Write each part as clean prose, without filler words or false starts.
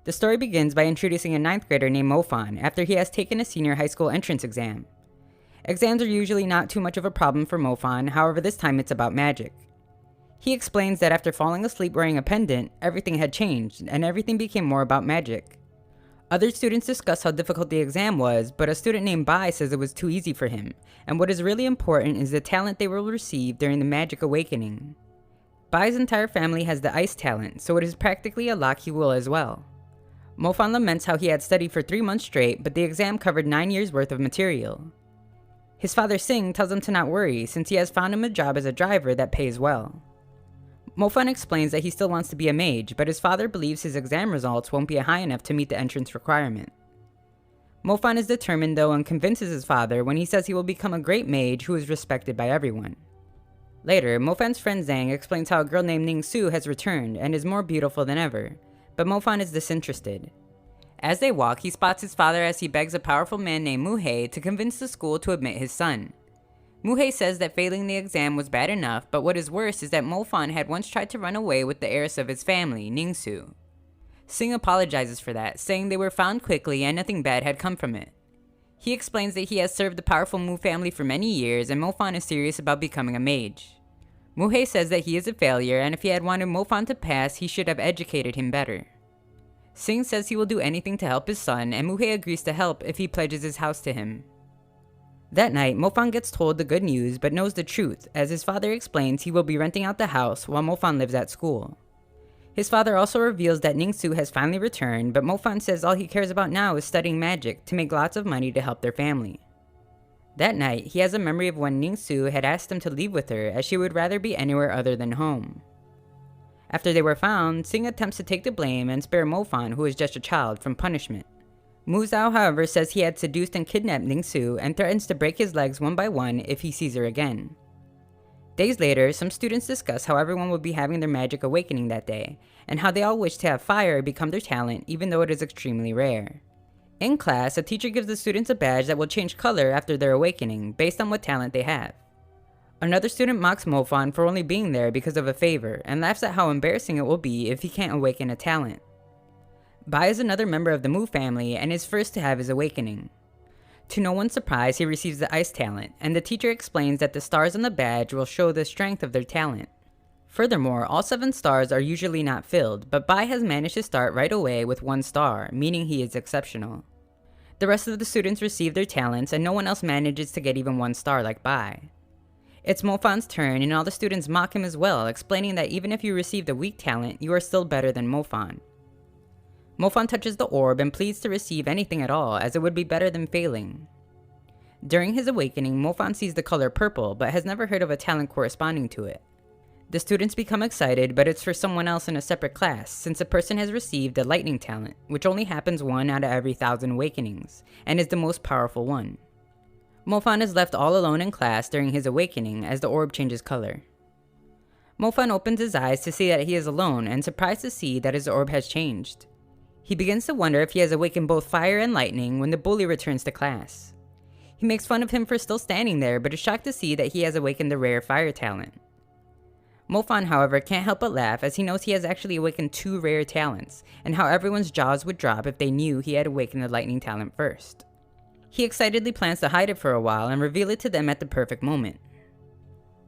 The story begins by introducing a ninth grader named Mofan after he has taken a senior high school entrance exam. Exams are usually not too much of a problem for Mofan, however this time it's about magic. He explains that after falling asleep wearing a pendant, everything had changed, and everything became more about magic. Other students discuss how difficult the exam was, but a student named Bai says it was too easy for him, and what is really important is the talent they will receive during the magic awakening. Bai's entire family has the ice talent, so it is practically a lock he will as well. Mofan laments how he had studied for 3 months straight, but the exam covered 9 years worth of material. His father Singh tells him to not worry since he has found him a job as a driver that pays well. Mofan explains that he still wants to be a mage, but his father believes his exam results won't be high enough to meet the entrance requirement. Mofan is determined though and convinces his father when he says he will become a great mage who is respected by everyone. Later, Mofan's friend Zhang explains how a girl named Ning Su has returned and is more beautiful than ever, but Mofan is disinterested. As they walk, he spots his father as he begs a powerful man named Muhei to convince the school to admit his son. Muhei says that failing the exam was bad enough, but what is worse is that Mofan had once tried to run away with the heiress of his family, Ningsu. Singh apologizes for that, saying they were found quickly and nothing bad had come from it. He explains that he has served the powerful Mu family for many years and Mofan is serious about becoming a mage. Muhei says that he is a failure and if he had wanted Mofan to pass, he should have educated him better. Singh says he will do anything to help his son and Muhei agrees to help if he pledges his house to him. That night, Mofan gets told the good news but knows the truth as his father explains he will be renting out the house while Mofan lives at school. His father also reveals that Ningsu has finally returned, but Mofan says all he cares about now is studying magic to make lots of money to help their family. That night, he has a memory of when Ningsu had asked him to leave with her as she would rather be anywhere other than home. After they were found, Singh attempts to take the blame and spare Mofan, who is just a child, from punishment. Mu Zhao, however, says he had seduced and kidnapped Ningsu and threatens to break his legs one by one if he sees her again. Days later, some students discuss how everyone will be having their magic awakening that day, and how they all wish to have fire become their talent even though it is extremely rare. In class, a teacher gives the students a badge that will change color after their awakening, based on what talent they have. Another student mocks Mofan for only being there because of a favor, and laughs at how embarrassing it will be if he can't awaken a talent. Bai is another member of the Mu family and is first to have his awakening. To no one's surprise, he receives the ice talent, and the teacher explains that the stars on the badge will show the strength of their talent. Furthermore, all 7 stars are usually not filled, but Bai has managed to start right away with 1 star, meaning he is exceptional. The rest of the students receive their talents, and no one else manages to get even 1 star like Bai. It's Mofan's turn, and all the students mock him as well, explaining that even if you received a weak talent, you are still better than Mofan. Mofan touches the orb and pleads to receive anything at all, as it would be better than failing. During his awakening, Mofan sees the color purple, but has never heard of a talent corresponding to it. The students become excited, but it's for someone else in a separate class, since a person has received a lightning talent, which only happens 1 out of every 1,000 awakenings, and is the most powerful one. Mofan is left all alone in class during his awakening as the orb changes color. Mofan opens his eyes to see that he is alone and surprised to see that his orb has changed. He begins to wonder if he has awakened both fire and lightning when the bully returns to class. He makes fun of him for still standing there, but is shocked to see that he has awakened the rare fire talent. Mofan, however, can't help but laugh as he knows he has actually awakened 2 rare talents, and how everyone's jaws would drop if they knew he had awakened the lightning talent first. He excitedly plans to hide it for a while and reveal it to them at the perfect moment.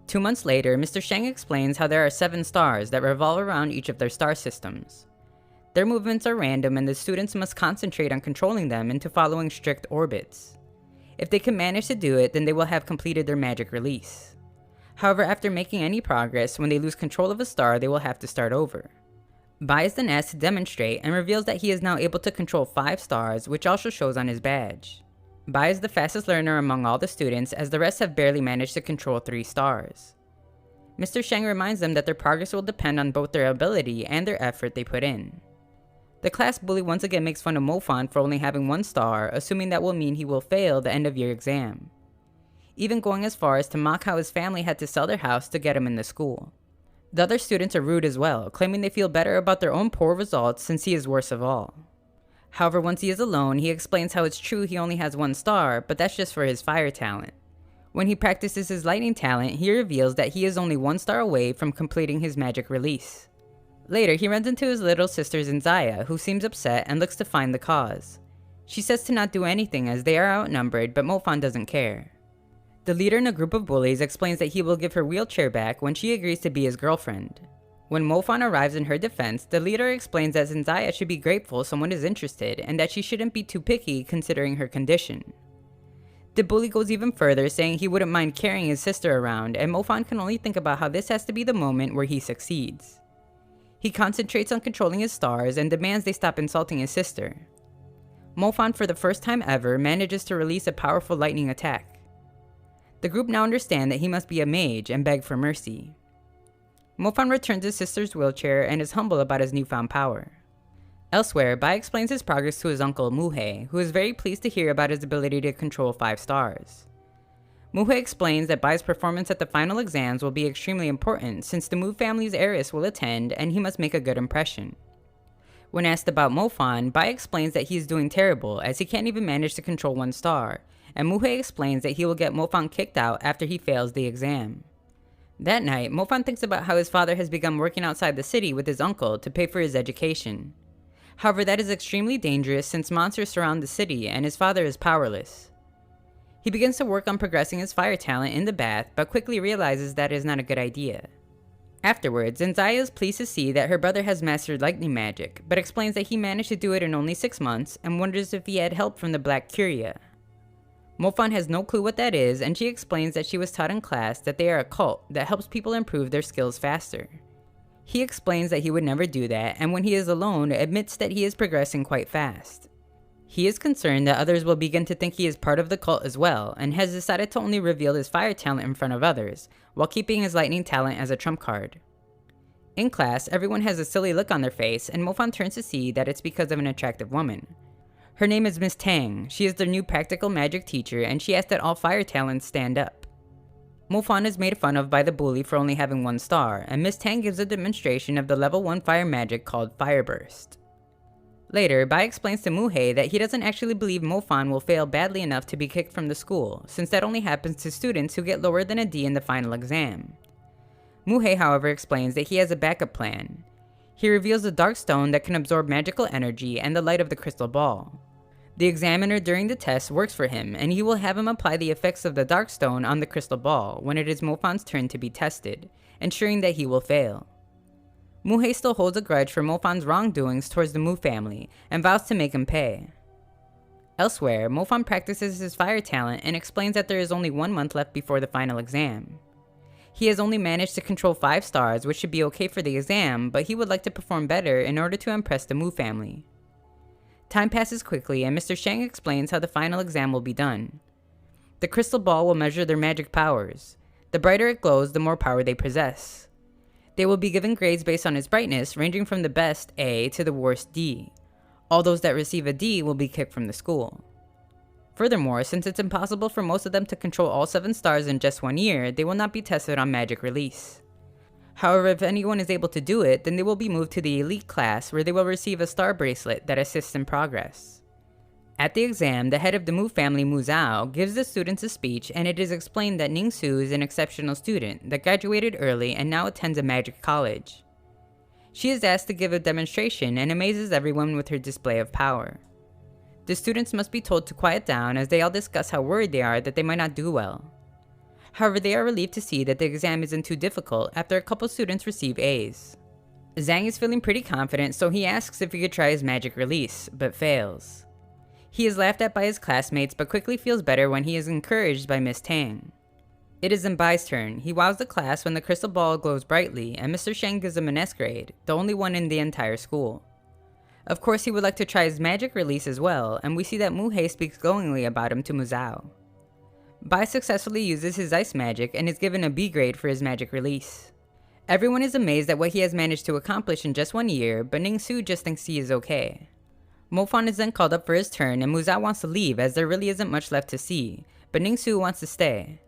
2 months later, Mr. Sheng explains how there are 7 stars that revolve around each of their star systems. Their movements are random and the students must concentrate on controlling them into following strict orbits. If they can manage to do it, then they will have completed their magic release. However, after making any progress, when they lose control of a star, they will have to start over. Bai is then asked to demonstrate and reveals that he is now able to control 5 stars, which also shows on his badge. Bai is the fastest learner among all the students, as the rest have barely managed to control 3 stars. Mr. Sheng reminds them that their progress will depend on both their ability and their effort they put in. The class bully once again makes fun of Mofan for only having 1 star, assuming that will mean he will fail the end of year exam. Even going as far as to mock how his family had to sell their house to get him in the school. The other students are rude as well, claiming they feel better about their own poor results since he is worst of all. However, once he is alone, he explains how it's true he only has 1 star, but that's just for his fire talent. When he practices his lightning talent, he reveals that he is only 1 star away from completing his magic release. Later, he runs into his little sister Zinzaya, who seems upset and looks to find the cause. She says to not do anything as they are outnumbered, but Mofan doesn't care. The leader in a group of bullies explains that he will give her wheelchair back when she agrees to be his girlfriend. When Mofan arrives in her defense, the leader explains that Zinzaya should be grateful someone is interested and that she shouldn't be too picky considering her condition. The bully goes even further, saying he wouldn't mind carrying his sister around, and Mofan can only think about how this has to be the moment where he succeeds. He concentrates on controlling his stars and demands they stop insulting his sister. Mofan, for the first time ever, manages to release a powerful lightning attack. The group now understand that he must be a mage and beg for mercy. Mofan returns his sister's wheelchair and is humble about his newfound power. Elsewhere, Bai explains his progress to his uncle Muhei, who is very pleased to hear about his ability to control 5 stars. Muhei explains that Bai's performance at the final exams will be extremely important since the Mu family's heiress will attend and he must make a good impression. When asked about Mofan, Bai explains that he is doing terrible as he can't even manage to control 1 star, and Muhei explains that he will get Mofan kicked out after he fails the exam. That night, Mofan thinks about how his father has begun working outside the city with his uncle to pay for his education. However, that is extremely dangerous since monsters surround the city and his father is powerless. He begins to work on progressing his fire talent in the bath, but quickly realizes that is not a good idea. Afterwards, Zinzaya is pleased to see that her brother has mastered lightning magic, but explains that he managed to do it in only 6 months and wonders if he had help from the Black Curia. Mofan has no clue what that is, and she explains that she was taught in class that they are a cult that helps people improve their skills faster. He explains that he would never do that, and when he is alone, admits that he is progressing quite fast. He is concerned that others will begin to think he is part of the cult as well, and has decided to only reveal his fire talent in front of others, while keeping his lightning talent as a trump card. In class, everyone has a silly look on their face, and Mofan turns to see that it's because of an attractive woman. Her name is Miss Tang. She is their new practical magic teacher, and she asks that all fire talents stand up. Mofan is made fun of by the bully for only having 1 star, and Miss Tang gives a demonstration of the level 1 fire magic called Fire Burst. Later, Bai explains to Muhei that he doesn't actually believe Mofan will fail badly enough to be kicked from the school, since that only happens to students who get lower than a D in the final exam. Muhei, however, explains that he has a backup plan. He reveals the dark stone that can absorb magical energy and the light of the crystal ball. The examiner during the test works for him, and he will have him apply the effects of the dark stone on the crystal ball when it is Mofan's turn to be tested, ensuring that he will fail. Muhei still holds a grudge for Mofan's wrongdoings towards the Mu family, and vows to make him pay. Elsewhere, Mofan practices his fire talent and explains that there is only 1 month left before the final exam. He has only managed to control 5 stars, which should be okay for the exam, but he would like to perform better in order to impress the Mu family. Time passes quickly, and Mr. Shang explains how the final exam will be done. The crystal ball will measure their magic powers. The brighter it glows, the more power they possess. They will be given grades based on its brightness, ranging from the best A to the worst D. All those that receive a D will be kicked from the school. Furthermore, since it's impossible for most of them to control all 7 stars in just 1 year, they will not be tested on magic release. However, if anyone is able to do it, then they will be moved to the elite class where they will receive a star bracelet that assists in progress. At the exam, the head of the Mu family, Mu Zhao, gives the students a speech, and it is explained that Ning Su is an exceptional student that graduated early and now attends a magic college. She is asked to give a demonstration and amazes everyone with her display of power. The students must be told to quiet down as they all discuss how worried they are that they might not do well. However, they are relieved to see that the exam isn't too difficult after a couple students receive A's. Zhang is feeling pretty confident, so he asks if he could try his magic release, but fails. He is laughed at by his classmates, but quickly feels better when he is encouraged by Miss Tang. It is Bai's turn. He wows the class when the crystal ball glows brightly, and Mr. Shang gives him an S grade, the only one in the entire school. Of course, he would like to try his magic release as well, and we see that Muhei speaks glowingly about him to Mu Zhao. Bai successfully uses his ice magic and is given a B grade for his magic release. Everyone is amazed at what he has managed to accomplish in just 1 year, but Ning Su just thinks he is okay. Mofan is then called up for his turn, and Mu Zhao wants to leave as there really isn't much left to see, but Ning Su wants to stay.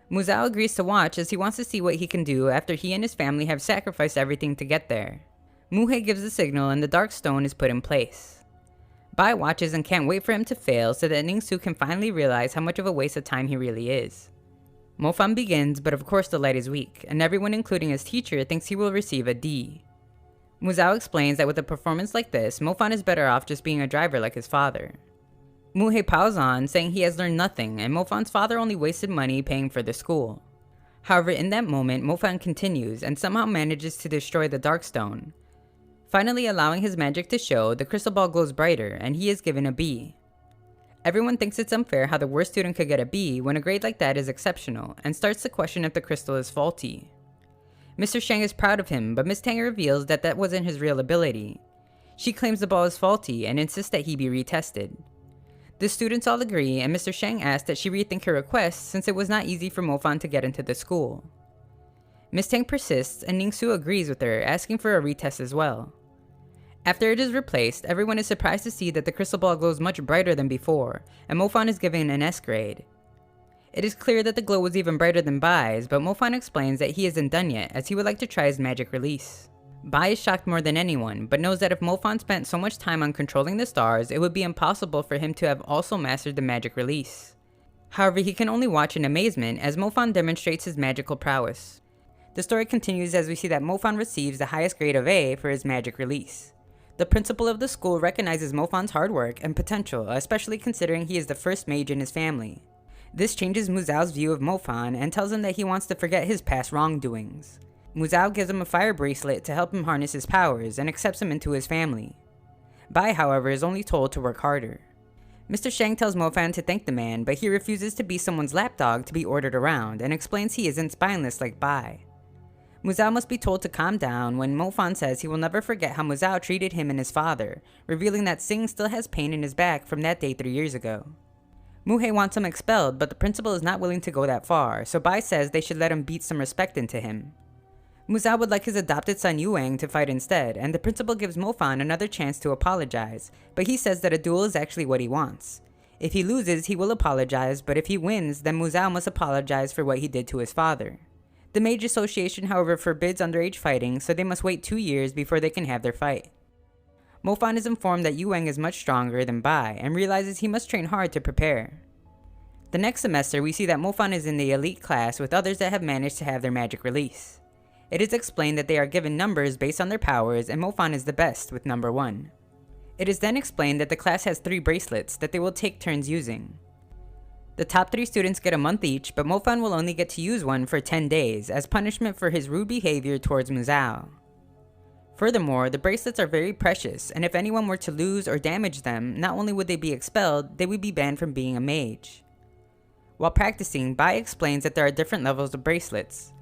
Mu Zhao agrees to watch as he wants to see what he can do after he and his family have sacrificed everything to get there. Muhei gives the signal and the dark stone is put in place. Bai watches and can't wait for him to fail so that Ning Su can finally realize how much of a waste of time he really is. Mofan begins, but of course the light is weak, and everyone including his teacher thinks he will receive a D. Mu Zhao explains that with a performance like this, Mo Fan is better off just being a driver like his father. Mu He piles on, saying he has learned nothing and Mo Fan's father only wasted money paying for the school. However, in that moment, Mo Fan continues and somehow manages to destroy the Darkstone. Finally allowing his magic to show, the crystal ball glows brighter and he is given a B. Everyone thinks it's unfair how the worst student could get a B when a grade like that is exceptional, and starts to question if the crystal is faulty. Mr. Shang is proud of him, but Miss Tang reveals that that wasn't his real ability. She claims the ball is faulty and insists that he be retested. The students all agree, and Mr. Shang asks that she rethink her request since it was not easy for Mo Fan to get into the school. Miss Tang persists, and Ning-Su agrees with her, asking for a retest as well. After it is replaced, everyone is surprised to see that the crystal ball glows much brighter than before, and Mo Fan is given an S grade. It is clear that the glow was even brighter than Bai's, but Mo Fan explains that he isn't done yet, as he would like to try his magic release. Bai is shocked more than anyone, but knows that if Mo Fan spent so much time on controlling the stars, it would be impossible for him to have also mastered the magic release. However, he can only watch in amazement as Mo Fan demonstrates his magical prowess. The story continues as we see that Mo Fan receives the highest grade of A for his magic release. The principal of the school recognizes Mo Fan's hard work and potential, especially considering he is the first mage in his family. This changes Mu Zhao's view of Mo Fan and tells him that he wants to forget his past wrongdoings. Mu Zhao gives him a fire bracelet to help him harness his powers and accepts him into his family. Bai, however, is only told to work harder. Mr. Shang tells Mo Fan to thank the man, but he refuses to be someone's lapdog to be ordered around and explains he isn't spineless like Bai. Mu Zhao must be told to calm down when Mo Fan says he will never forget how Mu Zhao treated him and his father, revealing that Sing still has pain in his back from that day 3 years ago. Mu He wants him expelled, but the principal is not willing to go that far, so Bai says they should let him beat some respect into him. Mu Zhao would like his adopted son Yu Wang to fight instead, and the principal gives Mo Fan another chance to apologize, but he says that a duel is actually what he wants. If he loses, he will apologize, but if he wins, then Mu Zhao must apologize for what he did to his father. The Mage Association, however, forbids underage fighting, so they must wait 2 years before they can have their fight. Mo Fan is informed that Yu Wang is much stronger than Bai, and realizes he must train hard to prepare. The next semester, we see that Mo Fan is in the elite class with others that have managed to have their magic release. It is explained that they are given numbers based on their powers, and Mo Fan is the best with number 1. It is then explained that the class has 3 bracelets that they will take turns using. The top 3 students get a month each, but Mo Fan will only get to use one for 10 days as punishment for his rude behavior towards Mu Zhao. Furthermore, the bracelets are very precious, and if anyone were to lose or damage them, not only would they be expelled, they would be banned from being a mage. While practicing, Bai explains that there are different levels of bracelets.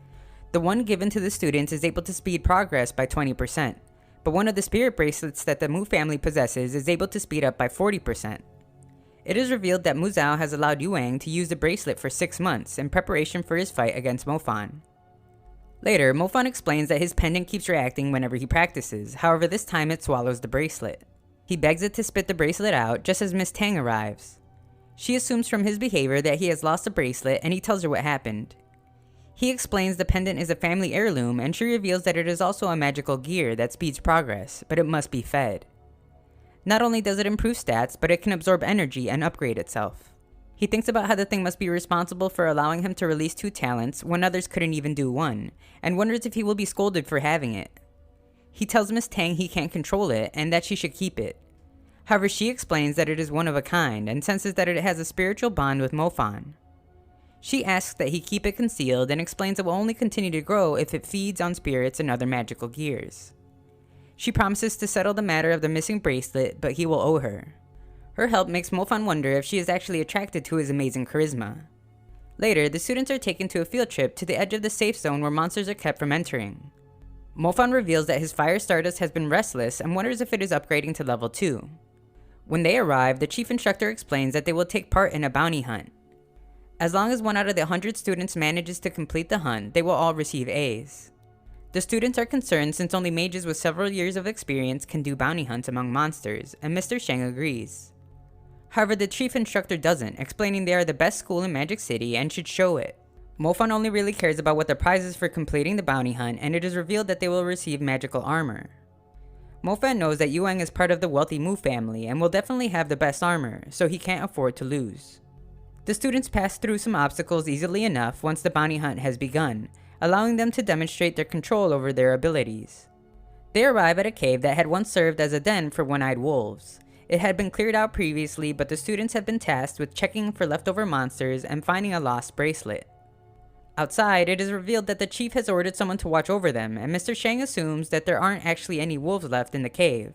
The one given to the students is able to speed progress by 20%, but one of the spirit bracelets that the Mu family possesses is able to speed up by 40%. It is revealed that Mu Zhao has allowed Yu Wang to use the bracelet for 6 months in preparation for his fight against Mo Fan. Later, Mo Fan explains that his pendant keeps reacting whenever he practices, however this time it swallows the bracelet. He begs it to spit the bracelet out just as Miss Tang arrives. She assumes from his behavior that he has lost the bracelet and he tells her what happened. He explains the pendant is a family heirloom and she reveals that it is also a magical gear that speeds progress, but it must be fed. Not only does it improve stats, but it can absorb energy and upgrade itself. He thinks about how the thing must be responsible for allowing him to release 2 talents when others couldn't even do 1, and wonders if he will be scolded for having it. He tells Miss Tang he can't control it and that she should keep it. However, she explains that it is one of a kind and senses that it has a spiritual bond with Mo Fan. She asks that he keep it concealed and explains it will only continue to grow if it feeds on spirits and other magical gears. She promises to settle the matter of the missing bracelet, but he will owe her. Her help makes Mo Fan wonder if she is actually attracted to his amazing charisma. Later, the students are taken to a field trip to the edge of the safe zone where monsters are kept from entering. Mo Fan reveals that his fire stardust has been restless and wonders if it is upgrading to level 2. When they arrive, the chief instructor explains that they will take part in a bounty hunt. As long as 1 out of the 100 students manages to complete the hunt, they will all receive A's. The students are concerned since only mages with several years of experience can do bounty hunts among monsters, and Mr. Shang agrees. However, the chief instructor doesn't, explaining they are the best school in Magic City and should show it. Mo Fan only really cares about what the prize is for completing the bounty hunt, and it is revealed that they will receive magical armor. Mo Fan knows that Yu Wang is part of the wealthy Mu family and will definitely have the best armor, so he can't afford to lose. The students pass through some obstacles easily enough once the bounty hunt has begun, allowing them to demonstrate their control over their abilities. They arrive at a cave that had once served as a den for one-eyed wolves. It had been cleared out previously, but the students have been tasked with checking for leftover monsters and finding a lost bracelet. Outside, it is revealed that the chief has ordered someone to watch over them, and Mr. Shang assumes that there aren't actually any wolves left in the cave.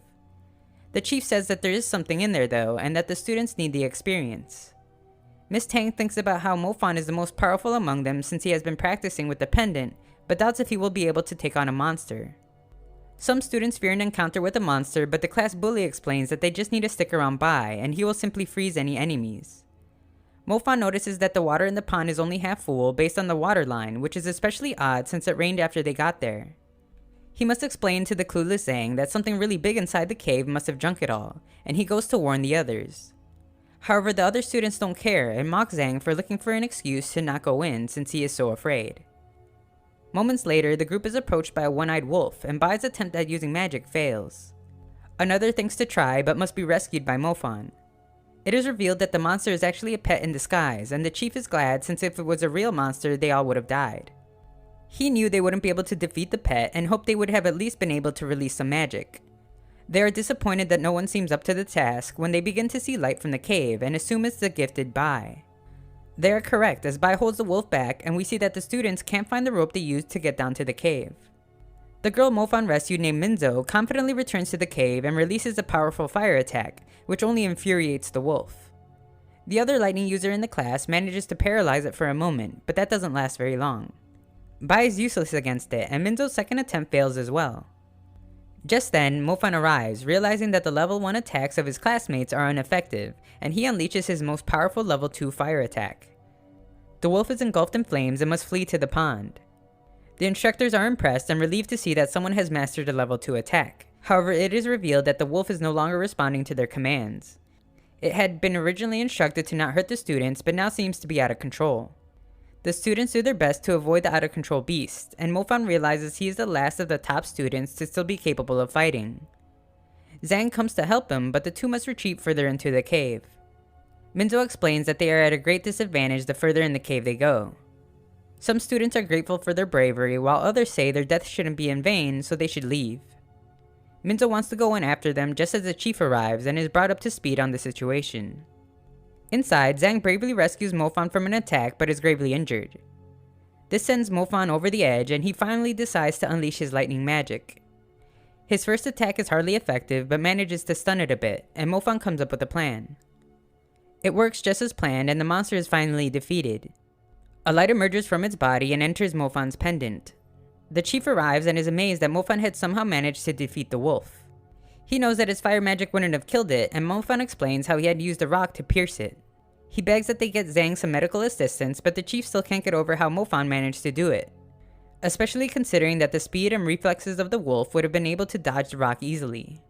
The chief says that there is something in there though, and that the students need the experience. Miss Tang thinks about how Mofan is the most powerful among them since he has been practicing with the pendant, but doubts if he will be able to take on a monster. Some students fear an encounter with a monster, but the class bully explains that they just need to stick around by, and he will simply freeze any enemies. Mofan notices that the water in the pond is only half full based on the water line, which is especially odd since it rained after they got there. He must explain to the clueless Zhang that something really big inside the cave must have drunk it all, and he goes to warn the others. However, the other students don't care and mock Zhang for looking for an excuse to not go in since he is so afraid. Moments later, the group is approached by a one-eyed wolf, and Bai's attempt at using magic fails. Another thinks to try, but must be rescued by Mofan. It is revealed that the monster is actually a pet in disguise, and the chief is glad since if it was a real monster, they all would have died. He knew they wouldn't be able to defeat the pet, and hoped they would have at least been able to release some magic. They are disappointed that no one seems up to the task when they begin to see light from the cave, and assume it's the gifted Bai. They are correct, as Bai holds the wolf back, and we see that the students can't find the rope they used to get down to the cave. The girl Mofan rescued named Minzo confidently returns to the cave and releases a powerful fire attack, which only infuriates the wolf. The other lightning user in the class manages to paralyze it for a moment, but that doesn't last very long. Bai is useless against it, and Minzo's second attempt fails as well. Just then, Mofan arrives, realizing that the level 1 attacks of his classmates are ineffective, and he unleashes his most powerful level 2 fire attack. The wolf is engulfed in flames and must flee to the pond. The instructors are impressed and relieved to see that someone has mastered a level 2 attack. However, it is revealed that the wolf is no longer responding to their commands. It had been originally instructed to not hurt the students, but now seems to be out of control. The students do their best to avoid the out-of-control beast, and Mofan realizes he is the last of the top students to still be capable of fighting. Zhang comes to help him, but the two must retreat further into the cave. Minzo explains that they are at a great disadvantage the further in the cave they go. Some students are grateful for their bravery, while others say their death shouldn't be in vain, so they should leave. Minzo wants to go in after them just as the chief arrives and is brought up to speed on the situation. Inside, Zhang bravely rescues Mofan from an attack but is gravely injured. This sends Mofan over the edge, and he finally decides to unleash his lightning magic. His first attack is hardly effective but manages to stun it a bit, and Mofan comes up with a plan. It works just as planned, and the monster is finally defeated. A light emerges from its body and enters Mofan's pendant. The chief arrives and is amazed that Mofan had somehow managed to defeat the wolf. He knows that his fire magic wouldn't have killed it, and Mofan explains how he had used a rock to pierce it. He begs that they get Zhang some medical assistance, but the chief still can't get over how Mofan managed to do it, especially considering that the speed and reflexes of the wolf would have been able to dodge the rock easily.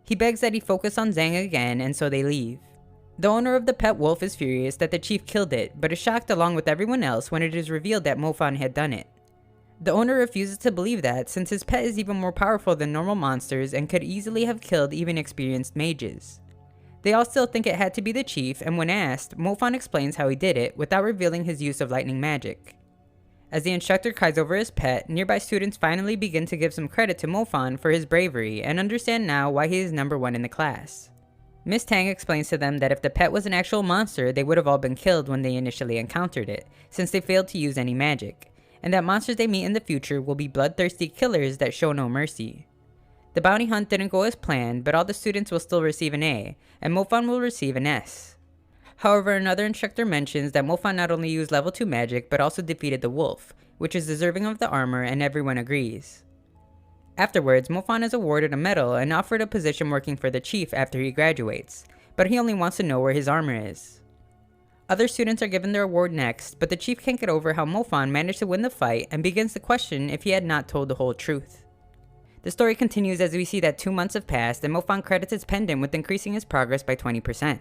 He begs that he focus on Zhang again, and so they leave. The owner of the pet wolf is furious that the chief killed it, but is shocked along with everyone else when it is revealed that Mofan had done it. The owner refuses to believe that, since his pet is even more powerful than normal monsters and could easily have killed even experienced mages. They all still think it had to be the chief, and when asked, Mofan explains how he did it without revealing his use of lightning magic. As the instructor cries over his pet, nearby students finally begin to give some credit to Mofan for his bravery and understand now why he is number 1 in the class. Miss Tang explains to them that if the pet was an actual monster, they would have all been killed when they initially encountered it, since they failed to use any magic, and that monsters they meet in the future will be bloodthirsty killers that show no mercy. The bounty hunt didn't go as planned, but all the students will still receive an A, and Mofan will receive an S. However, another instructor mentions that Mofan not only used level 2 magic, but also defeated the wolf, which is deserving of the armor, and everyone agrees. Afterwards, Mofan is awarded a medal and offered a position working for the chief after he graduates, but he only wants to know where his armor is. Other students are given their award next, but the chief can't get over how Mofan managed to win the fight and begins to question if he had not told the whole truth. The story continues as we see that 2 months have passed and Mofan credits his pendant with increasing his progress by 20%.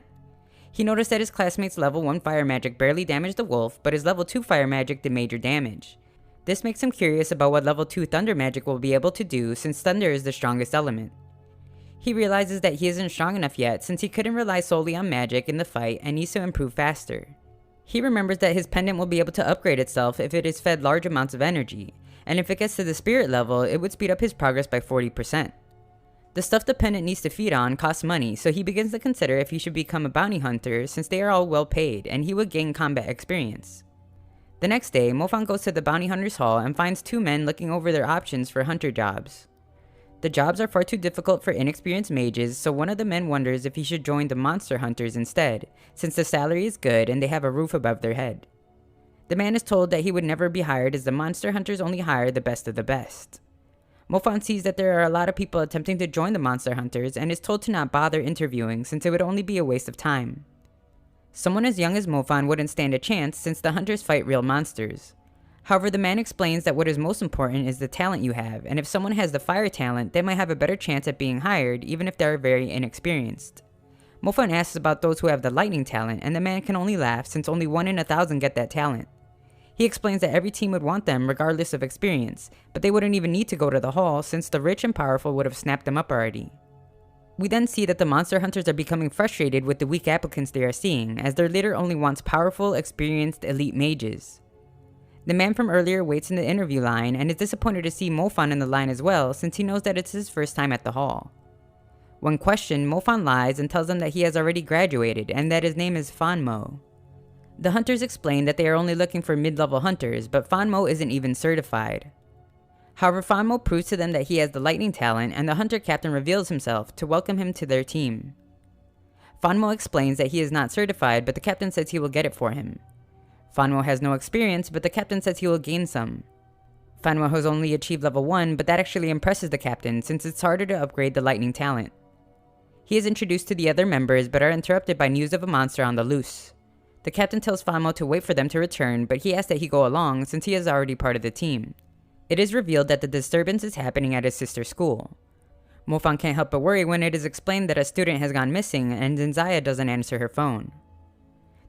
He noticed that his classmate's level 1 fire magic barely damaged the wolf, but his level 2 fire magic did major damage. This makes him curious about what level 2 thunder magic will be able to do, since thunder is the strongest element. He realizes that he isn't strong enough yet since he couldn't rely solely on magic in the fight and needs to improve faster. He remembers that his pendant will be able to upgrade itself if it is fed large amounts of energy, and if it gets to the spirit level, it would speed up his progress by 40%. The stuff the pendant needs to feed on costs money, so he begins to consider if he should become a bounty hunter since they are all well paid, and he would gain combat experience. The next day, Mofan goes to the bounty hunter's hall and finds two men looking over their options for hunter jobs. The jobs are far too difficult for inexperienced mages, so one of the men wonders if he should join the monster hunters instead, since the salary is good and they have a roof above their head. The man is told that he would never be hired as the monster hunters only hire the best of the best. Mofan sees that there are a lot of people attempting to join the monster hunters and is told to not bother interviewing since it would only be a waste of time. Someone as young as Mofan wouldn't stand a chance since the hunters fight real monsters. However, the man explains that what is most important is the talent you have, and if someone has the fire talent, they might have a better chance at being hired even if they are very inexperienced. Mofan asks about those who have the lightning talent, and the man can only laugh since only 1 in 1,000 get that talent. He explains that every team would want them regardless of experience, but they wouldn't even need to go to the hall since the rich and powerful would have snapped them up already. We then see that the monster hunters are becoming frustrated with the weak applicants they are seeing, as their leader only wants powerful, experienced, elite mages. The man from earlier waits in the interview line and is disappointed to see Mofan in the line as well since he knows that it's his first time at the hall. When questioned, Mofan lies and tells them that he has already graduated and that his name is Fanmo. The hunters explain that they are only looking for mid-level hunters, but Fanmo isn't even certified. However, Fanmo proves to them that he has the lightning talent, and the hunter captain reveals himself to welcome him to their team. Fanmo explains that he is not certified, but the captain says he will get it for him. Fanmo has no experience, but the captain says he will gain some. Fanmo has only achieved level 1, but that actually impresses the captain since it's harder to upgrade the lightning talent. He is introduced to the other members, but are interrupted by news of a monster on the loose. The captain tells Fanmo to wait for them to return, but he asks that he go along since he is already part of the team. It is revealed that the disturbance is happening at his sister's school. Mofan can't help but worry when it is explained that a student has gone missing and Zenzaya doesn't answer her phone.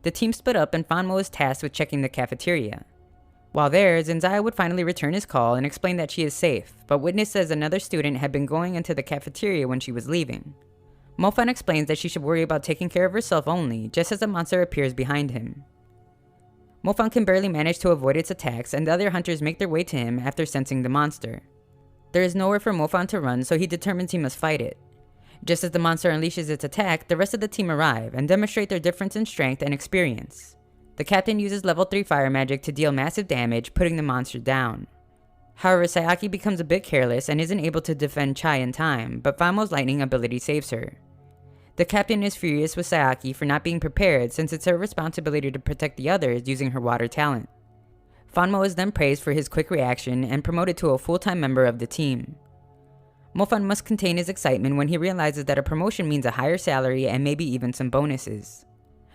The team split up and Fanmo is tasked with checking the cafeteria. While there, Zenzaya would finally return his call and explain that she is safe, but Witness says another student had been going into the cafeteria when she was leaving. Mofan explains that she should worry about taking care of herself only, just as a monster appears behind him. Mofan can barely manage to avoid its attacks, and the other hunters make their way to him after sensing the monster. There is nowhere for Mofan to run, so he determines he must fight it. Just as the monster unleashes its attack, the rest of the team arrive and demonstrate their difference in strength and experience. The captain uses level 3 fire magic to deal massive damage, putting the monster down. However, Sayaki becomes a bit careless and isn't able to defend Chai in time, but Fanmo's lightning ability saves her. The captain is furious with Sayaki for not being prepared since it's her responsibility to protect the others using her water talent. Fanmo is then praised for his quick reaction and promoted to a full-time member of the team. Mofan must contain his excitement when he realizes that a promotion means a higher salary and maybe even some bonuses.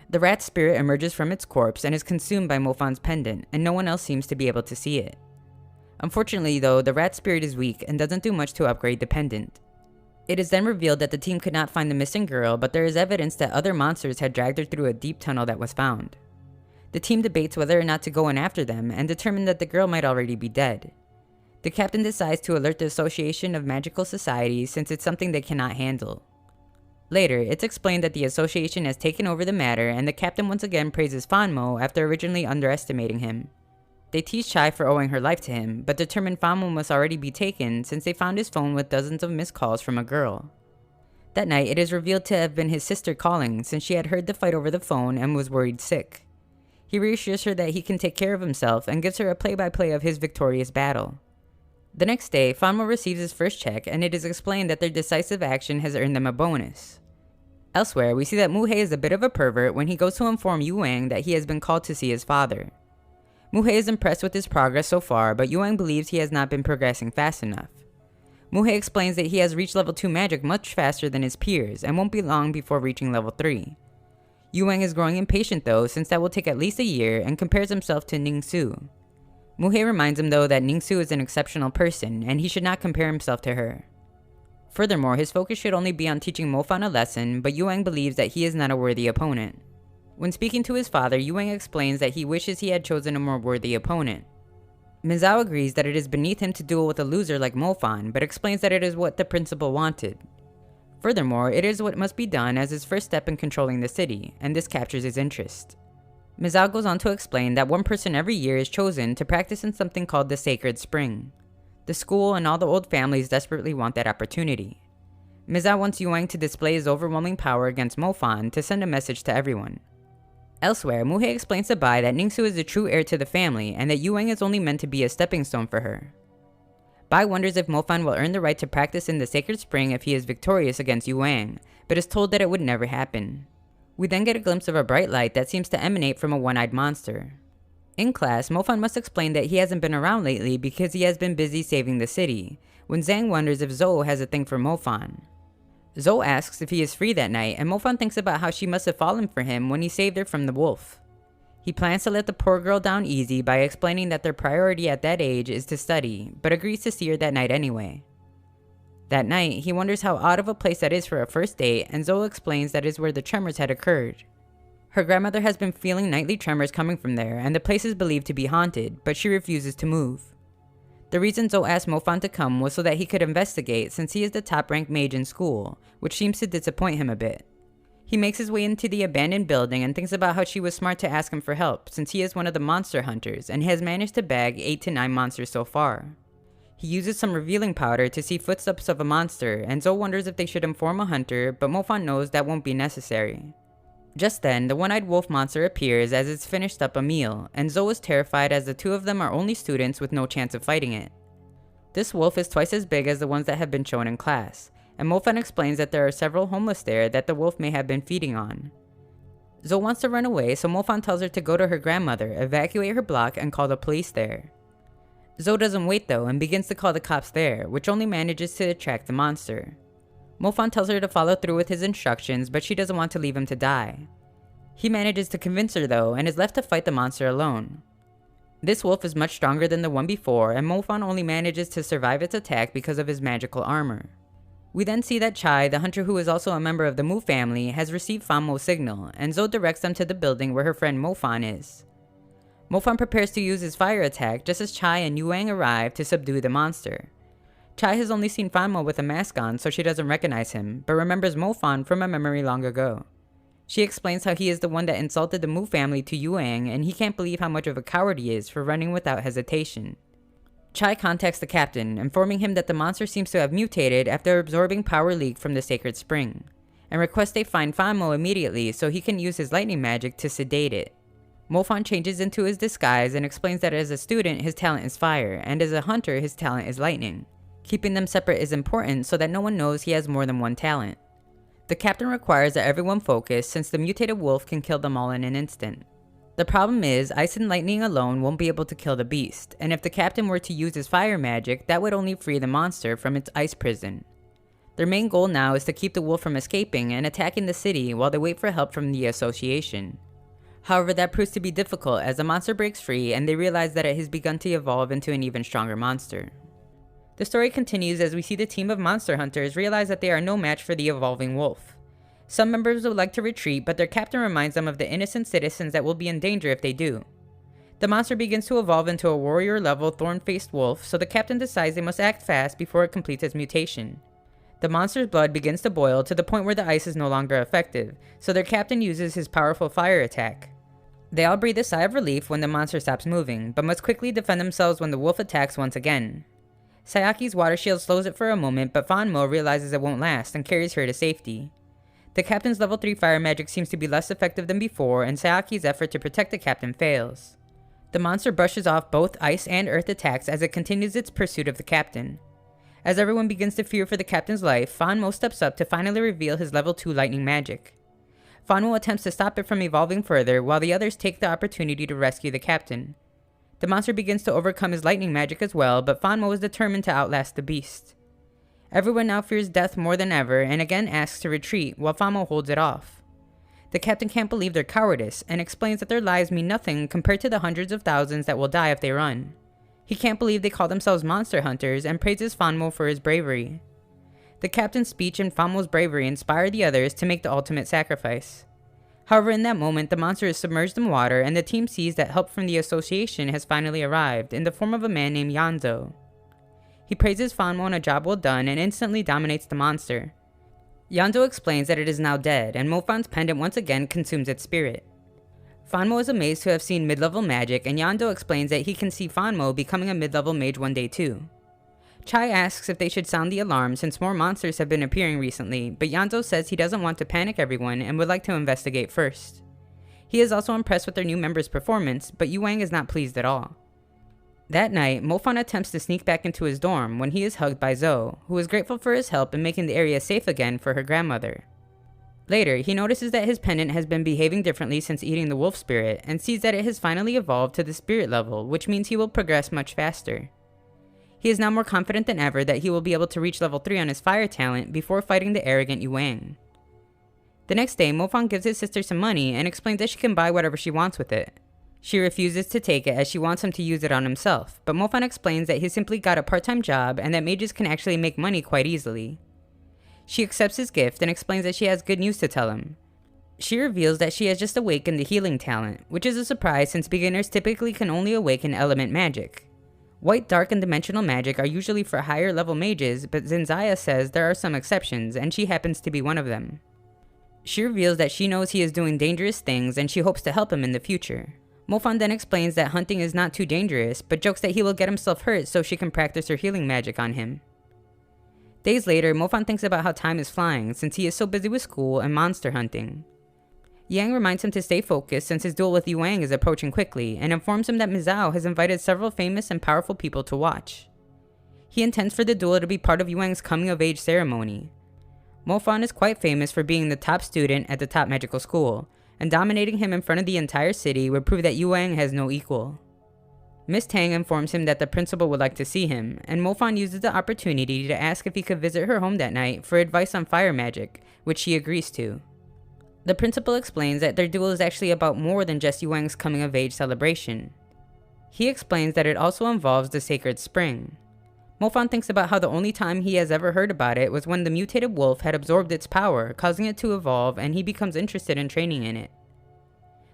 The rat's spirit emerges from its corpse and is consumed by Mofan's pendant, and no one else seems to be able to see it. Unfortunately though, the rat spirit is weak and doesn't do much to upgrade the pendant. It is then revealed that the team could not find the missing girl, but there is evidence that other monsters had dragged her through a deep tunnel that was found. The team debates whether or not to go in after them and determine that the girl might already be dead. The captain decides to alert the Association of Magical Societies since it's something they cannot handle. Later, it's explained that the association has taken over the matter and the captain once again praises Fanmo after originally underestimating him. They tease Chai for owing her life to him, but determine Fanmo must already be taken since they found his phone with dozens of missed calls from a girl. That night, it is revealed to have been his sister calling since she had heard the fight over the phone and was worried sick. He reassures her that he can take care of himself and gives her a play-by-play of his victorious battle. The next day, Fanmo receives his first check and it is explained that their decisive action has earned them a bonus. Elsewhere, we see that Muhei is a bit of a pervert when he goes to inform Yuang that he has been called to see his father. Muhei is impressed with his progress so far, but Yuang believes he has not been progressing fast enough. Muhei explains that he has reached level 2 magic much faster than his peers and won't be long before reaching level 3. Yuang is growing impatient though, since that will take at least a year, and compares himself to Ningsu. Muhei reminds him though that Ningsu is an exceptional person and he should not compare himself to her. Furthermore, his focus should only be on teaching Mofan a lesson, but Yuang believes that he is not a worthy opponent. When speaking to his father, Yuang explains that he wishes he had chosen a more worthy opponent. Mizao agrees that it is beneath him to duel with a loser like Mofan, but explains that it is what the principal wanted. Furthermore, it is what must be done as his first step in controlling the city, and this captures his interest. Mizao goes on to explain that one person every year is chosen to practice in something called the Sacred Spring. The school and all the old families desperately want that opportunity. Mizao wants Yuang to display his overwhelming power against Mofan to send a message to everyone. Elsewhere, Muhei explains to Bai that Ningsu is the true heir to the family and that Yuang is only meant to be a stepping stone for her. Bai wonders if Mofan will earn the right to practice in the Sacred Spring if he is victorious against Yuang, but is told that it would never happen. We then get a glimpse of a bright light that seems to emanate from a one-eyed monster. In class, Mofan must explain that he hasn't been around lately because he has been busy saving the city, when Zhang wonders if Zhou has a thing for Mofan. Zhou asks if he is free that night, and Mofan thinks about how she must have fallen for him when he saved her from the wolf. He plans to let the poor girl down easy by explaining that their priority at that age is to study, but agrees to see her that night anyway. That night, he wonders how odd of a place that is for a first date, and Zhou explains that is where the tremors had occurred. Her grandmother has been feeling nightly tremors coming from there, and the place is believed to be haunted, but she refuses to move. The reason Zhou asked Mofan to come was so that he could investigate, since he is the top-ranked mage in school, which seems to disappoint him a bit. He makes his way into the abandoned building and thinks about how she was smart to ask him for help, since he is one of the monster hunters and has managed to bag 8 to 9 monsters so far. He uses some revealing powder to see footsteps of a monster, and Zhou wonders if they should inform a hunter, but Mofan knows that won't be necessary. Just then, the one-eyed wolf monster appears as it's finished up a meal, and Zhou is terrified as the two of them are only students with no chance of fighting it. This wolf is twice as big as the ones that have been shown in class, and Mofan explains that there are several homeless there that the wolf may have been feeding on. Zhou wants to run away, so Mofan tells her to go to her grandmother, evacuate her block, and call the police there. Zhou doesn't wait though and begins to call the cops there, which only manages to attract the monster. Mofan tells her to follow through with his instructions, but she doesn't want to leave him to die. He manages to convince her though, and is left to fight the monster alone. This wolf is much stronger than the one before, and Mofan only manages to survive its attack because of his magical armor. We then see that Chai, the hunter who is also a member of the Mu family, has received Fanmo's signal, and Zhou directs them to the building where her friend Mofan is. Mofan prepares to use his fire attack just as Chai and Yuang arrive to subdue the monster. Chai has only seen Fanmo with a mask on, so she doesn't recognize him, but remembers Mofan from a memory long ago. She explains how he is the one that insulted the Mu family to Yuang, and he can't believe how much of a coward he is for running without hesitation. Chai contacts the captain, informing him that the monster seems to have mutated after absorbing power leak from the Sacred Spring, and requests they find Fanmo immediately so he can use his lightning magic to sedate it. Mofan changes into his disguise and explains that as a student his talent is fire, and as a hunter his talent is lightning. Keeping them separate is important so that no one knows he has more than one talent. The captain requires that everyone focus since the mutated wolf can kill them all in an instant. The problem is, ice and lightning alone won't be able to kill the beast, and if the captain were to use his fire magic, that would only free the monster from its ice prison. Their main goal now is to keep the wolf from escaping and attacking the city while they wait for help from the association. However, that proves to be difficult as the monster breaks free and they realize that it has begun to evolve into an even stronger monster. The story continues as we see the team of monster hunters realize that they are no match for the evolving wolf. Some members would like to retreat, but their captain reminds them of the innocent citizens that will be in danger if they do. The monster begins to evolve into a warrior-level thorn-faced wolf, so the captain decides they must act fast before it completes its mutation. The monster's blood begins to boil to the point where the ice is no longer effective, so their captain uses his powerful fire attack. They all breathe a sigh of relief when the monster stops moving, but must quickly defend themselves when the wolf attacks once again. Sayaki's water shield slows it for a moment, but Fanmo realizes it won't last and carries her to safety. The captain's level 3 fire magic seems to be less effective than before, and Sayaki's effort to protect the captain fails. The monster brushes off both ice and earth attacks as it continues its pursuit of the captain. As everyone begins to fear for the captain's life, Fanmo steps up to finally reveal his level 2 lightning magic. Fanmo attempts to stop it from evolving further, while the others take the opportunity to rescue the captain. The monster begins to overcome his lightning magic as well, but Fanmo is determined to outlast the beast. Everyone now fears death more than ever and again asks to retreat, while Fanmo holds it off. The captain can't believe their cowardice and explains that their lives mean nothing compared to the hundreds of thousands that will die if they run. He can't believe they call themselves monster hunters and praises Fanmo for his bravery. The captain's speech and Fanmo's bravery inspire the others to make the ultimate sacrifice. However, in that moment, the monster is submerged in water and the team sees that help from the association has finally arrived in the form of a man named Yanzo. He praises Fanmo on a job well done and instantly dominates the monster. Yanzo explains that it is now dead and Mofan's pendant once again consumes its spirit. Fanmo is amazed to have seen mid-level magic, and Yando explains that he can see Fanmo becoming a mid-level mage one day too. Chai asks if they should sound the alarm since more monsters have been appearing recently, but Yando says he doesn't want to panic everyone and would like to investigate first. He is also impressed with their new member's performance, but Yuang is not pleased at all. That night, Mofan attempts to sneak back into his dorm when he is hugged by Zoe, who is grateful for his help in making the area safe again for her grandmother. Later, he notices that his pendant has been behaving differently since eating the wolf spirit, and sees that it has finally evolved to the spirit level, which means he will progress much faster. He is now more confident than ever that he will be able to reach level 3 on his fire talent before fighting the arrogant Yuang. The next day, Mofan gives his sister some money and explains that she can buy whatever she wants with it. She refuses to take it as she wants him to use it on himself, but Mofan explains that he simply got a part-time job and that mages can actually make money quite easily. She accepts his gift and explains that she has good news to tell him. She reveals that she has just awakened the healing talent, which is a surprise since beginners typically can only awaken element magic. White, dark, and dimensional magic are usually for higher level mages, but Zinzaya says there are some exceptions, and she happens to be one of them. She reveals that she knows he is doing dangerous things and she hopes to help him in the future. Mofan then explains that hunting is not too dangerous, but jokes that he will get himself hurt so she can practice her healing magic on him. Days later, Mofan thinks about how time is flying since he is so busy with school and monster hunting. Yang reminds him to stay focused since his duel with Yuang is approaching quickly, and informs him that Mizao has invited several famous and powerful people to watch. He intends for the duel to be part of Yuang's coming-of-age ceremony. Mofan is quite famous for being the top student at the top magical school, and dominating him in front of the entire city would prove that Yuang has no equal. Miss Tang informs him that the principal would like to see him, and Mofan uses the opportunity to ask if he could visit her home that night for advice on fire magic, which she agrees to. The principal explains that their duel is actually about more than just Yuang's coming-of-age celebration. He explains that it also involves the sacred spring. Mofan thinks about how the only time he has ever heard about it was when the mutated wolf had absorbed its power, causing it to evolve, and he becomes interested in training in it.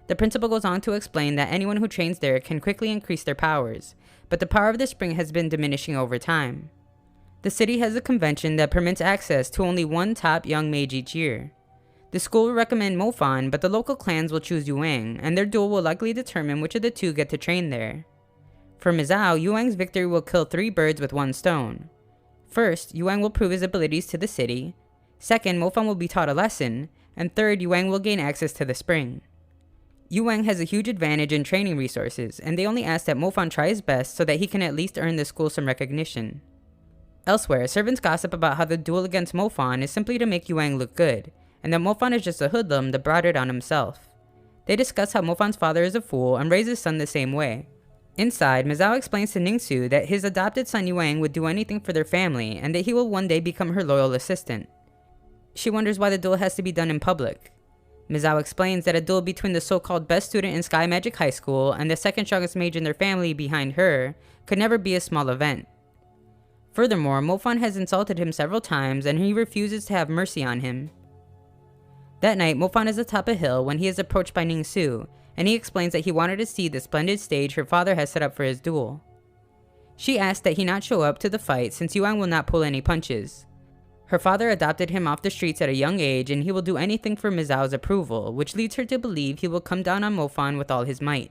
The principal goes on to explain that anyone who trains there can quickly increase their powers, but the power of the spring has been diminishing over time. The city has a convention that permits access to only one top young mage each year. The school will recommend Mofan, but the local clans will choose Yuang, and their duel will likely determine which of the two get to train there. For Mizao, Yuang's victory will kill 3 birds with 1 stone. First, Yuang will prove his abilities to the city. Second, Mofan will be taught a lesson. And third, Yuang will gain access to the spring. Yuang has a huge advantage in training resources, and they only ask that Mofan try his best so that he can at least earn the school some recognition. Elsewhere, servants gossip about how the duel against Mofan is simply to make Yuang look good, and that Mofan is just a hoodlum that brought it on himself. They discuss how Mofan's father is a fool and raised his son the same way. Inside, Mizao explains to Ningsu that his adopted son Yuang would do anything for their family, and that he will one day become her loyal assistant. She wonders why the duel has to be done in public. Mizao explains that a duel between the so-called best student in Sky Magic High School and the second strongest mage in their family behind her could never be a small event. Furthermore, Mofan has insulted him several times and he refuses to have mercy on him. That night, Mofan is atop a hill when he is approached by Ningsu, and he explains that he wanted to see the splendid stage her father has set up for his duel. She asks that he not show up to the fight since Yuang will not pull any punches. Her father adopted him off the streets at a young age, and he will do anything for Mizao's approval, which leads her to believe he will come down on Mofan with all his might.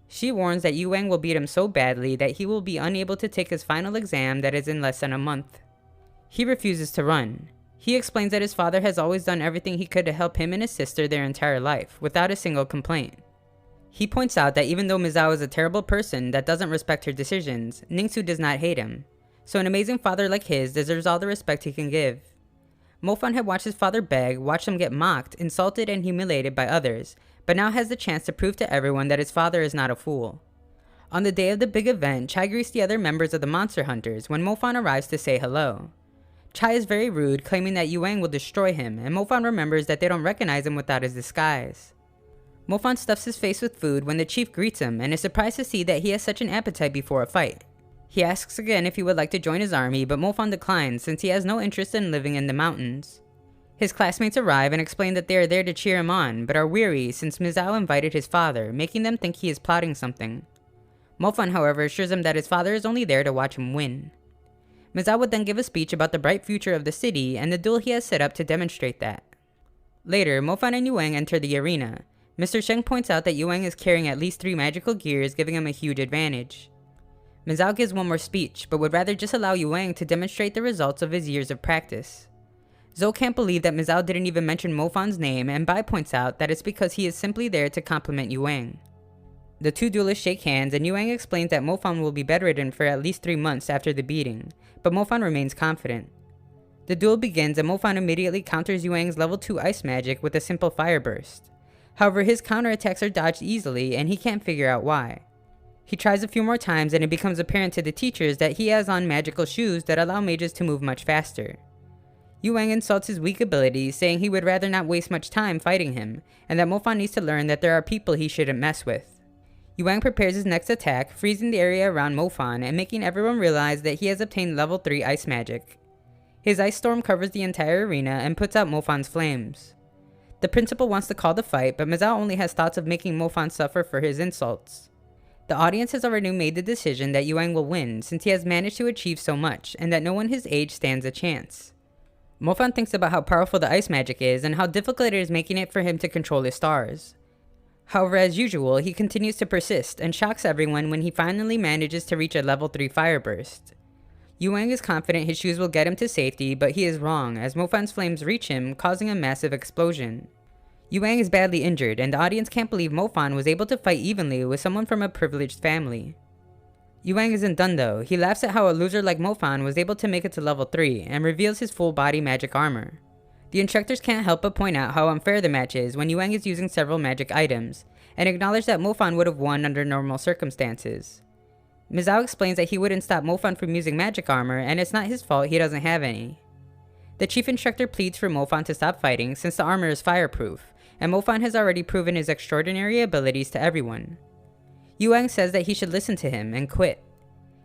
She warns that Yuang will beat him so badly that he will be unable to take his final exam that is in less than a month. He refuses to run. He explains that his father has always done everything he could to help him and his sister their entire life, without a single complaint. He points out that even though Mizao is a terrible person that doesn't respect her decisions, Ningsu does not hate him. So an amazing father like his deserves all the respect he can give. Mofan had watched his father beg, watched him get mocked, insulted, and humiliated by others, but now has the chance to prove to everyone that his father is not a fool. On the day of the big event, Chai greets the other members of the Monster Hunters when Mofan arrives to say hello. Chai is very rude, claiming that Yuang will destroy him, and Mofan remembers that they don't recognize him without his disguise. Mofan stuffs his face with food when the chief greets him and is surprised to see that he has such an appetite before a fight. He asks again if he would like to join his army, but Mofan declines since he has no interest in living in the mountains. His classmates arrive and explain that they are there to cheer him on, but are weary since Mizao invited his father, making them think he is plotting something. Mofan, however, assures him that his father is only there to watch him win. Mizao would then give a speech about the bright future of the city and the duel he has set up to demonstrate that. Later, Mofan and Yuang enter the arena. Mr. Sheng points out that Yuang is carrying at least 3 magical gears, giving him a huge advantage. Mizao gives one more speech, but would rather just allow Yuang to demonstrate the results of his years of practice. Zhou can't believe that Mizao didn't even mention Mofan's name, and Bai points out that it's because he is simply there to compliment Yuang. The two duelists shake hands, and Yuang explains that Mofan will be bedridden for at least 3 months after the beating, but Mofan remains confident. The duel begins, and Mofan immediately counters Yuang's level 2 ice magic with a simple fire burst. However, his counterattacks are dodged easily, and he can't figure out why. He tries a few more times, and it becomes apparent to the teachers that he has on magical shoes that allow mages to move much faster. Yuang insults his weak abilities, saying he would rather not waste much time fighting him, and that Mofan needs to learn that there are people he shouldn't mess with. Yuang prepares his next attack, freezing the area around Mofan and making everyone realize that he has obtained level 3 ice magic. His ice storm covers the entire arena and puts out Mofan's flames. The principal wants to call the fight, but Mizao only has thoughts of making Mofan suffer for his insults. The audience has already made the decision that Yuang will win, since he has managed to achieve so much, and that no one his age stands a chance. Mofan thinks about how powerful the ice magic is and how difficult it is making it for him to control his stars. However, as usual, he continues to persist and shocks everyone when he finally manages to reach a level 3 fire burst. Yuang is confident his shoes will get him to safety, but he is wrong as Mofan's flames reach him, causing a massive explosion. Yuang is badly injured, and the audience can't believe Mofan was able to fight evenly with someone from a privileged family. Yuang isn't done though. He laughs at how a loser like Mofan was able to make it to level 3 and reveals his full body magic armor. The instructors can't help but point out how unfair the match is when Yuang is using several magic items, and acknowledge that Mofan would have won under normal circumstances. Mizao explains that he wouldn't stop Mofan from using magic armor, and it's not his fault he doesn't have any. The chief instructor pleads for Mofan to stop fighting since the armor is fireproof, and Mofan has already proven his extraordinary abilities to everyone. Yuang says that he should listen to him and quit.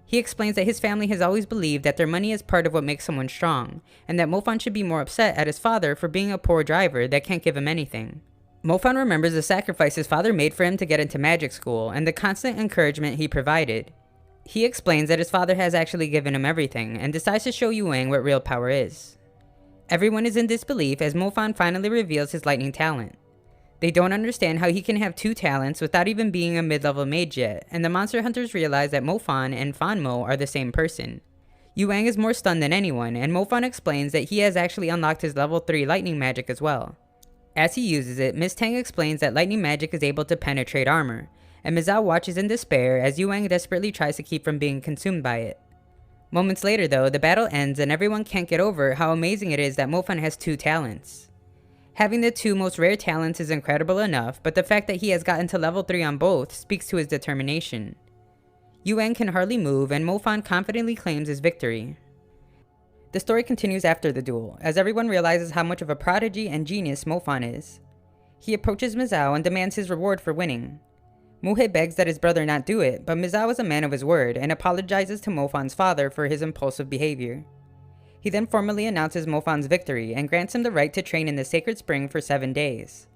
He explains that his family has always believed that their money is part of what makes someone strong, and that Mofan should be more upset at his father for being a poor driver that can't give him anything. Mofan remembers the sacrifice his father made for him to get into magic school and the constant encouragement he provided. He explains that his father has actually given him everything and decides to show Yuang what real power is. Everyone is in disbelief as Mofan finally reveals his lightning talent. They don't understand how he can have 2 talents without even being a mid-level mage yet, and the monster hunters realize that Mofan and Fanmo are the same person. Yuang is more stunned than anyone, and Mofan explains that he has actually unlocked his level 3 lightning magic as well. As he uses it, Miss Tang explains that lightning magic is able to penetrate armor, and Mizao watches in despair as Yuang desperately tries to keep from being consumed by it. Moments later though, the battle ends and everyone can't get over how amazing it is that Mofan has 2 talents. Having the 2 most rare talents is incredible enough, but the fact that he has gotten to level 3 on both speaks to his determination. Yuang can hardly move, and Mofan confidently claims his victory. The story continues after the duel, as everyone realizes how much of a prodigy and genius Mofan is. He approaches Mizao and demands his reward for winning. Muhe begs that his brother not do it, but Mizao is a man of his word and apologizes to Mofan's father for his impulsive behavior. He then formally announces Mofan's victory and grants him the right to train in the sacred spring for 7 days.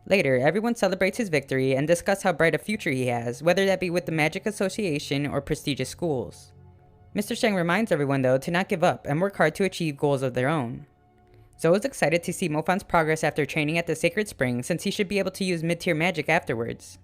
Later, everyone celebrates his victory and discuss how bright a future he has, whether that be with the Magic Association or prestigious schools. Mr. Sheng reminds everyone though to not give up and work hard to achieve goals of their own. Zhou is excited to see Mofan's progress after training at the sacred spring since he should be able to use mid-tier magic afterwards.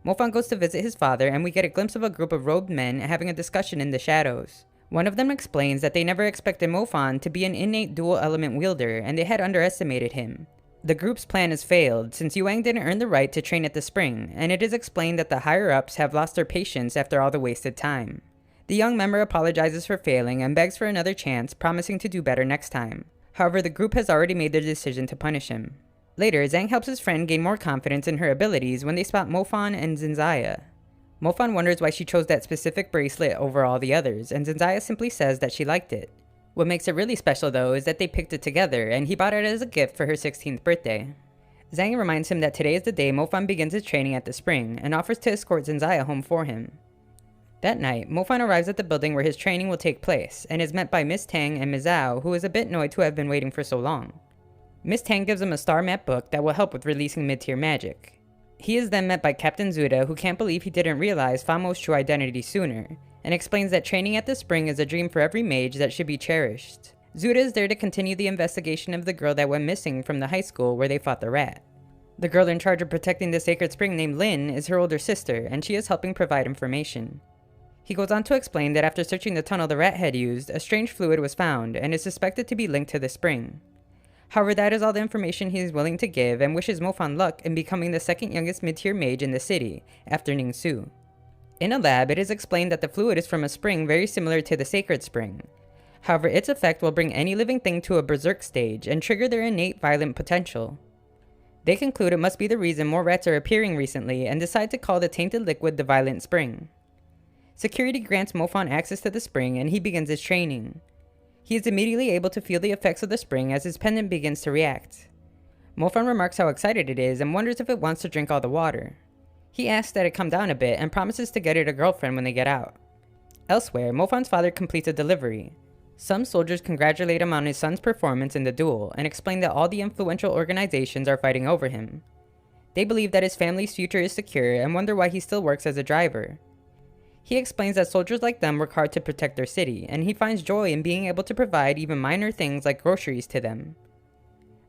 Mofan goes to visit his father and we get a glimpse of a group of robed men having a discussion in the shadows. One of them explains that they never expected Mofan to be an innate dual element wielder and they had underestimated him. The group's plan has failed since Yuang didn't earn the right to train at the spring, and it is explained that the higher-ups have lost their patience after all the wasted time. The young member apologizes for failing and begs for another chance, promising to do better next time. However, the group has already made their decision to punish him. Later, Zhang helps his friend gain more confidence in her abilities when they spot Mofan and Zinzaya. Mofan wonders why she chose that specific bracelet over all the others, and Zinzaya simply says that she liked it. What makes it really special though is that they picked it together, and he bought it as a gift for her 16th birthday. Zhang reminds him that today is the day Mofan begins his training at the spring, and offers to escort Zinzaya home for him. That night, Mofan arrives at the building where his training will take place, and is met by Miss Tang and Mizao, who is a bit annoyed to have been waiting for so long. Miss Tang gives him a star map book that will help with releasing mid-tier magic. He is then met by Captain Zuda, who can't believe he didn't realize Famo's true identity sooner, and explains that training at the spring is a dream for every mage that should be cherished. Zuda is there to continue the investigation of the girl that went missing from the high school where they fought the rat. The girl in charge of protecting the sacred spring named Lin is her older sister, and she is helping provide information. He goes on to explain that after searching the tunnel the rat had used, a strange fluid was found and is suspected to be linked to the spring. However, that is all the information he is willing to give, and wishes Mofan luck in becoming the second youngest mid-tier mage in the city, after Ningsu. In a lab, it is explained that the fluid is from a spring very similar to the sacred spring. However, its effect will bring any living thing to a berserk stage and trigger their innate violent potential. They conclude it must be the reason more rats are appearing recently and decide to call the tainted liquid the Violent Spring. Security grants Mofan access to the spring and he begins his training. He is immediately able to feel the effects of the spring as his pendant begins to react. Mofan remarks how excited it is and wonders if it wants to drink all the water. He asks that it come down a bit and promises to get it a girlfriend when they get out. Elsewhere, Mofan's father completes a delivery. Some soldiers congratulate him on his son's performance in the duel and explain that all the influential organizations are fighting over him. They believe that his family's future is secure and wonder why he still works as a driver. He explains that soldiers like them work hard to protect their city, and he finds joy in being able to provide even minor things like groceries to them.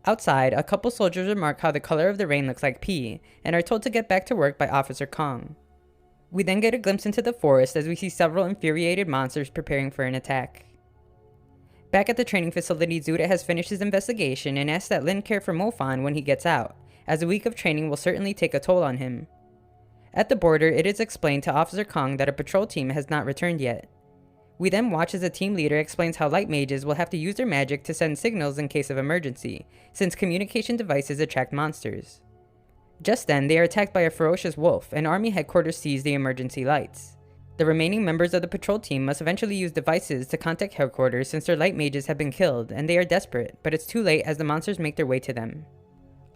Outside, a couple soldiers remark how the color of the rain looks like pee, and are told to get back to work by Officer Kong. We then get a glimpse into the forest as we see several infuriated monsters preparing for an attack. Back at the training facility, Zuda has finished his investigation and asks that Lin care for Mofan when he gets out, as a week of training will certainly take a toll on him. At the border, it is explained to Officer Kong that a patrol team has not returned yet. We then watch as the team leader explains how light mages will have to use their magic to send signals in case of emergency, since communication devices attract monsters. Just then, they are attacked by a ferocious wolf, and Army headquarters sees the emergency lights. The remaining members of the patrol team must eventually use devices to contact headquarters since their light mages have been killed, and they are desperate, but it's too late as the monsters make their way to them.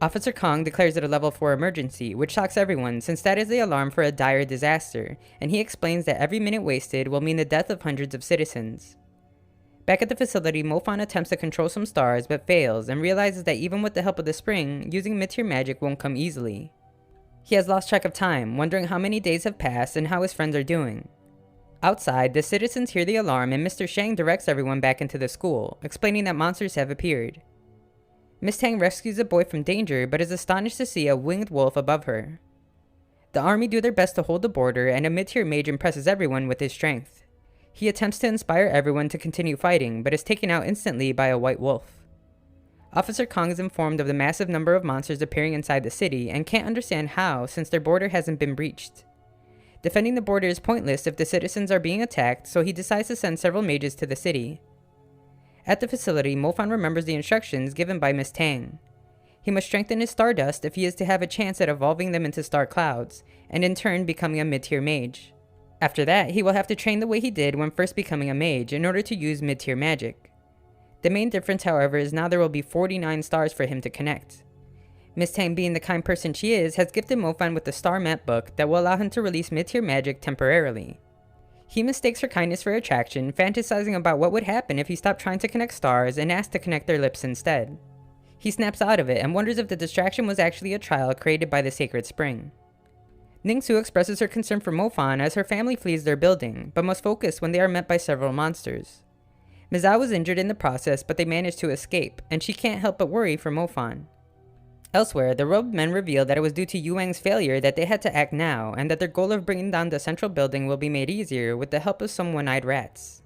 Officer Kong declares it a level 4 emergency, which shocks everyone since that is the alarm for a dire disaster, and he explains that every minute wasted will mean the death of hundreds of citizens. Back at the facility, Mofan attempts to control some stars but fails and realizes that even with the help of the spring, using mid-tier magic won't come easily. He has lost track of time, wondering how many days have passed and how his friends are doing. Outside, the citizens hear the alarm and Mr. Shang directs everyone back into the school, explaining that monsters have appeared. Miss Tang rescues the boy from danger but is astonished to see a winged wolf above her. The army do their best to hold the border and a mid-tier mage impresses everyone with his strength. He attempts to inspire everyone to continue fighting but is taken out instantly by a white wolf. Officer Kong is informed of the massive number of monsters appearing inside the city and can't understand how since their border hasn't been breached. Defending the border is pointless if the citizens are being attacked, so he decides to send several mages to the city. At the facility, Mofan remembers the instructions given by Miss Tang. He must strengthen his stardust if he is to have a chance at evolving them into star clouds, and in turn becoming a mid-tier mage. After that, he will have to train the way he did when first becoming a mage in order to use mid-tier magic. The main difference, however, is now there will be 49 stars for him to connect. Miss Tang, being the kind person she is, has gifted Mofan with the Star Map book that will allow him to release mid-tier magic temporarily. He mistakes her kindness for attraction, fantasizing about what would happen if he stopped trying to connect stars and asked to connect their lips instead. He snaps out of it and wonders if the distraction was actually a trial created by the sacred spring. Ningsu expresses her concern for Mofan as her family flees their building, but must focus when they are met by several monsters. Mizao was injured in the process, but they managed to escape, and she can't help but worry for Mofan. Elsewhere, the robed men reveal that it was due to Yuang's failure that they had to act now, and that their goal of bringing down the central building will be made easier with the help of some one-eyed rats.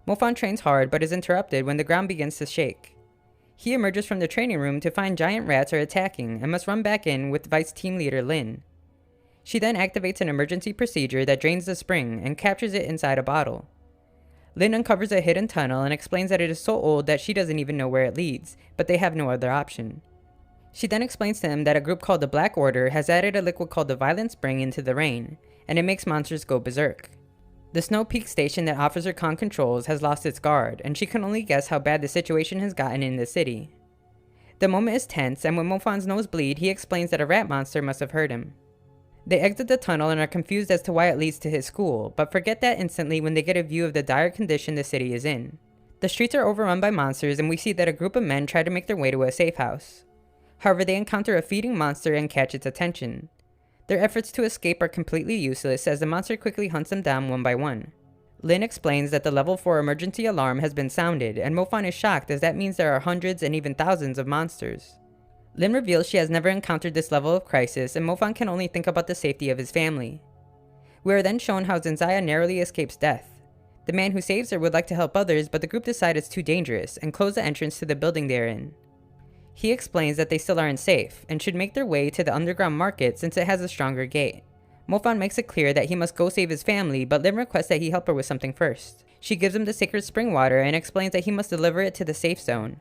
Mofan trains hard but is interrupted when the ground begins to shake. He emerges from the training room to find giant rats are attacking and must run back in with Vice Team Leader Lin. She then activates an emergency procedure that drains the spring and captures it inside a bottle. Lin uncovers a hidden tunnel and explains that it is so old that she doesn't even know where it leads, but they have no other option. She then explains to him that a group called the Black Order has added a liquid called the Violent Spring into the rain, and it makes monsters go berserk. The Snow Peak station that Officer Kong controls has lost its guard, and she can only guess how bad the situation has gotten in the city. The moment is tense, and when Mofan's nose bleeds, he explains that a rat monster must have hurt him. They exit the tunnel and are confused as to why it leads to his school, but forget that instantly when they get a view of the dire condition the city is in. The streets are overrun by monsters, and we see that a group of men try to make their way to a safe house. However, they encounter a feeding monster and catch its attention. Their efforts to escape are completely useless as the monster quickly hunts them down one by one. Lin explains that the level 4 emergency alarm has been sounded, and Mofan is shocked as that means there are hundreds and even thousands of monsters. Lin reveals she has never encountered this level of crisis, and Mofan can only think about the safety of his family. We are then shown how Zenzaya narrowly escapes death. The man who saves her would like to help others, but the group decide it's too dangerous and close the entrance to the building they are in. He explains that they still aren't safe, and should make their way to the underground market since it has a stronger gate. Mofan makes it clear that he must go save his family, but Lin requests that he help her with something first. She gives him the sacred spring water and explains that he must deliver it to the safe zone.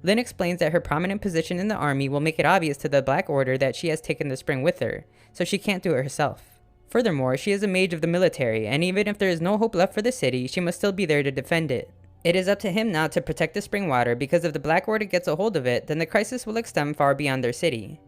Lin explains that her prominent position in the army will make it obvious to the Black Order that she has taken the spring with her, so she can't do it herself. Furthermore, she is a mage of the military, and even if there is no hope left for the city, she must still be there to defend it. It is up to him now to protect the spring water, because if the Black Order gets a hold of it, then the crisis will extend far beyond their city.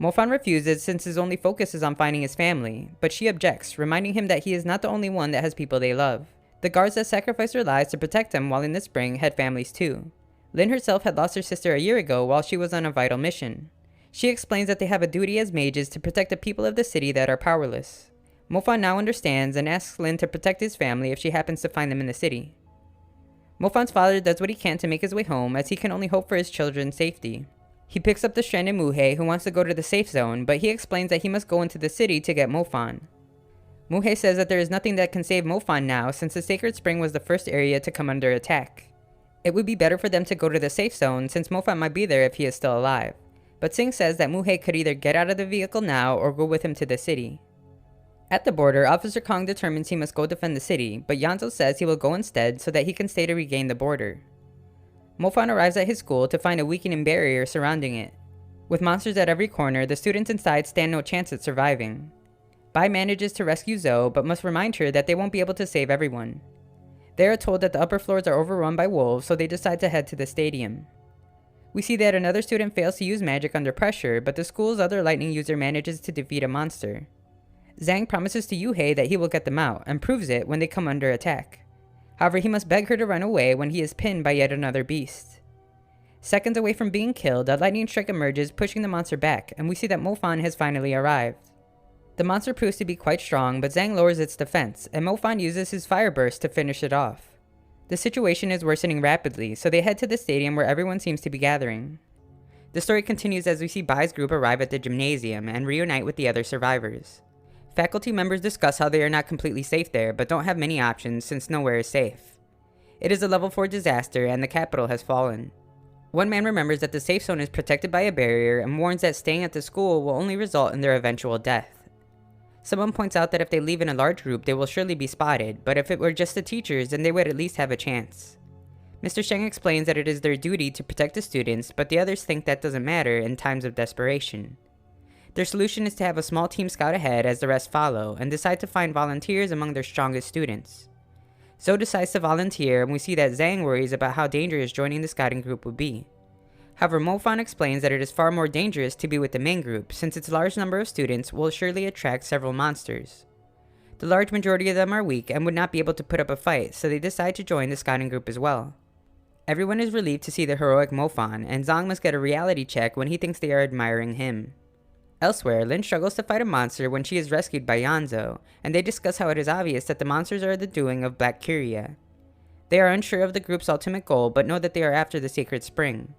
Mofan refuses since his only focus is on finding his family, but she objects, reminding him that he is not the only one that has people they love. The guards that sacrificed their lives to protect him while in the spring had families too. Lin herself had lost her sister a year ago while she was on a vital mission. She explains that they have a duty as mages to protect the people of the city that are powerless. Mofan now understands and asks Lin to protect his family if she happens to find them in the city. Mofan's father does what he can to make his way home, as he can only hope for his children's safety. He picks up the stranded Muhei, who wants to go to the safe zone, but he explains that he must go into the city to get Mofan. Muhei says that there is nothing that can save Mofan now since the Sacred Spring was the first area to come under attack. It would be better for them to go to the safe zone since Mofan might be there if he is still alive, but Singh says that Muhei could either get out of the vehicle now or go with him to the city. At the border, Officer Kong determines he must go defend the city, but Yanzo says he will go instead so that he can stay to regain the border. Mofan arrives at his school to find a weakening barrier surrounding it. With monsters at every corner, the students inside stand no chance at surviving. Bai manages to rescue Zoe, but must remind her that they won't be able to save everyone. They are told that the upper floors are overrun by wolves, so they decide to head to the stadium. We see that another student fails to use magic under pressure, but the school's other lightning user manages to defeat a monster. Zhang promises to Yuhei that he will get them out, and proves it when they come under attack. However, he must beg her to run away when he is pinned by yet another beast. Seconds away from being killed, a lightning strike emerges, pushing the monster back, and we see that Mofan has finally arrived. The monster proves to be quite strong, but Zhang lowers its defense, and Mofan uses his fire burst to finish it off. The situation is worsening rapidly, so they head to the stadium where everyone seems to be gathering. The story continues as we see Bai's group arrive at the gymnasium and reunite with the other survivors. Faculty members discuss how they are not completely safe there, but don't have many options since nowhere is safe. It is a level 4 disaster and the capital has fallen. One man remembers that the safe zone is protected by a barrier and warns that staying at the school will only result in their eventual death. Someone points out that if they leave in a large group, they will surely be spotted, but if it were just the teachers, then they would at least have a chance. Mr. Sheng explains that it is their duty to protect the students, but the others think that doesn't matter in times of desperation. Their solution is to have a small team scout ahead as the rest follow, and decide to find volunteers among their strongest students. Zoe decides to volunteer, and we see that Zhang worries about how dangerous joining the scouting group would be. However, Mofan explains that it is far more dangerous to be with the main group, since its large number of students will surely attract several monsters. The large majority of them are weak and would not be able to put up a fight, so they decide to join the scouting group as well. Everyone is relieved to see the heroic Mofan, and Zhang must get a reality check when he thinks they are admiring him. Elsewhere, Lin struggles to fight a monster when she is rescued by Yanzo, and they discuss how it is obvious that the monsters are the doing of Black Curia. They are unsure of the group's ultimate goal, but know that they are after the Sacred Spring.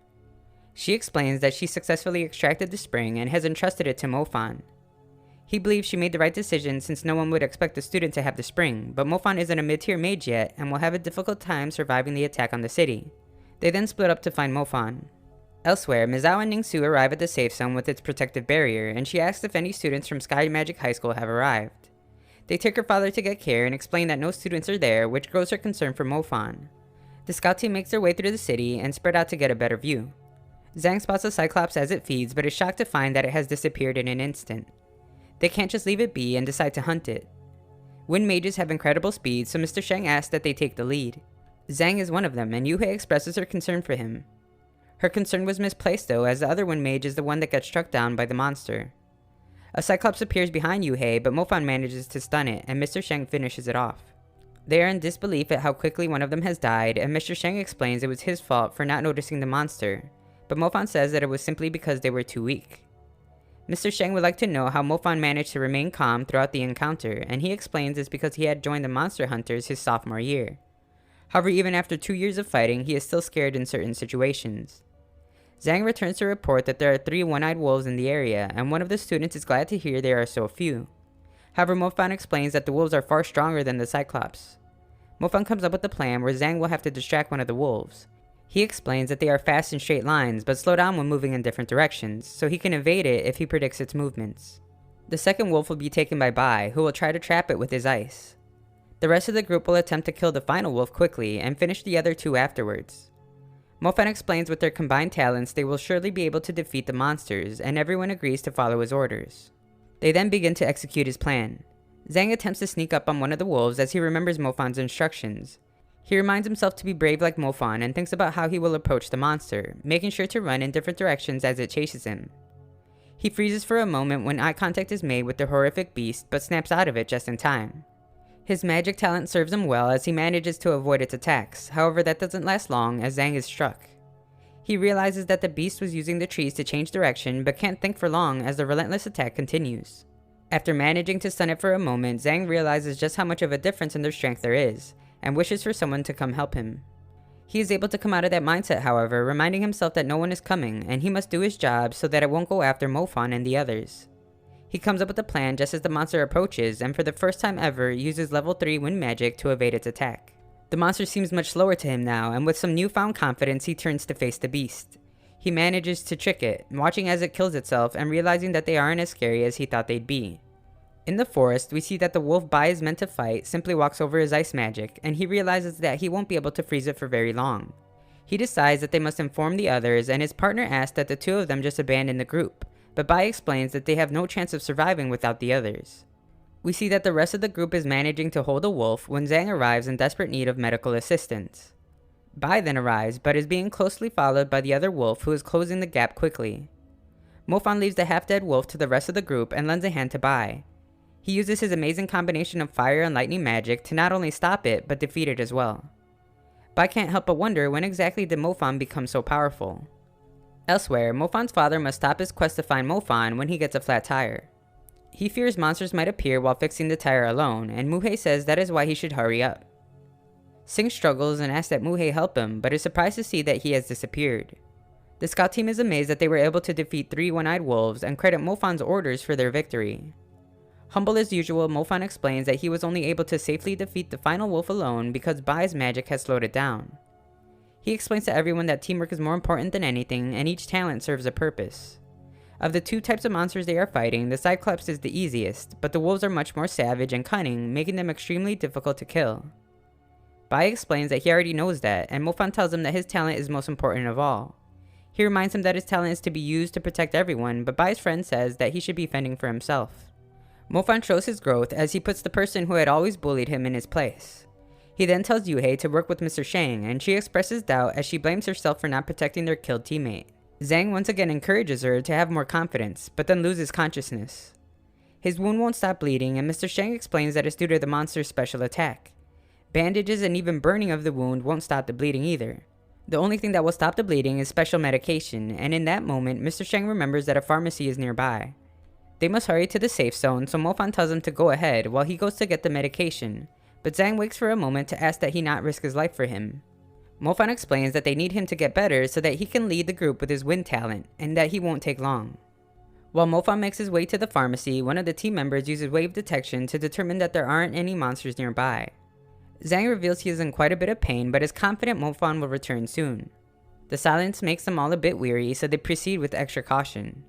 She explains that she successfully extracted the spring and has entrusted it to Mofan. He believes she made the right decision since no one would expect the student to have the spring, but Mofan isn't a mid-tier mage yet and will have a difficult time surviving the attack on the city. They then split up to find Mofan. Elsewhere, Mizao and Ningsu arrive at the safe zone with its protective barrier, and she asks if any students from Sky Magic High School have arrived. They take her father to get care and explain that no students are there, which grows her concern for Mofan. The scout team makes their way through the city and spread out to get a better view. Zhang spots a Cyclops as it feeds, but is shocked to find that it has disappeared in an instant. They can't just leave it be and decide to hunt it. Wind mages have incredible speed, so Mr. Sheng asks that they take the lead. Zhang is one of them, and Yuhei expresses her concern for him. Her concern was misplaced though, as the other wind mage is the one that gets struck down by the monster. A Cyclops appears behind Yuhei, but Mofan manages to stun it, and Mr. Sheng finishes it off. They are in disbelief at how quickly one of them has died, and Mr. Sheng explains it was his fault for not noticing the monster, but Mofan says that it was simply because they were too weak. Mr. Sheng would like to know how Mofan managed to remain calm throughout the encounter, and he explains it's because he had joined the monster hunters his sophomore year. However, even after 2 years of fighting, he is still scared in certain situations. Zhang returns to report that there are 3 one-eyed wolves in the area, and one of the students is glad to hear there are so few. However, Mofan explains that the wolves are far stronger than the Cyclops. Mofan comes up with a plan where Zhang will have to distract one of the wolves. He explains that they are fast in straight lines, but slow down when moving in different directions, so he can evade it if he predicts its movements. The second wolf will be taken by Bai, who will try to trap it with his ice. The rest of the group will attempt to kill the final wolf quickly, and finish the other 2 afterwards. Mofan explains with their combined talents they will surely be able to defeat the monsters, and everyone agrees to follow his orders. They then begin to execute his plan. Zhang attempts to sneak up on one of the wolves as he remembers Mofan's instructions. He reminds himself to be brave like Mofan and thinks about how he will approach the monster, making sure to run in different directions as it chases him. He freezes for a moment when eye contact is made with the horrific beast, but snaps out of it just in time. His magic talent serves him well as he manages to avoid its attacks, however that doesn't last long as Zhang is struck. He realizes that the beast was using the trees to change direction but can't think for long as the relentless attack continues. After managing to stun it for a moment, Zhang realizes just how much of a difference in their strength there is, and wishes for someone to come help him. He is able to come out of that mindset however, reminding himself that no one is coming and he must do his job so that it won't go after Mofan and the others. He comes up with a plan just as the monster approaches and for the first time ever uses level 3 wind magic to evade its attack. The monster seems much slower to him now, and with some newfound confidence he turns to face the beast. He manages to trick it, watching as it kills itself and realizing that they aren't as scary as he thought they'd be. In the forest, we see that the wolf Bai is meant to fight simply walks over his ice magic, and he realizes that he won't be able to freeze it for very long. He decides that they must inform the others, and his partner asks that the 2 of them just abandon the group, but Bai explains that they have no chance of surviving without the others. We see that the rest of the group is managing to hold a wolf when Zhang arrives in desperate need of medical assistance. Bai then arrives, but is being closely followed by the other wolf who is closing the gap quickly. Mofan leaves the half-dead wolf to the rest of the group and lends a hand to Bai. He uses his amazing combination of fire and lightning magic to not only stop it, but defeat it as well. Bai can't help but wonder when exactly did Mofan become so powerful. Elsewhere, Mofan's father must stop his quest to find Mofan when he gets a flat tire. He fears monsters might appear while fixing the tire alone, and Muhei says that is why he should hurry up. Sing struggles and asks that Muhei help him, but is surprised to see that he has disappeared. The scout team is amazed that they were able to defeat 3 one-eyed wolves and credit Mofan's orders for their victory. Humble as usual, Mofan explains that he was only able to safely defeat the final wolf alone because Bai's magic has slowed it down. He explains to everyone that teamwork is more important than anything and each talent serves a purpose. Of the 2 types of monsters they are fighting, the Cyclops is the easiest, but the wolves are much more savage and cunning, making them extremely difficult to kill. Bai explains that he already knows that, and Mofan tells him that his talent is most important of all. He reminds him that his talent is to be used to protect everyone, but Bai's friend says that he should be fending for himself. Mofan shows his growth as he puts the person who had always bullied him in his place. He then tells Yuhei to work with Mr. Shang, and she expresses doubt as she blames herself for not protecting their killed teammate. Zhang once again encourages her to have more confidence, but then loses consciousness. His wound won't stop bleeding, and Mr. Shang explains that it's due to the monster's special attack. Bandages and even burning of the wound won't stop the bleeding either. The only thing that will stop the bleeding is special medication, and in that moment, Mr. Shang remembers that a pharmacy is nearby. They must hurry to the safe zone, so Mofan tells him to go ahead while he goes to get the medication, but Zhang waits for a moment to ask that he not risk his life for him. Mofan explains that they need him to get better so that he can lead the group with his wind talent, and that he won't take long. While Mofan makes his way to the pharmacy, one of the team members uses wave detection to determine that there aren't any monsters nearby. Zhang reveals he is in quite a bit of pain, but is confident Mofan will return soon. The silence makes them all a bit weary, so they proceed with extra caution.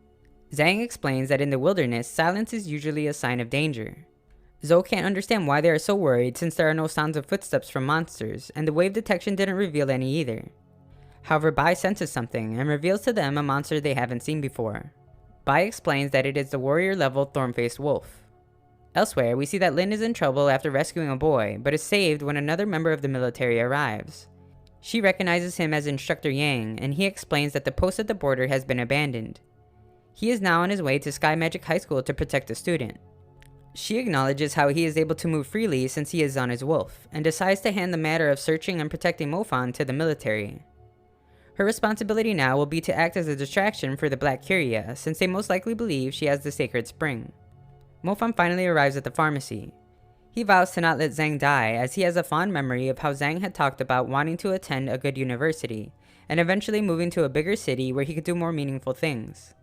Zhang explains that in the wilderness, silence is usually a sign of danger. Zhou can't understand why they are so worried since there are no sounds of footsteps from monsters, and the wave detection didn't reveal any either. However, Bai senses something and reveals to them a monster they haven't seen before. Bai explains that it is the warrior level thorn-faced wolf. Elsewhere, we see that Lin is in trouble after rescuing a boy, but is saved when another member of the military arrives. She recognizes him as Instructor Yang, and he explains that the post at the border has been abandoned. He is now on his way to Sky Magic High School to protect the student. She acknowledges how he is able to move freely since he is on his wolf, and decides to hand the matter of searching and protecting Mofan to the military. Her responsibility now will be to act as a distraction for the Black Curia, since they most likely believe she has the Sacred Spring. Mofan finally arrives at the pharmacy. He vows to not let Zhang die, as he has a fond memory of how Zhang had talked about wanting to attend a good university, and eventually moving to a bigger city where he could do more meaningful things.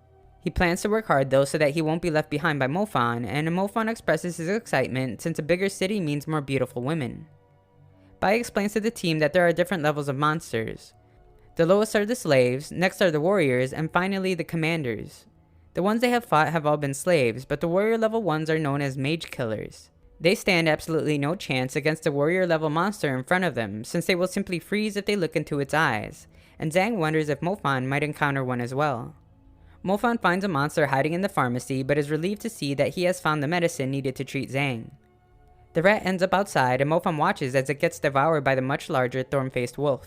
He plans to work hard though so that he won't be left behind by Mofan, and Mofan expresses his excitement since a bigger city means more beautiful women. Bai explains to the team that there are different levels of monsters. The lowest are the slaves, next are the warriors, and finally the commanders. The ones they have fought have all been slaves, but the warrior level ones are known as mage killers. They stand absolutely no chance against a warrior level monster in front of them, since they will simply freeze if they look into its eyes, and Zhang wonders if Mofan might encounter one as well. Mofan finds a monster hiding in the pharmacy, but is relieved to see that he has found the medicine needed to treat Zhang. The rat ends up outside, and Mofan watches as it gets devoured by the much larger thorn-faced wolf.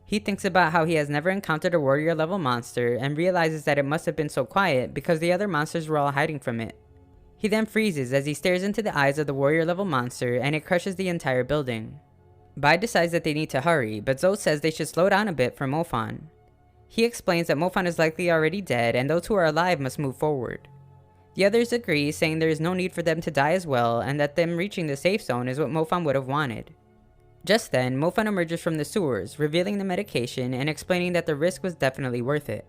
He thinks about how he has never encountered a warrior level monster and realizes that it must have been so quiet because the other monsters were all hiding from it. He then freezes as he stares into the eyes of the warrior level monster and it crushes the entire building. Bai decides that they need to hurry, but Zhou says they should slow down a bit for Mofan. He explains that Mofan is likely already dead and those who are alive must move forward. The others agree, saying there is no need for them to die as well and that them reaching the safe zone is what Mofan would have wanted. Just then, Mofan emerges from the sewers, revealing the medication and explaining that the risk was definitely worth it.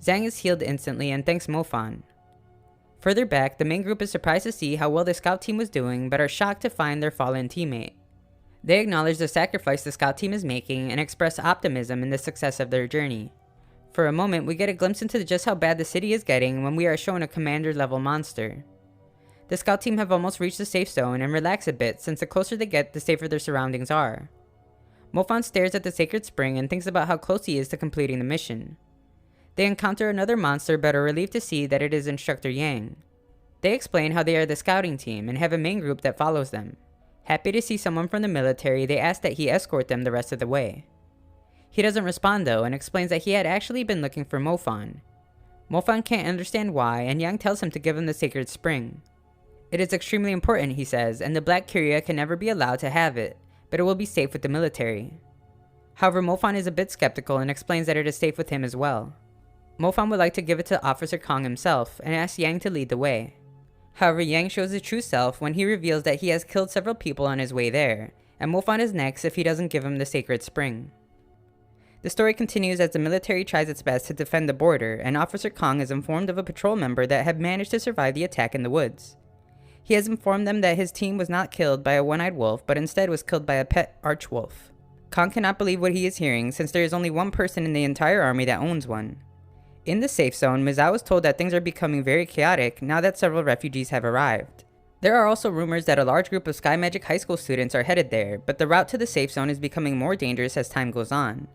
Zhang is healed instantly and thanks Mofan. Further back, the main group is surprised to see how well the scout team was doing, but are shocked to find their fallen teammate. They acknowledge the sacrifice the scout team is making and express optimism in the success of their journey. For a moment, we get a glimpse into just how bad the city is getting when we are shown a commander level monster. The scout team have almost reached the safe zone and relax a bit since the closer they get, the safer their surroundings are. Mofan stares at the sacred spring and thinks about how close he is to completing the mission. They encounter another monster but are relieved to see that it is Instructor Yang. They explain how they are the scouting team and have a main group that follows them. Happy to see someone from the military, they ask that he escort them the rest of the way. He doesn't respond though and explains that he had actually been looking for Mofan. Mofan can't understand why and Yang tells him to give him the sacred spring. It is extremely important, he says, and the Black Curia can never be allowed to have it, but it will be safe with the military. However, Mofan is a bit skeptical and explains that it is safe with him as well. Mofan would like to give it to Officer Kong himself and asks Yang to lead the way. However, Yang shows his true self when he reveals that he has killed several people on his way there, and Mofan is next if he doesn't give him the sacred spring. The story continues as the military tries its best to defend the border, and Officer Kong is informed of a patrol member that had managed to survive the attack in the woods. He has informed them that his team was not killed by a one-eyed wolf, but instead was killed by a pet archwolf. Kong cannot believe what he is hearing since there is only one person in the entire army that owns one. In the safe zone, Mizao is told that things are becoming very chaotic now that several refugees have arrived. There are also rumors that a large group of Sky Magic High School students are headed there, but the route to the safe zone is becoming more dangerous as time goes on.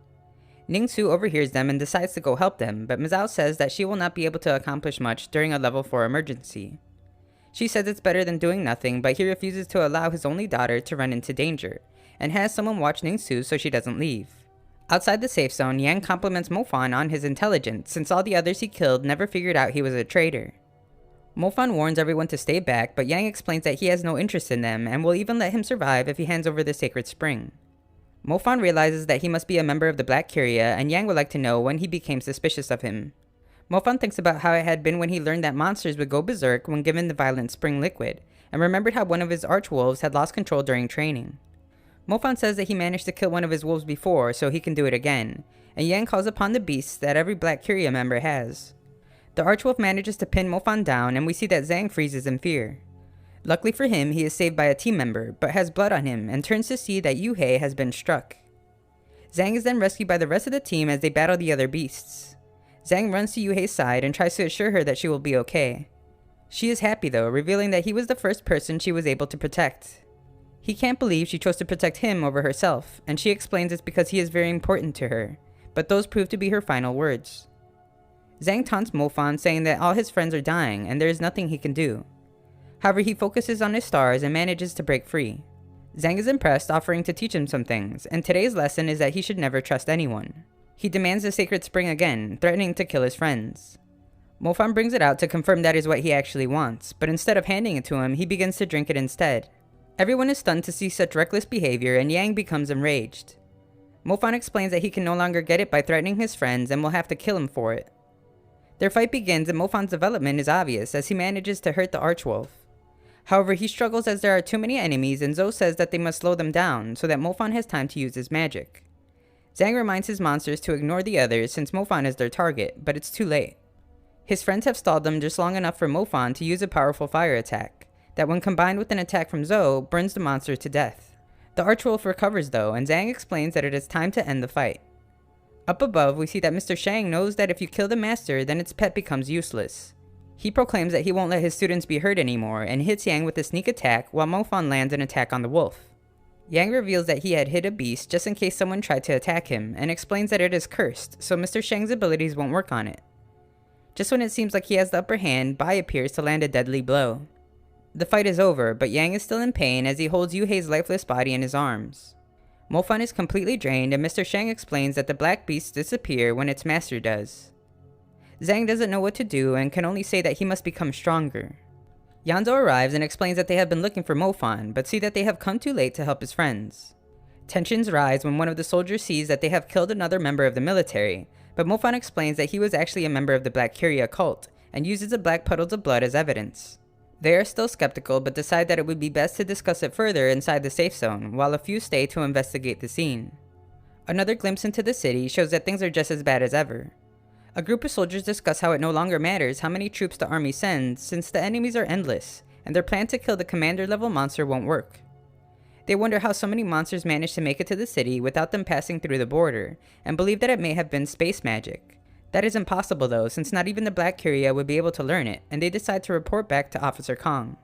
Ning-Su overhears them and decides to go help them, but Mizao says that she will not be able to accomplish much during a level 4 emergency. She says it's better than doing nothing, but he refuses to allow his only daughter to run into danger, and has someone watch Ning-Su so she doesn't leave. Outside the safe zone, Yang compliments Mofan on his intelligence since all the others he killed never figured out he was a traitor. Mofan warns everyone to stay back, but Yang explains that he has no interest in them and will even let him survive if he hands over the sacred spring. Mofan realizes that he must be a member of the Black Curia, and Yang would like to know when he became suspicious of him. Mofan thinks about how it had been when he learned that monsters would go berserk when given the violent spring liquid, and remembered how one of his archwolves had lost control during training. Mofan says that he managed to kill one of his wolves before, so he can do it again, and Yang calls upon the beasts that every Black Curia member has. The archwolf manages to pin Mofan down, and we see that Zhang freezes in fear. Luckily for him, he is saved by a team member, but has blood on him, and turns to see that Yuhei has been struck. Zhang is then rescued by the rest of the team as they battle the other beasts. Zhang runs to Yuhei's side and tries to assure her that she will be okay. She is happy though, revealing that he was the first person she was able to protect. He can't believe she chose to protect him over herself, and she explains it's because he is very important to her, but those prove to be her final words. Zhang taunts Mofan, saying that all his friends are dying and there is nothing he can do. However, he focuses on his stars and manages to break free. Zhang is impressed, offering to teach him some things, and today's lesson is that he should never trust anyone. He demands the sacred spring again, threatening to kill his friends. Mofan brings it out to confirm that is what he actually wants, but instead of handing it to him, he begins to drink it instead. Everyone is stunned to see such reckless behavior, and Yang becomes enraged. Mofan explains that he can no longer get it by threatening his friends and will have to kill him for it. Their fight begins, and Mofan's development is obvious as he manages to hurt the archwolf. However, he struggles as there are too many enemies, and Zhou says that they must slow them down so that Mofan has time to use his magic. Zhang reminds his monsters to ignore the others since Mofan is their target, but it's too late. His friends have stalled them just long enough for Mofan to use a powerful fire attack, that when combined with an attack from Zhou, burns the monster to death. The Archwolf recovers though, and Zhang explains that it is time to end the fight. Up above, we see that Mr. Shang knows that if you kill the master, then its pet becomes useless. He proclaims that he won't let his students be hurt anymore, and hits Yang with a sneak attack while Mofan lands an attack on the wolf. Yang reveals that he had hit a beast just in case someone tried to attack him, and explains that it is cursed, so Mr. Shang's abilities won't work on it. Just when it seems like he has the upper hand, Bai appears to land a deadly blow. The fight is over, but Yang is still in pain as he holds Yuhei's lifeless body in his arms. Mofan is completely drained, and Mr. Shang explains that the black beasts disappear when its master does. Zhang doesn't know what to do and can only say that he must become stronger. Yanzhou arrives and explains that they have been looking for Mofan, but see that they have come too late to help his friends. Tensions rise when one of the soldiers sees that they have killed another member of the military, but Mofan explains that he was actually a member of the Black Curia cult, and uses the black puddles of blood as evidence. They are still skeptical, but decide that it would be best to discuss it further inside the safe zone, while a few stay to investigate the scene. Another glimpse into the city shows that things are just as bad as ever. A group of soldiers discuss how it no longer matters how many troops the army sends, since the enemies are endless, and their plan to kill the commander-level monster won't work. They wonder how so many monsters managed to make it to the city without them passing through the border, and believe that it may have been space magic. That is impossible though, since not even the Black Curia would be able to learn it, and they decide to report back to Officer Kong.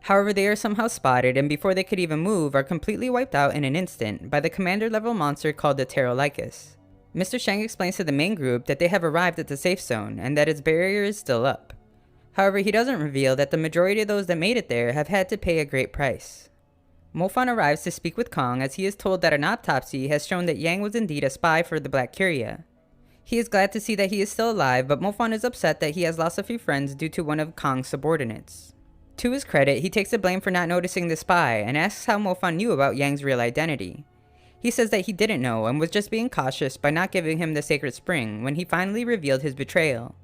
However, they are somehow spotted, and before they could even move, are completely wiped out in an instant by the commander-level monster called the Pterolycus. Mr. Shang explains to the main group that they have arrived at the safe zone, and that its barrier is still up. However, he doesn't reveal that the majority of those that made it there have had to pay a great price. Mofan arrives to speak with Kong as he is told that an autopsy has shown that Yang was indeed a spy for the Black Curia. He is glad to see that he is still alive, but Mofan is upset that he has lost a few friends due to one of Kong's subordinates. To his credit, he takes the blame for not noticing the spy and asks how Mofan knew about Yang's real identity. He says that he didn't know and was just being cautious by not giving him the sacred spring when he finally revealed his betrayal.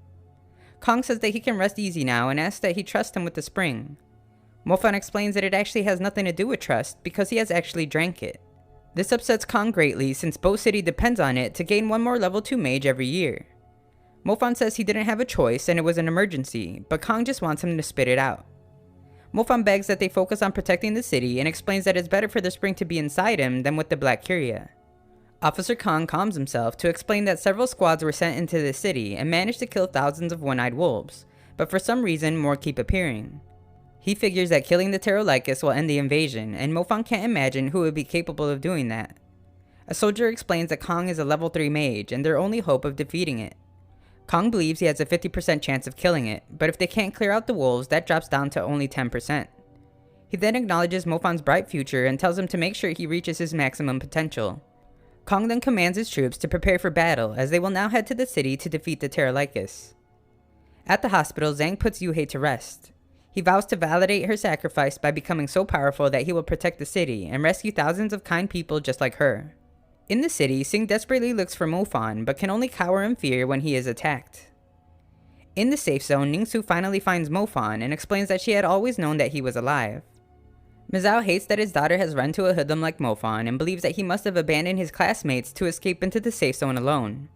Kong says that he can rest easy now and asks that he trust him with the spring. Mofan explains that it actually has nothing to do with trust because he has actually drank it. This upsets Kong greatly since Bo City depends on it to gain one more level 2 mage every year. Mofan says he didn't have a choice and it was an emergency, but Kong just wants him to spit it out. Mofan begs that they focus on protecting the city and explains that it's better for the spring to be inside him than with the Black Curia. Officer Kong calms himself to explain that several squads were sent into the city and managed to kill thousands of one-eyed wolves, but for some reason more keep appearing. He figures that killing the Pterolycus will end the invasion, and Mofan can't imagine who would be capable of doing that. A soldier explains that Kong is a level 3 mage and their only hope of defeating it. Kong believes he has a 50% chance of killing it, but if they can't clear out the wolves, that drops down to only 10%. He then acknowledges Mofan's bright future and tells him to make sure he reaches his maximum potential. Kong then commands his troops to prepare for battle, as they will now head to the city to defeat the Pterolycus. At the hospital, Zhang puts Yuhei to rest. He vows to validate her sacrifice by becoming so powerful that he will protect the city and rescue thousands of kind people just like her. In the city, Sing desperately looks for Mofan, but can only cower in fear when he is attacked. In the safe zone, Ningsu finally finds Mofan and explains that she had always known that he was alive. Mizao hates that his daughter has run to a hoodlum like Mofan and believes that he must have abandoned his classmates to escape into the safe zone alone.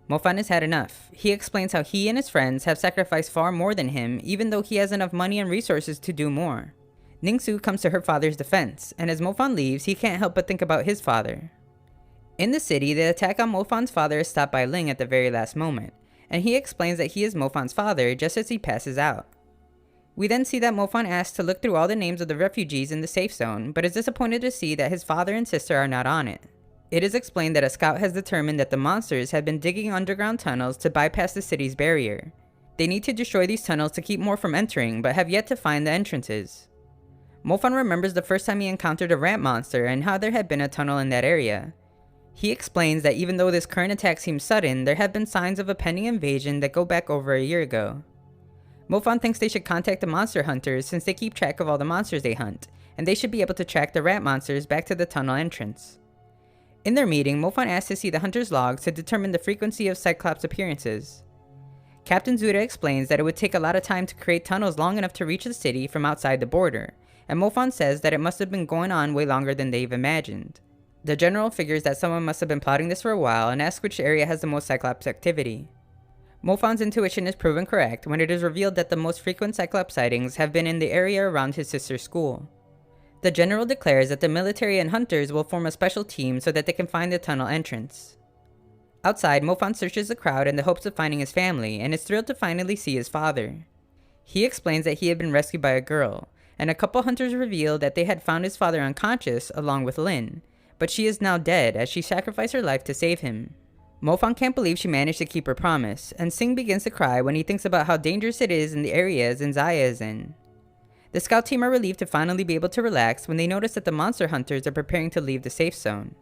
Mofan has had enough. He explains how he and his friends have sacrificed far more than him, even though he has enough money and resources to do more. Ningsu comes to her father's defense, and as Mofan leaves, he can't help but think about his father. In the city, the attack on Mofan's father is stopped by Ling at the very last moment, and he explains that he is Mofan's father just as he passes out. We then see that Mofan asks to look through all the names of the refugees in the safe zone, but is disappointed to see that his father and sister are not on it. It is explained that a scout has determined that the monsters had been digging underground tunnels to bypass the city's barrier. They need to destroy these tunnels to keep more from entering, but have yet to find the entrances. Mofan remembers the first time he encountered a rat monster and how there had been a tunnel in that area. He explains that even though this current attack seems sudden, there have been signs of a pending invasion that go back over a year ago. Mofan thinks they should contact the monster hunters since they keep track of all the monsters they hunt, and they should be able to track the rat monsters back to the tunnel entrance. In their meeting, Mofan asks to see the hunter's logs to determine the frequency of Cyclops appearances. Captain Zuda explains that it would take a lot of time to create tunnels long enough to reach the city from outside the border, and Mofan says that it must have been going on way longer than they've imagined. The general figures that someone must have been plotting this for a while and asks which area has the most Cyclops activity. Mofan's intuition is proven correct when it is revealed that the most frequent Cyclops sightings have been in the area around his sister's school. The general declares that the military and hunters will form a special team so that they can find the tunnel entrance. Outside, Mofan searches the crowd in the hopes of finding his family and is thrilled to finally see his father. He explains that he had been rescued by a girl, and a couple hunters reveal that they had found his father unconscious along with Lin, but she is now dead as she sacrificed her life to save him. Mofan can't believe she managed to keep her promise, and Sing begins to cry when he thinks about how dangerous it is in the area Zendaya is in. The scout team are relieved to finally be able to relax when they notice that the monster hunters are preparing to leave the safe zone.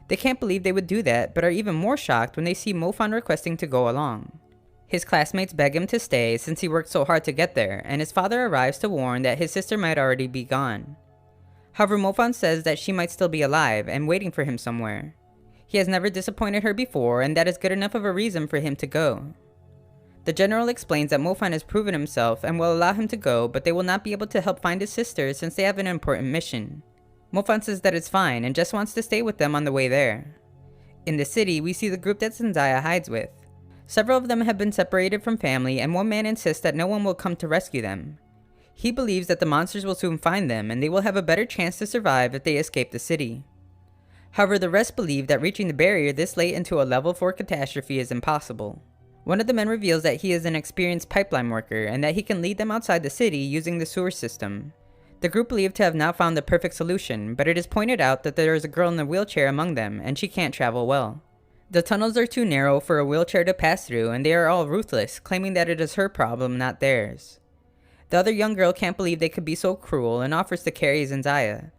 They can't believe they would do that, but are even more shocked when they see Mofan requesting to go along. His classmates beg him to stay since he worked so hard to get there, and his father arrives to warn that his sister might already be gone. However, Mofan says that she might still be alive and waiting for him somewhere. He has never disappointed her before, and that is good enough of a reason for him to go. The general explains that Mofan has proven himself and will allow him to go, but they will not be able to help find his sister since they have an important mission. Mofan says that it's fine and just wants to stay with them on the way there. In the city, we see the group that Zendaya hides with. Several of them have been separated from family, and one man insists that no one will come to rescue them. He believes that the monsters will soon find them and they will have a better chance to survive if they escape the city. However, the rest believe that reaching the barrier this late into a level 4 catastrophe is impossible. One of the men reveals that he is an experienced pipeline worker and that he can lead them outside the city using the sewer system. The group believe to have now found the perfect solution, but it is pointed out that there is a girl in a wheelchair among them and she can't travel well. The tunnels are too narrow for a wheelchair to pass through, and they are all ruthless, claiming that it is her problem, not theirs. The other young girl can't believe they could be so cruel and offers to carry Zendaya.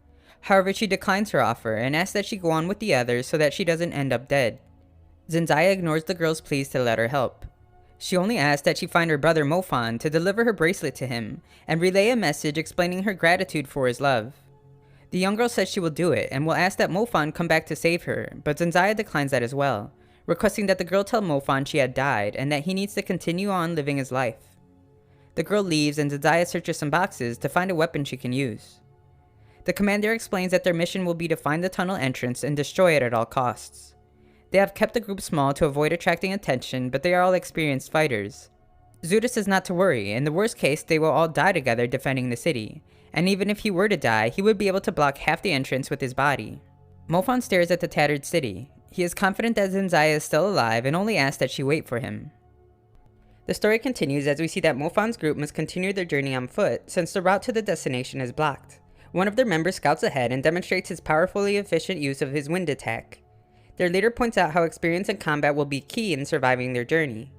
However, she declines her offer and asks that she go on with the others so that she doesn't end up dead. Zendaya ignores the girl's pleas to let her help. She only asks that she find her brother Mofan to deliver her bracelet to him and relay a message explaining her gratitude for his love. The young girl says she will do it and will ask that Mofan come back to save her, but Zendaya declines that as well, requesting that the girl tell Mofan she had died and that he needs to continue on living his life. The girl leaves and Zendaya searches some boxes to find a weapon she can use. The commander explains that their mission will be to find the tunnel entrance and destroy it at all costs. They have kept the group small to avoid attracting attention, but they are all experienced fighters. Zuda says not to worry, in the worst case they will all die together defending the city, and even if he were to die, he would be able to block half the entrance with his body. Mofan stares at the tattered city. He is confident that Zendaya is still alive and only asks that she wait for him. The story continues as we see that Mofan's group must continue their journey on foot since the route to the destination is blocked. One of their members scouts ahead and demonstrates his powerfully efficient use of his wind attack. Their leader points out how experience in combat will be key in surviving their journey.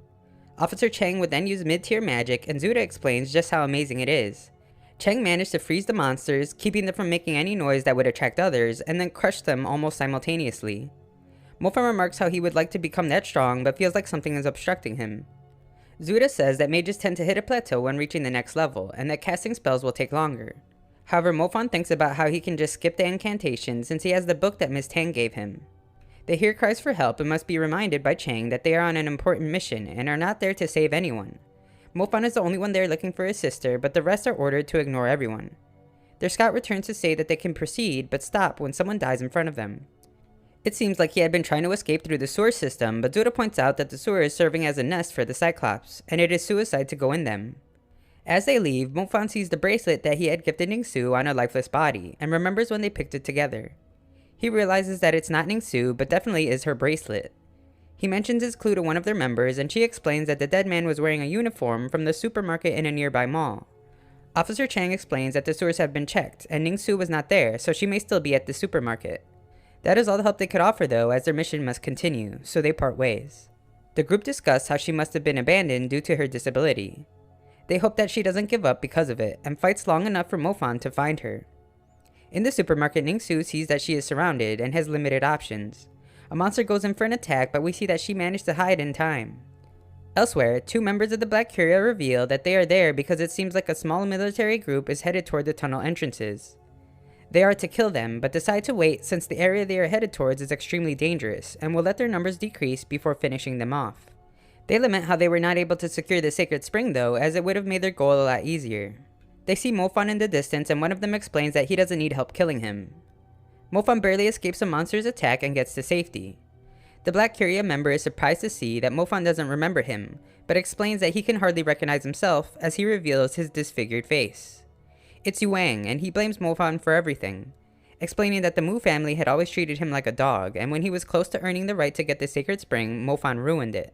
Officer Chang would then use mid-tier magic, and Zuda explains just how amazing it is. Chang managed to freeze the monsters, keeping them from making any noise that would attract others, and then crush them almost simultaneously. Mofan remarks how he would like to become that strong, but feels like something is obstructing him. Zuda says that mages tend to hit a plateau when reaching the next level, and that casting spells will take longer. However, Mofan thinks about how he can just skip the incantation since he has the book that Miss Tang gave him. They hear cries for help and must be reminded by Chang that they are on an important mission and are not there to save anyone. Mofan is the only one there looking for his sister, but the rest are ordered to ignore everyone. Their scout returns to say that they can proceed, but stop when someone dies in front of them. It seems like he had been trying to escape through the sewer system, but Zuda points out that the sewer is serving as a nest for the Cyclops, and it is suicide to go in them. As they leave, Mofan sees the bracelet that he had gifted Ningsu on a lifeless body, and remembers when they picked it together. He realizes that it's not Ningsu, but definitely is her bracelet. He mentions his clue to one of their members, and she explains that the dead man was wearing a uniform from the supermarket in a nearby mall. Officer Chang explains that the sewers have been checked, and Ningsu was not there, so she may still be at the supermarket. That is all the help they could offer though, as their mission must continue, so they part ways. The group discuss how she must have been abandoned due to her disability. They hope that she doesn't give up because of it, and fights long enough for Mofan to find her. In the supermarket, Ningsu sees that she is surrounded and has limited options. A monster goes in for an attack, but we see that she managed to hide in time. Elsewhere, two members of the Black Curia reveal that they are there because it seems like a small military group is headed toward the tunnel entrances. They are to kill them, but decide to wait since the area they are headed towards is extremely dangerous, and will let their numbers decrease before finishing them off. They lament how they were not able to secure the sacred spring though, as it would have made their goal a lot easier. They see Mofan in the distance, and one of them explains that he doesn't need help killing him. Mofan barely escapes a monster's attack and gets to safety. The Black Curia member is surprised to see that Mofan doesn't remember him, but explains that he can hardly recognize himself as he reveals his disfigured face. It's Yuang, and he blames Mofan for everything, explaining that the Mu family had always treated him like a dog, and when he was close to earning the right to get the sacred spring, Mofan ruined it.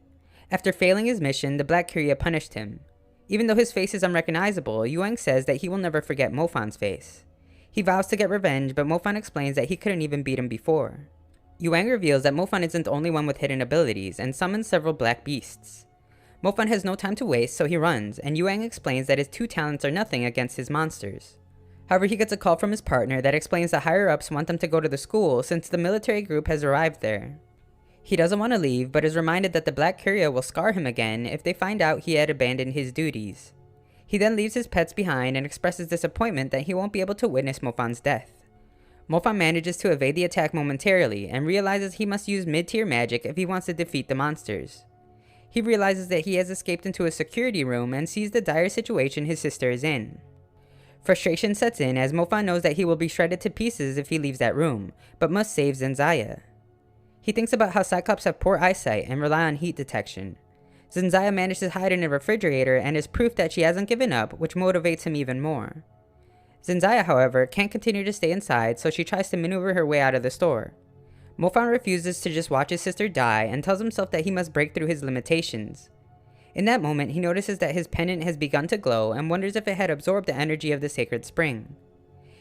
After failing his mission, the Black Curia punished him. Even though his face is unrecognizable, Yuang says that he will never forget Mofan's face. He vows to get revenge, but Mofan explains that he couldn't even beat him before. Yuang reveals that Mofan isn't the only one with hidden abilities, and summons several black beasts. Mofan has no time to waste, so he runs, and Yuang explains that his two talents are nothing against his monsters. However, he gets a call from his partner that explains the higher-ups want them to go to the school since the military group has arrived there. He doesn't want to leave, but is reminded that the Black Curia will scar him again if they find out he had abandoned his duties. He then leaves his pets behind and expresses disappointment that he won't be able to witness Mofan's death. Mofan manages to evade the attack momentarily and realizes he must use mid-tier magic if he wants to defeat the monsters. He realizes that he has escaped into a security room and sees the dire situation his sister is in. Frustration sets in as Mofan knows that he will be shredded to pieces if he leaves that room, but must save Zenzaya. He thinks about how Cyclops have poor eyesight and rely on heat detection. Zenzaya manages to hide in a refrigerator and is proof that she hasn't given up, which motivates him even more. Zenzaya, however, can't continue to stay inside, so she tries to maneuver her way out of the store. Mofan refuses to just watch his sister die and tells himself that he must break through his limitations. In that moment, he notices that his pendant has begun to glow and wonders if it had absorbed the energy of the sacred spring.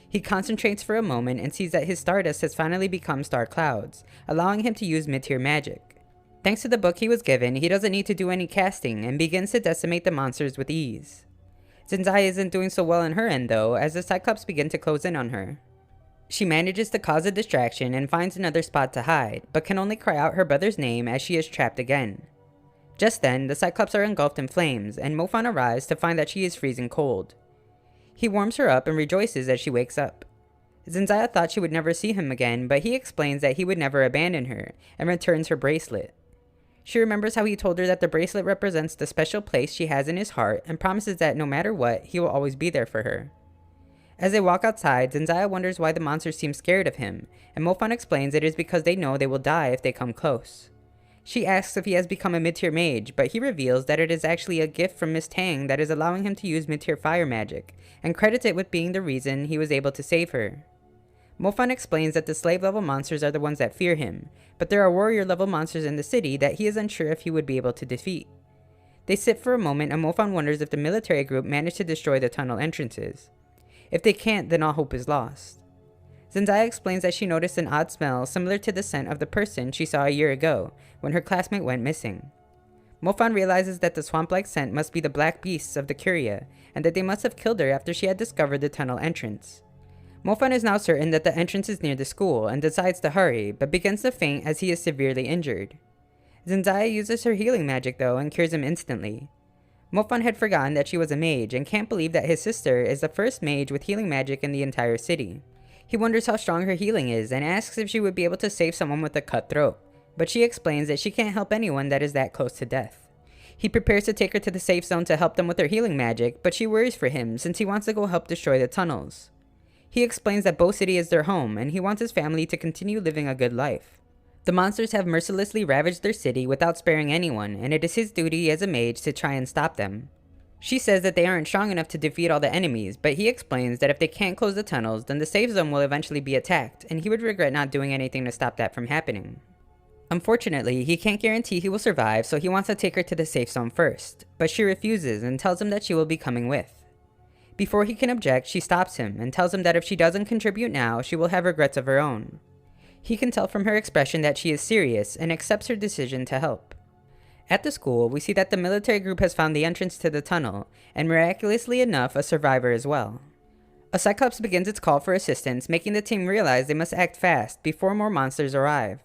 He concentrates for a moment and sees that his stardust has finally become star clouds, allowing him to use mid-tier magic. Thanks to the book he was given, he doesn't need to do any casting and begins to decimate the monsters with ease. Zenzaya isn't doing so well on her end though, as the Cyclops begin to close in on her. She manages to cause a distraction and finds another spot to hide, but can only cry out her brother's name as she is trapped again. Just then, the Cyclops are engulfed in flames, and Mofan arrives to find that she is freezing cold. He warms her up and rejoices as she wakes up. Zenzaya thought she would never see him again, but he explains that he would never abandon her, and returns her bracelet. She remembers how he told her that the bracelet represents the special place she has in his heart and promises that no matter what, he will always be there for her. As they walk outside, Zenzaya wonders why the monsters seem scared of him, and Mofan explains it is because they know they will die if they come close. She asks if he has become a mid-tier mage, but he reveals that it is actually a gift from Miss Tang that is allowing him to use mid-tier fire magic, and credits it with being the reason he was able to save her. Mofan explains that the slave-level monsters are the ones that fear him, but there are warrior-level monsters in the city that he is unsure if he would be able to defeat. They sit for a moment and Mofan wonders if the military group managed to destroy the tunnel entrances. If they can't, then all hope is lost. Zenzaya explains that she noticed an odd smell similar to the scent of the person she saw a year ago, when her classmate went missing. Mofan realizes that the swamp-like scent must be the black beasts of the Curia, and that they must have killed her after she had discovered the tunnel entrance. Mofan is now certain that the entrance is near the school and decides to hurry, but begins to faint as he is severely injured. Zenzaya uses her healing magic though and cures him instantly. Mofan had forgotten that she was a mage and can't believe that his sister is the first mage with healing magic in the entire city. He wonders how strong her healing is and asks if she would be able to save someone with a cut throat, but she explains that she can't help anyone that is that close to death. He prepares to take her to the safe zone to help them with their healing magic, but she worries for him since he wants to go help destroy the tunnels. He explains that Bow City is their home and he wants his family to continue living a good life. The monsters have mercilessly ravaged their city without sparing anyone, and it is his duty as a mage to try and stop them. She says that they aren't strong enough to defeat all the enemies, but he explains that if they can't close the tunnels, then the safe zone will eventually be attacked, and he would regret not doing anything to stop that from happening. Unfortunately, he can't guarantee he will survive, so he wants to take her to the safe zone first, but she refuses and tells him that she will be coming with. Before he can object, she stops him and tells him that if she doesn't contribute now, she will have regrets of her own. He can tell from her expression that she is serious and accepts her decision to help. At the school, we see that the military group has found the entrance to the tunnel, and miraculously enough, a survivor as well. A Cyclops begins its call for assistance, making the team realize they must act fast before more monsters arrive.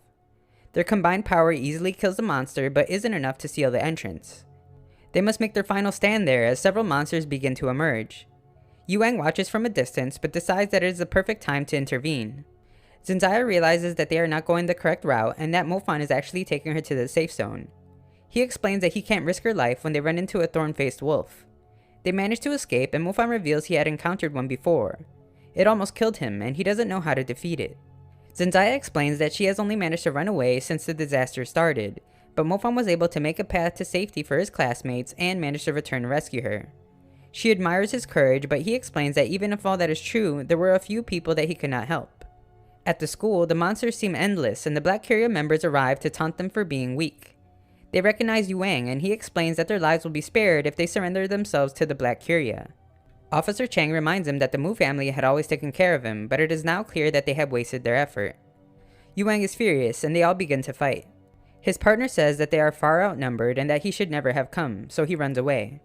Their combined power easily kills the monster, but isn't enough to seal the entrance. They must make their final stand there as several monsters begin to emerge. Yuang watches from a distance, but decides that it is the perfect time to intervene. Zenzaya realizes that they are not going the correct route, and that Mofan is actually taking her to the safe zone. He explains that he can't risk her life when they run into a thorn-faced wolf. They manage to escape, and Mofan reveals he had encountered one before. It almost killed him, and he doesn't know how to defeat it. Zendaya explains that she has only managed to run away since the disaster started, but Mofan was able to make a path to safety for his classmates and managed to return to rescue her. She admires his courage, but he explains that even if all that is true, there were a few people that he could not help. At the school, the monsters seem endless, and the Black Curia members arrive to taunt them for being weak. They recognize Yuang, and he explains that their lives will be spared if they surrender themselves to the Black Curia. Officer Chang reminds him that the Mu family had always taken care of him, but it is now clear that they have wasted their effort. Yuang is furious, and they all begin to fight. His partner says that they are far outnumbered and that he should never have come, so he runs away.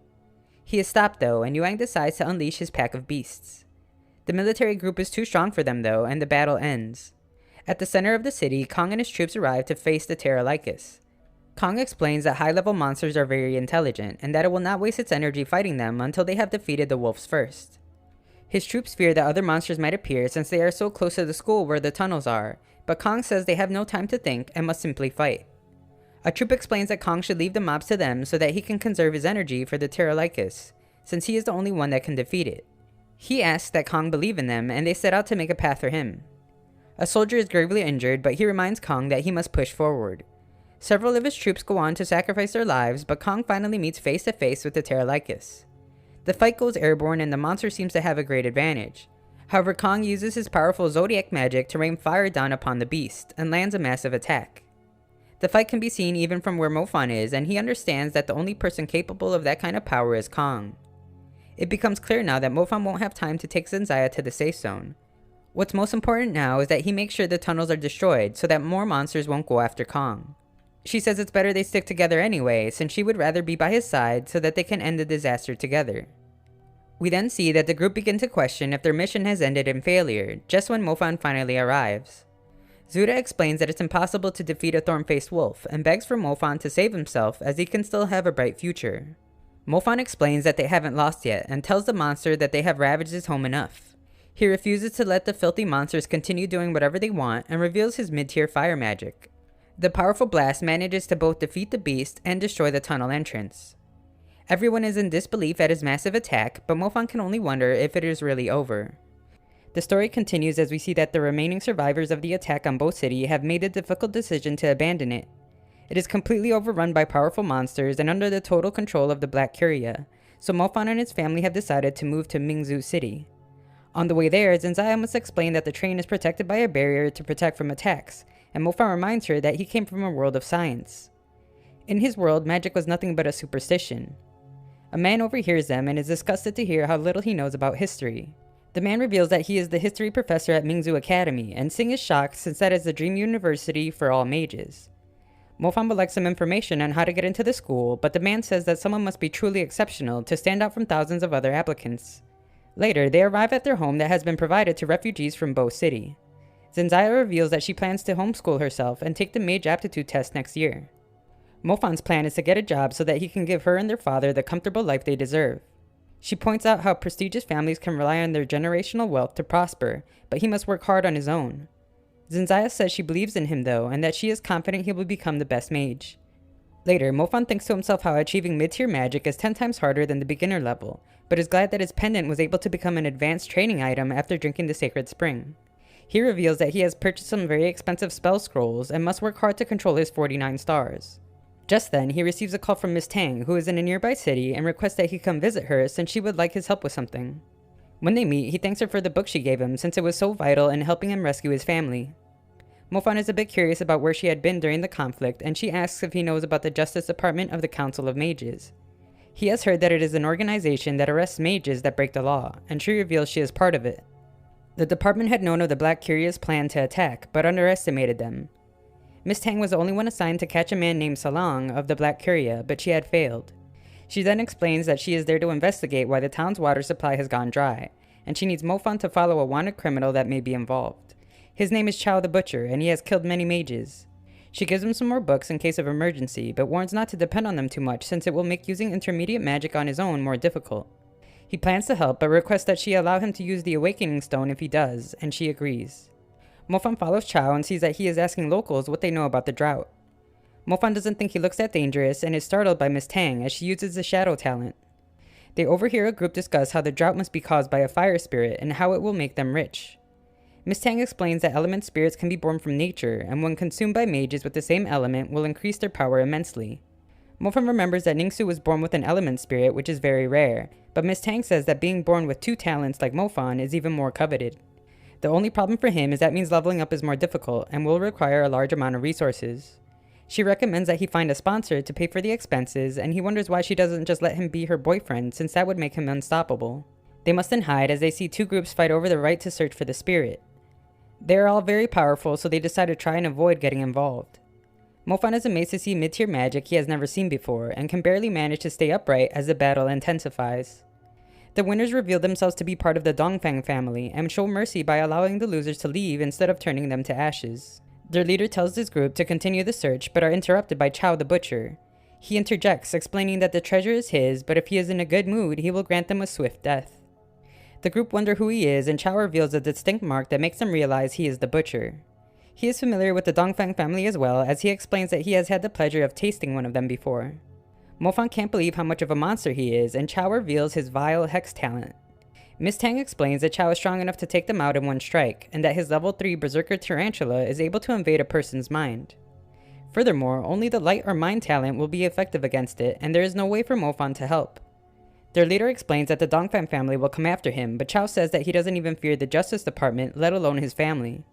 He is stopped though, and Yuang decides to unleash his pack of beasts. The military group is too strong for them though, and the battle ends. At the center of the city, Kong and his troops arrive to face the Pterolycus. Kong explains that high-level monsters are very intelligent, and that it will not waste its energy fighting them until they have defeated the wolves first. His troops fear that other monsters might appear since they are so close to the school where the tunnels are, but Kong says they have no time to think and must simply fight. A troop explains that Kong should leave the mobs to them so that he can conserve his energy for the Pterolycus, since he is the only one that can defeat it. He asks that Kong believe in them, and they set out to make a path for him. A soldier is gravely injured, but he reminds Kong that he must push forward. Several of his troops go on to sacrifice their lives, but Kong finally meets face to face with the Pterolycus. The fight goes airborne and the monster seems to have a great advantage. However, Kong uses his powerful zodiac magic to rain fire down upon the beast, and lands a massive attack. The fight can be seen even from where Mofan is, and he understands that the only person capable of that kind of power is Kong. It becomes clear now that Mofan won't have time to take Zendaya to the safe zone. What's most important now is that he makes sure the tunnels are destroyed so that more monsters won't go after Kong. She says it's better they stick together anyway, since she would rather be by his side so that they can end the disaster together. We then see that the group begin to question if their mission has ended in failure, just when Mofan finally arrives. Zuda explains that it's impossible to defeat a thorn-faced wolf, and begs for Mofan to save himself as he can still have a bright future. Mofan explains that they haven't lost yet, and tells the monster that they have ravaged his home enough. He refuses to let the filthy monsters continue doing whatever they want, and reveals his mid-tier fire magic. The powerful blast manages to both defeat the beast and destroy the tunnel entrance. Everyone is in disbelief at his massive attack, but Mofan can only wonder if it is really over. The story continues as we see that the remaining survivors of the attack on Bo City have made the difficult decision to abandon it. It is completely overrun by powerful monsters and under the total control of the Black Curia, so Mofan and his family have decided to move to Mingzhu City. On the way there, Zendaya must explain that the train is protected by a barrier to protect from attacks, and Mofan reminds her that he came from a world of science. In his world, magic was nothing but a superstition. A man overhears them and is disgusted to hear how little he knows about history. The man reveals that he is the history professor at Mingzhu Academy, and Sing is shocked since that is the dream university for all mages. Mofan would like some information on how to get into the school, but the man says that someone must be truly exceptional to stand out from thousands of other applicants. Later, they arrive at their home that has been provided to refugees from Bo City. Zendaya reveals that she plans to homeschool herself and take the mage aptitude test next year. Mofan's plan is to get a job so that he can give her and their father the comfortable life they deserve. She points out how prestigious families can rely on their generational wealth to prosper, but he must work hard on his own. Zendaya says she believes in him though, and that she is confident he will become the best mage. Later, Mofan thinks to himself how achieving mid-tier magic is 10 times harder than the beginner level, but is glad that his pendant was able to become an advanced training item after drinking the sacred spring. He reveals that he has purchased some very expensive spell scrolls and must work hard to control his 49 stars. Just then, he receives a call from Miss Tang, who is in a nearby city, and requests that he come visit her since she would like his help with something. When they meet, he thanks her for the book she gave him since it was so vital in helping him rescue his family. Mofan is a bit curious about where she had been during the conflict, and she asks if he knows about the Justice Department of the Council of Mages. He has heard that it is an organization that arrests mages that break the law, and she reveals she is part of it. The department had known of the Black Curia's plan to attack, but underestimated them. Miss Tang was the only one assigned to catch a man named Salang of the Black Curia, but she had failed. She then explains that she is there to investigate why the town's water supply has gone dry, and she needs Mofan to follow a wanted criminal that may be involved. His name is Chao the Butcher, and he has killed many mages. She gives him some more books in case of emergency, but warns not to depend on them too much since it will make using intermediate magic on his own more difficult. He plans to help, but requests that she allow him to use the Awakening Stone if he does, and she agrees. Mofan follows Chao and sees that he is asking locals what they know about the drought. Mofan doesn't think he looks that dangerous and is startled by Miss Tang as she uses the shadow talent. They overhear a group discuss how the drought must be caused by a fire spirit and how it will make them rich. Miss Tang explains that element spirits can be born from nature, and when consumed by mages with the same element will increase their power immensely. Mofan remembers that Ningsu was born with an element spirit, which is very rare, but Miss Tang says that being born with 2 talents like Mofan is even more coveted. The only problem for him is that means leveling up is more difficult and will require a large amount of resources. She recommends that he find a sponsor to pay for the expenses, and he wonders why she doesn't just let him be her boyfriend, since that would make him unstoppable. They must then hide as they see 2 groups fight over the right to search for the spirit. They are all very powerful, so they decide to try and avoid getting involved. Mofan is amazed to see mid-tier magic he has never seen before, and can barely manage to stay upright as the battle intensifies. The winners reveal themselves to be part of the Dongfang family, and show mercy by allowing the losers to leave instead of turning them to ashes. Their leader tells his group to continue the search, but are interrupted by Chao the Butcher. He interjects, explaining that the treasure is his, but if he is in a good mood, he will grant them a swift death. The group wonder who he is, and Chao reveals a distinct mark that makes them realize he is the Butcher. He is familiar with the Dongfang family as well, as he explains that he has had the pleasure of tasting one of them before. Mofan can't believe how much of a monster he is, and Chao reveals his vile hex talent. Miss Tang explains that Chao is strong enough to take them out in one strike, and that his level 3 Berserker Tarantula is able to invade a person's mind. Furthermore, only the light or mind talent will be effective against it, and there is no way for Mofan to help. Their leader explains that the Dongfang family will come after him, but Chao says that he doesn't even fear the Justice Department, let alone his family.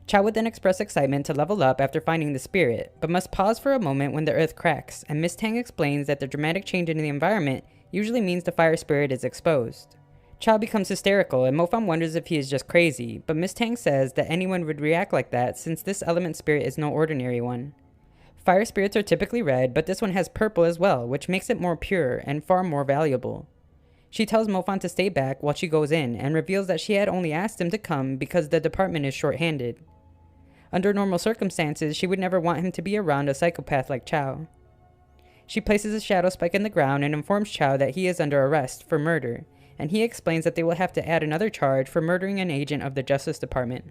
Chao would then express excitement to level up after finding the spirit, but must pause for a moment when the earth cracks, and Miss Tang explains that the dramatic change in the environment usually means the fire spirit is exposed. Chao becomes hysterical, and Mofan wonders if he is just crazy, but Miss Tang says that anyone would react like that since this element spirit is no ordinary one. Fire spirits are typically red, but this one has purple as well, which makes it more pure and far more valuable. She tells Mofan to stay back while she goes in, and reveals that she had only asked him to come because the department is short-handed. Under normal circumstances, she would never want him to be around a psychopath like Chao. She places a shadow spike in the ground and informs Chao that he is under arrest for murder, and he explains that they will have to add another charge for murdering an agent of the Justice Department.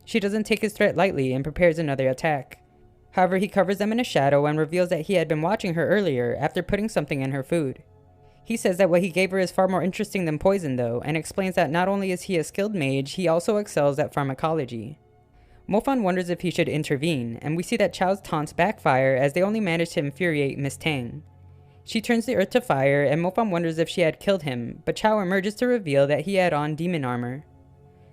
She doesn't take his threat lightly and prepares another attack. However, he covers them in a shadow and reveals that he had been watching her earlier after putting something in her food. He says that what he gave her is far more interesting than poison though, and explains that not only is he a skilled mage, he also excels at pharmacology. Mofan wonders if he should intervene, and we see that Chao's taunts backfire as they only manage to infuriate Miss Tang. She turns the earth to fire, and Mofan wonders if she had killed him, but Chao emerges to reveal that he had on demon armor.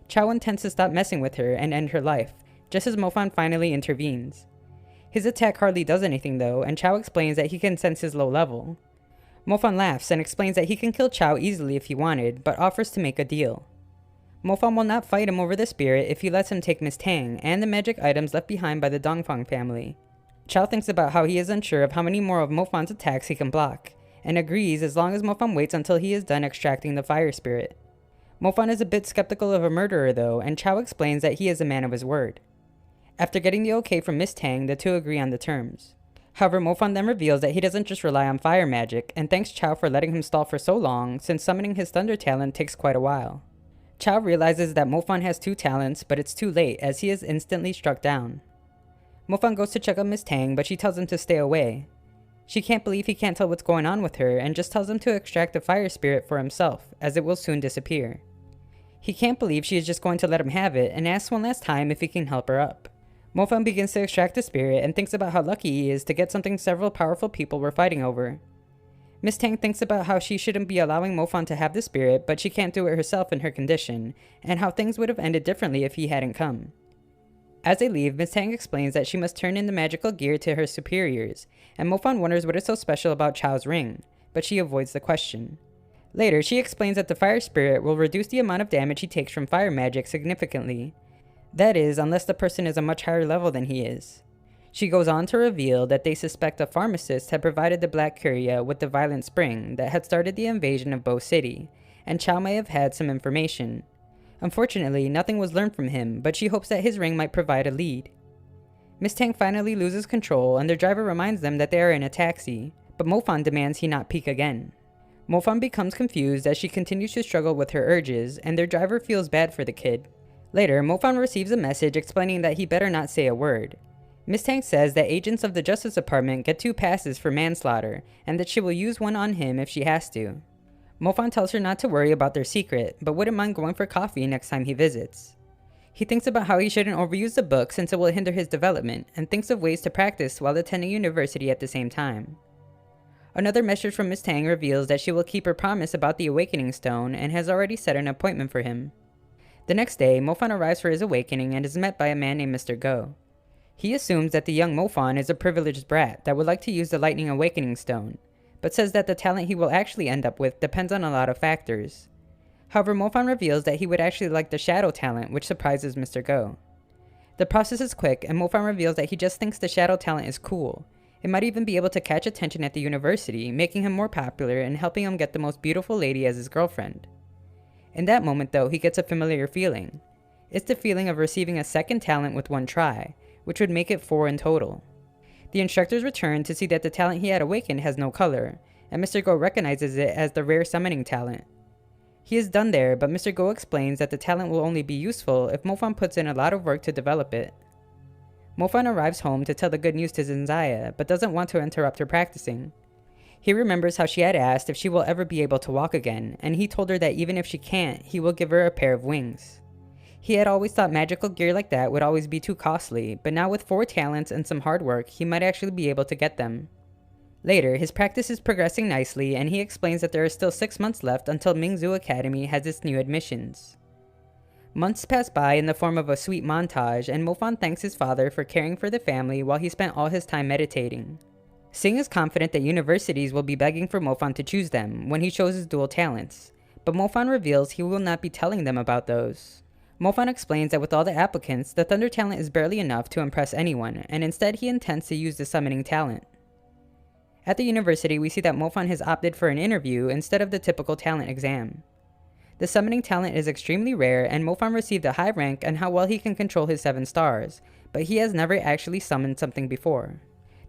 Chao intends to stop messing with her and end her life, just as Mofan finally intervenes. His attack hardly does anything though, and Chao explains that he can sense his low level. Mofan laughs and explains that he can kill Chao easily if he wanted, but offers to make a deal. Mofan will not fight him over the spirit if he lets him take Miss Tang and the magic items left behind by the Dongfang family. Chao thinks about how he is unsure of how many more of Mofan's attacks he can block, and agrees as long as Mofan waits until he is done extracting the fire spirit. Mofan is a bit skeptical of a murderer though, and Chao explains that he is a man of his word. After getting the okay from Miss Tang, the two agree on the terms. However, Mofan then reveals that he doesn't just rely on fire magic, and thanks Chao for letting him stall for so long, since summoning his thunder talent takes quite a while. Chao realizes that Mofan has 2 talents, but it's too late as he is instantly struck down. Mofan goes to check on Miss Tang, but she tells him to stay away. She can't believe he can't tell what's going on with her, and just tells him to extract the fire spirit for himself, as it will soon disappear. He can't believe she is just going to let him have it, and asks one last time if he can help her up. Mofan begins to extract the spirit, and thinks about how lucky he is to get something several powerful people were fighting over. Miss Tang thinks about how she shouldn't be allowing Mofan to have the spirit, but she can't do it herself in her condition, and how things would have ended differently if he hadn't come. As they leave, Miss Tang explains that she must turn in the magical gear to her superiors, and Mofan wonders what is so special about Chao's ring, but she avoids the question. Later, she explains that the fire spirit will reduce the amount of damage he takes from fire magic significantly. That is, unless the person is a much higher level than he is. She goes on to reveal that they suspect a pharmacist had provided the Black Curia with the violent spring that had started the invasion of Bo City, and Chao may have had some information. Unfortunately, nothing was learned from him, but she hopes that his ring might provide a lead. Miss Tang finally loses control, and their driver reminds them that they are in a taxi, but Mofan demands he not peek again. Mofan becomes confused as she continues to struggle with her urges, and their driver feels bad for the kid. Later, Mofan receives a message explaining that he better not say a word. Miss Tang says that agents of the Justice Department get 2 passes for manslaughter, and that she will use one on him if she has to. Mofan tells her not to worry about their secret, but wouldn't mind going for coffee next time he visits. He thinks about how he shouldn't overuse the book since it will hinder his development, and thinks of ways to practice while attending university at the same time. Another message from Miss Tang reveals that she will keep her promise about the awakening stone and has already set an appointment for him. The next day, Mofan arrives for his awakening and is met by a man named Mr. Go. He assumes that the young Mofan is a privileged brat that would like to use the lightning awakening stone, but says that the talent he will actually end up with depends on a lot of factors. However, Mofan reveals that he would actually like the shadow talent, which surprises Mr. Go. The process is quick, and Mofan reveals that he just thinks the shadow talent is cool. It might even be able to catch attention at the university, making him more popular and helping him get the most beautiful lady as his girlfriend. In that moment though, he gets a familiar feeling. It's the feeling of receiving a second talent with one try, which would make it 4 in total. The instructors return to see that the talent he had awakened has no color, and Mr. Go recognizes it as the rare summoning talent. He is done there, but Mr. Go explains that the talent will only be useful if Mofan puts in a lot of work to develop it. Mofan arrives home to tell the good news to Zinzaya, but doesn't want to interrupt her practicing. He remembers how she had asked if she will ever be able to walk again, and he told her that even if she can't, he will give her a pair of wings. He had always thought magical gear like that would always be too costly, but now with 4 talents and some hard work, he might actually be able to get them. Later, his practice is progressing nicely, and he explains that there are still 6 months left until Mingzhu Academy has its new admissions. Months pass by in the form of a sweet montage, and Mofan thanks his father for caring for the family while he spent all his time meditating. Sing is confident that universities will be begging for Mofan to choose them when he shows his dual talents, but Mofan reveals he will not be telling them about those. Mofan explains that with all the applicants, the Thunder talent is barely enough to impress anyone, and instead he intends to use the summoning talent. At the university, we see that Mofan has opted for an interview instead of the typical talent exam. The summoning talent is extremely rare, and Mofan received a high rank on how well he can control his 7 stars, but he has never actually summoned something before.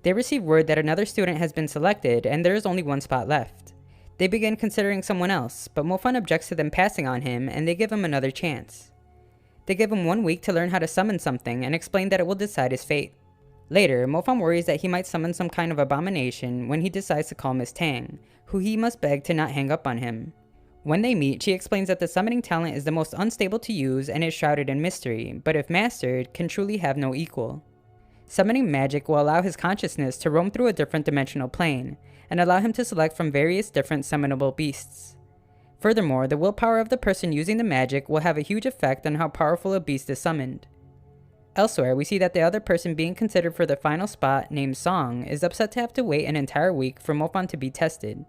They receive word that another student has been selected, and there is only 1 spot left. They begin considering someone else, but Mofan objects to them passing on him, and they give him another chance. They give him 1 week to learn how to summon something and explain that it will decide his fate. Later, Mofan worries that he might summon some kind of abomination when he decides to call Miss Tang, who he must beg to not hang up on him. When they meet, she explains that the summoning talent is the most unstable to use and is shrouded in mystery, but if mastered, can truly have no equal. Summoning magic will allow his consciousness to roam through a different dimensional plane, and allow him to select from various different summonable beasts. Furthermore, the willpower of the person using the magic will have a huge effect on how powerful a beast is summoned. Elsewhere, we see that the other person being considered for the final spot, named Song, is upset to have to wait an entire week for Mofan to be tested.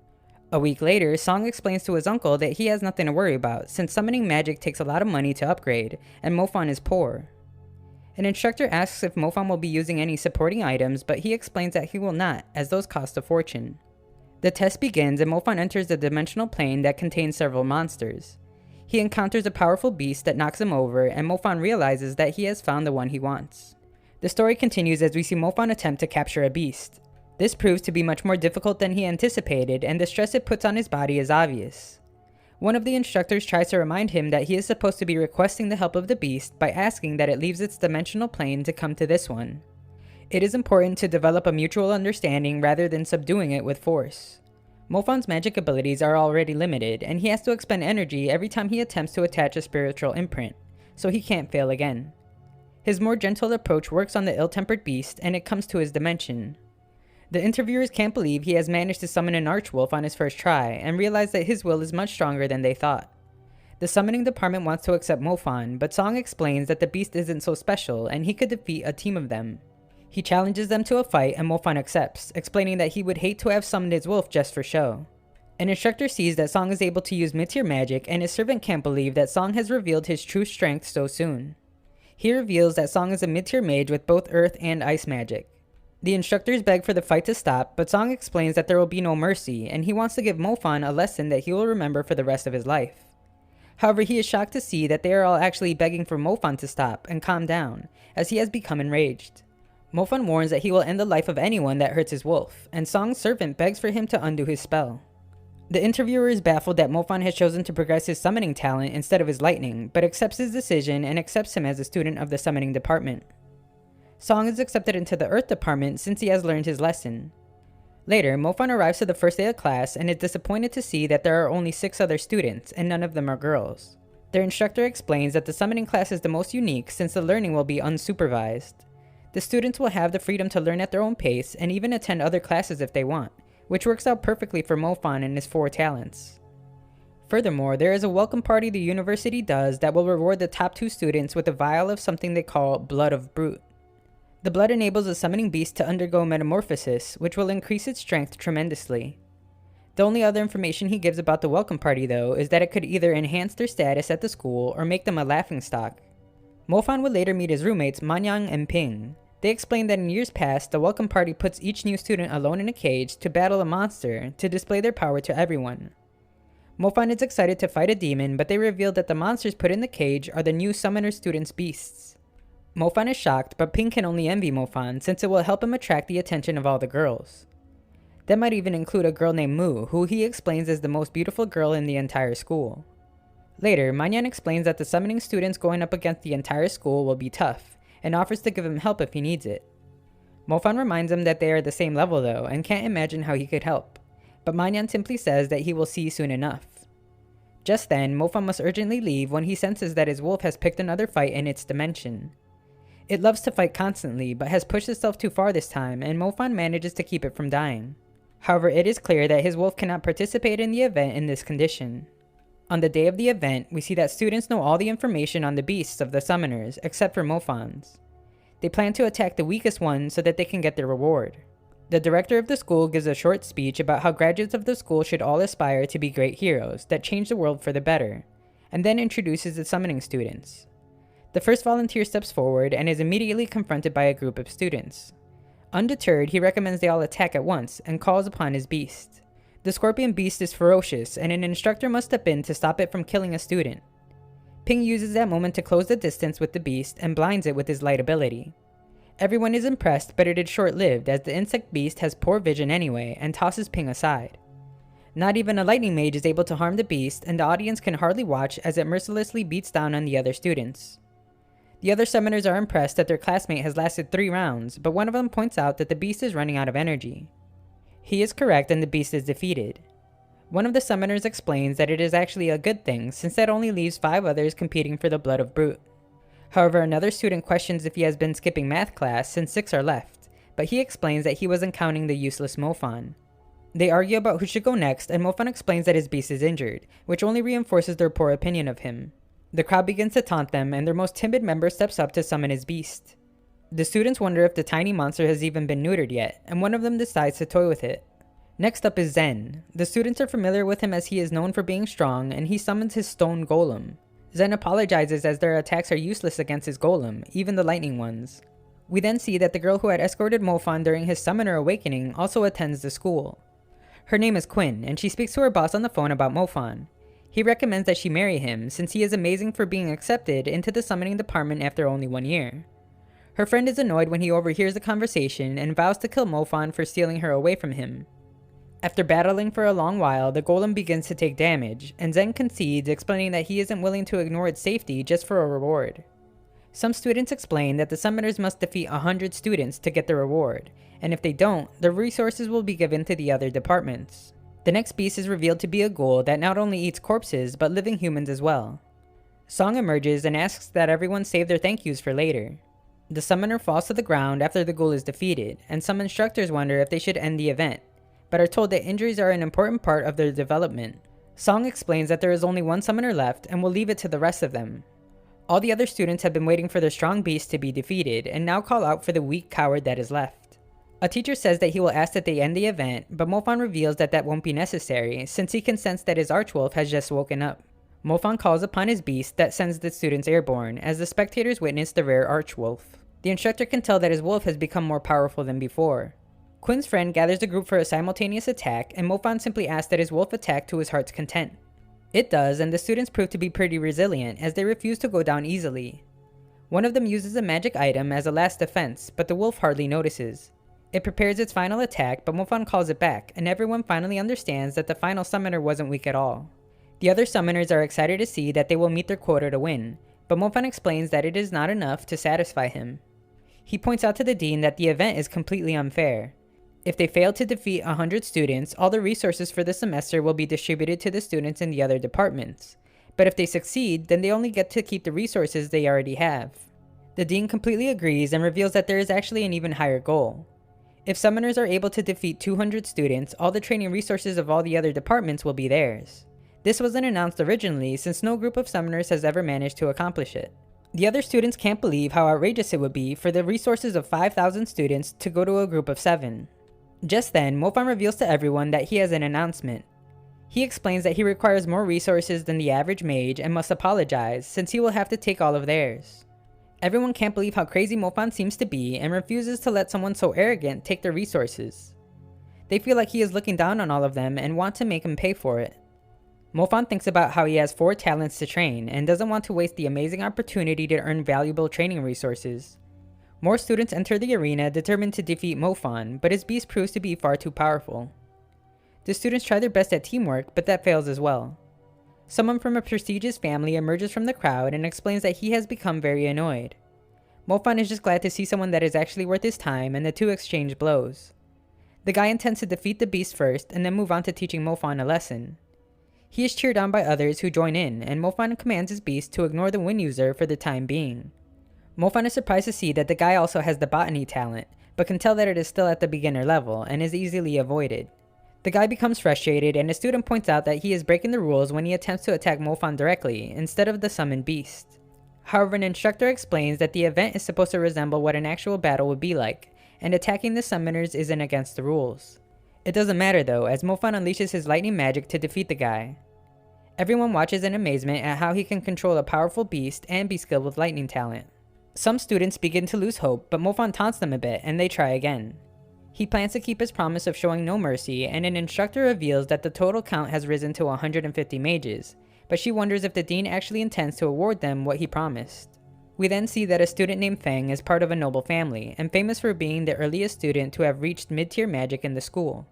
A week later, Song explains to his uncle that he has nothing to worry about, since summoning magic takes a lot of money to upgrade, and Mofan is poor. An instructor asks if Mofan will be using any supporting items, but he explains that he will not, as those cost a fortune. The test begins, and Mofan enters the dimensional plane that contains several monsters. He encounters a powerful beast that knocks him over, and Mofan realizes that he has found the one he wants. The story continues as we see Mofan attempt to capture a beast. This proves to be much more difficult than he anticipated, and the stress it puts on his body is obvious. One of the instructors tries to remind him that he is supposed to be requesting the help of the beast by asking that it leaves its dimensional plane to come to this one. It is important to develop a mutual understanding rather than subduing it with force. Mofan's magic abilities are already limited, and he has to expend energy every time he attempts to attach a spiritual imprint, so he can't fail again. His more gentle approach works on the ill-tempered beast, and it comes to his dimension. The interviewers can't believe he has managed to summon an archwolf on his first try, and realize that his will is much stronger than they thought. The summoning department wants to accept Mofan, but Song explains that the beast isn't so special, and he could defeat a team of them. He challenges them to a fight, and Mofan accepts, explaining that he would hate to have summoned his wolf just for show. An instructor sees that Song is able to use mid-tier magic, and his servant can't believe that Song has revealed his true strength so soon. He reveals that Song is a mid-tier mage with both earth and ice magic. The instructors beg for the fight to stop, but Song explains that there will be no mercy, and he wants to give Mofan a lesson that he will remember for the rest of his life. However, he is shocked to see that they are all actually begging for Mofan to stop and calm down, as he has become enraged. Mofan warns that he will end the life of anyone that hurts his wolf, and Song's servant begs for him to undo his spell. The interviewer is baffled that Mofan has chosen to progress his summoning talent instead of his lightning, but accepts his decision and accepts him as a student of the summoning department. Song is accepted into the earth department since he has learned his lesson. Later, Mofan arrives to the first day of class and is disappointed to see that there are only 6 other students, and none of them are girls. Their instructor explains that the summoning class is the most unique since the learning will be unsupervised. The students will have the freedom to learn at their own pace and even attend other classes if they want, which works out perfectly for Mofan and his 4 talents. Furthermore, there is a welcome party the university does that will reward the top 2 students with a vial of something they call Blood of Brute. The blood enables a summoning beast to undergo metamorphosis, which will increase its strength tremendously. The only other information he gives about the welcome party though is that it could either enhance their status at the school or make them a laughingstock. Mofan would later meet his roommates Manyang and Ping. They explain that in years past, the welcome party puts each new student alone in a cage to battle a monster to display their power to everyone. Mofan is excited to fight a demon, but they reveal that the monsters put in the cage are the new summoner students' beasts. Mofan is shocked, but Ping can only envy Mofan since it will help him attract the attention of all the girls. That might even include a girl named Mu, who he explains is the most beautiful girl in the entire school. Later, Manyan explains that the summoning students going up against the entire school will be tough, and offers to give him help if he needs it. Mofan reminds him that they are the same level though, and can't imagine how he could help, but Manyan simply says that he will see soon enough. Just then, Mofan must urgently leave when he senses that his wolf has picked another fight in its dimension. It loves to fight constantly, but has pushed itself too far this time, and Mofan manages to keep it from dying. However, it is clear that his wolf cannot participate in the event in this condition. On the day of the event, we see that students know all the information on the beasts of the summoners, except for Mofan's. They plan to attack the weakest one so that they can get their reward. The director of the school gives a short speech about how graduates of the school should all aspire to be great heroes that change the world for the better, and then introduces the summoning students. The first volunteer steps forward and is immediately confronted by a group of students. Undeterred, he recommends they all attack at once and calls upon his beast. The scorpion beast is ferocious, and an instructor must step in to stop it from killing a student. Ping uses that moment to close the distance with the beast and blinds it with his light ability. Everyone is impressed, but it is short-lived as the insect beast has poor vision anyway and tosses Ping aside. Not even a lightning mage is able to harm the beast, and the audience can hardly watch as it mercilessly beats down on the other students. The other summoners are impressed that their classmate has lasted 3 rounds, but one of them points out that the beast is running out of energy. He is correct and the beast is defeated. One of the summoners explains that it is actually a good thing since that only leaves 5 others competing for the Blood of Brute. However, another student questions if he has been skipping math class since 6 are left, but he explains that he wasn't counting the useless Mofan. They argue about who should go next, and Mofan explains that his beast is injured, which only reinforces their poor opinion of him. The crowd begins to taunt them, and their most timid member steps up to summon his beast. The students wonder if the tiny monster has even been neutered yet, and one of them decides to toy with it. Next up is Zen. The students are familiar with him as he is known for being strong, and he summons his stone golem. Zen apologizes as their attacks are useless against his golem, even the lightning ones. We then see that the girl who had escorted Mofan during his summoner awakening also attends the school. Her name is Quinn, and she speaks to her boss on the phone about Mofan. He recommends that she marry him since he is amazing for being accepted into the summoning department after only 1 year. Her friend is annoyed when he overhears the conversation and vows to kill Mofan for stealing her away from him. After battling for a long while, the golem begins to take damage, and Zen concedes, explaining that he isn't willing to ignore its safety just for a reward. Some students explain that the summoners must defeat 100 students to get the reward, and if they don't, the resources will be given to the other departments. The next beast is revealed to be a ghoul that not only eats corpses, but living humans as well. Song emerges and asks that everyone save their thank yous for later. The summoner falls to the ground after the ghoul is defeated, and some instructors wonder if they should end the event, but are told that injuries are an important part of their development. Song explains that there is only 1 summoner left and will leave it to the rest of them. All the other students have been waiting for their strong beast to be defeated and now call out for the weak coward that is left. A teacher says that he will ask that they end the event, but Mofan reveals that that won't be necessary since he can sense that his archwolf has just woken up. Mofan calls upon his beast that sends the students airborne as the spectators witness the rare archwolf. The instructor can tell that his wolf has become more powerful than before. Quinn's friend gathers the group for a simultaneous attack, and Mofan simply asks that his wolf attack to his heart's content. It does, and the students prove to be pretty resilient as they refuse to go down easily. One of them uses a magic item as a last defense, but the wolf hardly notices. It prepares its final attack, but Mofan calls it back, and everyone finally understands that the final summoner wasn't weak at all. The other summoners are excited to see that they will meet their quota to win, but Mofan explains that it is not enough to satisfy him. He points out to the dean that the event is completely unfair. If they fail to defeat 100 students, all the resources for the semester will be distributed to the students in the other departments. But if they succeed, then they only get to keep the resources they already have. The dean completely agrees and reveals that there is actually an even higher goal. If summoners are able to defeat 200 students, all the training resources of all the other departments will be theirs. This wasn't announced originally since no group of summoners has ever managed to accomplish it. The other students can't believe how outrageous it would be for the resources of 5,000 students to go to a group of 7. Just then, Mofan reveals to everyone that he has an announcement. He explains that he requires more resources than the average mage and must apologize since he will have to take all of theirs. Everyone can't believe how crazy Mofan seems to be and refuses to let someone so arrogant take their resources. They feel like he is looking down on all of them and want to make him pay for it. Mofan thinks about how he has 4 talents to train and doesn't want to waste the amazing opportunity to earn valuable training resources. More students enter the arena determined to defeat Mofan, but his beast proves to be far too powerful. The students try their best at teamwork, but that fails as well. Someone from a prestigious family emerges from the crowd and explains that he has become very annoyed. Mofan is just glad to see someone that is actually worth his time, and the two exchange blows. The guy intends to defeat the beast first and then move on to teaching Mofan a lesson. He is cheered on by others who join in, and Mofan commands his beast to ignore the wind user for the time being. Mofan is surprised to see that the guy also has the botany talent, but can tell that it is still at the beginner level and is easily avoided. The guy becomes frustrated, and a student points out that he is breaking the rules when he attempts to attack Mofan directly, instead of the summoned beast. However, an instructor explains that the event is supposed to resemble what an actual battle would be like, and attacking the summoners isn't against the rules. It doesn't matter though, as Mofan unleashes his lightning magic to defeat the guy. Everyone watches in amazement at how he can control a powerful beast and be skilled with lightning talent. Some students begin to lose hope, but Mofan taunts them a bit, and they try again. He plans to keep his promise of showing no mercy, and an instructor reveals that the total count has risen to 150 mages, but she wonders if the dean actually intends to award them what he promised. We then see that a student named Feng is part of a noble family, and famous for being the earliest student to have reached mid-tier magic in the school.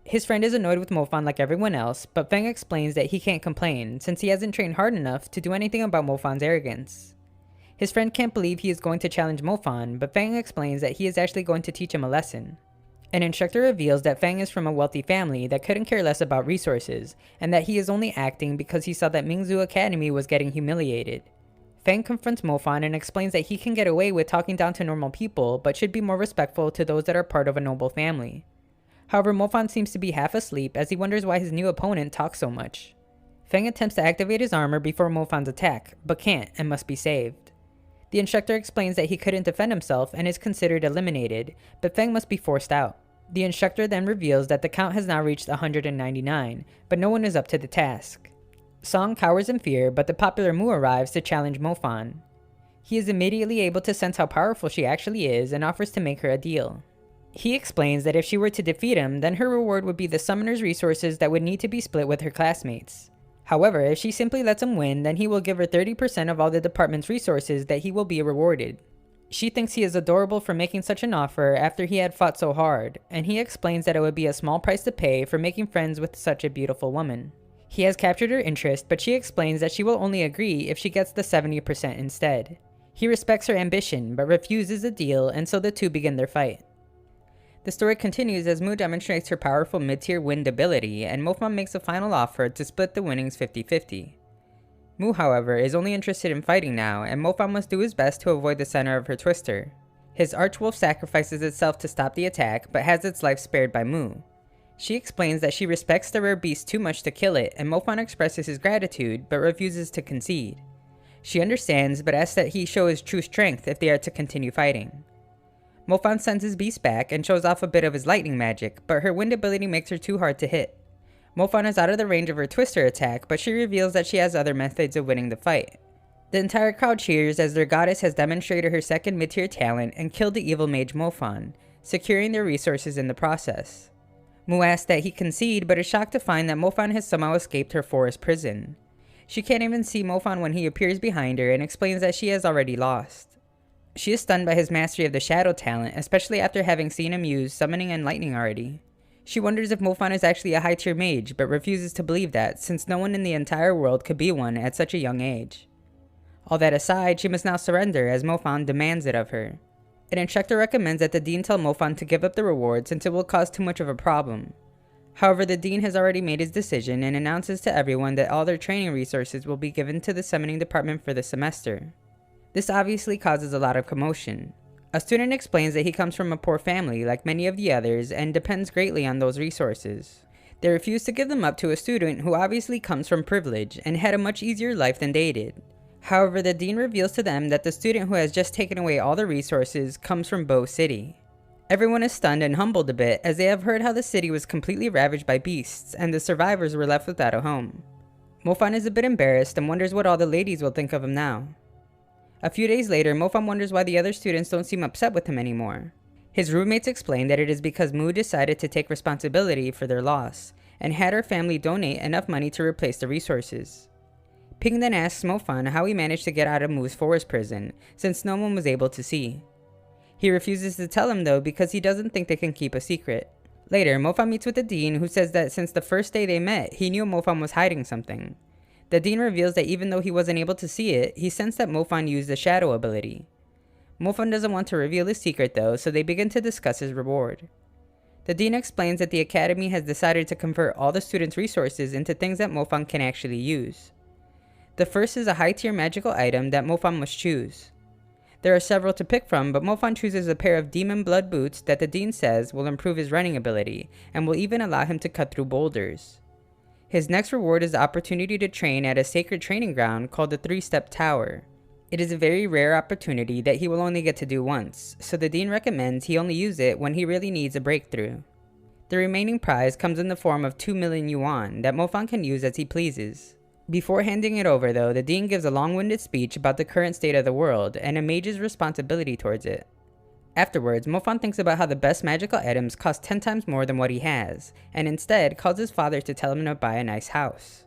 His friend is annoyed with Mofan like everyone else, but Feng explains that he can't complain, since he hasn't trained hard enough to do anything about Mofan's arrogance. His friend can't believe he is going to challenge Mofan, but Feng explains that he is actually going to teach him a lesson. An instructor reveals that Feng is from a wealthy family that couldn't care less about resources, and that he is only acting because he saw that Mingzhu Academy was getting humiliated. Feng confronts Mofan and explains that he can get away with talking down to normal people, but should be more respectful to those that are part of a noble family. However, Mofan seems to be half asleep as he wonders why his new opponent talks so much. Feng attempts to activate his armor before Mofan's attack, but can't and must be saved. The instructor explains that he couldn't defend himself and is considered eliminated, but Feng must be forced out. The instructor then reveals that the count has now reached 199, but no one is up to the task. Song cowers in fear, but the popular Mu arrives to challenge Mofan. He is immediately able to sense how powerful she actually is and offers to make her a deal. He explains that if she were to defeat him, then her reward would be the summoner's resources that would need to be split with her classmates. However, if she simply lets him win, then he will give her 30% of all the department's resources that he will be rewarded. She thinks he is adorable for making such an offer after he had fought so hard, and he explains that it would be a small price to pay for making friends with such a beautiful woman. He has captured her interest, but she explains that she will only agree if she gets the 70% instead. He respects her ambition, but refuses the deal, and so the two begin their fight. The story continues as Mu demonstrates her powerful mid-tier wind ability, and Mofan makes a final offer to split the winnings 50-50. Mu, however, is only interested in fighting now, and Mofan must do his best to avoid the center of her twister. His archwolf sacrifices itself to stop the attack, but has its life spared by Mu. She explains that she respects the rare beast too much to kill it, and Mofan expresses his gratitude, but refuses to concede. She understands, but asks that he show his true strength if they are to continue fighting. Mofan sends his beast back and shows off a bit of his lightning magic, but her wind ability makes her too hard to hit. Mofan is out of the range of her twister attack, but she reveals that she has other methods of winning the fight. The entire crowd cheers as their goddess has demonstrated her second mid-tier talent and killed the evil mage Mofan, securing their resources in the process. Mu asks that he concede, but is shocked to find that Mofan has somehow escaped her forest prison. She can't even see Mofan when he appears behind her and explains that she has already lost. She is stunned by his mastery of the shadow talent, especially after having seen him use summoning and lightning already. She wonders if Mofan is actually a high-tier mage, but refuses to believe that, since no one in the entire world could be one at such a young age. All that aside, she must now surrender as Mofan demands it of her. An instructor recommends that the dean tell Mofan to give up the reward since it will cause too much of a problem. However, the dean has already made his decision and announces to everyone that all their training resources will be given to the summoning department for the semester. This obviously causes a lot of commotion. A student explains that he comes from a poor family like many of the others and depends greatly on those resources. They refuse to give them up to a student who obviously comes from privilege and had a much easier life than they did. However, the dean reveals to them that the student who has just taken away all the resources comes from Bo City. Everyone is stunned and humbled a bit as they have heard how the city was completely ravaged by beasts and the survivors were left without a home. Mofan is a bit embarrassed and wonders what all the ladies will think of him now. A few days later, Mofan wonders why the other students don't seem upset with him anymore. His roommates explain that it is because Mu decided to take responsibility for their loss, and had her family donate enough money to replace the resources. Ping then asks Mofan how he managed to get out of Mu's forest prison, since no one was able to see. He refuses to tell him though because he doesn't think they can keep a secret. Later, Mofan meets with the dean who says that since the first day they met, he knew Mofan was hiding something. The dean reveals that even though he wasn't able to see it, he sensed that Mofan used the shadow ability. Mofan doesn't want to reveal his secret though, so they begin to discuss his reward. The dean explains that the academy has decided to convert all the students' resources into things that Mofan can actually use. The first is a high-tier magical item that Mofan must choose. There are several to pick from, but Mofan chooses a pair of demon blood boots that the dean says will improve his running ability, and will even allow him to cut through boulders. His next reward is the opportunity to train at a sacred training ground called the 3-Step Tower. It is a very rare opportunity that he will only get to do once, so the dean recommends he only use it when he really needs a breakthrough. The remaining prize comes in the form of 2 million yuan that Mofan can use as he pleases. Before handing it over though, the dean gives a long-winded speech about the current state of the world and a mage's responsibility towards it. Afterwards, Mofan thinks about how the best magical items cost 10 times more than what he has, and instead calls his father to tell him to buy a nice house.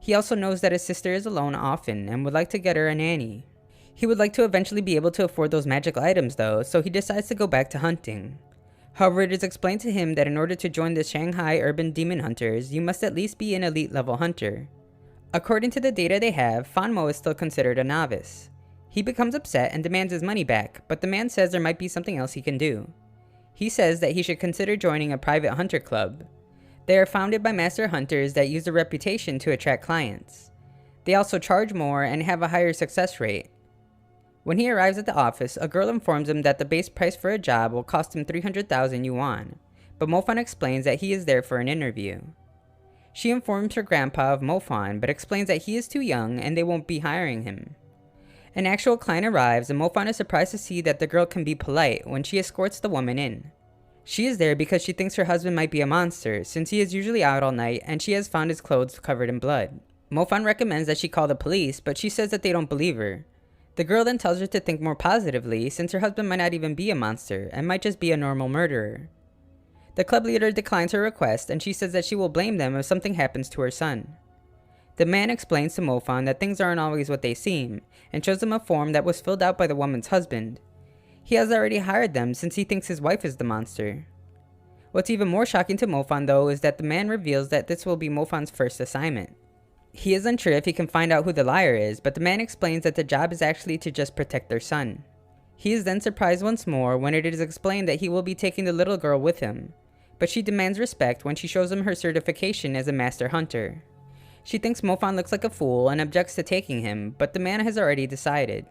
He also knows that his sister is alone often and would like to get her a nanny. He would like to eventually be able to afford those magical items though, so he decides to go back to hunting. However, it is explained to him that in order to join the Shanghai Urban Demon Hunters, you must at least be an elite level hunter. According to the data they have, Fanmo is still considered a novice. He becomes upset and demands his money back, but the man says there might be something else he can do. He says that he should consider joining a private hunter club. They are founded by master hunters that use their reputation to attract clients. They also charge more and have a higher success rate. When he arrives at the office, a girl informs him that the base price for a job will cost him 300,000 yuan, but Mofan explains that he is there for an interview. She informs her grandpa of Mofan, but explains that he is too young and they won't be hiring him. An actual client arrives and Mofan is surprised to see that the girl can be polite when she escorts the woman in. She is there because she thinks her husband might be a monster, since he is usually out all night and she has found his clothes covered in blood. Mofan recommends that she call the police, but she says that they don't believe her. The girl then tells her to think more positively, since her husband might not even be a monster and might just be a normal murderer. The club leader declines her request and she says that she will blame them if something happens to her son. The man explains to Mofan that things aren't always what they seem, and shows him a form that was filled out by the woman's husband. He has already hired them since he thinks his wife is the monster. What's even more shocking to Mofan though is that the man reveals that this will be Mofan's first assignment. He is unsure if he can find out who the liar is, but the man explains that the job is actually to just protect their son. He is then surprised once more when it is explained that he will be taking the little girl with him, but she demands respect when she shows him her certification as a master hunter. She thinks Mofan looks like a fool and objects to taking him, but the man has already decided.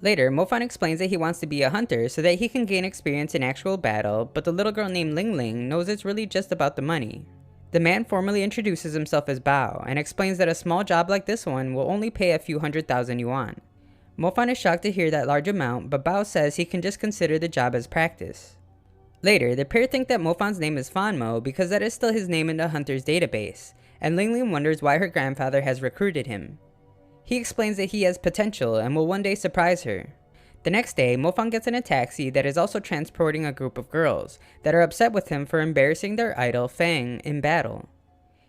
Later, Mofan explains that he wants to be a hunter so that he can gain experience in actual battle, but the little girl named Ling Ling knows it's really just about the money. The man formally introduces himself as Bao and explains that a small job like this one will only pay a few 100,000 yuan. Mofan is shocked to hear that large amount, but Bao says he can just consider the job as practice. Later, the pair think that Mofan's name is Fanmo because that is still his name in the hunter's database, and Ling Ling wonders why her grandfather has recruited him. He explains that he has potential and will one day surprise her. The next day, Mofan gets in a taxi that is also transporting a group of girls that are upset with him for embarrassing their idol Fang in battle.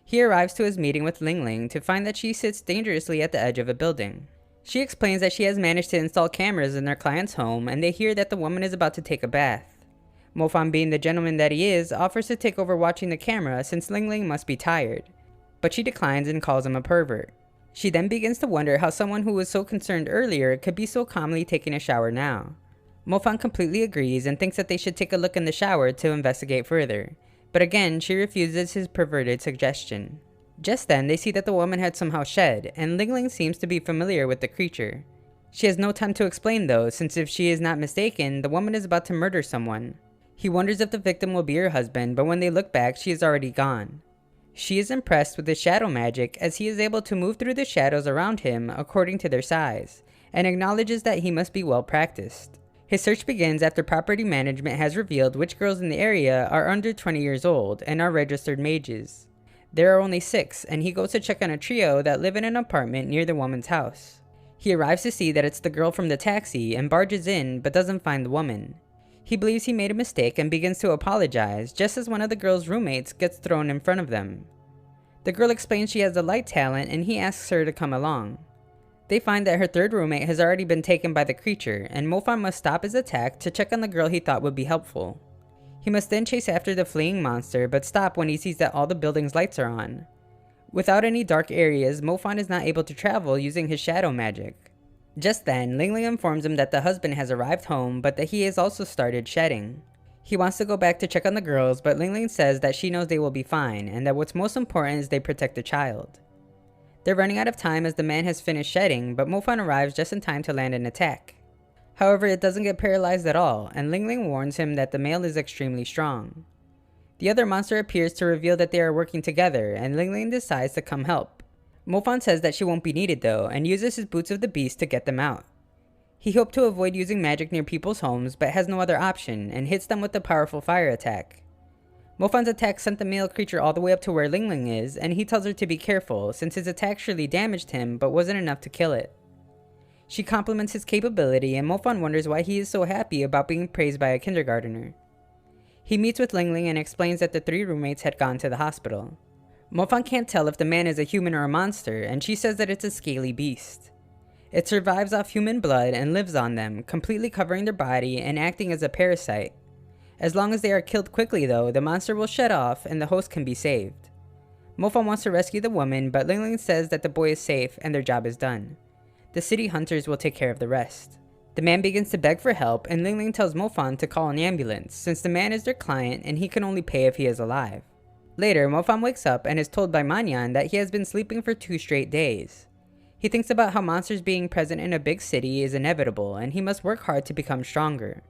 He arrives to his meeting with Ling Ling to find that she sits dangerously at the edge of a building. She explains that she has managed to install cameras in their client's home and they hear that the woman is about to take a bath. Mofan, being the gentleman that he is, offers to take over watching the camera since Ling Ling must be tired, but she declines and calls him a pervert. She then begins to wonder how someone who was so concerned earlier could be so calmly taking a shower now. Mofan completely agrees and thinks that they should take a look in the shower to investigate further, but again, she refuses his perverted suggestion. Just then, they see that the woman had somehow shed, and Ling Ling seems to be familiar with the creature. She has no time to explain though, since if she is not mistaken, the woman is about to murder someone. He wonders if the victim will be her husband, but when they look back, she is already gone. She is impressed with his shadow magic, as he is able to move through the shadows around him according to their size, and acknowledges that he must be well practiced. His search begins after property management has revealed which girls in the area are under 20 years old and are registered mages. There are only 6, and he goes to check on a trio that live in an apartment near the woman's house. He arrives to see that it's the girl from the taxi and barges in, but doesn't find the woman. He believes he made a mistake and begins to apologize, just as one of the girl's roommates gets thrown in front of them. The girl explains she has a light talent and he asks her to come along. They find that her third roommate has already been taken by the creature, and Mofan must stop his attack to check on the girl he thought would be helpful. He must then chase after the fleeing monster, but stop when he sees that all the building's lights are on. Without any dark areas, Mofan is not able to travel using his shadow magic. Just then, Ling Ling informs him that the husband has arrived home, but that he has also started shedding. He wants to go back to check on the girls, but Ling Ling says that she knows they will be fine, and that what's most important is they protect the child. They're running out of time as the man has finished shedding, but Mofan arrives just in time to land an attack. However, it doesn't get paralyzed at all, and Ling Ling warns him that the male is extremely strong. The other monster appears to reveal that they are working together, and Ling Ling decides to come help. Mofan says that she won't be needed though, and uses his boots of the beast to get them out. He hoped to avoid using magic near people's homes, but has no other option, and hits them with a powerful fire attack. Mofan's attack sent the male creature all the way up to where Ling Ling is, and he tells her to be careful, since his attack surely damaged him, but wasn't enough to kill it. She compliments his capability, and Mofan wonders why he is so happy about being praised by a kindergartner. He meets with Ling Ling and explains that the 3 roommates had gone to the hospital. Mofan can't tell if the man is a human or a monster, and she says that it's a scaly beast. It survives off human blood and lives on them, completely covering their body and acting as a parasite. As long as they are killed quickly though, the monster will shed off and the host can be saved. Mofan wants to rescue the woman, but Ling Ling says that the boy is safe and their job is done. The city hunters will take care of the rest. The man begins to beg for help, and Ling Ling tells Mofan to call an ambulance, since the man is their client and he can only pay if he is alive. Later, Mofan wakes up and is told by Manyan that he has been sleeping for 2 straight days. He thinks about how monsters being present in a big city is inevitable, and he must work hard to become stronger.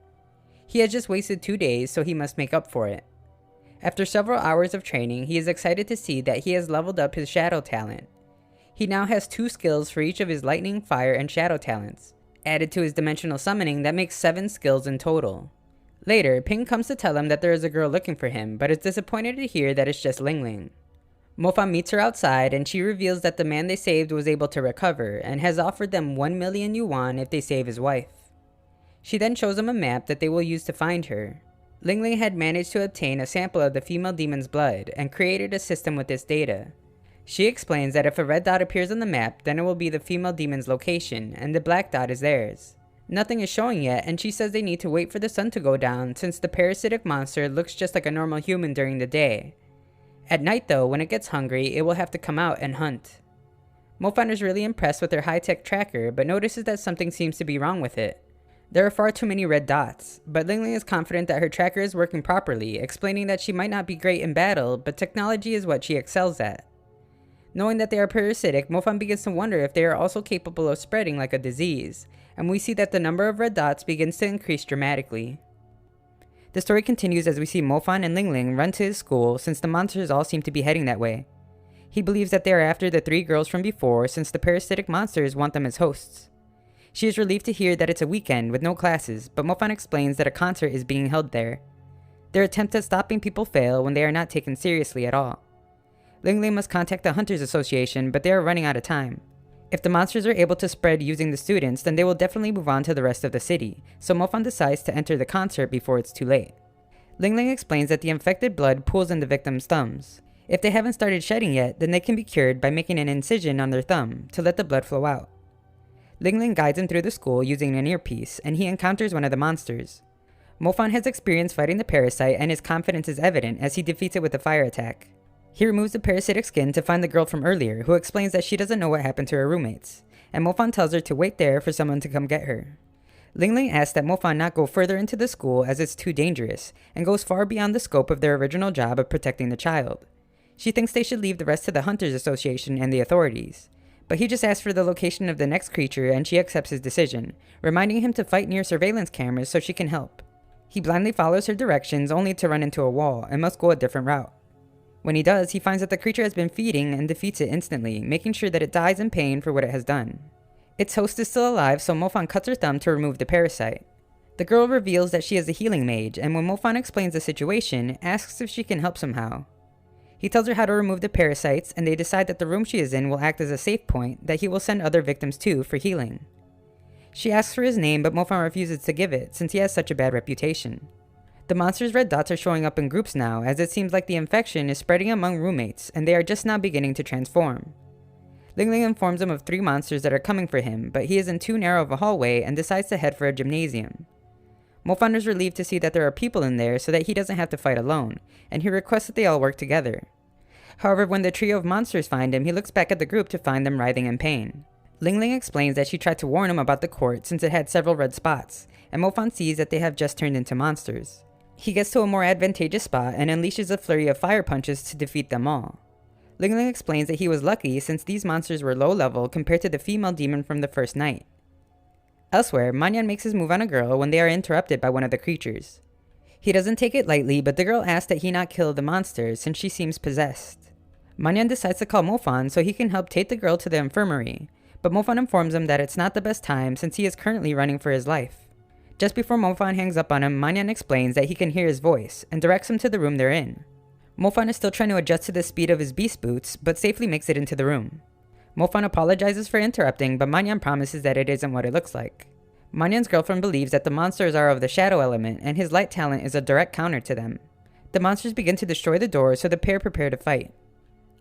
He has just wasted 2 days, so he must make up for it. After several hours of training, he is excited to see that he has leveled up his shadow talent. He now has 2 skills for each of his lightning, fire, and shadow talents. Added to his dimensional summoning, that makes 7 skills in total. Later, Ping comes to tell him that there is a girl looking for him, but is disappointed to hear that it's just Ling Ling. Mofan meets her outside, and she reveals that the man they saved was able to recover, and has offered them 1 million yuan if they save his wife. She then shows him a map that they will use to find her. Ling Ling had managed to obtain a sample of the female demon's blood, and created a system with this data. She explains that if a red dot appears on the map, then it will be the female demon's location, and the black dot is theirs. Nothing is showing yet, and she says they need to wait for the sun to go down, since the parasitic monster looks just like a normal human during the day. At night though, when it gets hungry, it will have to come out and hunt. Mofan is really impressed with her high-tech tracker, but notices that something seems to be wrong with it. There are far too many red dots, but Ling Ling is confident that her tracker is working properly, explaining that she might not be great in battle, but technology is what she excels at. Knowing that they are parasitic, Mofan begins to wonder if they are also capable of spreading like a disease, and we see that the number of red dots begins to increase dramatically. The story continues as we see Mofan and Ling Ling run to his school, since the monsters all seem to be heading that way. He believes that they are after the 3 girls from before, since the parasitic monsters want them as hosts. She is relieved to hear that it's a weekend with no classes, but Mofan explains that a concert is being held there. Their attempts at stopping people fail when they are not taken seriously at all. Ling Ling must contact the Hunters Association, but they are running out of time. If the monsters are able to spread using the students, then they will definitely move on to the rest of the city, so Mofan decides to enter the concert before it's too late. Ling Ling explains that the infected blood pools in the victim's thumbs. If they haven't started shedding yet, then they can be cured by making an incision on their thumb to let the blood flow out. Ling Ling guides him through the school using an earpiece, and he encounters one of the monsters. Mofan has experience fighting the parasite, and his confidence is evident as he defeats it with a fire attack. He removes the parasitic skin to find the girl from earlier, who explains that she doesn't know what happened to her roommates, and Mofan tells her to wait there for someone to come get her. Ling Ling asks that Mofan not go further into the school as it's too dangerous, and goes far beyond the scope of their original job of protecting the child. She thinks they should leave the rest to the Hunters Association and the authorities. But he just asks for the location of the next creature and she accepts his decision, reminding him to fight near surveillance cameras so she can help. He blindly follows her directions only to run into a wall and must go a different route. When he does, he finds that the creature has been feeding and defeats it instantly, making sure that it dies in pain for what it has done. Its host is still alive, so Mofan cuts her thumb to remove the parasite. The girl reveals that she is a healing mage, and when Mofan explains the situation, asks if she can help somehow. He tells her how to remove the parasites, and they decide that the room she is in will act as a safe point that he will send other victims to for healing. She asks for his name, but Mofan refuses to give it, since he has such a bad reputation. The monster's red dots are showing up in groups now, as it seems like the infection is spreading among roommates, and they are just now beginning to transform. Ling Ling informs him of 3 monsters that are coming for him, but he is in too narrow of a hallway and decides to head for a gymnasium. Mofan is relieved to see that there are people in there so that he doesn't have to fight alone, and he requests that they all work together. However, when the trio of monsters find him, he looks back at the group to find them writhing in pain. Ling Ling explains that she tried to warn him about the court since it had several red spots, and Mofan sees that they have just turned into monsters. He gets to a more advantageous spot and unleashes a flurry of fire punches to defeat them all. Ling Ling explains that he was lucky since these monsters were low level compared to the female demon from the first night. Elsewhere, Manyan makes his move on a girl when they are interrupted by one of the creatures. He doesn't take it lightly, but the girl asks that he not kill the monster since she seems possessed. Manyan decides to call Mofan so he can help take the girl to the infirmary, but Mofan informs him that it's not the best time since he is currently running for his life. Just before Mofan hangs up on him, Manyan explains that he can hear his voice and directs him to the room they're in. Mofan is still trying to adjust to the speed of his beast boots, but safely makes it into the room. Mofan apologizes for interrupting, but Manyan promises that it isn't what it looks like. Manyan's girlfriend believes that the monsters are of the shadow element, and his light talent is a direct counter to them. The monsters begin to destroy the door, so the pair prepare to fight.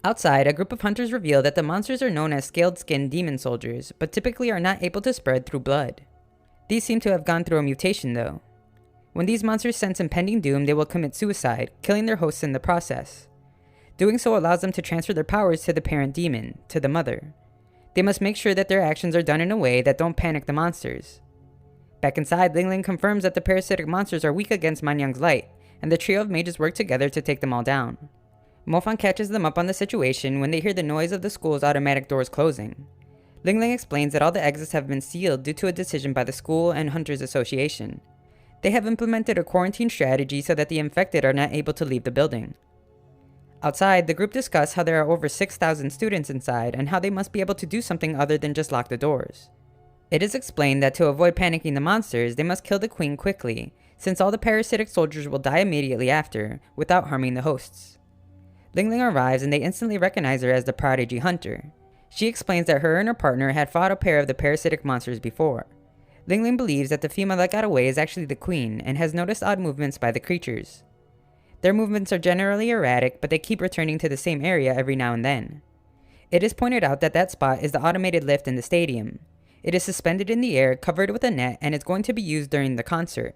Outside, a group of hunters reveal that the monsters are known as scaled-skinned demon soldiers, but typically are not able to spread through blood. These seem to have gone through a mutation though. When these monsters sense impending doom, they will commit suicide, killing their hosts in the process. Doing so allows them to transfer their powers to the parent demon, to the mother. They must make sure that their actions are done in a way that don't panic the monsters. Back inside, Ling Ling confirms that the parasitic monsters are weak against Manyang's light, and the trio of mages work together to take them all down. Mofan catches them up on the situation when they hear the noise of the school's automatic doors closing. Ling Ling explains that all the exits have been sealed due to a decision by the school and Hunters Association. They have implemented a quarantine strategy so that the infected are not able to leave the building. Outside, the group discuss how there are over 6,000 students inside and how they must be able to do something other than just lock the doors. It is explained that to avoid panicking the monsters, they must kill the queen quickly, since all the parasitic soldiers will die immediately after, without harming the hosts. Ling Ling arrives and they instantly recognize her as the prodigy hunter. She explains that her and her partner had fought a pair of the parasitic monsters before. Ling Ling believes that the female that got away is actually the queen and has noticed odd movements by the creatures. Their movements are generally erratic, but they keep returning to the same area every now and then. It is pointed out that that spot is the automated lift in the stadium. It is suspended in the air, covered with a net, and is going to be used during the concert.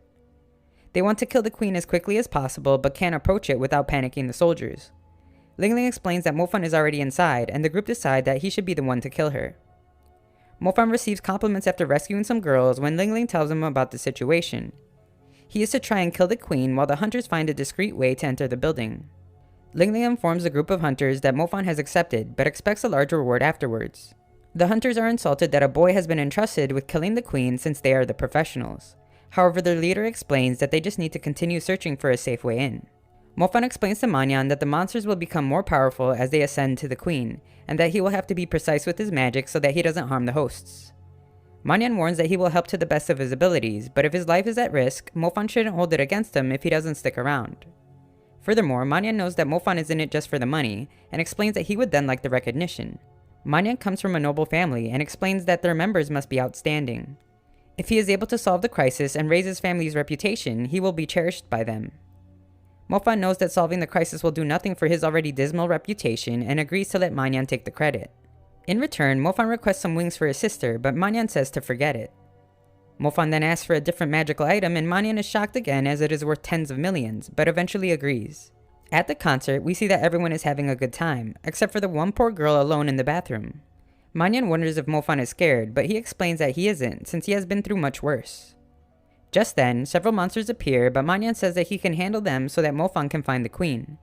They want to kill the queen as quickly as possible, but can't approach it without panicking the soldiers. Ling Ling explains that Mofan is already inside, and the group decide that he should be the one to kill her. Mofan receives compliments after rescuing some girls when Ling Ling tells him about the situation. He is to try and kill the queen while the hunters find a discreet way to enter the building. Ling Ling informs the group of hunters that Mofan has accepted, but expects a large reward afterwards. The hunters are insulted that a boy has been entrusted with killing the queen since they are the professionals. However, their leader explains that they just need to continue searching for a safe way in. Mofan explains to Manyan that the monsters will become more powerful as they ascend to the queen, and that he will have to be precise with his magic so that he doesn't harm the hosts. Manyan warns that he will help to the best of his abilities, but if his life is at risk, Mofan shouldn't hold it against him if he doesn't stick around. Furthermore, Manyan knows that Mofan is in it just for the money, and explains that he would then like the recognition. Manyan comes from a noble family and explains that their members must be outstanding. If he is able to solve the crisis and raise his family's reputation, he will be cherished by them. Mofan knows that solving the crisis will do nothing for his already dismal reputation and agrees to let Manyan take the credit. In return, Mofan requests some wings for his sister, but Manyan says to forget it. Mofan then asks for a different magical item and Manyan is shocked again as it is worth tens of millions, but eventually agrees. At the concert, we see that everyone is having a good time, except for the one poor girl alone in the bathroom. Manyan wonders if Mofan is scared, but he explains that he isn't, since he has been through much worse. Just then, several monsters appear, but Manyan says that he can handle them so that Mofan can find the queen.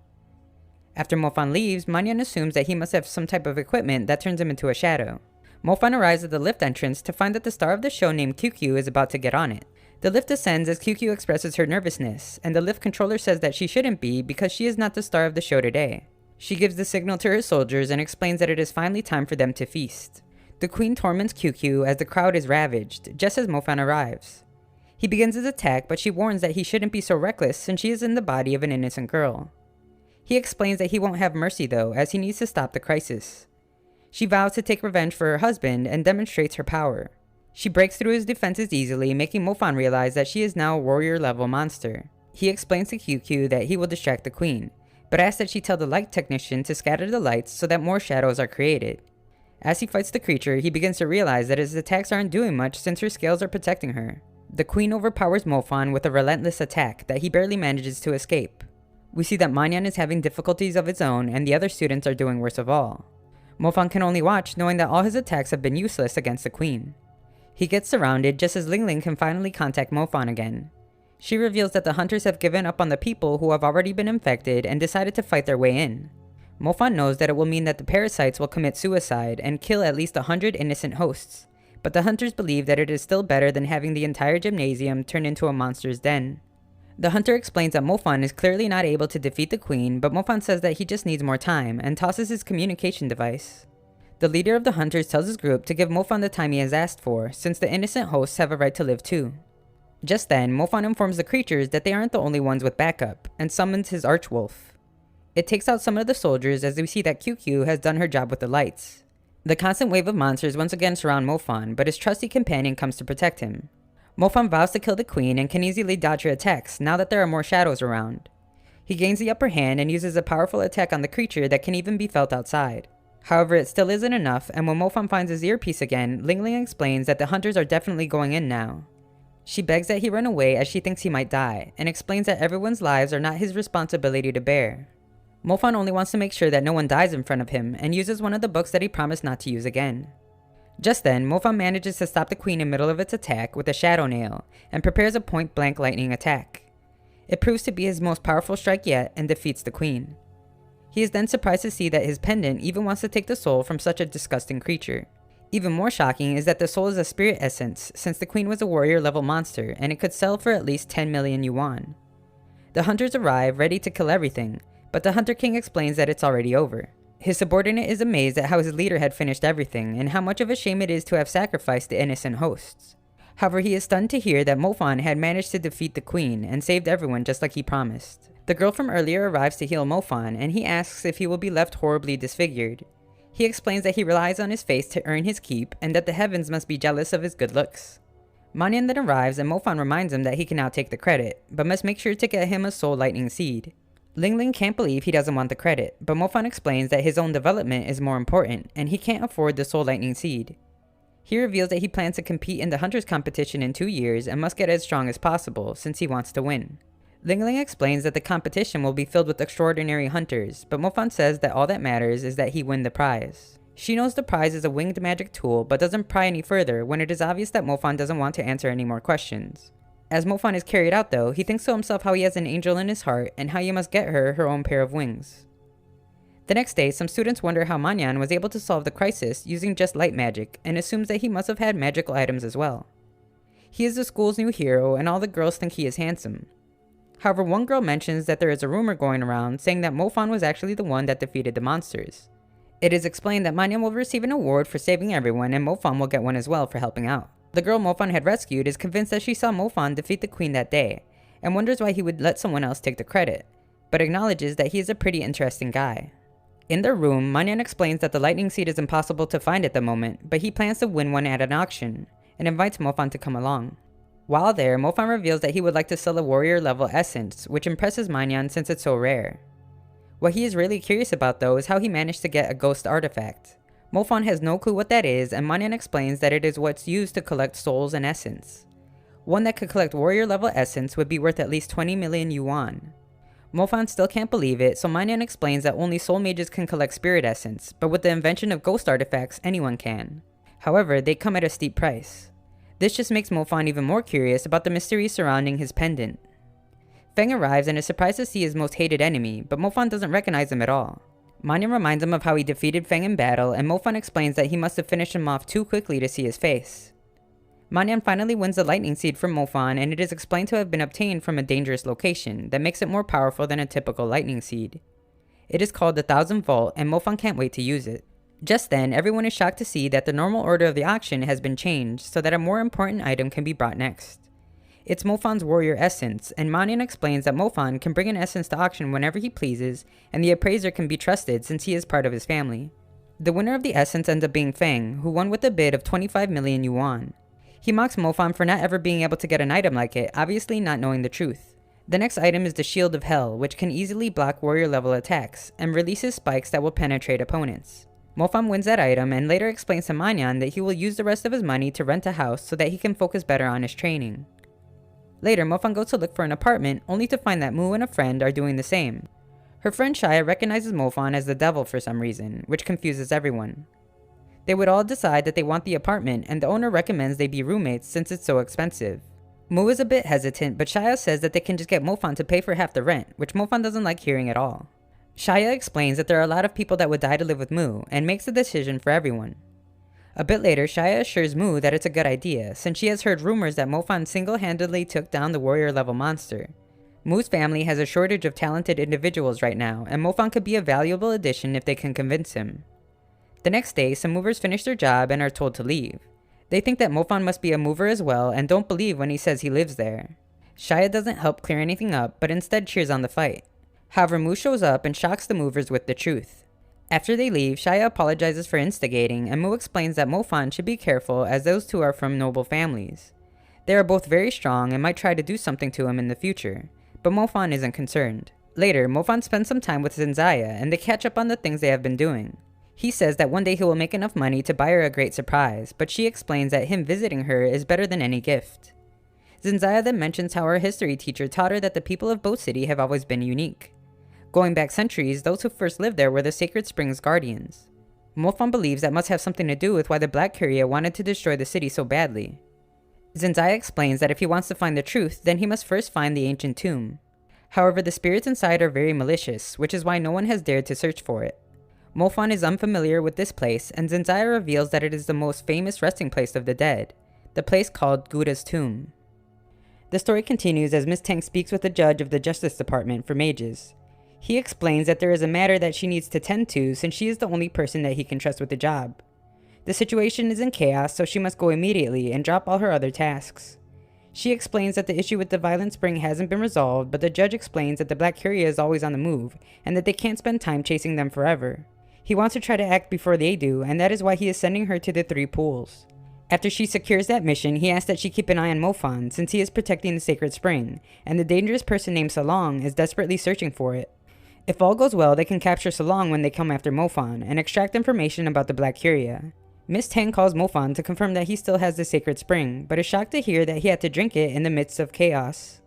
After Mofan leaves, Manyan assumes that he must have some type of equipment that turns him into a shadow. Mofan arrives at the lift entrance to find that the star of the show named QQ is about to get on it. The lift descends as QQ expresses her nervousness, and the lift controller says that she shouldn't be because she is not the star of the show today. She gives the signal to her soldiers and explains that it is finally time for them to feast. The queen torments QQ as the crowd is ravaged, just as Mofan arrives. He begins his attack, but she warns that he shouldn't be so reckless since she is in the body of an innocent girl. He explains that he won't have mercy though, as he needs to stop the crisis. She vows to take revenge for her husband and demonstrates her power. She breaks through his defenses easily, making Mofan realize that she is now a warrior-level monster. He explains to QQ that he will distract the queen, but asks that she tell the light technician to scatter the lights so that more shadows are created. As he fights the creature, he begins to realize that his attacks aren't doing much since her scales are protecting her. The queen overpowers Mofan with a relentless attack that he barely manages to escape. We see that Manyan is having difficulties of his own and the other students are doing worse of all. Mofan can only watch, knowing that all his attacks have been useless against the queen. He gets surrounded just as Ling Ling can finally contact Mofan again. She reveals that the hunters have given up on the people who have already been infected and decided to fight their way in. Mofan knows that it will mean that the parasites will commit suicide and kill at least 100 innocent hosts, but the hunters believe that it is still better than having the entire gymnasium turn into a monster's den. The hunter explains that Mofan is clearly not able to defeat the queen, but Mofan says that he just needs more time and tosses his communication device. The leader of the hunters tells his group to give Mofan the time he has asked for, since the innocent hosts have a right to live too. Just then, Mofan informs the creatures that they aren't the only ones with backup, and summons his archwolf. It takes out some of the soldiers as we see that QQ has done her job with the lights. The constant wave of monsters once again surround Mofan, but his trusty companion comes to protect him. Mofan vows to kill the queen and can easily dodge her attacks now that there are more shadows around. He gains the upper hand and uses a powerful attack on the creature that can even be felt outside. However, it still isn't enough, and when Mofan finds his earpiece again, Ling Ling explains that the hunters are definitely going in now. She begs that he run away as she thinks he might die, and explains that everyone's lives are not his responsibility to bear. Mofan only wants to make sure that no one dies in front of him, and uses one of the books that he promised not to use again. Just then, Mofan manages to stop the queen in the middle of its attack with a shadow nail, and prepares a point-blank lightning attack. It proves to be his most powerful strike yet, and defeats the queen. He is then surprised to see that his pendant even wants to take the soul from such a disgusting creature. Even more shocking is that the soul is a spirit essence, since the queen was a warrior-level monster, and it could sell for at least 10 million yuan. The hunters arrive, ready to kill everything, but the Hunter King explains that it's already over. His subordinate is amazed at how his leader had finished everything, and how much of a shame it is to have sacrificed the innocent hosts. However, he is stunned to hear that Mofan had managed to defeat the queen, and saved everyone just like he promised. The girl from earlier arrives to heal Mofan, and he asks if he will be left horribly disfigured. He explains that he relies on his face to earn his keep, and that the heavens must be jealous of his good looks. Manyan then arrives, and Mofan reminds him that he can now take the credit, but must make sure to get him a soul lightning seed. Ling Ling can't believe he doesn't want the credit, but Mofan explains that his own development is more important, and he can't afford the soul lightning seed. He reveals that he plans to compete in the Hunters competition in 2 years and must get as strong as possible, since he wants to win. Ling Ling explains that the competition will be filled with extraordinary hunters, but Mofan says that all that matters is that he win the prize. She knows the prize is a winged magic tool, but doesn't pry any further when it is obvious that Mofan doesn't want to answer any more questions. As Mofan is carried out though, he thinks to himself how he has an angel in his heart and how he must get her own pair of wings. The next day, some students wonder how Manyan was able to solve the crisis using just light magic, and assumes that he must have had magical items as well. He is the school's new hero, and all the girls think he is handsome. However, one girl mentions that there is a rumor going around saying that Mofan was actually the one that defeated the monsters. It is explained that Manyan will receive an award for saving everyone, and Mofan will get one as well for helping out. The girl Mofan had rescued is convinced that she saw Mofan defeat the queen that day, and wonders why he would let someone else take the credit, but acknowledges that he is a pretty interesting guy. In their room, Manyan explains that the lightning seed is impossible to find at the moment, but he plans to win one at an auction, and invites Mofan to come along. While there, Mofan reveals that he would like to sell a warrior level essence, which impresses Manyan since it's so rare. What he is really curious about though is how he managed to get a ghost artifact. Mofan has no clue what that is, and Manyan explains that it is what's used to collect souls and essence. One that could collect warrior level essence would be worth at least 20 million yuan. Mofan still can't believe it, so Manyan explains that only soul mages can collect spirit essence, but with the invention of ghost artifacts, anyone can. However, they come at a steep price. This just makes Mofan even more curious about the mystery surrounding his pendant. Feng arrives and is surprised to see his most hated enemy, but Mofan doesn't recognize him at all. Manyan reminds him of how he defeated Feng in battle, and Mofan explains that he must have finished him off too quickly to see his face. Manyan finally wins the lightning seed from Mofan, and it is explained to have been obtained from a dangerous location that makes it more powerful than a typical lightning seed. It is called the 1000 Vault, and Mofan can't wait to use it. Just then, everyone is shocked to see that the normal order of the auction has been changed so that a more important item can be brought next. It's Mofan's warrior essence, and Manyan explains that Mofan can bring an essence to auction whenever he pleases, and the appraiser can be trusted since he is part of his family. The winner of the essence ends up being Feng, who won with a bid of 25 million yuan. He mocks Mofan for not ever being able to get an item like it, obviously not knowing the truth. The next item is the Shield of Hell, which can easily block warrior level attacks, and releases spikes that will penetrate opponents. Mofan wins that item and later explains to Manyan that he will use the rest of his money to rent a house so that he can focus better on his training. Later, Mofan goes to look for an apartment, only to find that Mu and a friend are doing the same. Her friend Shaya recognizes Mofan as the devil for some reason, which confuses everyone. They would all decide that they want the apartment, and the owner recommends they be roommates since it's so expensive. Mu is a bit hesitant, but Shaya says that they can just get Mofan to pay for half the rent, which Mofan doesn't like hearing at all. Shaya explains that there are a lot of people that would die to live with Mu, and makes the decision for everyone. A bit later, Shaya assures Mu that it's a good idea, since she has heard rumors that Mofan single-handedly took down the warrior-level monster. Mu's family has a shortage of talented individuals right now, and Mofan could be a valuable addition if they can convince him. The next day, some movers finish their job and are told to leave. They think that Mofan must be a mover as well, and don't believe when he says he lives there. Shaya doesn't help clear anything up, but instead cheers on the fight. However, Mu shows up and shocks the movers with the truth. After they leave, Shaya apologizes for instigating, and Mu explains that Mofan should be careful as those two are from noble families. They are both very strong and might try to do something to him in the future, but Mofan isn't concerned. Later, Mofan spends some time with Zinzaya, and they catch up on the things they have been doing. He says that one day he will make enough money to buy her a great surprise, but she explains that him visiting her is better than any gift. Zinzaya then mentions how her history teacher taught her that the people of Bow City have always been unique. Going back centuries, those who first lived there were the Sacred Springs Guardians. Mofan believes that must have something to do with why the Black Curia wanted to destroy the city so badly. Zinzaya explains that if he wants to find the truth, then he must first find the ancient tomb. However, the spirits inside are very malicious, which is why no one has dared to search for it. Mofan is unfamiliar with this place, and Zinzaya reveals that it is the most famous resting place of the dead, the place called Guda's Tomb. The story continues as Miss Tang speaks with the judge of the Justice Department for mages. He explains that there is a matter that she needs to tend to since she is the only person that he can trust with the job. The situation is in chaos, so she must go immediately and drop all her other tasks. She explains that the issue with the Violent Spring hasn't been resolved, but the judge explains that the Black Curia is always on the move, and that they can't spend time chasing them forever. He wants to try to act before they do, and that is why he is sending her to the 3 pools. After she secures that mission, he asks that she keep an eye on Mofan since he is protecting the Sacred Spring, and the dangerous person named Salong is desperately searching for it. If all goes well, they can capture Salong when they come after Mofan, and extract information about the Black Curia. Miss Tang calls Mofan to confirm that he still has the Sacred Spring, but is shocked to hear that he had to drink it in the midst of chaos.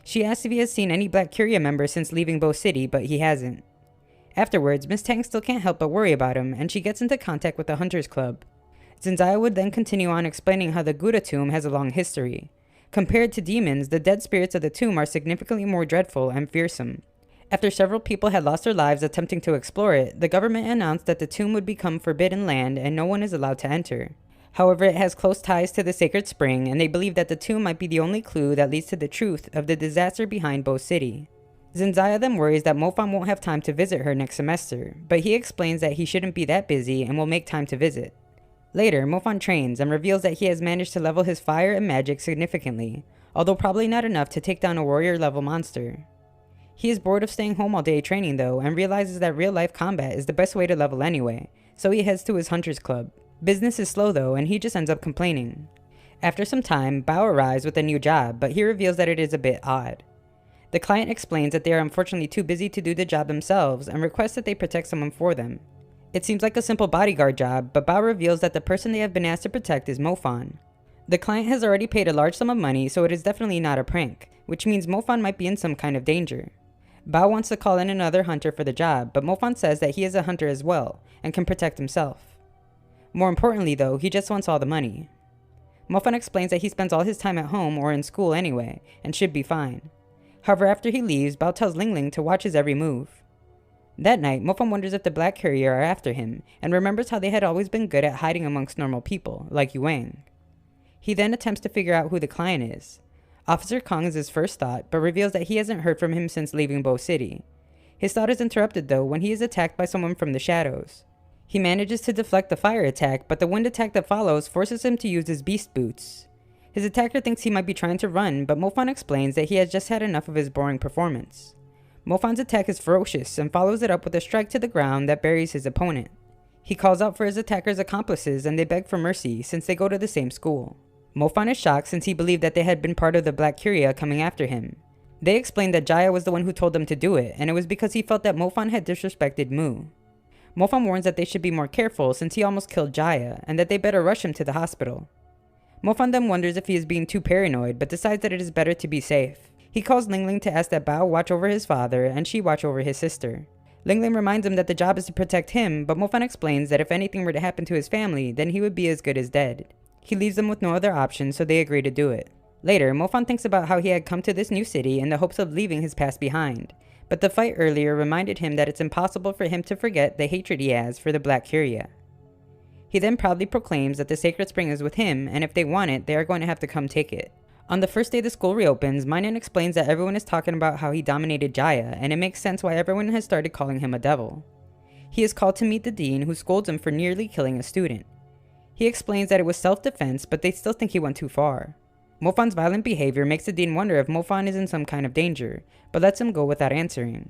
She asks if he has seen any Black Curia members since leaving Bow City, but he hasn't. Afterwards, Miss Tang still can't help but worry about him, and she gets into contact with the Hunters Club. Zinzaya would then continue on explaining how the Gouda tomb has a long history. Compared to demons, the dead spirits of the tomb are significantly more dreadful and fearsome. After several people had lost their lives attempting to explore it, the government announced that the tomb would become forbidden land and no one is allowed to enter. However, it has close ties to the Sacred Spring, and they believe that the tomb might be the only clue that leads to the truth of the disaster behind Bow City. Zinzaya then worries that Mofan won't have time to visit her next semester, but he explains that he shouldn't be that busy and will make time to visit. Later, Mofan trains and reveals that he has managed to level his fire and magic significantly, although probably not enough to take down a warrior-level monster. He is bored of staying home all day training though, and realizes that real-life combat is the best way to level anyway, so he heads to his Hunters Club. Business is slow though, and he just ends up complaining. After some time, Bao arrives with a new job, but he reveals that it is a bit odd. The client explains that they are unfortunately too busy to do the job themselves, and requests that they protect someone for them. It seems like a simple bodyguard job, but Bao reveals that the person they have been asked to protect is Mofan. The client has already paid a large sum of money, so it is definitely not a prank, which means Mofan might be in some kind of danger. Bao wants to call in another hunter for the job, but Mofan says that he is a hunter as well, and can protect himself. More importantly though, he just wants all the money. Mofan explains that he spends all his time at home or in school anyway, and should be fine. However, after he leaves, Bao tells Lingling to watch his every move. That night, Mofan wonders if the Black Courier are after him, and remembers how they had always been good at hiding amongst normal people, like Yuang. He then attempts to figure out who the client is. Officer Kong is his first thought, but reveals that he hasn't heard from him since leaving Bo City. His thought is interrupted though when he is attacked by someone from the shadows. He manages to deflect the fire attack, but the wind attack that follows forces him to use his beast boots. His attacker thinks he might be trying to run, but Mofan explains that he has just had enough of his boring performance. Mofan's attack is ferocious and follows it up with a strike to the ground that buries his opponent. He calls out for his attacker's accomplices and they beg for mercy since they go to the same school. Mofan is shocked since he believed that they had been part of the Black Courier coming after him. They explained that Jaya was the one who told them to do it, and it was because he felt that Mofan had disrespected Mu. Mofan warns that they should be more careful since he almost killed Jaya, and that they better rush him to the hospital. Mofan then wonders if he is being too paranoid, but decides that it is better to be safe. He calls Lingling to ask that Bao watch over his father, and she watch over his sister. Lingling reminds him that the job is to protect him, but Mofan explains that if anything were to happen to his family, then he would be as good as dead. He leaves them with no other option, so they agree to do it. Later, Mofan thinks about how he had come to this new city in the hopes of leaving his past behind, but the fight earlier reminded him that it's impossible for him to forget the hatred he has for the Black Courier. He then proudly proclaims that the Sacred Spring is with him, and if they want it, they are going to have to come take it. On the first day the school reopens, Minun explains that everyone is talking about how he dominated Jaya, and it makes sense why everyone has started calling him a devil. He is called to meet the dean, who scolds him for nearly killing a student. He explains that it was self-defense, but they still think he went too far. Mofan's violent behavior makes the dean wonder if Mofan is in some kind of danger, but lets him go without answering.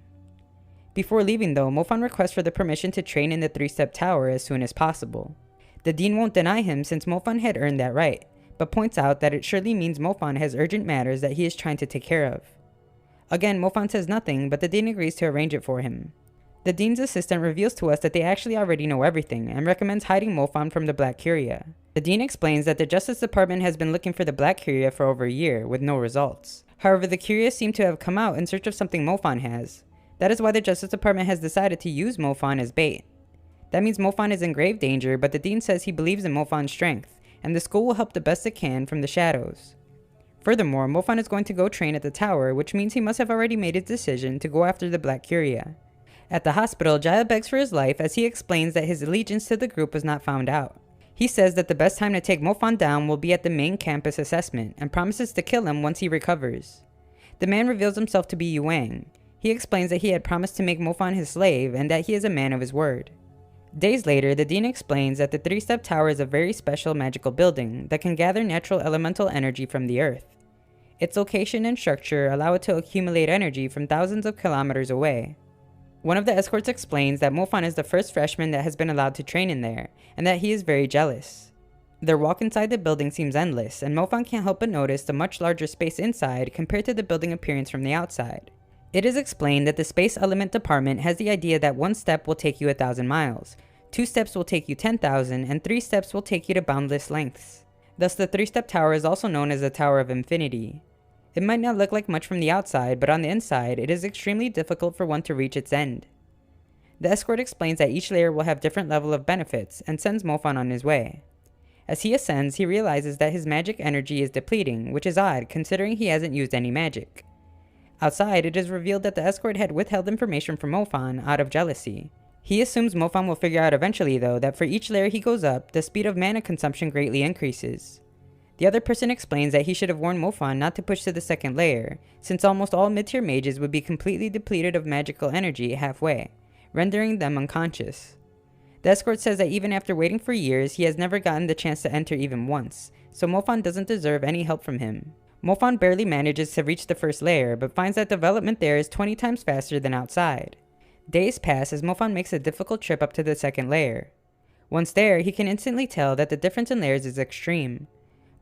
Before leaving though, Mofan requests for the permission to train in the 3-step tower as soon as possible. The dean won't deny him since Mofan had earned that right, but points out that it surely means Mofan has urgent matters that he is trying to take care of. Again, Mofan says nothing, but the dean agrees to arrange it for him. The dean's assistant reveals to us that they actually already know everything, and recommends hiding Mofan from the Black Courier. The dean explains that the Justice Department has been looking for the Black Courier for over a year, with no results. However, the Courier seem to have come out in search of something Mofan has. That is why the Justice Department has decided to use Mofan as bait. That means Mofan is in grave danger, but the dean says he believes in Mofan's strength, and the school will help the best it can from the shadows. Furthermore, Mofan is going to go train at the tower, which means he must have already made his decision to go after the Black Courier. At the hospital, Jaya begs for his life as he explains that his allegiance to the group was not found out. He says that the best time to take Mofan down will be at the main campus assessment, and promises to kill him once he recovers. The man reveals himself to be Yuang. He explains that he had promised to make Mofan his slave, and that he is a man of his word. Days later, the dean explains that the 3-step tower is a very special magical building that can gather natural elemental energy from the earth. Its location and structure allow it to accumulate energy from thousands of kilometers away. One of the escorts explains that Mofan is the first freshman that has been allowed to train in there, and that he is very jealous. Their walk inside the building seems endless, and Mofan can't help but notice the much larger space inside compared to the building appearance from the outside. It is explained that the Space Element Department has the idea that 1 step will take you 1,000 miles, 2 steps will take you 10,000, and 3 steps will take you to boundless lengths. Thus, the 3-step tower is also known as the Tower of Infinity. It might not look like much from the outside, but on the inside, it is extremely difficult for one to reach its end. The escort explains that each layer will have different level of benefits, and sends Mofan on his way. As he ascends, he realizes that his magic energy is depleting, which is odd considering he hasn't used any magic. Outside, it is revealed that the escort had withheld information from Mofan out of jealousy. He assumes Mofan will figure out eventually though that for each layer he goes up, the speed of mana consumption greatly increases. The other person explains that he should have warned Mofan not to push to the 2nd layer, since almost all mid-tier mages would be completely depleted of magical energy halfway, rendering them unconscious. The escort says that even after waiting for years, he has never gotten the chance to enter even once, so Mofan doesn't deserve any help from him. Mofan barely manages to reach the 1st layer, but finds that development there is 20 times faster than outside. Days pass as Mofan makes a difficult trip up to the 2nd layer. Once there, he can instantly tell that the difference in layers is extreme.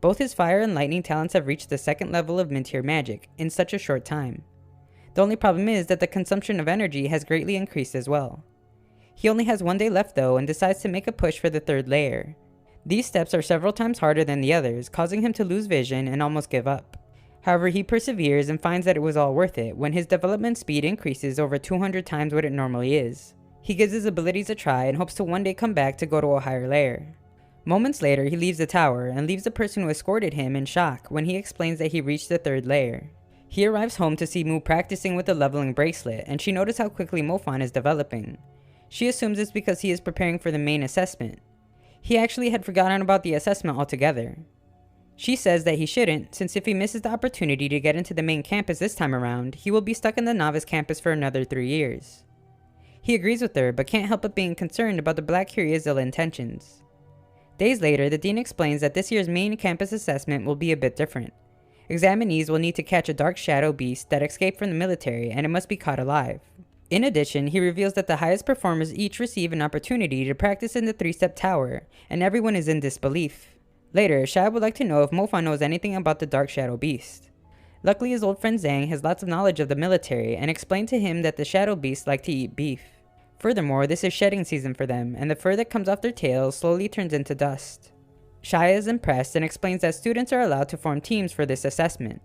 Both his fire and lightning talents have reached the 2nd level of mid-tier magic in such a short time. The only problem is that the consumption of energy has greatly increased as well. He only has 1 day left though and decides to make a push for the 3rd layer. These steps are several times harder than the others, causing him to lose vision and almost give up. However, he perseveres and finds that it was all worth it when his development speed increases over 200 times what it normally is. He gives his abilities a try and hopes to one day come back to go to a higher layer. Moments later, he leaves the tower and leaves the person who escorted him in shock when he explains that he reached the 3rd layer. He arrives home to see Mu practicing with the leveling bracelet, and she notices how quickly Mofan is developing. She assumes it's because he is preparing for the main assessment. He actually had forgotten about the assessment altogether. She says that he shouldn't, since if he misses the opportunity to get into the main campus this time around, he will be stuck in the novice campus for another 3 years. He agrees with her, but can't help but being concerned about the Black Curia's ill intentions. Days later, the dean explains that this year's main campus assessment will be a bit different. Examinees will need to catch a dark shadow beast that escaped from the military, and it must be caught alive. In addition, he reveals that the highest performers each receive an opportunity to practice in the 3-step tower, and everyone is in disbelief. Later, Shia would like to know if Mofan knows anything about the dark shadow beast. Luckily, his old friend Zhang has lots of knowledge of the military and explained to him that the shadow beasts like to eat beef. Furthermore, this is shedding season for them, and the fur that comes off their tails slowly turns into dust. Shia is impressed and explains that students are allowed to form teams for this assessment.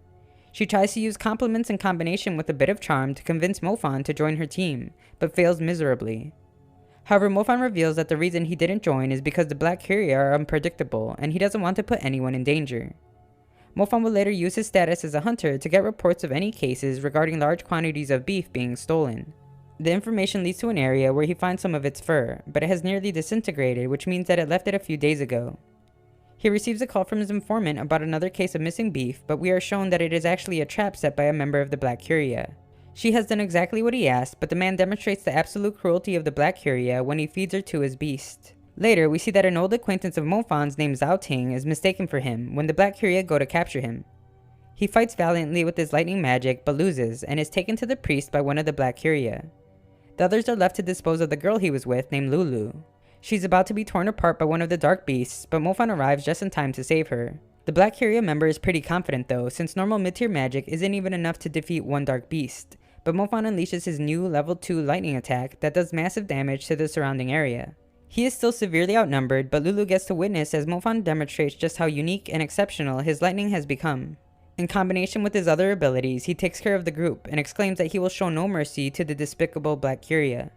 She tries to use compliments in combination with a bit of charm to convince Mofan to join her team, but fails miserably. However, Mofan reveals that the reason he didn't join is because the Black Curia are unpredictable and he doesn't want to put anyone in danger. Mofan will later use his status as a hunter to get reports of any cases regarding large quantities of beef being stolen. The information leads to an area where he finds some of its fur, but it has nearly disintegrated, which means that it left it a few days ago. He receives a call from his informant about another case of missing beef, but we are shown that it is actually a trap set by a member of the Black Curia. She has done exactly what he asked, but the man demonstrates the absolute cruelty of the Black Curia when he feeds her to his beast. Later, we see that an old acquaintance of Mofan's named Zhao Ting is mistaken for him when the Black Curia go to capture him. He fights valiantly with his lightning magic, but loses, and is taken to the priest by one of the Black Curia. The others are left to dispose of the girl he was with named Lulu. She's about to be torn apart by one of the dark beasts, but Mofan arrives just in time to save her. The Black Curia member is pretty confident though, since normal mid-tier magic isn't even enough to defeat one dark beast, but Mofan unleashes his new level 2 lightning attack that does massive damage to the surrounding area. He is still severely outnumbered, but Lulu gets to witness as Mofan demonstrates just how unique and exceptional his lightning has become. In combination with his other abilities, he takes care of the group and exclaims that he will show no mercy to the despicable Black Curia.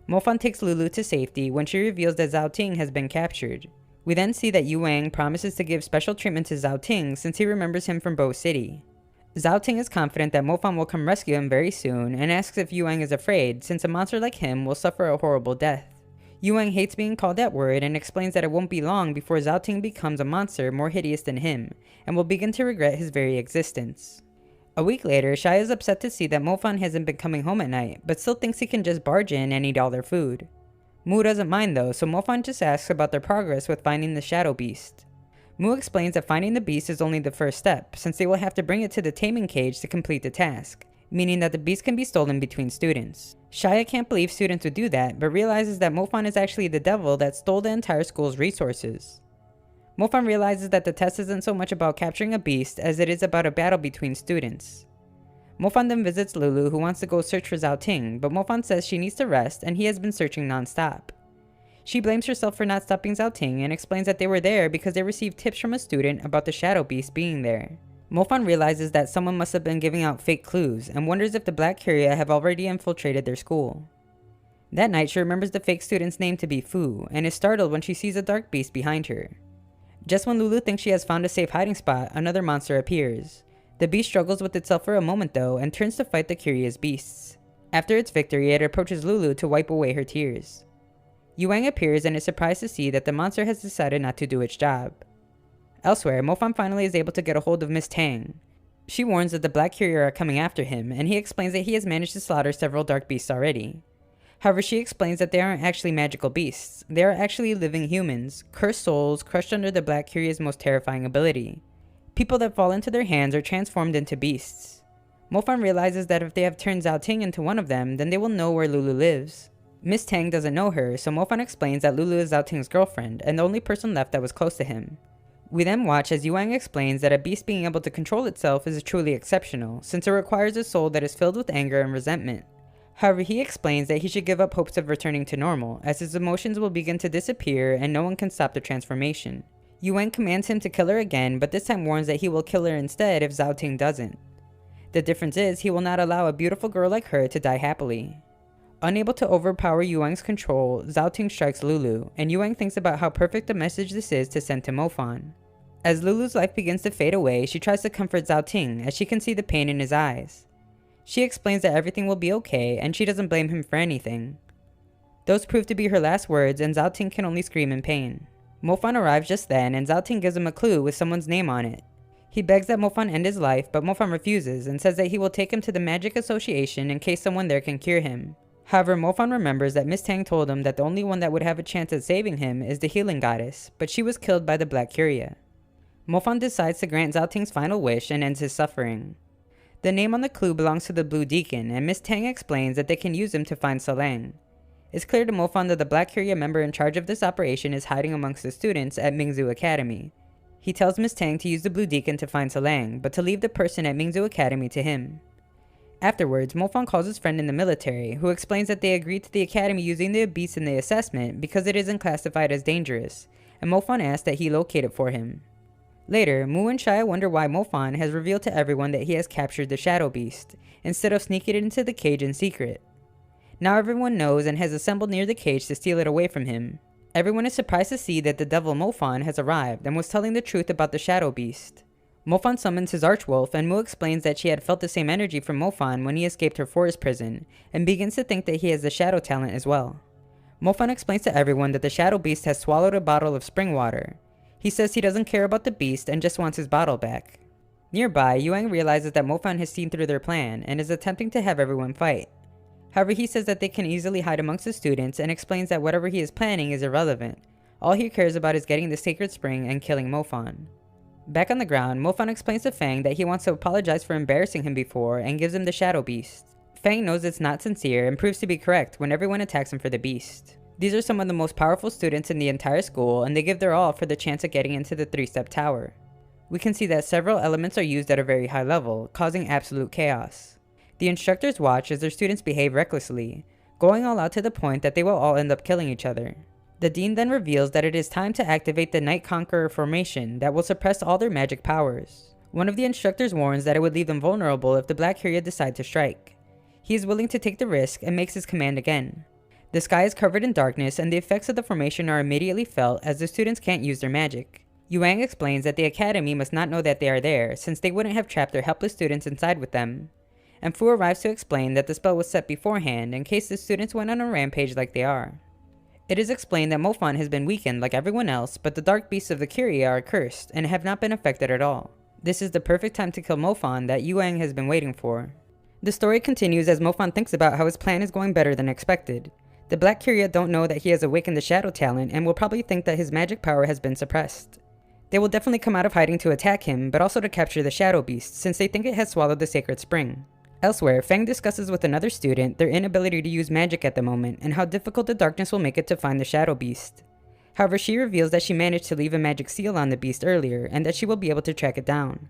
Mofan takes Lulu to safety when she reveals that Zhao Ting has been captured. We then see that Yu Wang promises to give special treatment to Zhao Ting since he remembers him from Bo City. Zhao Ting is confident that Mofan will come rescue him very soon and asks if Yu Wang is afraid since a monster like him will suffer a horrible death. Yu Wang hates being called that word and explains that it won't be long before Zhao Ting becomes a monster more hideous than him and will begin to regret his very existence. A week later, Shia is upset to see that Mofan hasn't been coming home at night, but still thinks he can just barge in and eat all their food. Mu doesn't mind though, so Mofan just asks about their progress with finding the shadow beast. Mu explains that finding the beast is only the first step, since they will have to bring it to the taming cage to complete the task, meaning that the beast can be stolen between students. Shia can't believe students would do that, but realizes that Mofan is actually the devil that stole the entire school's resources. Mofan realizes that the test isn't so much about capturing a beast as it is about a battle between students. Mofan then visits Lulu, who wants to go search for Zhao Ting, but Mofan says she needs to rest and he has been searching non-stop. She blames herself for not stopping Zhao Ting and explains that they were there because they received tips from a student about the shadow beast being there. Mofan realizes that someone must have been giving out fake clues and wonders if the Black Curia have already infiltrated their school. That night, she remembers the fake student's name to be Fu and is startled when she sees a dark beast behind her. Just when Lulu thinks she has found a safe hiding spot, another monster appears. The beast struggles with itself for a moment though and turns to fight the Curia's beasts. After its victory, it approaches Lulu to wipe away her tears. Yu Wang appears and is surprised to see that the monster has decided not to do its job. Elsewhere, Mofan finally is able to get a hold of Miss Tang. She warns that the Black Curia are coming after him, and he explains that he has managed to slaughter several dark beasts already. However, she explains that they aren't actually magical beasts. They are actually living humans, cursed souls crushed under the Black Curia's most terrifying ability. People that fall into their hands are transformed into beasts. Mofan realizes that if they have turned Zhao Ting into one of them, then they will know where Lulu lives. Miss Tang doesn't know her, so Mofan explains that Lulu is Zhao Ting's girlfriend and the only person left that was close to him. We then watch as Yu Wang explains that a beast being able to control itself is truly exceptional, since it requires a soul that is filled with anger and resentment. However, he explains that he should give up hopes of returning to normal, as his emotions will begin to disappear and no one can stop the transformation. Yu Wang commands him to kill her again, but this time warns that he will kill her instead if Zhao Ting doesn't. The difference is he will not allow a beautiful girl like her to die happily. Unable to overpower Yuang's control, Zhao Ting strikes Lulu, and Yuang thinks about how perfect a message this is to send to Mofan. As Lulu's life begins to fade away, she tries to comfort Zhao Ting as she can see the pain in his eyes. She explains that everything will be okay and she doesn't blame him for anything. Those prove to be her last words, and Zhao Ting can only scream in pain. Mofan arrives just then, and Zhao Ting gives him a clue with someone's name on it. He begs that Mofan end his life, but Mofan refuses and says that he will take him to the Magic Association in case someone there can cure him. However, Mofan remembers that Miss Tang told him that the only one that would have a chance at saving him is the healing goddess, but she was killed by the Black Curia. Mofan decides to grant Zhao Ting's final wish and ends his suffering. The name on the clue belongs to the Blue Deacon, and Miss Tang explains that they can use him to find Salang. It's clear to Mofan that the Black Curia member in charge of this operation is hiding amongst the students at Mingzhu Academy. He tells Miss Tang to use the Blue Deacon to find Salang, but to leave the person at Mingzhu Academy to him. Afterwards, Mofan calls his friend in the military, who explains that they agreed to the academy using the beast in the assessment because it isn't classified as dangerous, and Mofan asks that he locate it for him. Later, Mu and Shia wonder why Mofan has revealed to everyone that he has captured the Shadow Beast, instead of sneaking it into the cage in secret. Now everyone knows and has assembled near the cage to steal it away from him. Everyone is surprised to see that the devil Mofan has arrived and was telling the truth about the Shadow Beast. Mofan summons his Archwolf, and Mu explains that she had felt the same energy from Mofan when he escaped her forest prison, and begins to think that he has the Shadow talent as well. Mofan explains to everyone that the Shadow Beast has swallowed a bottle of spring water. He says he doesn't care about the beast and just wants his bottle back. Nearby, Yuang realizes that Mofan has seen through their plan and is attempting to have everyone fight. However, he says that they can easily hide amongst the students and explains that whatever he is planning is irrelevant. All he cares about is getting the sacred spring and killing Mofan. Back on the ground, Mofan explains to Fang that he wants to apologize for embarrassing him before and gives him the Shadow Beast. Fang knows it's not sincere and proves to be correct when everyone attacks him for the beast. These are some of the most powerful students in the entire school, and they give their all for the chance of getting into the 3-step tower. We can see that several elements are used at a very high level, causing absolute chaos. The instructors watch as their students behave recklessly, going all out to the point that they will all end up killing each other. The Dean then reveals that it is time to activate the Night Conqueror formation that will suppress all their magic powers. One of the instructors warns that it would leave them vulnerable if the Black Curia decide to strike. He is willing to take the risk and makes his command again. The sky is covered in darkness, and the effects of the formation are immediately felt as the students can't use their magic. Yuang explains that the academy must not know that they are there, since they wouldn't have trapped their helpless students inside with them. And Fu arrives to explain that the spell was set beforehand in case the students went on a rampage like they are. It is explained that Mofan has been weakened like everyone else, but the dark beasts of the Curia are cursed and have not been affected at all. This is the perfect time to kill Mofan that Yuang has been waiting for. The story continues as Mofan thinks about how his plan is going better than expected. The Black Curia don't know that he has awakened the Shadow talent and will probably think that his magic power has been suppressed. They will definitely come out of hiding to attack him, but also to capture the Shadow Beast since they think it has swallowed the Sacred Spring. Elsewhere, Fang discusses with another student their inability to use magic at the moment and how difficult the darkness will make it to find the Shadow Beast. However, she reveals that she managed to leave a magic seal on the beast earlier and that she will be able to track it down.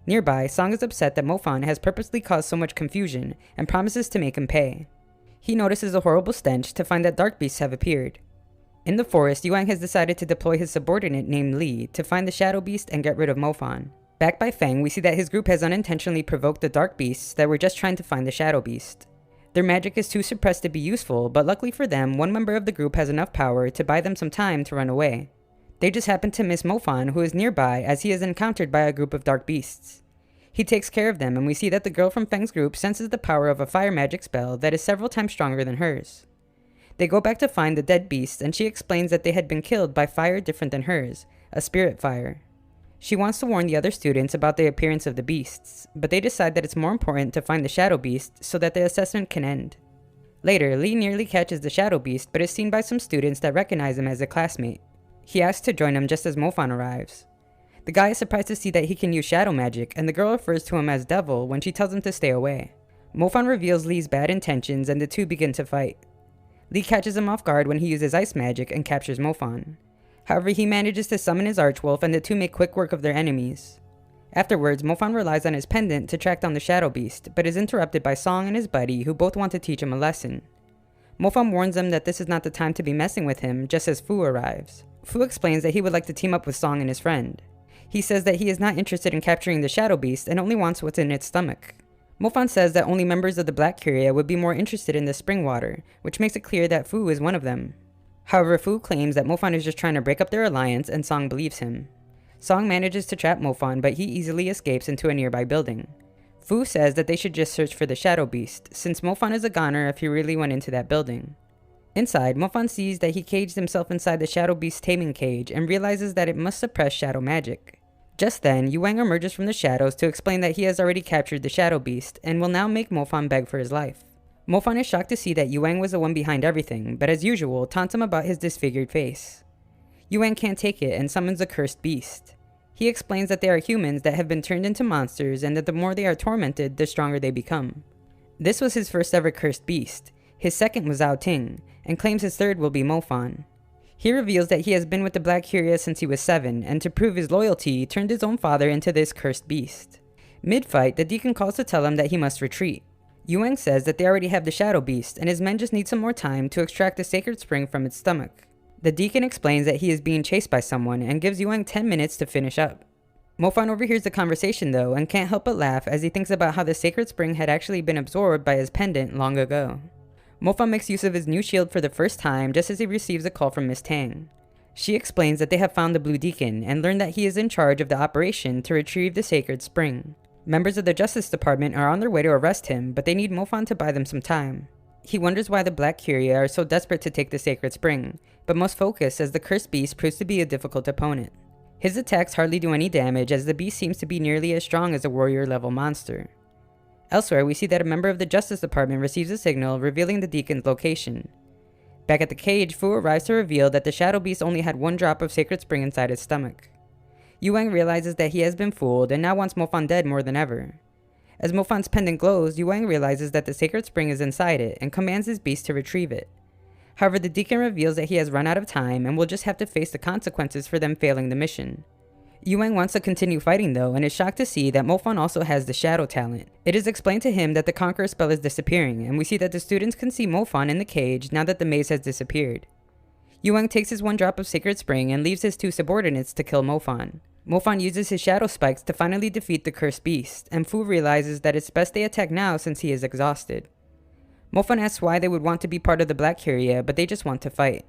Nearby, Song is upset that Mofan has purposely caused so much confusion and promises to make him pay. He notices a horrible stench to find that dark beasts have appeared. In the forest, Yuang has decided to deploy his subordinate named Li to find the Shadow Beast and get rid of Mofan. Backed by Fang, we see that his group has unintentionally provoked the dark beasts that were just trying to find the Shadow Beast. Their magic is too suppressed to be useful, but luckily for them, one member of the group has enough power to buy them some time to run away. They just happen to miss Mofan, who is nearby as he is encountered by a group of dark beasts. He takes care of them, and we see that the girl from Fang's group senses the power of a fire magic spell that is several times stronger than hers. They go back to find the dead beasts, and she explains that they had been killed by fire different than hers, a spirit fire. She wants to warn the other students about the appearance of the beasts, but they decide that it's more important to find the Shadow Beast so that the assessment can end. Later, Lee nearly catches the Shadow Beast but is seen by some students that recognize him as a classmate. He asks to join him just as Mofan arrives. The guy is surprised to see that he can use shadow magic, and the girl refers to him as Devil when she tells him to stay away. Mofan reveals Lee's bad intentions and the two begin to fight. Lee catches him off guard when he uses ice magic and captures Mofan. However, he manages to summon his Archwolf and the two make quick work of their enemies. Afterwards, Mofan relies on his pendant to track down the Shadow Beast, but is interrupted by Song and his buddy who both want to teach him a lesson. Mofan warns them that this is not the time to be messing with him just as Fu arrives. Fu explains that he would like to team up with Song and his friend. He says that he is not interested in capturing the Shadow Beast and only wants what's in its stomach. Mofan says that only members of the Black Curia would be more interested in the spring water, which makes it clear that Fu is one of them. However, Fu claims that Mofan is just trying to break up their alliance, and Song believes him. Song manages to trap Mofan, but he easily escapes into a nearby building. Fu says that they should just search for the Shadow Beast, since Mofan is a goner if he really went into that building. Inside, Mofan sees that he caged himself inside the Shadow Beast's taming cage and realizes that it must suppress shadow magic. Just then, Yuang emerges from the shadows to explain that he has already captured the Shadow Beast and will now make Mofan beg for his life. Mofan is shocked to see that Yuang was the one behind everything, but as usual, taunts him about his disfigured face. Yuang can't take it and summons the cursed beast. He explains that they are humans that have been turned into monsters and that the more they are tormented, the stronger they become. This was his first ever cursed beast. His second was Zhao Ting, and claims his third will be Mofan. He reveals that he has been with the Black Curia since he was 7, and to prove his loyalty, turned his own father into this cursed beast. Mid-fight, the deacon calls to tell him that he must retreat. Yuang says that they already have the Shadow Beast, and his men just need some more time to extract the sacred spring from its stomach. The deacon explains that he is being chased by someone, and gives Yuang 10 minutes to finish up. Mofan overhears the conversation though, and can't help but laugh as he thinks about how the sacred spring had actually been absorbed by his pendant long ago. Mofan makes use of his new shield for the first time just as he receives a call from Miss Tang. She explains that they have found the Blue Deacon and learned that he is in charge of the operation to retrieve the sacred spring. Members of the Justice Department are on their way to arrest him, but they need Mofan to buy them some time. He wonders why the Black Curia are so desperate to take the sacred spring, but must focus as the cursed beast proves to be a difficult opponent. His attacks hardly do any damage as the beast seems to be nearly as strong as a warrior level monster. Elsewhere, we see that a member of the Justice Department receives a signal revealing the Deacon's location. Back at the cage, Fu arrives to reveal that the Shadow Beast only had 1 drop of sacred spring inside his stomach. Yuang realizes that he has been fooled and now wants Mofan dead more than ever. As Mofan's pendant glows, Yuang realizes that the sacred spring is inside it and commands his beast to retrieve it. However, the Deacon reveals that he has run out of time and will just have to face the consequences for them failing the mission. Yuang wants to continue fighting though, and is shocked to see that Mofan also has the shadow talent. It is explained to him that the Conqueror spell is disappearing, and we see that the students can see Mofan in the cage now that the maze has disappeared. Yuang takes his 1 drop of sacred spring and leaves his 2 subordinates to kill Mofan. Mofan uses his shadow spikes to finally defeat the cursed beast, and Fu realizes that it's best they attack now since he is exhausted. Mofan asks why they would want to be part of the Black Curia, but they just want to fight.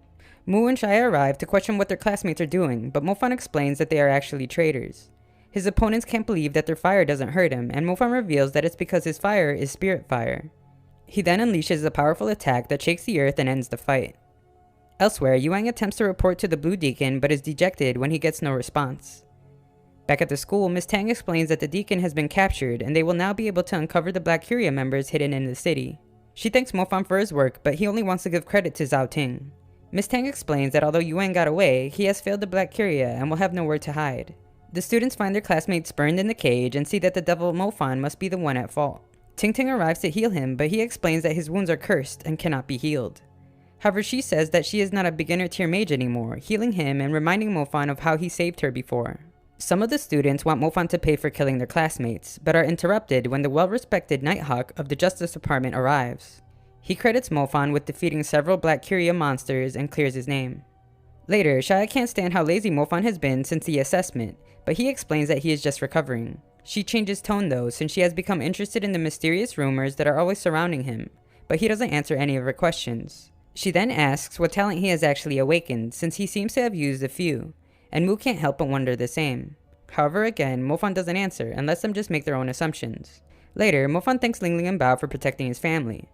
Mu and Shia arrive to question what their classmates are doing, but Mofan explains that they are actually traitors. His opponents can't believe that their fire doesn't hurt him, and Mofan reveals that it's because his fire is spirit fire. He then unleashes a powerful attack that shakes the earth and ends the fight. Elsewhere, Yuang attempts to report to the Blue Deacon but is dejected when he gets no response. Back at the school, Miss Tang explains that the Deacon has been captured and they will now be able to uncover the Black Curia members hidden in the city. She thanks Mofan for his work, but he only wants to give credit to Zhao Ting. Miss Tang explains that although Yuang got away, he has failed the Black Curia and will have nowhere to hide. The students find their classmates burned in the cage and see that the devil Mofan must be the one at fault. Ting Ting arrives to heal him, but he explains that his wounds are cursed and cannot be healed. However, she says that she is not a beginner tier mage anymore, healing him and reminding Mofan of how he saved her before. Some of the students want Mofan to pay for killing their classmates, but are interrupted when the well-respected Nighthawk of the Justice Department arrives. He credits Mofan with defeating several Black Curia monsters and clears his name. Later, Shia can't stand how lazy Mofan has been since the assessment, but he explains that he is just recovering. She changes tone though, since she has become interested in the mysterious rumors that are always surrounding him, but he doesn't answer any of her questions. She then asks what talent he has actually awakened, since he seems to have used a few, and Mu can't help but wonder the same. However, again, Mofan doesn't answer and lets them just make their own assumptions. Later, Mofan thanks Ling Ling and Bao for protecting his family.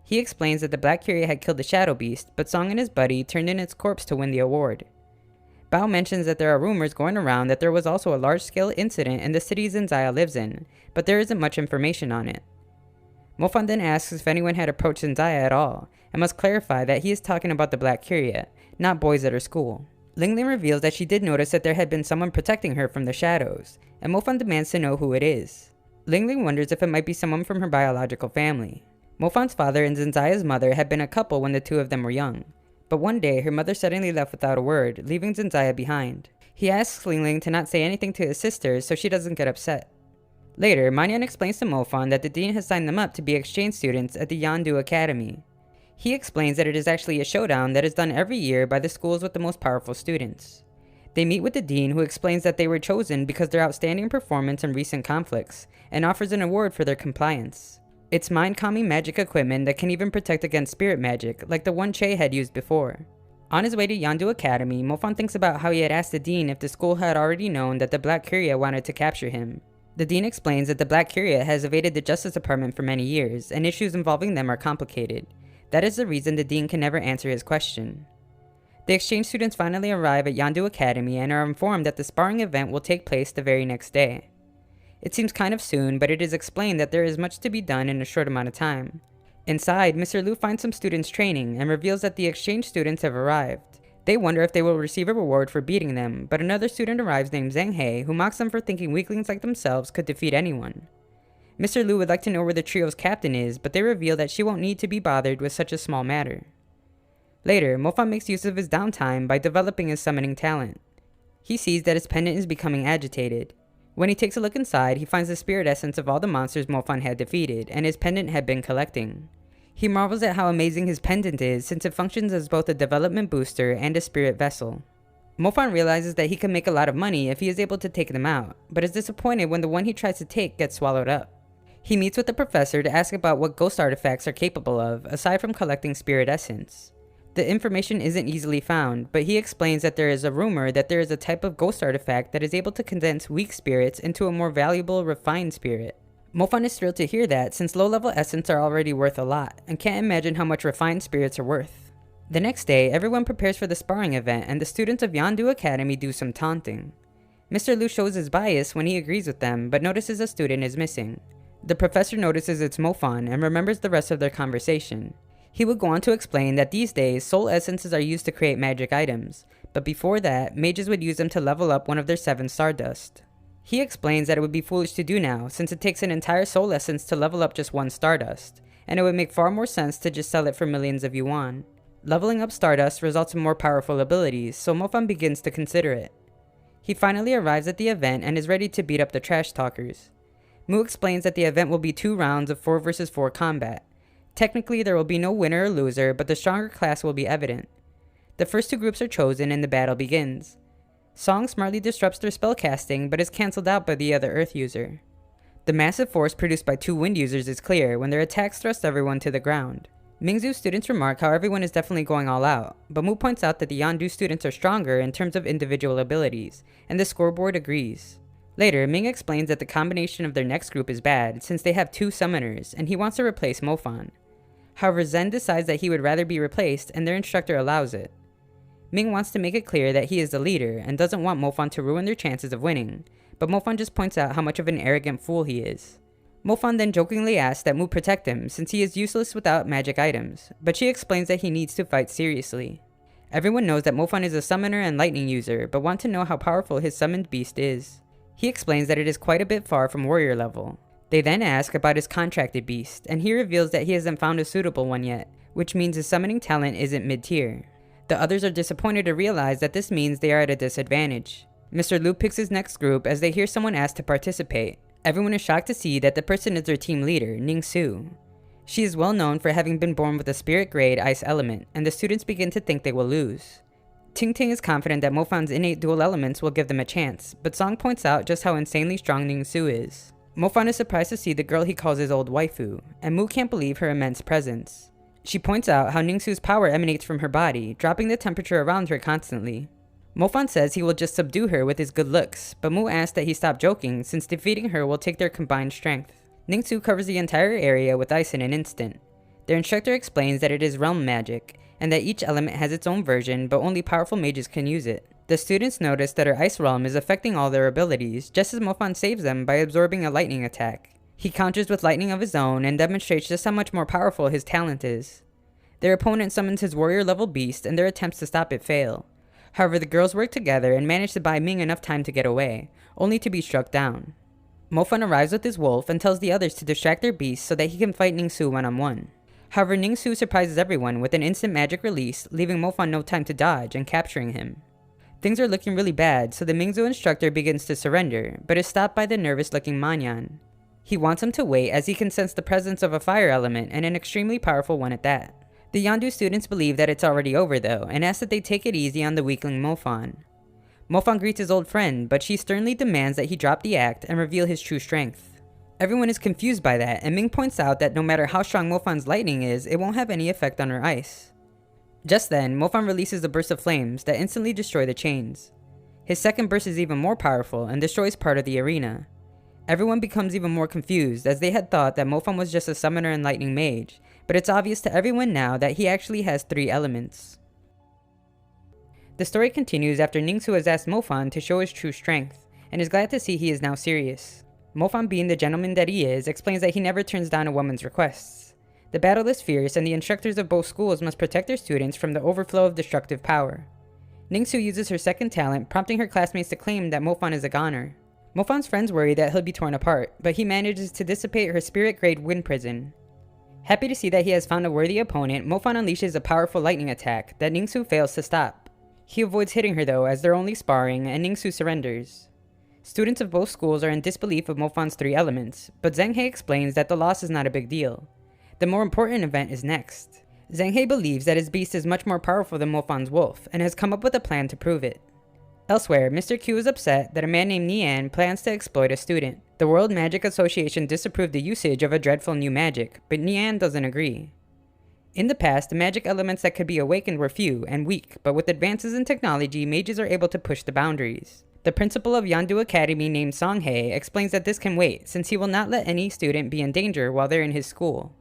He explains that the Black Curia had killed the Shadow Beast, but Song and his buddy turned in its corpse to win the award. Bao mentions that there are rumors going around that there was also a large-scale incident in the city Zenzaya lives in, but there isn't much information on it. Mofan then asks if anyone had approached Zenzaya at all, and must clarify that he is talking about the Black Curia, not boys at her school. Ling Ling reveals that she did notice that there had been someone protecting her from the shadows, and Mofan demands to know who it is. Ling Ling wonders if it might be someone from her biological family. Mofan's father and Zenzaya's mother had been a couple when the two of them were young, but one day her mother suddenly left without a word, leaving Zenzaya behind. He asks Ling Ling to not say anything to his sisters so she doesn't get upset. Later, Manyan explains to Mofan that the dean has signed them up to be exchange students at the Yandu Academy. He explains that it is actually a showdown that is done every year by the schools with the most powerful students. They meet with the dean, who explains that they were chosen because of their outstanding performance in recent conflicts, and offers an award for their compliance. It's mind-calming magic equipment that can even protect against spirit magic, like the one Che had used before. On his way to Yondu Academy, Mofan thinks about how he had asked the dean if the school had already known that the Black Curia wanted to capture him. The dean explains that the Black Curia has evaded the Justice Department for many years, and issues involving them are complicated. That is the reason the dean can never answer his question. The exchange students finally arrive at Yondu Academy and are informed that the sparring event will take place the very next day. It seems kind of soon, but it is explained that there is much to be done in a short amount of time. Inside, Mr. Liu finds some students training and reveals that the exchange students have arrived. They wonder if they will receive a reward for beating them, but another student arrives named Zhang He, who mocks them for thinking weaklings like themselves could defeat anyone. Mr. Liu would like to know where the trio's captain is, but they reveal that she won't need to be bothered with such a small matter. Later, Mofan makes use of his downtime by developing his summoning talent. He sees that his pendant is becoming agitated. When he takes a look inside, he finds the spirit essence of all the monsters Mofan had defeated, and his pendant had been collecting. He marvels at how amazing his pendant is, since it functions as both a development booster and a spirit vessel. Mofan realizes that he can make a lot of money if he is able to take them out, but is disappointed when the one he tries to take gets swallowed up. He meets with the professor to ask about what ghost artifacts are capable of, aside from collecting spirit essence. The information isn't easily found, but he explains that there is a rumor that there is a type of ghost artifact that is able to condense weak spirits into a more valuable, refined spirit. Mofan is thrilled to hear that, since low-level essence are already worth a lot, and can't imagine how much refined spirits are worth. The next day, everyone prepares for the sparring event, and the students of Yondu Academy do some taunting. Mr. Liu shows his bias when he agrees with them, but notices a student is missing. The professor notices it's Mofan and remembers the rest of their conversation. He would go on to explain that these days, soul essences are used to create magic items, but before that, mages would use them to level up one of their 7 stardust. He explains that it would be foolish to do now, since it takes an entire soul essence to level up just 1 stardust, and it would make far more sense to just sell it for millions of yuan. Leveling up stardust results in more powerful abilities, so Mofan begins to consider it. He finally arrives at the event and is ready to beat up the trash talkers. Mu explains that the event will be 2 rounds of 4 vs 4 combat. Technically, there will be no winner or loser, but the stronger class will be evident. The first 2 groups are chosen and the battle begins. Song smartly disrupts their spellcasting, but is cancelled out by the other Earth user. The massive force produced by 2 Wind users is clear when their attacks thrust everyone to the ground. Mingzu's students remark how everyone is definitely going all out, but Mu points out that the Yondu students are stronger in terms of individual abilities, and the scoreboard agrees. Later, Ming explains that the combination of their next group is bad, since they have 2 summoners, and he wants to replace Mofan. However, Zen decides that he would rather be replaced, and their instructor allows it. Ming wants to make it clear that he is the leader, and doesn't want Mofan to ruin their chances of winning, but Mofan just points out how much of an arrogant fool he is. Mofan then jokingly asks that Mu protect him, since he is useless without magic items, but she explains that he needs to fight seriously. Everyone knows that Mofan is a summoner and lightning user, but want to know how powerful his summoned beast is. He explains that it is quite a bit far from warrior level. They then ask about his contracted beast, and he reveals that he hasn't found a suitable one yet, which means his summoning talent isn't mid-tier. The others are disappointed to realize that this means they are at a disadvantage. Mr. Liu picks his next group as they hear someone ask to participate. Everyone is shocked to see that the person is their team leader, Ning-Su. She is well known for having been born with a spirit grade ice element, and the students begin to think they will lose. Ting-Ting is confident that Mofan's innate dual elements will give them a chance, but Song points out just how insanely strong Ning-Su is. Mofan is surprised to see the girl he calls his old waifu, and Mu can't believe her immense presence. She points out how Ning-Su's power emanates from her body, dropping the temperature around her constantly. Mofan says he will just subdue her with his good looks, but Mu asks that he stop joking since defeating her will take their combined strength. Ning-Su covers the entire area with ice in an instant. Their instructor explains that it is realm magic, and that each element has its own version, but only powerful mages can use it. The students notice that her ice realm is affecting all their abilities, just as Mofan saves them by absorbing a lightning attack. He counters with lightning of his own and demonstrates just how much more powerful his talent is. Their opponent summons his warrior level beast and their attempts to stop it fail. However, the girls work together and manage to buy Ming enough time to get away, only to be struck down. Mofan arrives with his wolf and tells the others to distract their beasts so that he can fight Ning-Su one-on-one. However, Ning-Su surprises everyone with an instant magic release, leaving Mofan no time to dodge and capturing him. Things are looking really bad, so the Mingzu instructor begins to surrender, but is stopped by the nervous-looking Manyan. He wants him to wait as he can sense the presence of a fire element, and an extremely powerful one at that. The Yondu students believe that it's already over though, and ask that they take it easy on the weakling Mofan. Mofan greets his old friend, but she sternly demands that he drop the act and reveal his true strength. Everyone is confused by that, and Ming points out that no matter how strong Mofan's lightning is, it won't have any effect on her ice. Just then, Mofan releases a burst of flames that instantly destroy the chains. His second burst is even more powerful and destroys part of the arena. Everyone becomes even more confused, as they had thought that Mofan was just a summoner and lightning mage, but it's obvious to everyone now that he actually has 3 elements. The story continues after Ningsu has asked Mofan to show his true strength, and is glad to see he is now serious. Mofan, being the gentleman that he is, explains that he never turns down a woman's requests. The battle is fierce, and the instructors of both schools must protect their students from the overflow of destructive power. Ningsu uses her second talent, prompting her classmates to claim that Mofan is a goner. Mofan's friends worry that he'll be torn apart, but he manages to dissipate her spirit-grade wind prison. Happy to see that he has found a worthy opponent, Mofan unleashes a powerful lightning attack that Ningsu fails to stop. He avoids hitting her though, as they're only sparring, and Ningsu surrenders. Students of both schools are in disbelief of Mofan's 3 elements, but Zhang He explains that the loss is not a big deal. The more important event is next. Zhang He believes that his beast is much more powerful than Mofan's wolf, and has come up with a plan to prove it. Elsewhere, Mr. Q is upset that a man named Nian plans to exploit a student. The World Magic Association disapproved the usage of a dreadful new magic, but Nian doesn't agree. In the past, the magic elements that could be awakened were few and weak, but with advances in technology, mages are able to push the boundaries. The principal of Yandu Academy named Songhae explains that this can wait, since he will not let any student be in danger while they're in his school.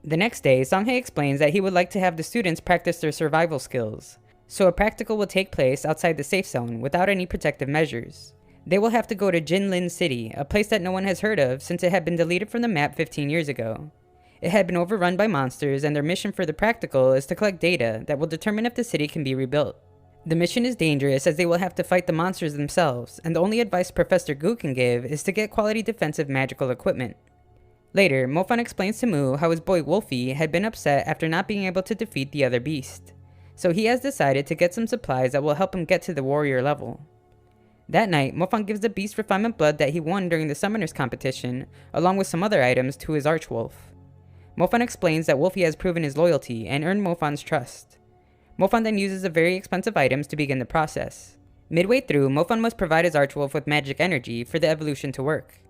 The next day, Songhae explains that he would like to have the students practice their survival skills, so a practical will take place outside the safe zone without any protective measures. They will have to go to Jinlin City, a place that no one has heard of since it had been deleted from the map 15 years ago. It had been overrun by monsters, and their mission for the practical is to collect data that will determine if the city can be rebuilt. The mission is dangerous as they will have to fight the monsters themselves, and the only advice Professor Gu can give is to get quality defensive magical equipment. Later, Mofan explains to Mu how his boy Wolfie had been upset after not being able to defeat the other beast, so he has decided to get some supplies that will help him get to the warrior level. That night, Mofan gives the beast refinement blood that he won during the summoners competition, along with some other items, to his archwolf. Mofan explains that Wolfie has proven his loyalty and earned Mofan's trust. Mofan then uses the very expensive items to begin the process. Midway through, Mofan must provide his archwolf with magic energy for the evolution to work.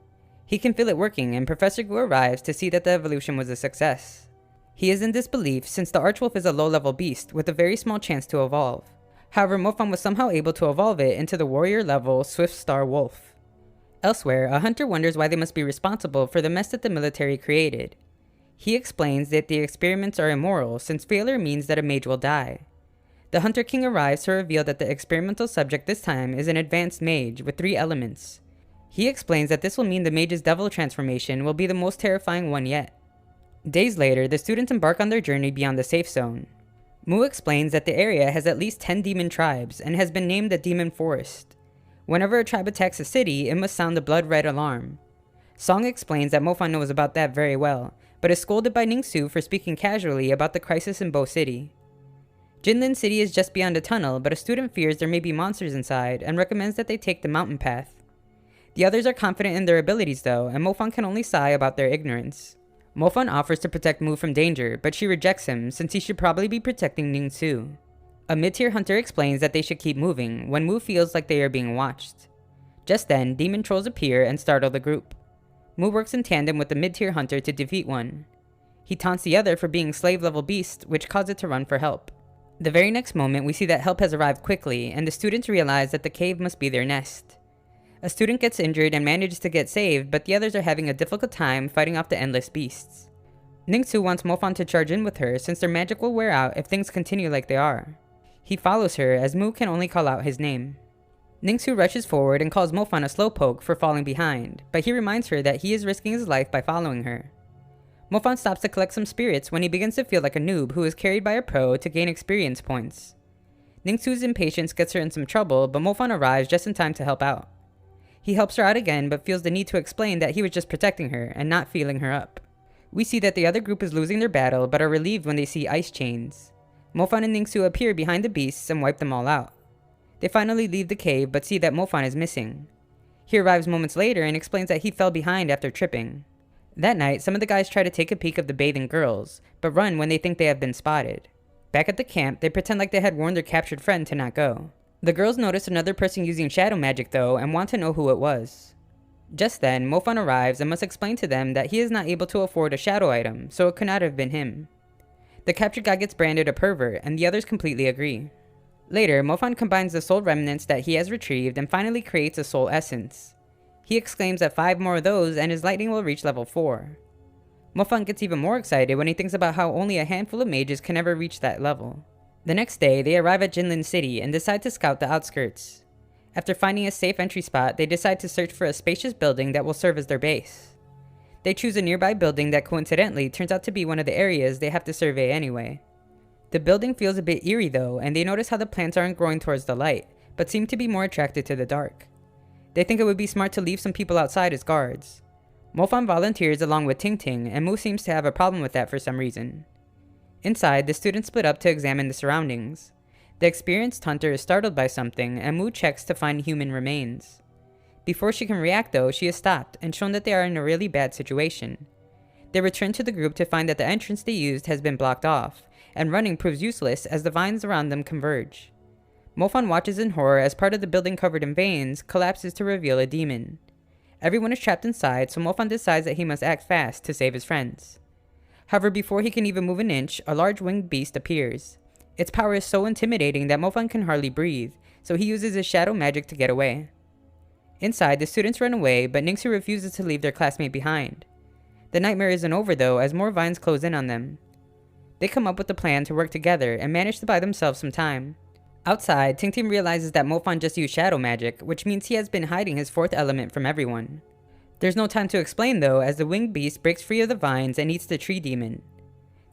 He can feel it working, and Professor Gu arrives to see that the evolution was a success. He is in disbelief since the archwolf is a low-level beast with a very small chance to evolve. However, Mofan was somehow able to evolve it into the warrior-level Swift Star Wolf. Elsewhere, a hunter wonders why they must be responsible for the mess that the military created. He explains that the experiments are immoral since failure means that a mage will die. The Hunter King arrives to reveal that the experimental subject this time is an advanced mage with 3 elements. He explains that this will mean the mage's devil transformation will be the most terrifying one yet. Days later, the students embark on their journey beyond the safe zone. Mu explains that the area has at least 10 demon tribes and has been named the Demon Forest. Whenever a tribe attacks a city, it must sound the blood-red alarm. Song explains that Mofan knows about that very well, but is scolded by Ningsu for speaking casually about the crisis in Bo City. Jinlin City is just beyond a tunnel, but a student fears there may be monsters inside and recommends that they take the mountain path. The others are confident in their abilities though, and Mofan can only sigh about their ignorance. Mofan offers to protect Mu from danger, but she rejects him since he should probably be protecting Ningsu. A mid-tier hunter explains that they should keep moving when Mu feels like they are being watched. Just then, demon trolls appear and startle the group. Mu works in tandem with the mid-tier hunter to defeat one. He taunts the other for being slave-level beast, which causes it to run for help. The very next moment, we see that help has arrived quickly, and the students realize that the cave must be their nest. A student gets injured and manages to get saved, but the others are having a difficult time fighting off the endless beasts. Ningsu wants Mofan to charge in with her since their magic will wear out if things continue like they are. He follows her as Mu can only call out his name. Ningsu rushes forward and calls Mofan a slowpoke for falling behind, but he reminds her that he is risking his life by following her. Mofan stops to collect some spirits when he begins to feel like a noob who is carried by a pro to gain experience points. Ningsu's impatience gets her in some trouble, but Mofan arrives just in time to help out. He helps her out again, but feels the need to explain that he was just protecting her and not feeling her up. We see that the other group is losing their battle, but are relieved when they see ice chains. Mofan and Ningsu appear behind the beasts and wipe them all out. They finally leave the cave, but see that Mofan is missing. He arrives moments later and explains that he fell behind after tripping. That night, some of the guys try to take a peek of the bathing girls, but run when they think they have been spotted. Back at the camp, they pretend like they had warned their captured friend to not go. The girls notice another person using shadow magic though and want to know who it was. Just then, Mofan arrives and must explain to them that he is not able to afford a shadow item, so it could not have been him. The captured guy gets branded a pervert, and the others completely agree. Later, Mofan combines the soul remnants that he has retrieved and finally creates a soul essence. He exclaims that 5 more of those and his lightning will reach level 4. Mofan gets even more excited when he thinks about how only a handful of mages can ever reach that level. The next day, they arrive at Jinlin City and decide to scout the outskirts. After finding a safe entry spot, they decide to search for a spacious building that will serve as their base. They choose a nearby building that coincidentally turns out to be one of the areas they have to survey anyway. The building feels a bit eerie though, and they notice how the plants aren't growing towards the light, but seem to be more attracted to the dark. They think it would be smart to leave some people outside as guards. Mofan volunteers along with Ting Ting, and Mu seems to have a problem with that for some reason. Inside, the students split up to examine the surroundings. The experienced hunter is startled by something, and Mu checks to find human remains. Before she can react though, she is stopped and shown that they are in a really bad situation. They return to the group to find that the entrance they used has been blocked off, and running proves useless as the vines around them converge. Mofan watches in horror as part of the building covered in veins collapses to reveal a demon. Everyone is trapped inside, so Mofan decides that he must act fast to save his friends. However, before he can even move an inch, a large winged beast appears. Its power is so intimidating that Mofan can hardly breathe, so he uses his shadow magic to get away. Inside, the students run away, but Ningsu refuses to leave their classmate behind. The nightmare isn't over though, as more vines close in on them. They come up with a plan to work together and manage to buy themselves some time. Outside, Ting Ting realizes that Mofan just used shadow magic, which means he has been hiding his 4th element from everyone. There's no time to explain though, as the winged beast breaks free of the vines and eats the tree demon.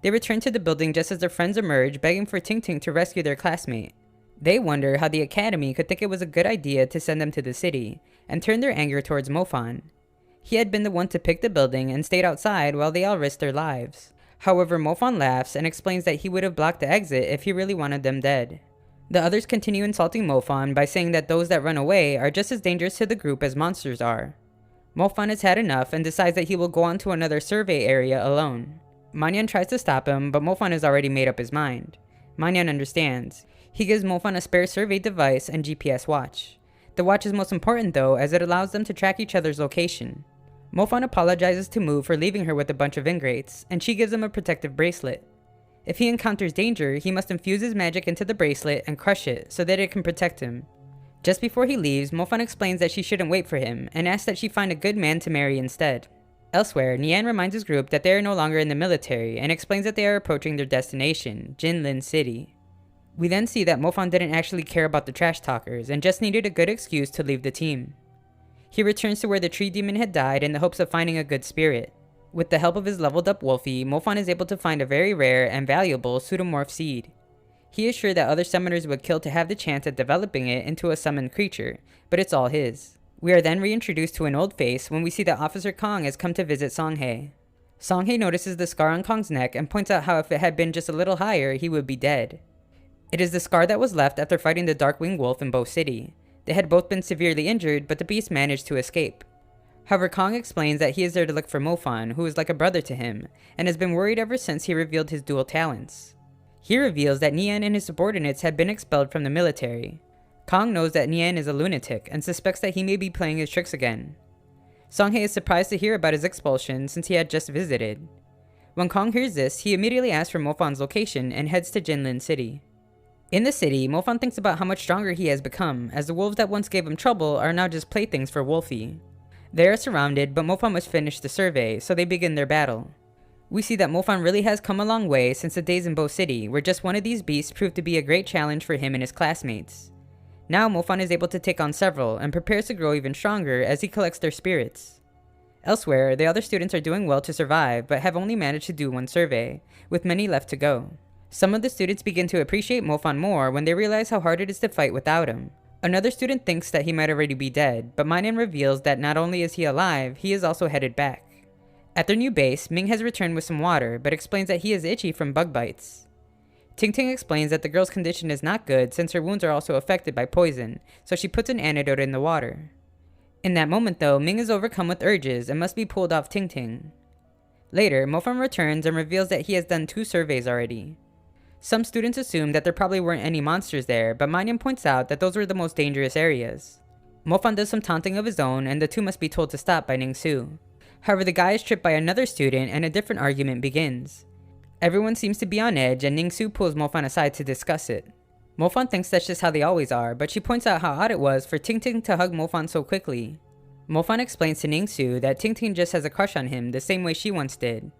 They return to the building just as their friends emerge, begging for Ting Ting to rescue their classmate. They wonder how the academy could think it was a good idea to send them to the city, and turn their anger towards Mofan. He had been the one to pick the building and stayed outside while they all risked their lives. However, Mofan laughs and explains that he would have blocked the exit if he really wanted them dead. The others continue insulting Mofan by saying that those that run away are just as dangerous to the group as monsters are. Mofan has had enough and decides that he will go on to another survey area alone. Manyan tries to stop him, but Mofan has already made up his mind. Manyan understands. He gives Mofan a spare survey device and GPS watch. The watch is most important though, as it allows them to track each other's location. Mofan apologizes to Mu for leaving her with a bunch of ingrates, and she gives him a protective bracelet. If he encounters danger, he must infuse his magic into the bracelet and crush it so that it can protect him. Just before he leaves, Mofan explains that she shouldn't wait for him, and asks that she find a good man to marry instead. Elsewhere, Nian reminds his group that they are no longer in the military, and explains that they are approaching their destination, Jinlin City. We then see that Mofan didn't actually care about the trash talkers, and just needed a good excuse to leave the team. He returns to where the tree demon had died in the hopes of finding a good spirit. With the help of his leveled up Wolfie, Mofan is able to find a very rare and valuable pseudomorph seed. He is sure that other summoners would kill to have the chance at developing it into a summoned creature, but it's all his. We are then reintroduced to an old face when we see that Officer Kong has come to visit Songhae. Songhae notices the scar on Kong's neck and points out how if it had been just a little higher, he would be dead. It is the scar that was left after fighting the Darkwing Wolf in Bo City. They had both been severely injured, but the beast managed to escape. However, Kong explains that he is there to look for Mofan, who is like a brother to him, and has been worried ever since he revealed his dual talents. He reveals that Nian and his subordinates had been expelled from the military. Kong knows that Nian is a lunatic, and suspects that he may be playing his tricks again. Songhae is surprised to hear about his expulsion since he had just visited. When Kong hears this, he immediately asks for Mofan's location and heads to Jinlin City. In the city, Mofan thinks about how much stronger he has become, as the wolves that once gave him trouble are now just playthings for Wolfie. They are surrounded, but Mofan must finish the survey, so they begin their battle. We see that Mofan really has come a long way since the days in Bo City, where just one of these beasts proved to be a great challenge for him and his classmates. Now Mofan is able to take on several, and prepares to grow even stronger as he collects their spirits. Elsewhere, the other students are doing well to survive, but have only managed to do one survey, with many left to go. Some of the students begin to appreciate Mofan more when they realize how hard it is to fight without him. Another student thinks that he might already be dead, but Minyan reveals that not only is he alive, he is also headed back. At their new base, Ming has returned with some water, but explains that he is itchy from bug bites. Ting Ting explains that the girl's condition is not good since her wounds are also affected by poison, so she puts an antidote in the water. In that moment though, Ming is overcome with urges and must be pulled off Ting Ting. Later, Mofan returns and reveals that he has done 2 surveys already. Some students assume that there probably weren't any monsters there, but Manyan points out that those were the most dangerous areas. Mofan does some taunting of his own, and the two must be told to stop by Ningsu. However, the guy is tripped by another student and a different argument begins. Everyone seems to be on edge, and Ningsu pulls Mofan aside to discuss it. Mofan thinks that's just how they always are, but she points out how odd it was for Tingting to hug Mofan so quickly. Mofan explains to Ningsu that Tingting just has a crush on him the same way she once did.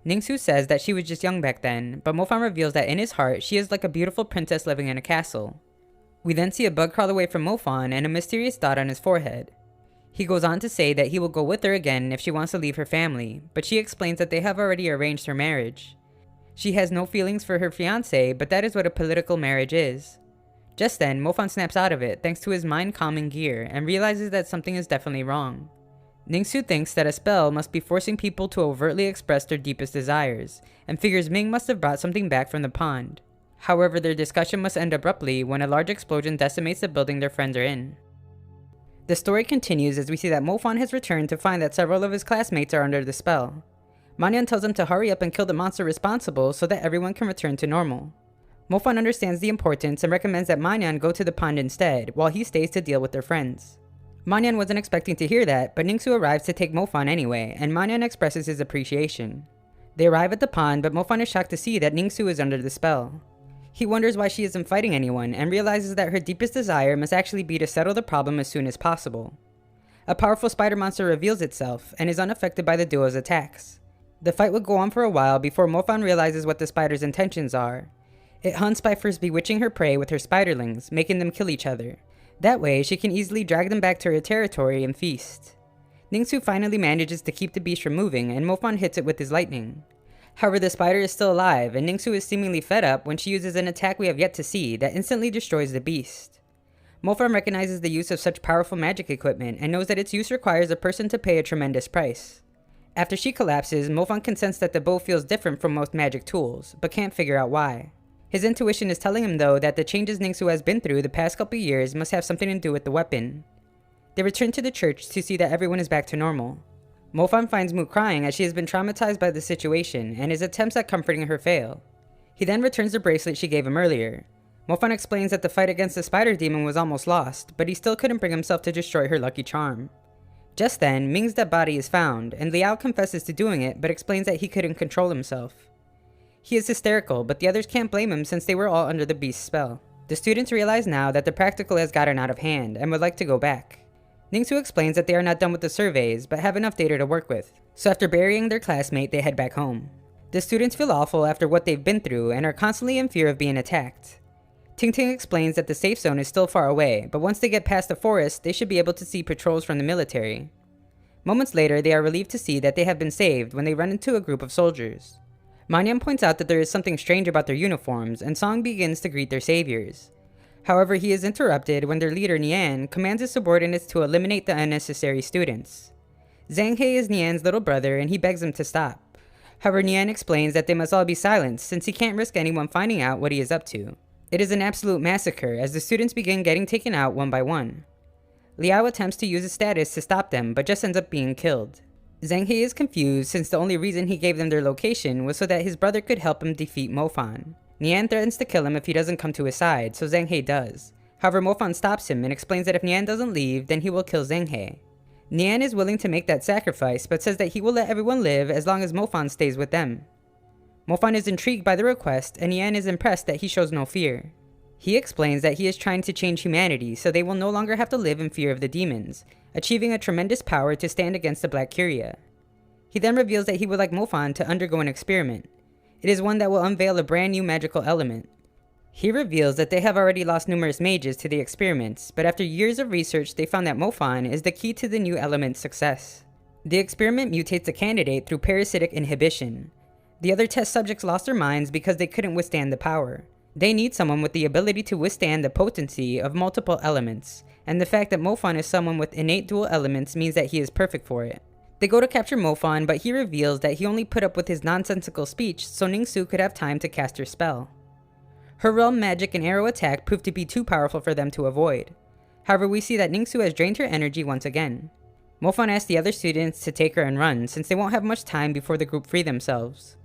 Ningsu says that she was just young back then, but Mofan reveals that in his heart she is like a beautiful princess living in a castle. We then see a bug crawl away from Mofan and a mysterious dot on his forehead. He goes on to say that he will go with her again if she wants to leave her family, but she explains that they have already arranged her marriage. She has no feelings for her fiancé, but that is what a political marriage is. Just then, Mofan snaps out of it thanks to his mind-calming gear and realizes that something is definitely wrong. Ningsu thinks that a spell must be forcing people to overtly express their deepest desires, and figures Ming must have brought something back from the pond. However, their discussion must end abruptly when a large explosion decimates the building their friends are in. The story continues as we see that Mofan has returned to find that several of his classmates are under the spell. Manyan tells him to hurry up and kill the monster responsible so that everyone can return to normal. Mofan understands the importance and recommends that Manyan go to the pond instead, while he stays to deal with their friends. Manyan wasn't expecting to hear that, but Ningsu arrives to take Mofan anyway, and Manyan expresses his appreciation. They arrive at the pond, but Mofan is shocked to see that Ningsu is under the spell. He wonders why she isn't fighting anyone, and realizes that her deepest desire must actually be to settle the problem as soon as possible. A powerful spider monster reveals itself, and is unaffected by the duo's attacks. The fight would go on for a while before Mofan realizes what the spider's intentions are. It hunts by first bewitching her prey with her spiderlings, making them kill each other. That way, she can easily drag them back to her territory and feast. Ningsu finally manages to keep the beast from moving, and Mofan hits it with his lightning. However, the spider is still alive, and Ningsu is seemingly fed up when she uses an attack we have yet to see that instantly destroys the beast. Mofan recognizes the use of such powerful magic equipment and knows that its use requires a person to pay a tremendous price. After she collapses, Mofan can sense that the bow feels different from most magic tools, but can't figure out why. His intuition is telling him though that the changes Ningsu has been through the past couple years must have something to do with the weapon. They return to the church to see that everyone is back to normal. Mofan finds Mu crying as she has been traumatized by the situation and his attempts at comforting her fail. He then returns the bracelet she gave him earlier. Mofan explains that the fight against the spider demon was almost lost, but he still couldn't bring himself to destroy her lucky charm. Just then, Ming's dead body is found, and Liao confesses to doing it but explains that he couldn't control himself. He is hysterical, but the others can't blame him since they were all under the beast's spell. The students realize now that the practical has gotten out of hand and would like to go back. Ningsu explains that they are not done with the surveys, but have enough data to work with, so after burying their classmate, they head back home. The students feel awful after what they've been through and are constantly in fear of being attacked. Tingting explains that the safe zone is still far away, but once they get past the forest, they should be able to see patrols from the military. Moments later, they are relieved to see that they have been saved when they run into a group of soldiers. Manyan points out that there is something strange about their uniforms, and Song begins to greet their saviors. However, he is interrupted when their leader Nian commands his subordinates to eliminate the unnecessary students. Zhang He is Nian's little brother, and he begs him to stop. However, Nian explains that they must all be silenced since he can't risk anyone finding out what he is up to. It is an absolute massacre as the students begin getting taken out one by one. Liao attempts to use his status to stop them, but just ends up being killed. Zhang He is confused since the only reason he gave them their location was so that his brother could help him defeat Mofan. Nian threatens to kill him if he doesn't come to his side, so Zhang He does. However, Mofan stops him and explains that if Nian doesn't leave, then he will kill Zhang He. Nian is willing to make that sacrifice, but says that he will let everyone live as long as Mofan stays with them. Mofan is intrigued by the request, and Nian is impressed that he shows no fear. He explains that he is trying to change humanity so they will no longer have to live in fear of the demons, achieving a tremendous power to stand against the Black Curia. He then reveals that he would like Mofan to undergo an experiment. It is one that will unveil a brand new magical element. He reveals that they have already lost numerous mages to the experiments, but after years of research they found that Mofan is the key to the new element's success. The experiment mutates the candidate through parasitic inhibition. The other test subjects lost their minds because they couldn't withstand the power. They need someone with the ability to withstand the potency of multiple elements, and the fact that Mofan is someone with innate dual elements means that he is perfect for it. They go to capture Mofan, but he reveals that he only put up with his nonsensical speech so Ningsu could have time to cast her spell. Her realm magic and arrow attack proved to be too powerful for them to avoid. However, we see that Ningsu has drained her energy once again. Mofan asks the other students to take her and run since they won't have much time before the group free themselves.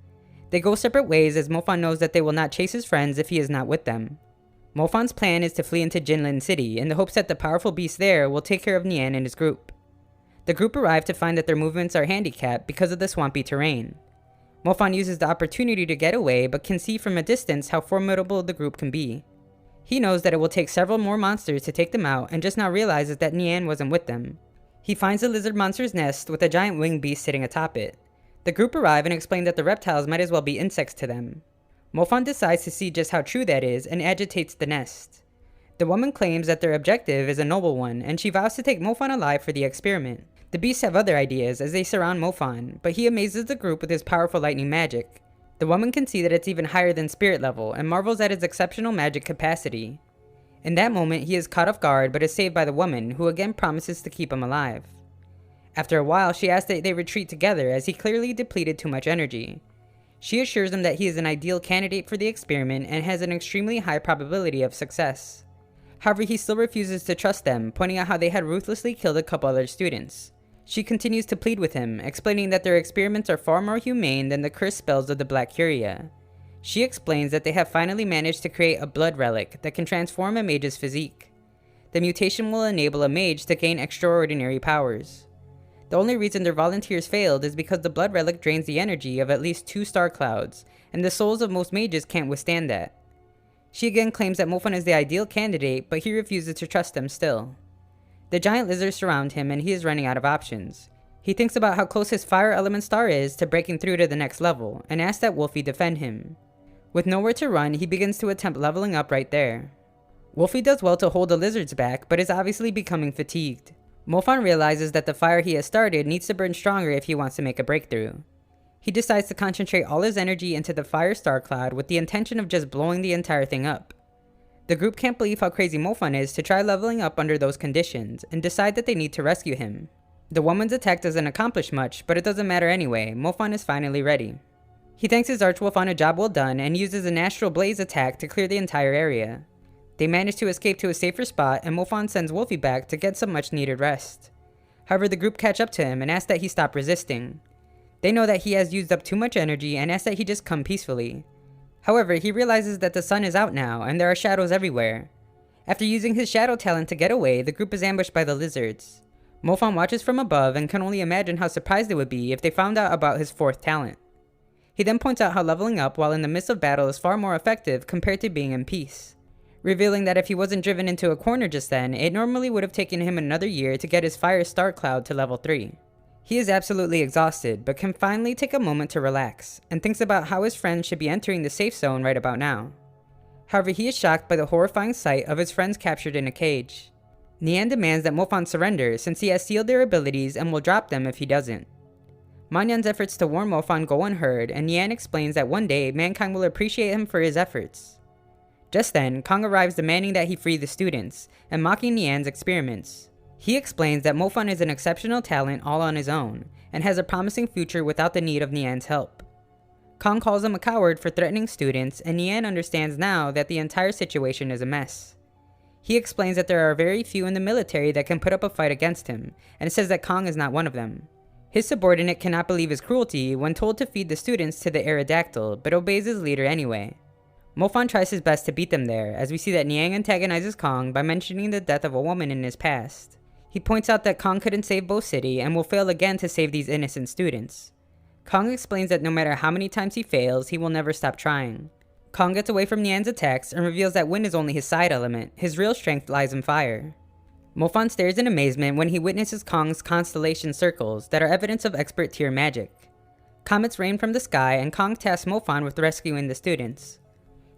They go separate ways as Mofan knows that they will not chase his friends if he is not with them. Mofan's plan is to flee into Jinlin City in the hopes that the powerful beast there will take care of Nian and his group. The group arrive to find that their movements are handicapped because of the swampy terrain. Mofan uses the opportunity to get away but can see from a distance how formidable the group can be. He knows that it will take several more monsters to take them out and just now realizes that Nian wasn't with them. He finds the lizard monster's nest with a giant winged beast sitting atop it. The group arrive and explain that the reptiles might as well be insects to them. Mofan decides to see just how true that is and agitates the nest. The woman claims that their objective is a noble one and she vows to take Mofan alive for the experiment. The beasts have other ideas as they surround Mofan, but he amazes the group with his powerful lightning magic. The woman can see that it's even higher than spirit level and marvels at his exceptional magic capacity. In that moment, he is caught off guard but is saved by the woman, who again promises to keep him alive. After a while, she asks that they retreat together as he clearly depleted too much energy. She assures him that he is an ideal candidate for the experiment and has an extremely high probability of success. However, he still refuses to trust them, pointing out how they had ruthlessly killed a couple other students. She continues to plead with him, explaining that their experiments are far more humane than the cursed spells of the Black Curia. She explains that they have finally managed to create a blood relic that can transform a mage's physique. The mutation will enable a mage to gain extraordinary powers. The only reason their volunteers failed is because the blood relic drains the energy of at least 2 star clouds, and the souls of most mages can't withstand that. She again claims that Mofan is the ideal candidate, but he refuses to trust them still. The giant lizards surround him and he is running out of options. He thinks about how close his fire element star is to breaking through to the next level, and asks that Wolfie defend him. With nowhere to run, he begins to attempt leveling up right there. Wolfie does well to hold the lizards back, but is obviously becoming fatigued. Mofan realizes that the fire he has started needs to burn stronger if he wants to make a breakthrough. He decides to concentrate all his energy into the fire star cloud with the intention of just blowing the entire thing up. The group can't believe how crazy Mofan is to try leveling up under those conditions, and decide that they need to rescue him. The woman's attack doesn't accomplish much, but it doesn't matter anyway. Mofan is finally ready. He thanks his archwolf on a job well done and uses an astral blaze attack to clear the entire area. They manage to escape to a safer spot, and Mofan sends Wolfie back to get some much needed rest. However, the group catch up to him and ask that he stop resisting. They know that he has used up too much energy and ask that he just come peacefully. However, he realizes that the sun is out now and there are shadows everywhere. After using his shadow talent to get away, the group is ambushed by the lizards. Mofan watches from above and can only imagine how surprised they would be if they found out about his 4th talent. He then points out how leveling up while in the midst of battle is far more effective compared to being in peace, revealing that if he wasn't driven into a corner just then, it normally would have taken him another year to get his fire star cloud to level 3. He is absolutely exhausted, but can finally take a moment to relax, and thinks about how his friends should be entering the safe zone right about now. However, he is shocked by the horrifying sight of his friends captured in a cage. Nian demands that Mofan surrender since he has sealed their abilities and will drop them if he doesn't. Manyan's efforts to warn Mofan go unheard, and Nian explains that one day mankind will appreciate him for his efforts. Just then, Kong arrives demanding that he free the students, and mocking Nian's experiments. He explains that Mofan is an exceptional talent all on his own, and has a promising future without the need of Nian's help. Kong calls him a coward for threatening students, and Nian understands now that the entire situation is a mess. He explains that there are very few in the military that can put up a fight against him, and says that Kong is not one of them. His subordinate cannot believe his cruelty when told to feed the students to the Aerodactyl, but obeys his leader anyway. Mofan tries his best to beat them there, as we see that Niang antagonizes Kong by mentioning the death of a woman in his past. He points out that Kong couldn't save Bo City and will fail again to save these innocent students. Kong explains that no matter how many times he fails, he will never stop trying. Kong gets away from Nian's attacks and reveals that wind is only his side element. His real strength lies in fire. Mofan stares in amazement when he witnesses Kong's constellation circles that are evidence of expert tier magic. Comets rain from the sky and Kong tasks Mofan with rescuing the students.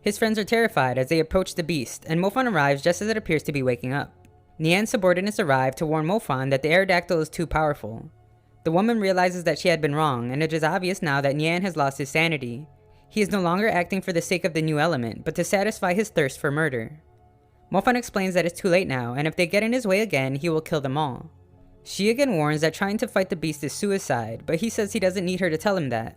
His friends are terrified as they approach the beast, and Mofan arrives just as it appears to be waking up. Nian's subordinates arrive to warn Mofan that the Aerodactyl is too powerful. The woman realizes that she had been wrong, and it is obvious now that Nian has lost his sanity. He is no longer acting for the sake of the new element, but to satisfy his thirst for murder. Mofan explains that it's too late now, and if they get in his way again, he will kill them all. She again warns that trying to fight the beast is suicide, but he says he doesn't need her to tell him that.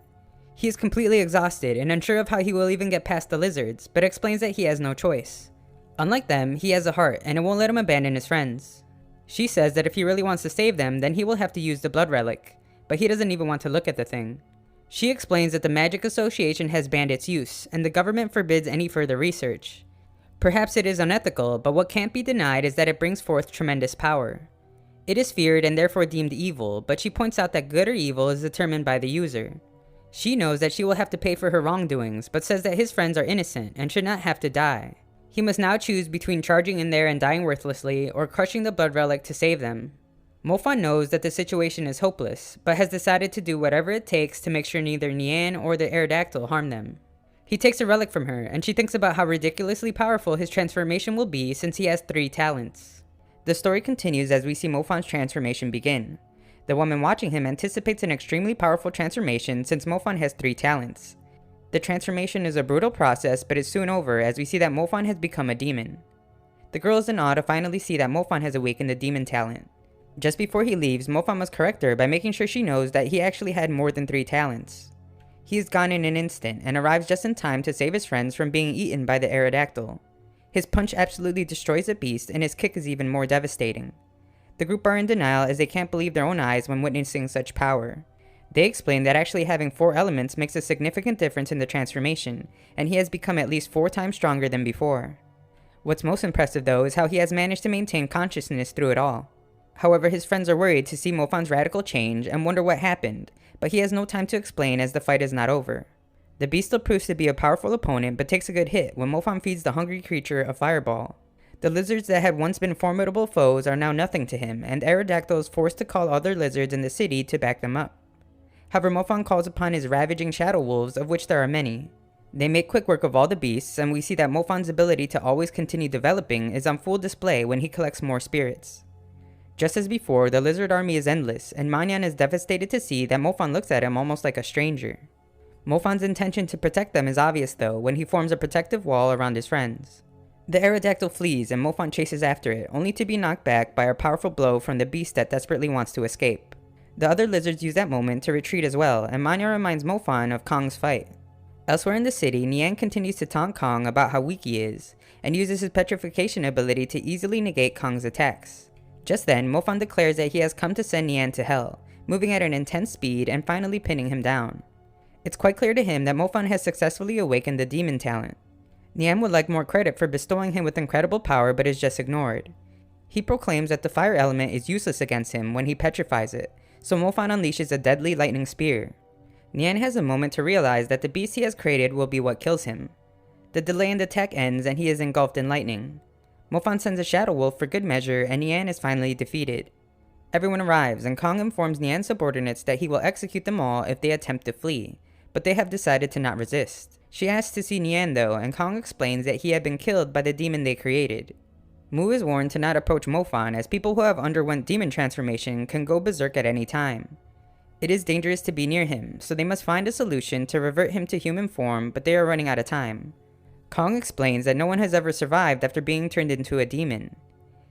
He is completely exhausted and unsure of how he will even get past the lizards, but explains that he has no choice. Unlike them, he has a heart, and it won't let him abandon his friends. She says that if he really wants to save them, then he will have to use the blood relic, but he doesn't even want to look at the thing. She explains that the Magic Association has banned its use, and the government forbids any further research. Perhaps it is unethical, but what can't be denied is that it brings forth tremendous power. It is feared and therefore deemed evil, but she points out that good or evil is determined by the user. She knows that she will have to pay for her wrongdoings, but says that his friends are innocent and should not have to die. He must now choose between charging in there and dying worthlessly, or crushing the blood relic to save them. Mofan knows that the situation is hopeless, but has decided to do whatever it takes to make sure neither Nian or the Aerodactyl harm them. He takes a relic from her, and she thinks about how ridiculously powerful his transformation will be since he has 3 talents. The story continues as we see Mofan's transformation begin. The woman watching him anticipates an extremely powerful transformation since Mofan has 3 talents. The transformation is a brutal process, but is soon over as we see that Mofan has become a demon. The girl is in awe to finally see that Mofan has awakened the demon talent. Just before he leaves, Mofan must correct her by making sure she knows that he actually had more than 3 talents. He is gone in an instant and arrives just in time to save his friends from being eaten by the Aerodactyl. His punch absolutely destroys the beast, and his kick is even more devastating. The group are in denial as they can't believe their own eyes when witnessing such power. They explain that actually having 4 elements makes a significant difference in the transformation, and he has become at least 4 times stronger than before. What's most impressive though is how he has managed to maintain consciousness through it all. However, his friends are worried to see Mofan's radical change and wonder what happened, but he has no time to explain as the fight is not over. The beast still proves to be a powerful opponent but takes a good hit when Mofan feeds the hungry creature a fireball. The lizards that had once been formidable foes are now nothing to him, and Aerodactyl is forced to call other lizards in the city to back them up. However, Mofan calls upon his ravaging shadow wolves, of which there are many. They make quick work of all the beasts, and we see that Mofan's ability to always continue developing is on full display when he collects more spirits. Just as before, the lizard army is endless, and Manyan is devastated to see that Mofan looks at him almost like a stranger. Mofan's intention to protect them is obvious though, when he forms a protective wall around his friends. The Aerodactyl flees and Mofan chases after it, only to be knocked back by a powerful blow from the beast that desperately wants to escape. The other lizards use that moment to retreat as well, and Manyan reminds Mofan of Kong's fight. Elsewhere in the city, Nian continues to taunt Kong about how weak he is, and uses his petrification ability to easily negate Kong's attacks. Just then, Mofan declares that he has come to send Nian to hell, moving at an intense speed and finally pinning him down. It's quite clear to him that Mofan has successfully awakened the demon talent. Nian would like more credit for bestowing him with incredible power but is just ignored. He proclaims that the fire element is useless against him when he petrifies it, so Mofan unleashes a deadly lightning spear. Nian has a moment to realize that the beast he has created will be what kills him. The delay in the attack ends and he is engulfed in lightning. Mofan sends a shadow wolf for good measure and Nian is finally defeated. Everyone arrives and Kong informs Nian's subordinates that he will execute them all if they attempt to flee, but they have decided to not resist. She asks to see Nian though, and Kong explains that he had been killed by the demon they created. Mu is warned to not approach Mofan as people who have underwent demon transformation can go berserk at any time. It is dangerous to be near him, so they must find a solution to revert him to human form, but they are running out of time. Kong explains that no one has ever survived after being turned into a demon.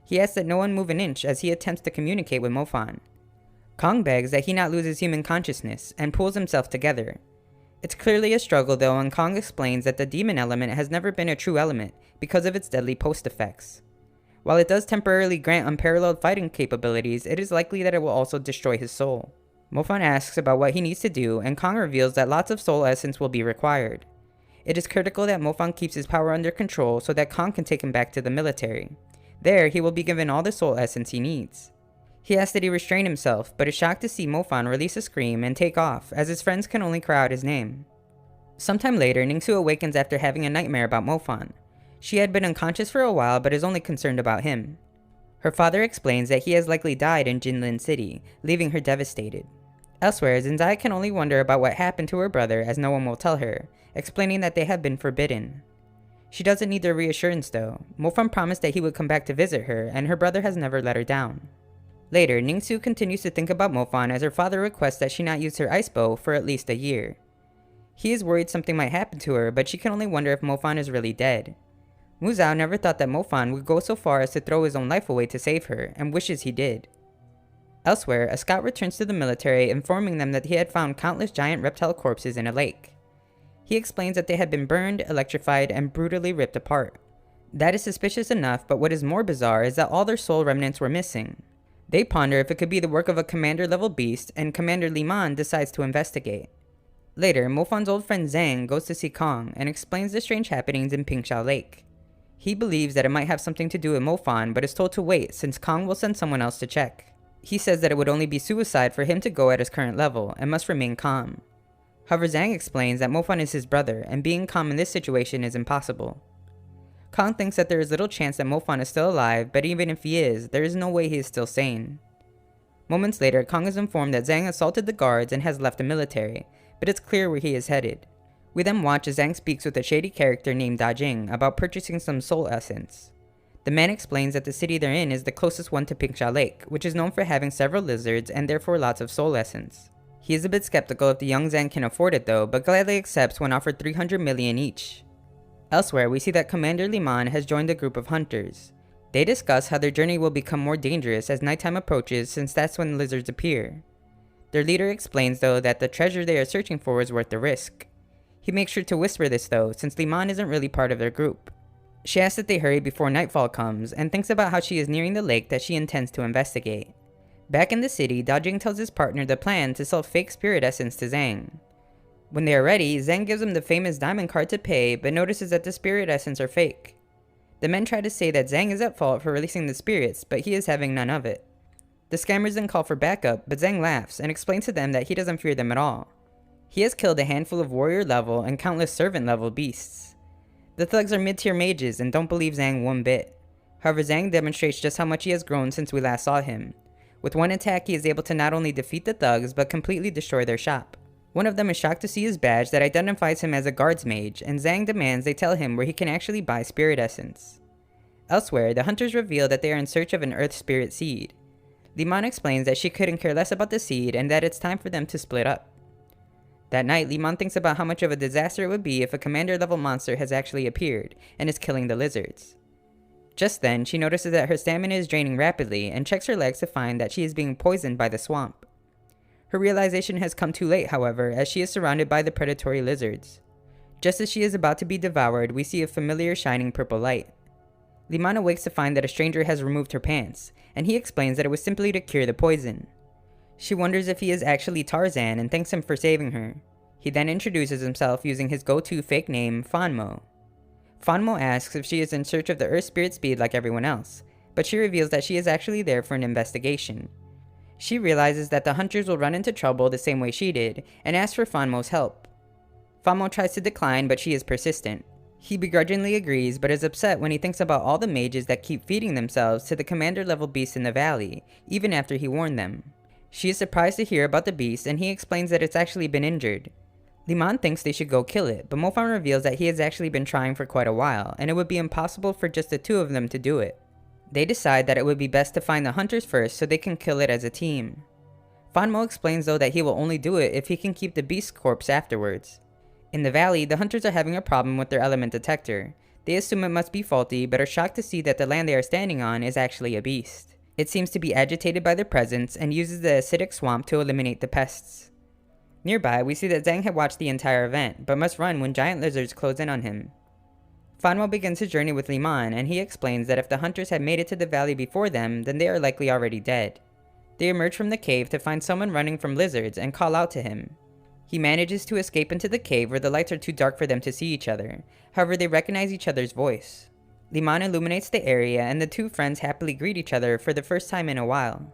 He asks that no one move an inch as he attempts to communicate with Mofan. Kong begs that he not lose his human consciousness, and pulls himself together. It's clearly a struggle though, and Kong explains that the demon element has never been a true element because of its deadly post-effects. While it does temporarily grant unparalleled fighting capabilities, it is likely that it will also destroy his soul. Mofan asks about what he needs to do, and Kong reveals that lots of soul essence will be required. It is critical that Mofan keeps his power under control so that Kong can take him back to the military. There, he will be given all the soul essence he needs. He asks that he restrain himself, but is shocked to see Mofan release a scream and take off, as his friends can only cry out his name. Sometime later, Ningsu awakens after having a nightmare about Mofan. She had been unconscious for a while, but is only concerned about him. Her father explains that he has likely died in Jinlin City, leaving her devastated. Elsewhere, Zinzai can only wonder about what happened to her brother as no one will tell her, explaining that they have been forbidden. She doesn't need their reassurance though. Mofan promised that he would come back to visit her, and her brother has never let her down. Later, Ningsu continues to think about Mofan as her father requests that she not use her ice bow for at least a year. He is worried something might happen to her, but she can only wonder if Mofan is really dead. Mu Zhao never thought that Mofan would go so far as to throw his own life away to save her, and wishes he did. Elsewhere, a scout returns to the military informing them that he had found countless giant reptile corpses in a lake. He explains that they had been burned, electrified, and brutally ripped apart. That is suspicious enough, but what is more bizarre is that all their soul remnants were missing. They ponder if it could be the work of a commander-level beast, and Commander Liman decides to investigate. Later, Mofan's old friend Zhang goes to see Kong and explains the strange happenings in Pingsha Lake. He believes that it might have something to do with Mofan, but is told to wait since Kong will send someone else to check. He says that it would only be suicide for him to go at his current level and must remain calm. However, Zhang explains that Mofan is his brother and being calm in this situation is impossible. Kong thinks that there is little chance that Mofan is still alive, but even if he is, there is no way he is still sane. Moments later, Kong is informed that Zhang assaulted the guards and has left the military, but it's clear where he is headed. We then watch as Zhang speaks with a shady character named Da Jing about purchasing some soul essence. The man explains that the city they're in is the closest one to Pingsha Lake, which is known for having several lizards and therefore lots of soul essence. He is a bit skeptical if the young Zhang can afford it though, but gladly accepts when offered 300 million each. Elsewhere, we see that Commander Liman has joined a group of hunters. They discuss how their journey will become more dangerous as nighttime approaches since that's when lizards appear. Their leader explains though that the treasure they are searching for is worth the risk. He makes sure to whisper this though, since Liman isn't really part of their group. She asks that they hurry before nightfall comes, and thinks about how she is nearing the lake that she intends to investigate. Back in the city, Dajing tells his partner the plan to sell fake spirit essence to Zhang. When they are ready, Zhang gives him the famous diamond card to pay, but notices that the spirit essence are fake. The men try to say that Zhang is at fault for releasing the spirits, but he is having none of it. The scammers then call for backup, but Zhang laughs and explains to them that he doesn't fear them at all. He has killed a handful of warrior level and countless servant level beasts. The thugs are mid-tier mages and don't believe Zhang one bit. However, Zhang demonstrates just how much he has grown since we last saw him. With one attack, he is able to not only defeat the thugs, but completely destroy their shop. One of them is shocked to see his badge that identifies him as a guards mage, and Zhang demands they tell him where he can actually buy spirit essence. Elsewhere, the hunters reveal that they are in search of an earth spirit seed. Liman explains that she couldn't care less about the seed and that it's time for them to split up. That night, Liman thinks about how much of a disaster it would be if a commander level monster has actually appeared and is killing the lizards. Just then, she notices that her stamina is draining rapidly and checks her legs to find that she is being poisoned by the swamp. Her realization has come too late, however, as she is surrounded by the predatory lizards. Just as she is about to be devoured, we see a familiar shining purple light. Liman awakes to find that a stranger has removed her pants, and he explains that it was simply to cure the poison. She wonders if he is actually Tarzan and thanks him for saving her. He then introduces himself using his go-to fake name, Fanmo. Fanmo asks if she is in search of the Earth Spirit Speed like everyone else, but she reveals that she is actually there for an investigation. She realizes that the hunters will run into trouble the same way she did, and asks for Fanmo's help. Fanmo tries to decline, but she is persistent. He begrudgingly agrees, but is upset when he thinks about all the mages that keep feeding themselves to the commander level beasts in the valley, even after he warned them. She is surprised to hear about the beast, and he explains that it's actually been injured. Liman thinks they should go kill it, but Mofan reveals that he has actually been trying for quite a while, and it would be impossible for just the two of them to do it. They decide that it would be best to find the hunters first so they can kill it as a team. Fanmo explains though that he will only do it if he can keep the beast's corpse afterwards. In the valley, the hunters are having a problem with their element detector. They assume it must be faulty, but are shocked to see that the land they are standing on is actually a beast. It seems to be agitated by their presence and uses the acidic swamp to eliminate the pests. Nearby, we see that Zhang had watched the entire event, but must run when giant lizards close in on him. Fanmo begins his journey with Liman, and he explains that if the hunters had made it to the valley before them, then they are likely already dead. They emerge from the cave to find someone running from lizards and call out to him. He manages to escape into the cave where the lights are too dark for them to see each other, however they recognize each other's voice. Liman illuminates the area and the two friends happily greet each other for the first time in a while.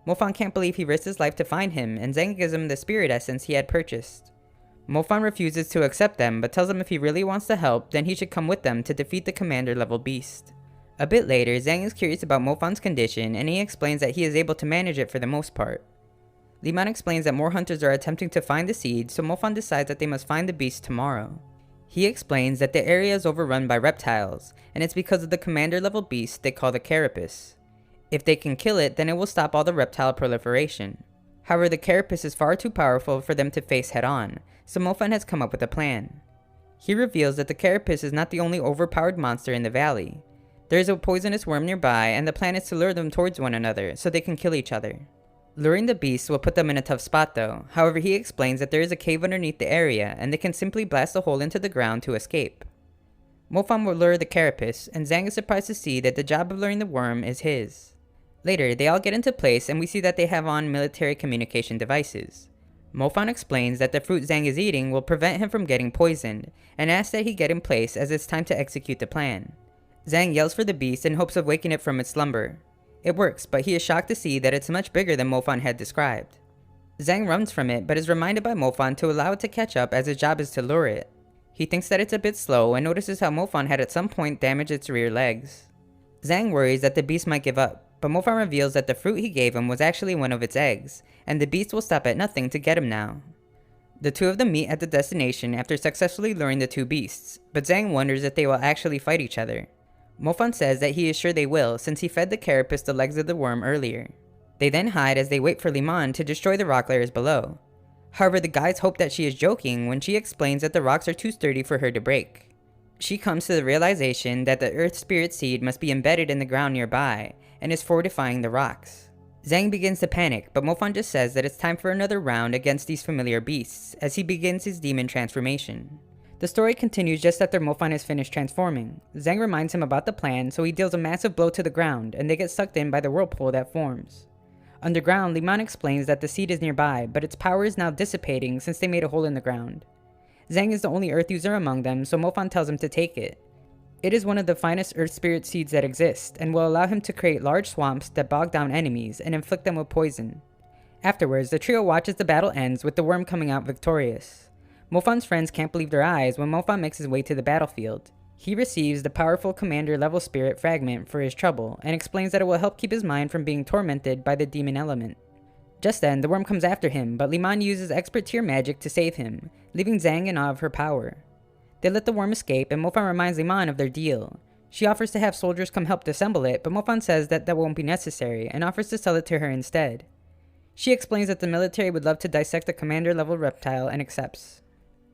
Mofan can't believe he risked his life to find him, and Zhang gives him the spirit essence he had purchased. Mofan refuses to accept them, but tells him if he really wants to help, then he should come with them to defeat the commander level beast. A bit later, Zhang is curious about Mofan's condition, and he explains that he is able to manage it for the most part. Liman explains that more hunters are attempting to find the seed, so Mofan decides that they must find the beast tomorrow. He explains that the area is overrun by reptiles, and it's because of the commander level beast they call the carapace. If they can kill it, then it will stop all the reptile proliferation. However, the carapace is far too powerful for them to face head on, so Mofan has come up with a plan. He reveals that the carapace is not the only overpowered monster in the valley. There is a poisonous worm nearby, and the plan is to lure them towards one another so they can kill each other. Luring the beast will put them in a tough spot though, however he explains that there is a cave underneath the area and they can simply blast a hole into the ground to escape. Mofan will lure the carapace, and Zhang is surprised to see that the job of luring the worm is his. Later, they all get into place and we see that they have on military communication devices. Mofan explains that the fruit Zhang is eating will prevent him from getting poisoned, and asks that he get in place as it's time to execute the plan. Zhang yells for the beast in hopes of waking it from its slumber. It works, but he is shocked to see that it's much bigger than Mofan had described. Zhang runs from it, but is reminded by Mofan to allow it to catch up as his job is to lure it. He thinks that it's a bit slow and notices how Mofan had at some point damaged its rear legs. Zhang worries that the beast might give up, but Mofan reveals that the fruit he gave him was actually one of its eggs, and the beast will stop at nothing to get him now. The two of them meet at the destination after successfully luring the two beasts, but Zhang wonders if they will actually fight each other. Mofan says that he is sure they will since he fed the carapace the legs of the worm earlier. They then hide as they wait for Liman to destroy the rock layers below. However, the guys hope that she is joking when she explains that the rocks are too sturdy for her to break. She comes to the realization that the earth spirit seed must be embedded in the ground nearby, and is fortifying the rocks. Zhang begins to panic, but Mofan just says that it's time for another round against these familiar beasts, as he begins his demon transformation. The story continues just after Mofan is finished transforming. Zhang reminds him about the plan, so he deals a massive blow to the ground, and they get sucked in by the whirlpool that forms. Underground, Liman explains that the seed is nearby, but its power is now dissipating since they made a hole in the ground. Zhang is the only earth user among them, so Mofan tells him to take it. It is one of the finest earth spirit seeds that exist, and will allow him to create large swamps that bog down enemies and inflict them with poison. Afterwards, the trio watches the battle ends with the worm coming out victorious. Mofan's friends can't believe their eyes when Mofan makes his way to the battlefield. He receives the powerful Commander level spirit fragment for his trouble, and explains that it will help keep his mind from being tormented by the demon element. Just then, the worm comes after him, but Liman uses expert tier magic to save him, leaving Zhang in awe of her power. They let the worm escape, and Mofan reminds Liman of their deal. She offers to have soldiers come help disassemble it, but Mofan says that won't be necessary, and offers to sell it to her instead. She explains that the military would love to dissect the Commander level reptile and accepts.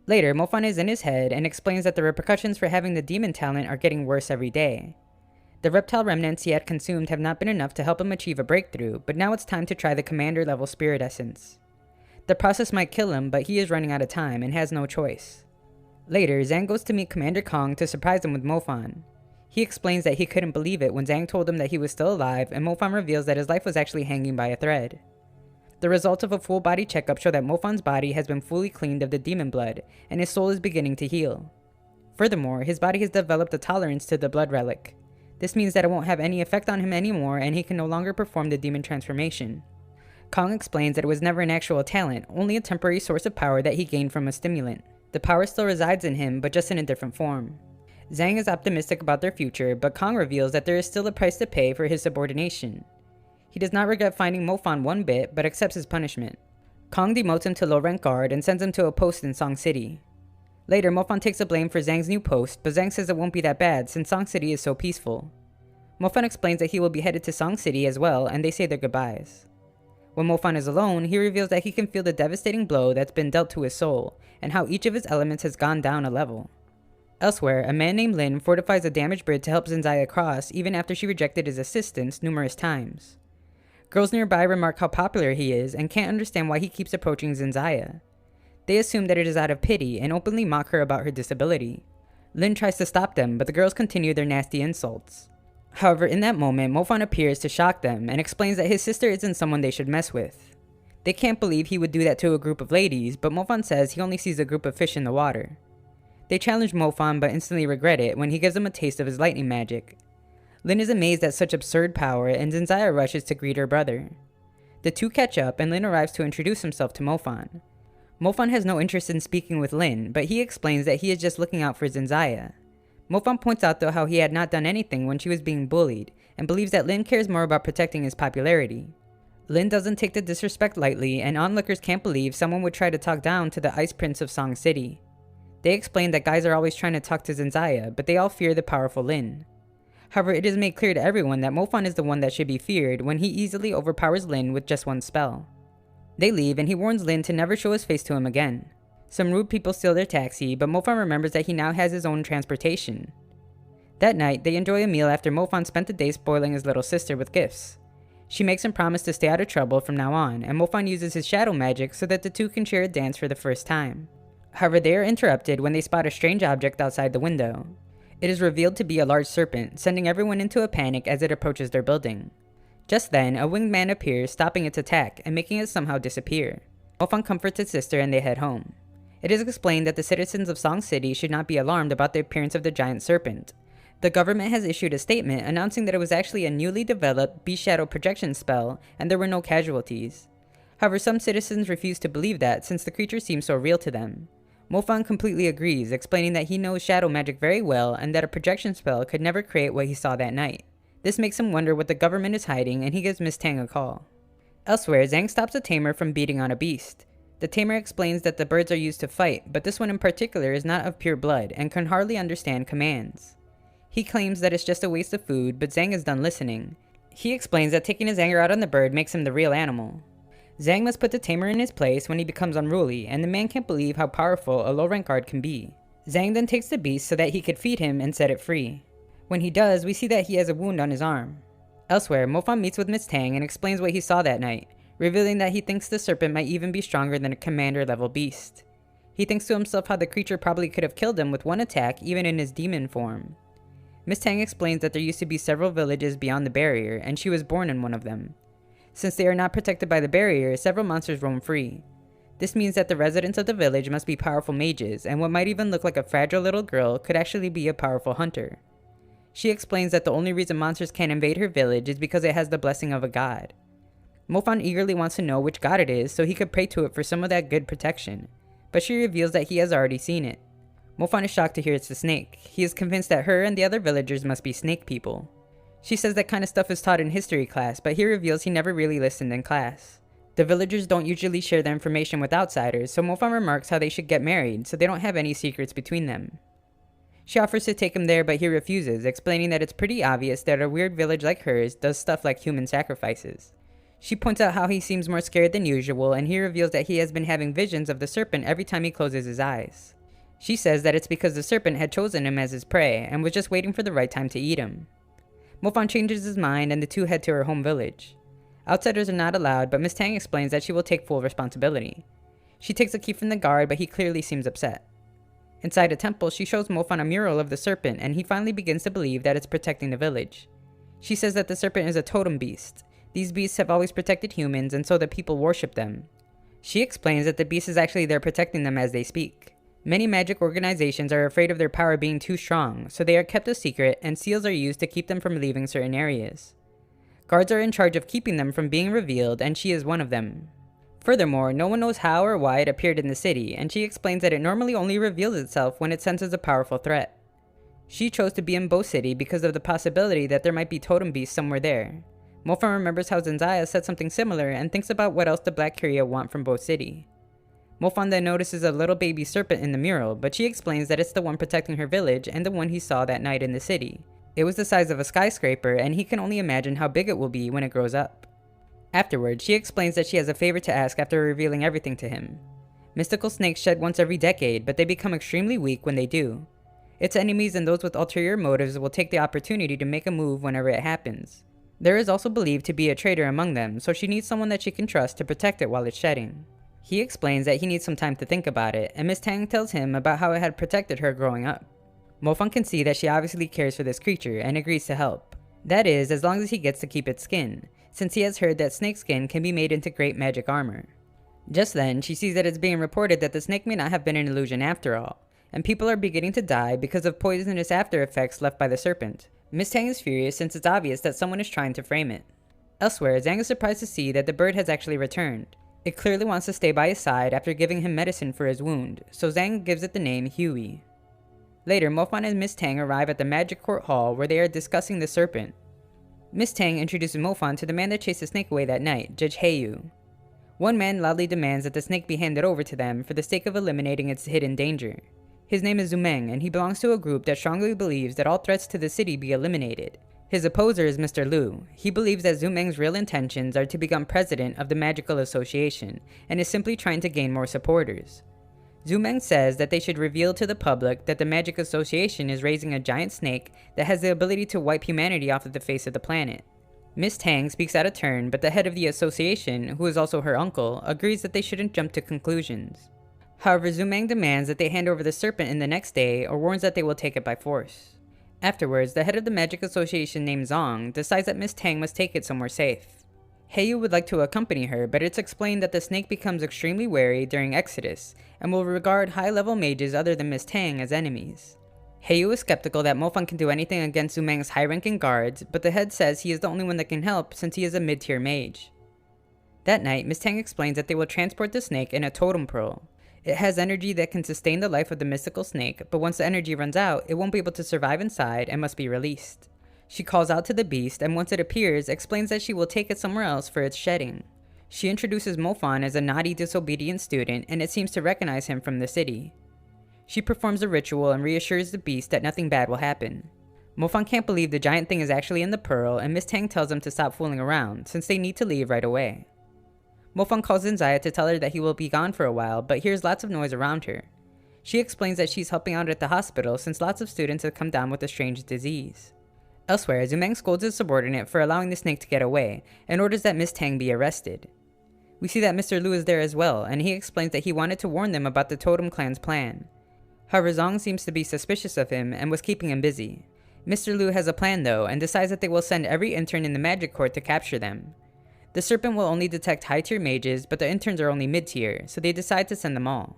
Later, Mofan is in his head and explains that the repercussions for having the demon talent are getting worse every day. The reptile remnants he had consumed have not been enough to help him achieve a breakthrough, but now it's time to try the Commander level spirit essence. The process might kill him, but he is running out of time and has no choice. Later, Zhang goes to meet Commander Kong to surprise him with Mofan. He explains that he couldn't believe it when Zhang told him that he was still alive, and Mofan reveals that his life was actually hanging by a thread. The results of a full body checkup show that Mofan's body has been fully cleaned of the demon blood, and his soul is beginning to heal. Furthermore, his body has developed a tolerance to the blood relic. This means that it won't have any effect on him anymore, and he can no longer perform the demon transformation. Kong explains that it was never an actual talent, only a temporary source of power that he gained from a stimulant. The power still resides in him, but just in a different form. Zhang is optimistic about their future, but Kong reveals that there is still a price to pay for his subordination. He does not regret finding Mofan one bit, but accepts his punishment. Kong demotes him to low rank guard and sends him to a post in Song City. Later, Mofan takes the blame for Zhang's new post, but Zhang says it won't be that bad since Song City is so peaceful. Mofan explains that he will be headed to Song City as well, and they say their goodbyes. When Mofan is alone, he reveals that he can feel the devastating blow that's been dealt to his soul, and how each of his elements has gone down a level. Elsewhere, a man named Lin fortifies a damaged bridge to help Zenzaya cross even after she rejected his assistance numerous times. Girls nearby remark how popular he is and can't understand why he keeps approaching Zenzaya. They assume that it is out of pity and openly mock her about her disability. Lin tries to stop them, but the girls continue their nasty insults. However, in that moment, Mofan appears to shock them and explains that his sister isn't someone they should mess with. They can't believe he would do that to a group of ladies, but Mofan says he only sees a group of fish in the water. They challenge Mofan but instantly regret it when he gives them a taste of his lightning magic. Lin is amazed at such absurd power, and Zenzaya rushes to greet her brother. The two catch up, and Lin arrives to introduce himself to Mofan. Mofan has no interest in speaking with Lin, but he explains that he is just looking out for Zenzaya. Mofan points out though how he had not done anything when she was being bullied, and believes that Lin cares more about protecting his popularity. Lin doesn't take the disrespect lightly, and onlookers can't believe someone would try to talk down to the Ice Prince of Song City. They explain that guys are always trying to talk to Zenzaya, but they all fear the powerful Lin. However, it is made clear to everyone that Mofan is the one that should be feared when he easily overpowers Lin with just one spell. They leave, and he warns Lin to never show his face to him again. Some rude people steal their taxi, but Mofan remembers that he now has his own transportation. That night, they enjoy a meal after Mofan spent the day spoiling his little sister with gifts. She makes him promise to stay out of trouble from now on, and Mofan uses his shadow magic so that the two can share a dance for the first time. However, they are interrupted when they spot a strange object outside the window. It is revealed to be a large serpent, sending everyone into a panic as it approaches their building. Just then, a winged man appears, stopping its attack and making it somehow disappear. Mofan comforts his sister and they head home. It is explained that the citizens of Song City should not be alarmed about the appearance of the giant serpent. The government has issued a statement announcing that it was actually a newly developed beast shadow projection spell and there were no casualties. However, some citizens refuse to believe that since the creature seems so real to them. Mofan completely agrees, explaining that he knows shadow magic very well and that a projection spell could never create what he saw that night. This makes him wonder what the government is hiding and he gives Miss Tang a call. Elsewhere, Zhang stops a tamer from beating on a beast. The tamer explains that the birds are used to fight, but this one in particular is not of pure blood and can hardly understand commands. He claims that it's just a waste of food, but Zhang is done listening. He explains that taking his anger out on the bird makes him the real animal. Zhang must put the tamer in his place when he becomes unruly, and the man can't believe how powerful a low-rank guard can be. Zhang then takes the beast so that he could feed him and set it free. When he does, we see that he has a wound on his arm. Elsewhere, Mofan meets with Miss Tang and explains what he saw that night, revealing that he thinks the serpent might even be stronger than a commander-level beast. He thinks to himself how the creature probably could have killed him with one attack even in his demon form. Miss Tang explains that there used to be several villages beyond the barrier, and she was born in one of them. Since they are not protected by the barrier, several monsters roam free. This means that the residents of the village must be powerful mages, and what might even look like a fragile little girl could actually be a powerful hunter. She explains that the only reason monsters can't invade her village is because it has the blessing of a god. Mofan eagerly wants to know which god it is so he could pray to it for some of that good protection, but she reveals that he has already seen it. Mofan is shocked to hear it's the snake. He is convinced that her and the other villagers must be snake people. She says that kind of stuff is taught in history class, but he reveals he never really listened in class. The villagers don't usually share their information with outsiders, so Mofan remarks how they should get married so they don't have any secrets between them. She offers to take him there, but he refuses, explaining that it's pretty obvious that a weird village like hers does stuff like human sacrifices. She points out how he seems more scared than usual, and he reveals that he has been having visions of the serpent every time he closes his eyes. She says that it's because the serpent had chosen him as his prey and was just waiting for the right time to eat him. Mofan changes his mind and the two head to her home village. Outsiders are not allowed, but Miss Tang explains that she will take full responsibility. She takes a key from the guard, but he clearly seems upset. Inside a temple, she shows Mofan a mural of the serpent, and he finally begins to believe that it's protecting the village. She says that the serpent is a totem beast. These beasts have always protected humans, and so the people worship them. She explains that the beast is actually there protecting them as they speak. Many magic organizations are afraid of their power being too strong, so they are kept a secret, and seals are used to keep them from leaving certain areas. Guards are in charge of keeping them from being revealed, and she is one of them. Furthermore, no one knows how or why it appeared in the city, and she explains that it normally only reveals itself when it senses a powerful threat. She chose to be in Bo City because of the possibility that there might be totem beasts somewhere there. Mofan remembers how Zenzaya said something similar and thinks about what else the Black Curia want from Bo City. Mofan then notices a little baby serpent in the mural, but she explains that it's the one protecting her village and the one he saw that night in the city. It was the size of a skyscraper, and he can only imagine how big it will be when it grows up. Afterwards, she explains that she has a favor to ask after revealing everything to him. Mystical snakes shed once every decade, but they become extremely weak when they do. Its enemies and those with ulterior motives will take the opportunity to make a move whenever it happens. There is also believed to be a traitor among them, so she needs someone that she can trust to protect it while it's shedding. He explains that he needs some time to think about it, and Miss Tang tells him about how it had protected her growing up. Mofan can see that she obviously cares for this creature and agrees to help. That is, as long as he gets to keep its skin, since he has heard that snake skin can be made into great magic armor. Just then, she sees that it's being reported that the snake may not have been an illusion after all, and people are beginning to die because of poisonous after effects left by the serpent. Miss Tang is furious since it's obvious that someone is trying to frame it. Elsewhere, Zhang is surprised to see that the bird has actually returned. It clearly wants to stay by his side after giving him medicine for his wound, so Zhang gives it the name Huey. Later, Mofan and Miss Tang arrive at the Magic Court Hall where they are discussing the serpent. Miss Tang introduces Mofan to the man that chased the snake away that night, Judge Heiyu. One man loudly demands that the snake be handed over to them for the sake of eliminating its hidden danger. His name is Zumeng, and he belongs to a group that strongly believes that all threats to the city be eliminated. His opposer is Mr. Liu. He believes that Zumeng's real intentions are to become president of the Magical Association, and is simply trying to gain more supporters. Zumeng says that they should reveal to the public that the Magic Association is raising a giant snake that has the ability to wipe humanity off of the face of the planet. Miss Tang speaks out of turn, but the head of the association, who is also her uncle, agrees that they shouldn't jump to conclusions. However, Zumeng demands that they hand over the serpent in the next day, or warns that they will take it by force. Afterwards, the head of the Magic Association named Zong decides that Miss Tang must take it somewhere safe. Heiyu would like to accompany her, but it's explained that the snake becomes extremely wary during Exodus, and will regard high-level mages other than Miss Tang as enemies. Heiyu is skeptical that Mofan can do anything against Zumeng's high-ranking guards, but the head says he is the only one that can help since he is a mid-tier mage. That night, Miss Tang explains that they will transport the snake in a totem pearl. It has energy that can sustain the life of the mystical snake, but once the energy runs out, it won't be able to survive inside and must be released. She calls out to the beast, and once it appears, explains that she will take it somewhere else for its shedding. She introduces Mofan as a naughty, disobedient student, and it seems to recognize him from the city. She performs a ritual and reassures the beast that nothing bad will happen. Mofan can't believe the giant thing is actually in the pearl, and Miss Tang tells him to stop fooling around, since they need to leave right away. Mofan calls in Zaya to tell her that he will be gone for a while, but hears lots of noise around her. She explains that she's helping out at the hospital since lots of students have come down with a strange disease. Elsewhere, Zumeng scolds his subordinate for allowing the snake to get away, and orders that Miss Tang be arrested. We see that Mr. Liu is there as well, and he explains that he wanted to warn them about the Totem Clan's plan. However, Zong seems to be suspicious of him and was keeping him busy. Mr. Liu has a plan though, and decides that they will send every intern in the magic court to capture them. The serpent will only detect high-tier mages, but the interns are only mid-tier, so they decide to send them all.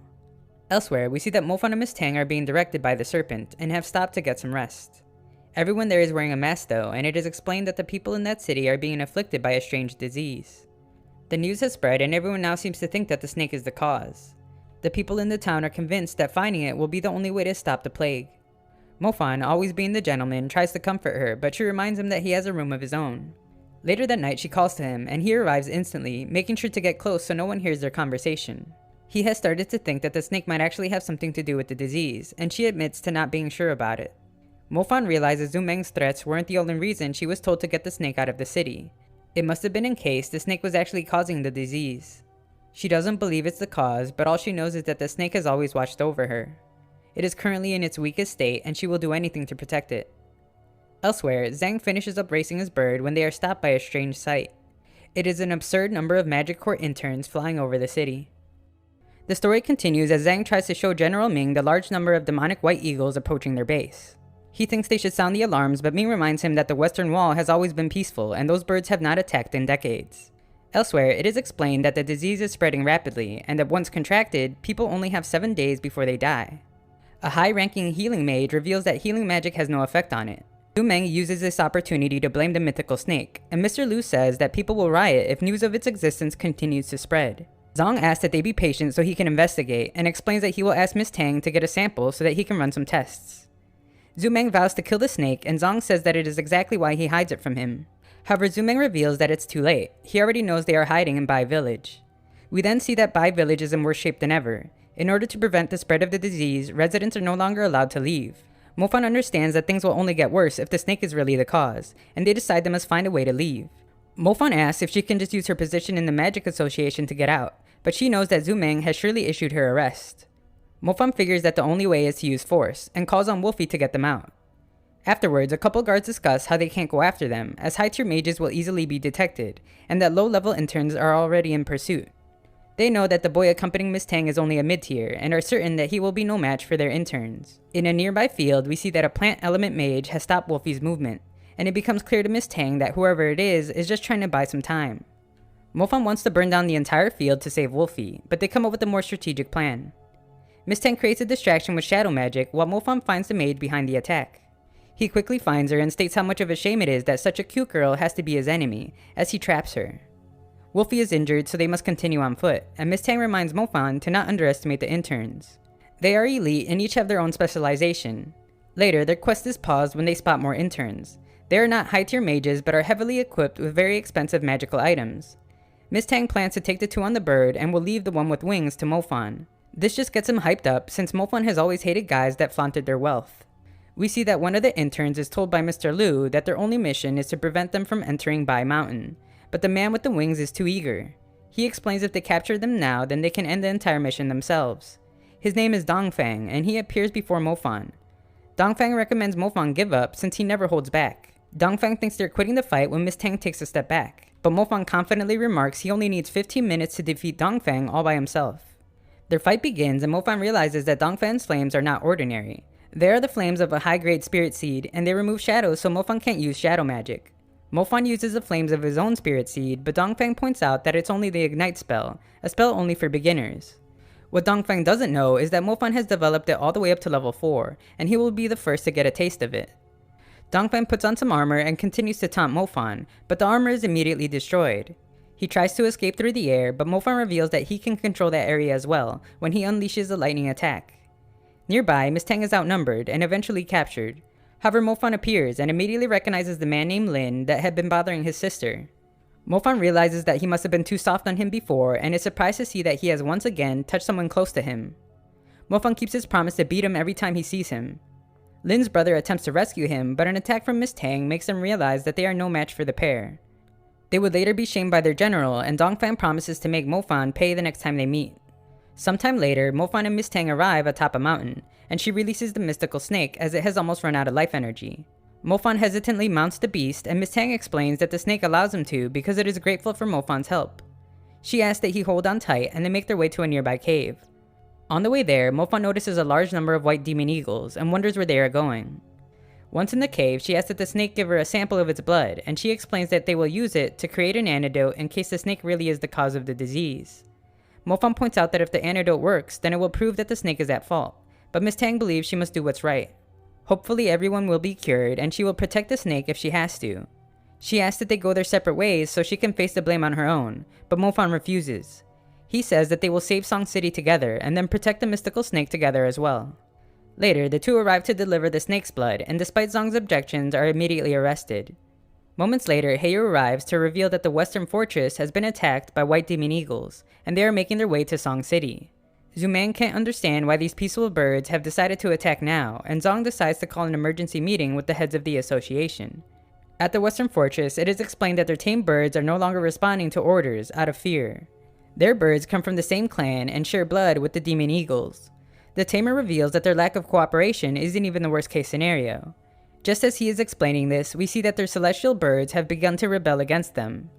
Elsewhere, we see that Mofan and Miss Tang are being directed by the serpent, and have stopped to get some rest. Everyone there is wearing a mask though, and it is explained that the people in that city are being afflicted by a strange disease. The news has spread, and everyone now seems to think that the snake is the cause. The people in the town are convinced that finding it will be the only way to stop the plague. Mofan, always being the gentleman, tries to comfort her, but she reminds him that he has a room of his own. Later that night, she calls to him, and he arrives instantly, making sure to get close so no one hears their conversation. He has started to think that the snake might actually have something to do with the disease, and she admits to not being sure about it. Mofan realizes Zumeng's threats weren't the only reason she was told to get the snake out of the city. It must have been in case the snake was actually causing the disease. She doesn't believe it's the cause, but all she knows is that the snake has always watched over her. It is currently in its weakest state, and she will do anything to protect it. Elsewhere, Zhang finishes up racing his bird when they are stopped by a strange sight. It is an absurd number of magic court interns flying over the city. The story continues as Zhang tries to show General Ming the large number of demonic white eagles approaching their base. He thinks they should sound the alarms, but Ming reminds him that the Western Wall has always been peaceful and those birds have not attacked in decades. Elsewhere, it is explained that the disease is spreading rapidly, and that once contracted, people only have 7 days before they die. A high-ranking healing mage reveals that healing magic has no effect on it. Liu Meng uses this opportunity to blame the mythical snake, and Mr. Liu says that people will riot if news of its existence continues to spread. Zong asks that they be patient so he can investigate, and explains that he will ask Miss Tang to get a sample so that he can run some tests. Zumeng vows to kill the snake, and Zong says that it is exactly why he hides it from him. However, Zumeng reveals that it's too late. He already knows they are hiding in Bai Village. We then see that Bai Village is in worse shape than ever. In order to prevent the spread of the disease, residents are no longer allowed to leave. Mofan understands that things will only get worse if the snake is really the cause, and they decide they must find a way to leave. Mofan asks if she can just use her position in the Magic Association to get out, but she knows that Zumeng has surely issued her arrest. Mofan figures that the only way is to use force, and calls on Wolfie to get them out. Afterwards, a couple guards discuss how they can't go after them, as high-tier mages will easily be detected, and that low-level interns are already in pursuit. They know that the boy accompanying Miss Tang is only a mid-tier, and are certain that he will be no match for their interns. In a nearby field, we see that a plant element mage has stopped Wolfie's movement, and it becomes clear to Miss Tang that whoever it is just trying to buy some time. Mofan wants to burn down the entire field to save Wolfie, but they come up with a more strategic plan. Miss Tang creates a distraction with shadow magic while Mofan finds the mage behind the attack. He quickly finds her and states how much of a shame it is that such a cute girl has to be his enemy, as he traps her. Wolfie is injured, so they must continue on foot, and Miss Tang reminds Mofan to not underestimate the interns. They are elite and each have their own specialization. Later, their quest is paused when they spot more interns. They are not high-tier mages, but are heavily equipped with very expensive magical items. Miss Tang plans to take the two on the bird and will leave the one with wings to Mofan. This just gets him hyped up, since Mofan has always hated guys that flaunted their wealth. We see that one of the interns is told by Mr. Liu that their only mission is to prevent them from entering Bai Mountain, but the man with the wings is too eager. He explains if they capture them now, then they can end the entire mission themselves. His name is Dongfang, and he appears before Mofan. Dongfang recommends Mofan give up since he never holds back. Dongfang thinks they're quitting the fight when Miss Tang takes a step back, but Mofan confidently remarks he only needs 15 minutes to defeat Dongfang all by himself. Their fight begins, and Mofan realizes that Dongfang's flames are not ordinary. They are the flames of a high-grade spirit seed, and they remove shadows so Mofan can't use shadow magic. Mofan uses the flames of his own spirit seed, but Dongfang points out that it's only the ignite spell, a spell only for beginners. What Dongfang doesn't know is that Mofan has developed it all the way up to level 4, and he will be the first to get a taste of it. Dongfang puts on some armor and continues to taunt Mofan, but the armor is immediately destroyed. He tries to escape through the air, but Mofan reveals that he can control that area as well when he unleashes a lightning attack. Nearby, Miss Tang is outnumbered and eventually captured. However, Mofan appears and immediately recognizes the man named Lin that had been bothering his sister. Mofan realizes that he must have been too soft on him before and is surprised to see that he has once again touched someone close to him. Mofan keeps his promise to beat him every time he sees him. Lin's brother attempts to rescue him, but an attack from Miss Tang makes them realize that they are no match for the pair. They would later be shamed by their general, and Dongfang promises to make Mofan pay the next time they meet. Sometime later, Mofan and Miss Tang arrive atop a mountain, and she releases the mystical snake as it has almost run out of life energy. Mofan hesitantly mounts the beast, and Miss Tang explains that the snake allows him to because it is grateful for Mofan's help. She asks that he hold on tight, and they make their way to a nearby cave. On the way there, Mofan notices a large number of white demon eagles and wonders where they are going. Once in the cave, she asks that the snake give her a sample of its blood, and she explains that they will use it to create an antidote in case the snake really is the cause of the disease. Mofan points out that if the antidote works, then it will prove that the snake is at fault, but Miss Tang believes she must do what's right. Hopefully everyone will be cured, and she will protect the snake if she has to. She asks that they go their separate ways so she can face the blame on her own, but Mofan refuses. He says that they will save Song City together and then protect the mystical snake together as well. Later, the two arrive to deliver the snake's blood, and despite Zong's objections, are immediately arrested. Moments later, Heiyu arrives to reveal that the western fortress has been attacked by white demon eagles, and they are making their way to Song City. Zumang can't understand why these peaceful birds have decided to attack now, and Zong decides to call an emergency meeting with the heads of the association. At the western fortress, it is explained that their tame birds are no longer responding to orders out of fear. Their birds come from the same clan and share blood with the demon eagles. The tamer reveals that their lack of cooperation isn't even the worst case scenario. Just as he is explaining this, we see that their celestial birds have begun to rebel against them,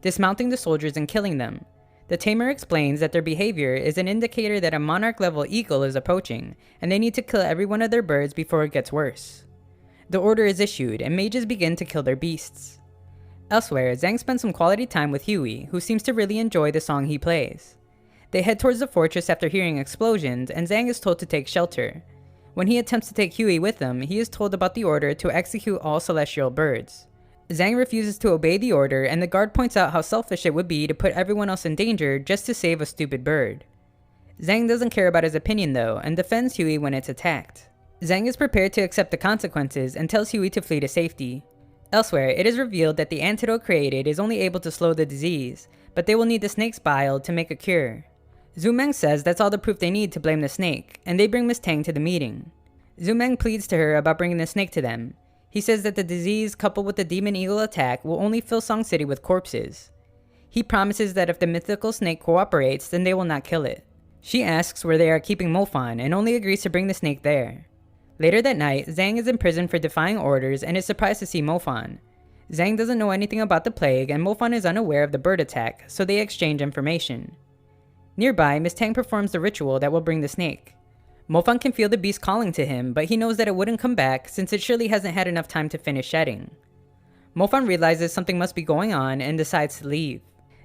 dismounting the soldiers and killing them. The tamer explains that their behavior is an indicator that a monarch-level eagle is approaching, and they need to kill every one of their birds before it gets worse. The order is issued, and mages begin to kill their beasts. Elsewhere, Zhang spends some quality time with Huey, who seems to really enjoy the song he plays. They head towards the fortress after hearing explosions, and Zhang is told to take shelter. When he attempts to take Huey with him, he is told about the order to execute all celestial birds. Zhang refuses to obey the order, and the guard points out how selfish it would be to put everyone else in danger just to save a stupid bird. Zhang doesn't care about his opinion though, and defends Huey when it's attacked. Zhang is prepared to accept the consequences and tells Huey to flee to safety. Elsewhere, it is revealed that the antidote created is only able to slow the disease, but they will need the snake's bile to make a cure. Zumeng says that's all the proof they need to blame the snake, and they bring Miss Tang to the meeting. Zumeng pleads to her about bringing the snake to them. He says that the disease coupled with the demon eagle attack will only fill Song City with corpses. He promises that if the mythical snake cooperates, then they will not kill it. She asks where they are keeping Mofan and only agrees to bring the snake there. Later that night, Zhang is in prison for defying orders and is surprised to see Mofan. Zhang doesn't know anything about the plague, and Mofan is unaware of the bird attack, so they exchange information. Nearby, Miss Tang performs the ritual that will bring the snake. Mofan can feel the beast calling to him, but he knows that it wouldn't come back since it surely hasn't had enough time to finish shedding. Mofan realizes something must be going on and decides to leave.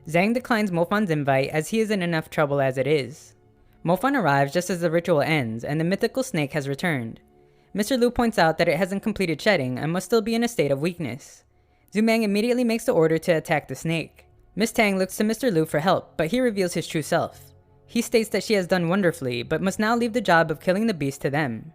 Zhang declines Mofan's invite as he is in enough trouble as it is. Mofan arrives just as the ritual ends, and the mythical snake has returned. Mr. Liu points out that it hasn't completed shedding and must still be in a state of weakness. Zumang immediately makes the order to attack the snake. Miss Tang looks to Mr. Liu for help, but he reveals his true self. He states that she has done wonderfully, but must now leave the job of killing the beast to them.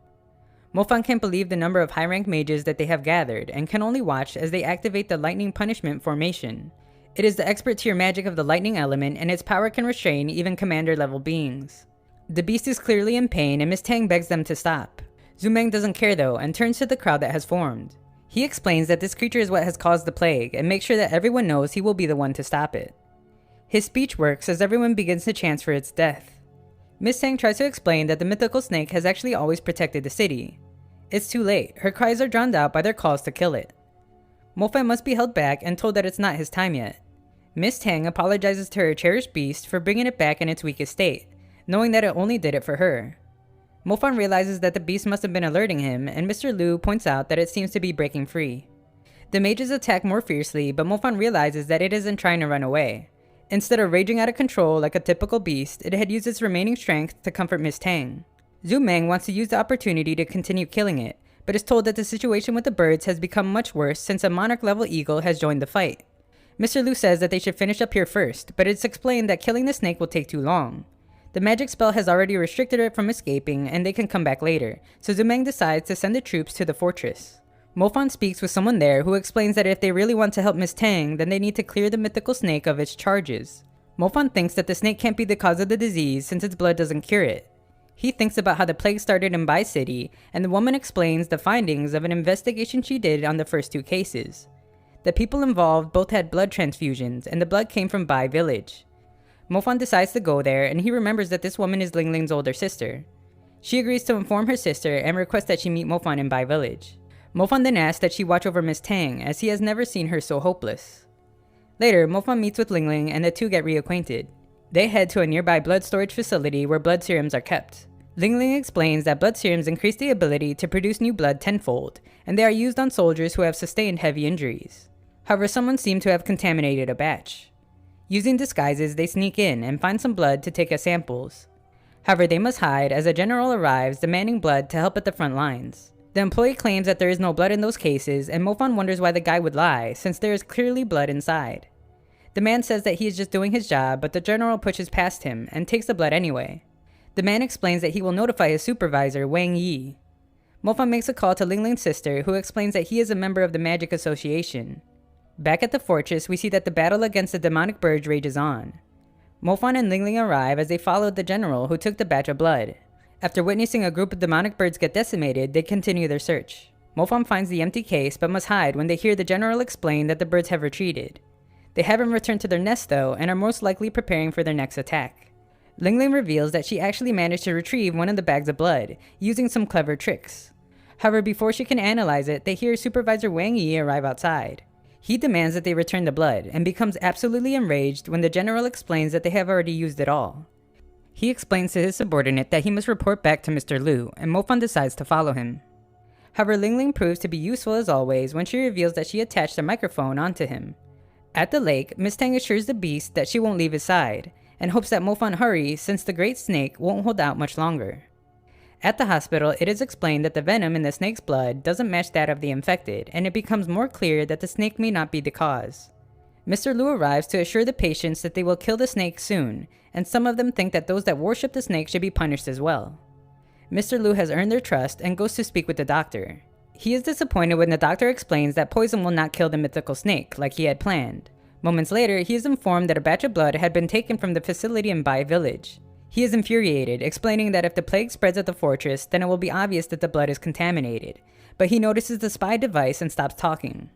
Mofan can't believe the number of high-rank mages that they have gathered, and can only watch as they activate the lightning punishment formation. It is the expert tier magic of the lightning element, and its power can restrain even commander-level beings. The beast is clearly in pain, and Miss Tang begs them to stop. Zumeng doesn't care though, and turns to the crowd that has formed. He explains that this creature is what has caused the plague, and makes sure that everyone knows he will be the one to stop it. His speech works as everyone begins to chant for its death. Miss Tang tries to explain that the mythical snake has actually always protected the city. It's too late, her cries are drowned out by their calls to kill it. Mofan must be held back and told that it's not his time yet. Miss Tang apologizes to her cherished beast for bringing it back in its weakest state, knowing that it only did it for her. Mofan realizes that the beast must have been alerting him, and Mr. Liu points out that it seems to be breaking free. The mages attack more fiercely, but Mofan realizes that it isn't trying to run away. Instead of raging out of control like a typical beast, it had used its remaining strength to comfort Miss Tang. Zhu Meng wants to use the opportunity to continue killing it, but is told that the situation with the birds has become much worse since a monarch-level eagle has joined the fight. Mr. Lu says that they should finish up here first, but it's explained that killing the snake will take too long. The magic spell has already restricted it from escaping, and they can come back later, so Zhu Meng decides to send the troops to the fortress. Mofan speaks with someone there who explains that if they really want to help Miss Tang, then they need to clear the mythical snake of its charges. Mofan thinks that the snake can't be the cause of the disease since its blood doesn't cure it. He thinks about how the plague started in Bai City, and the woman explains the findings of an investigation she did on the first 2 cases. The people involved both had blood transfusions, and the blood came from Bai village. Mofan decides to go there, and he remembers that this woman is Ling Ling's older sister. She agrees to inform her sister and requests that she meet Mofan in Bai village. Mofan then asks that she watch over Miss Tang, as he has never seen her so hopeless. Later, Mofan meets with Ling Ling, and the two get reacquainted. They head to a nearby blood storage facility where blood serums are kept. Ling Ling explains that blood serums increase the ability to produce new blood tenfold, and they are used on soldiers who have sustained heavy injuries. However, someone seemed to have contaminated a batch. Using disguises, they sneak in and find some blood to take as samples. However, they must hide as a general arrives demanding blood to help at the front lines. The employee claims that there is no blood in those cases, and Mofan wonders why the guy would lie, since there is clearly blood inside. The man says that he is just doing his job, but the general pushes past him and takes the blood anyway. The man explains that he will notify his supervisor, Wang Yi. Mofan makes a call to Ling Ling's sister, who explains that he is a member of the Magic Association. Back at the fortress, we see that the battle against the demonic birds rages on. Mofan and Ling Ling arrive as they followed the general who took the batch of blood. After witnessing a group of demonic birds get decimated, they continue their search. Mofan finds the empty case but must hide when they hear the general explain that the birds have retreated. They haven't returned to their nest though, and are most likely preparing for their next attack. Ling Ling reveals that she actually managed to retrieve one of the bags of blood, using some clever tricks. However, before she can analyze it, they hear Supervisor Wang Yi arrive outside. He demands that they return the blood, and becomes absolutely enraged when the general explains that they have already used it all. He explains to his subordinate that he must report back to Mr. Lu, and Mofan decides to follow him. However, Ling Ling proves to be useful as always when she reveals that she attached a microphone onto him. At the lake, Miss Tang assures the beast that she won't leave his side, and hopes that Mofan hurry since the great snake won't hold out much longer. At the hospital, it is explained that the venom in the snake's blood doesn't match that of the infected, and it becomes more clear that the snake may not be the cause. Mr. Lu arrives to assure the patients that they will kill the snake soon, and some of them think that those that worship the snake should be punished as well. Mr. Lu has earned their trust and goes to speak with the doctor. He is disappointed when the doctor explains that poison will not kill the mythical snake, like he had planned. Moments later, he is informed that a batch of blood had been taken from the facility in Bai village. He is infuriated, explaining that if the plague spreads at the fortress, then it will be obvious that the blood is contaminated, but he notices the spy device and stops talking.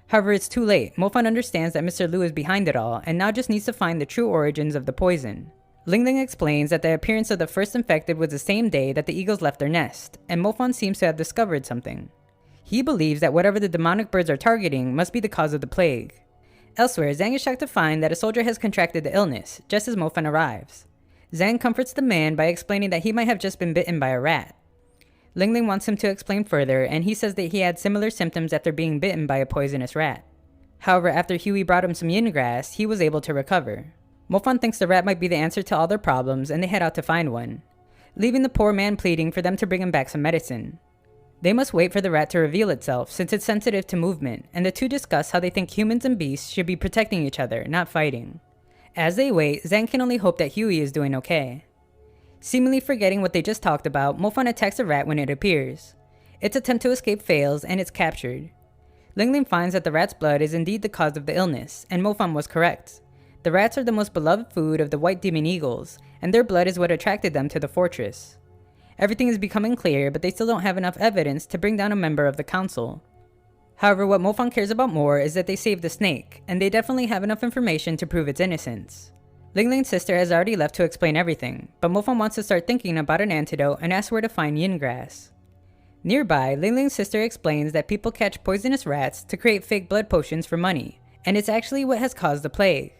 However, it's too late. Mofan understands that Mr. Lu is behind it all, and now just needs to find the true origins of the poison. Ling Ling explains that the appearance of the first infected was the same day that the eagles left their nest, and Mofan seems to have discovered something. He believes that whatever the demonic birds are targeting must be the cause of the plague. Elsewhere, Zhang is shocked to find that a soldier has contracted the illness, just as Mofan arrives. Zhang comforts the man by explaining that he might have just been bitten by a rat. Ling Ling wants him to explain further, and he says that he had similar symptoms after being bitten by a poisonous rat. However, after Huey brought him some yin grass, he was able to recover. Mofan thinks the rat might be the answer to all their problems, and they head out to find one, leaving the poor man pleading for them to bring him back some medicine. They must wait for the rat to reveal itself since it's sensitive to movement, and the two discuss how they think humans and beasts should be protecting each other, not fighting. As they wait, Zhang can only hope that Huey is doing okay. Seemingly forgetting what they just talked about, Mofan attacks the rat when it appears. Its attempt to escape fails, and it's captured. Ling Ling finds that the rat's blood is indeed the cause of the illness, and Mofan was correct. The rats are the most beloved food of the white demon eagles, and their blood is what attracted them to the fortress. Everything is becoming clear, but they still don't have enough evidence to bring down a member of the council. However, what Mofan cares about more is that they saved the snake, and they definitely have enough information to prove its innocence. Ling Ling's sister has already left to explain everything, but Mofan wants to start thinking about an antidote and asks where to find yin grass. Nearby, Ling Ling's sister explains that people catch poisonous rats to create fake blood potions for money, and it's actually what has caused the plague.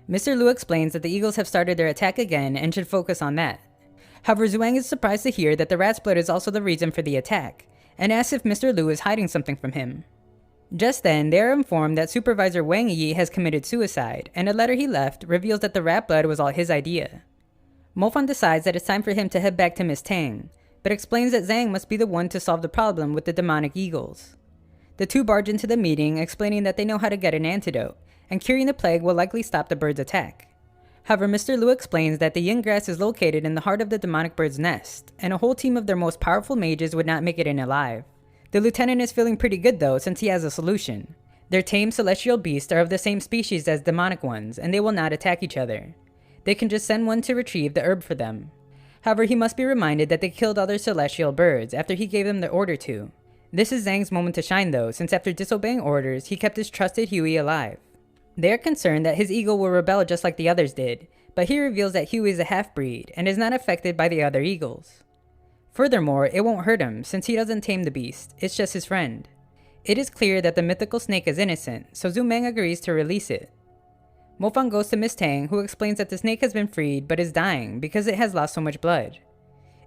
Mr. Lu explains that the eagles have started their attack again and should focus on that. However, Zhuang is surprised to hear that the rat's blood is also the reason for the attack, and asks if Mr. Lu is hiding something from him. Just then, they are informed that Supervisor Wang Yi has committed suicide, and a letter he left reveals that the rat blood was all his idea. Mofan decides that it's time for him to head back to Miss Tang, but explains that Zhang must be the one to solve the problem with the demonic eagles. The two barge into the meeting, explaining that they know how to get an antidote, and curing the plague will likely stop the bird's attack. However, Mr. Liu explains that the yin grass is located in the heart of the demonic bird's nest, and a whole team of their most powerful mages would not make it in alive. The lieutenant is feeling pretty good though, since he has a solution. Their tame celestial beasts are of the same species as demonic ones, and they will not attack each other. They can just send one to retrieve the herb for them. However, he must be reminded that they killed other celestial birds after he gave them the order to. This is Zhang's moment to shine though, since after disobeying orders, he kept his trusted Huey alive. They are concerned that his eagle will rebel just like the others did, but he reveals that Huey is a half-breed and is not affected by the other eagles. Furthermore, it won't hurt him since he doesn't tame the beast, it's just his friend. It is clear that the mythical snake is innocent, so Zhu Meng agrees to release it. Mofan goes to Miss Tang, who explains that the snake has been freed but is dying because it has lost so much blood.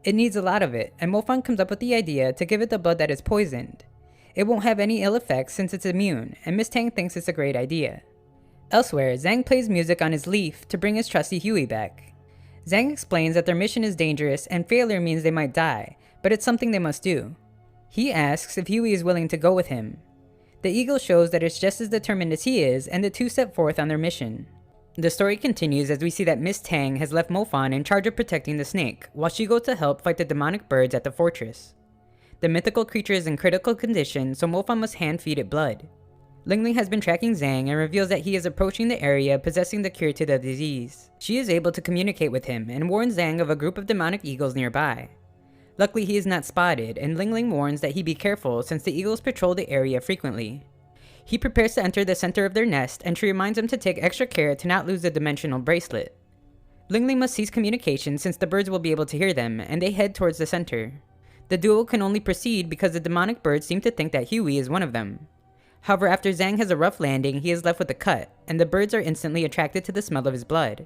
It needs a lot of it, and Mofan comes up with the idea to give it the blood that is poisoned. It won't have any ill effects since it's immune, and Miss Tang thinks it's a great idea. Elsewhere, Zhang plays music on his leaf to bring his trusty Huey back. Zhang explains that their mission is dangerous and failure means they might die, but it's something they must do. He asks if Huey is willing to go with him. The eagle shows that it's just as determined as he is, and the two set forth on their mission. The story continues as we see that Miss Tang has left Mofan in charge of protecting the snake, while she goes to help fight the demonic birds at the fortress. The mythical creature is in critical condition, so Mofan must hand feed it blood. Lingling has been tracking Zhang and reveals that he is approaching the area possessing the cure to the disease. She is able to communicate with him and warns Zhang of a group of demonic eagles nearby. Luckily, he is not spotted, and Lingling warns that he be careful since the eagles patrol the area frequently. He prepares to enter the center of their nest, and she reminds him to take extra care to not lose the dimensional bracelet. Lingling must cease communication since the birds will be able to hear them, and they head towards the center. The duo can only proceed because the demonic birds seem to think that Huey is one of them. However, after Zhang has a rough landing, he is left with a cut, and the birds are instantly attracted to the smell of his blood.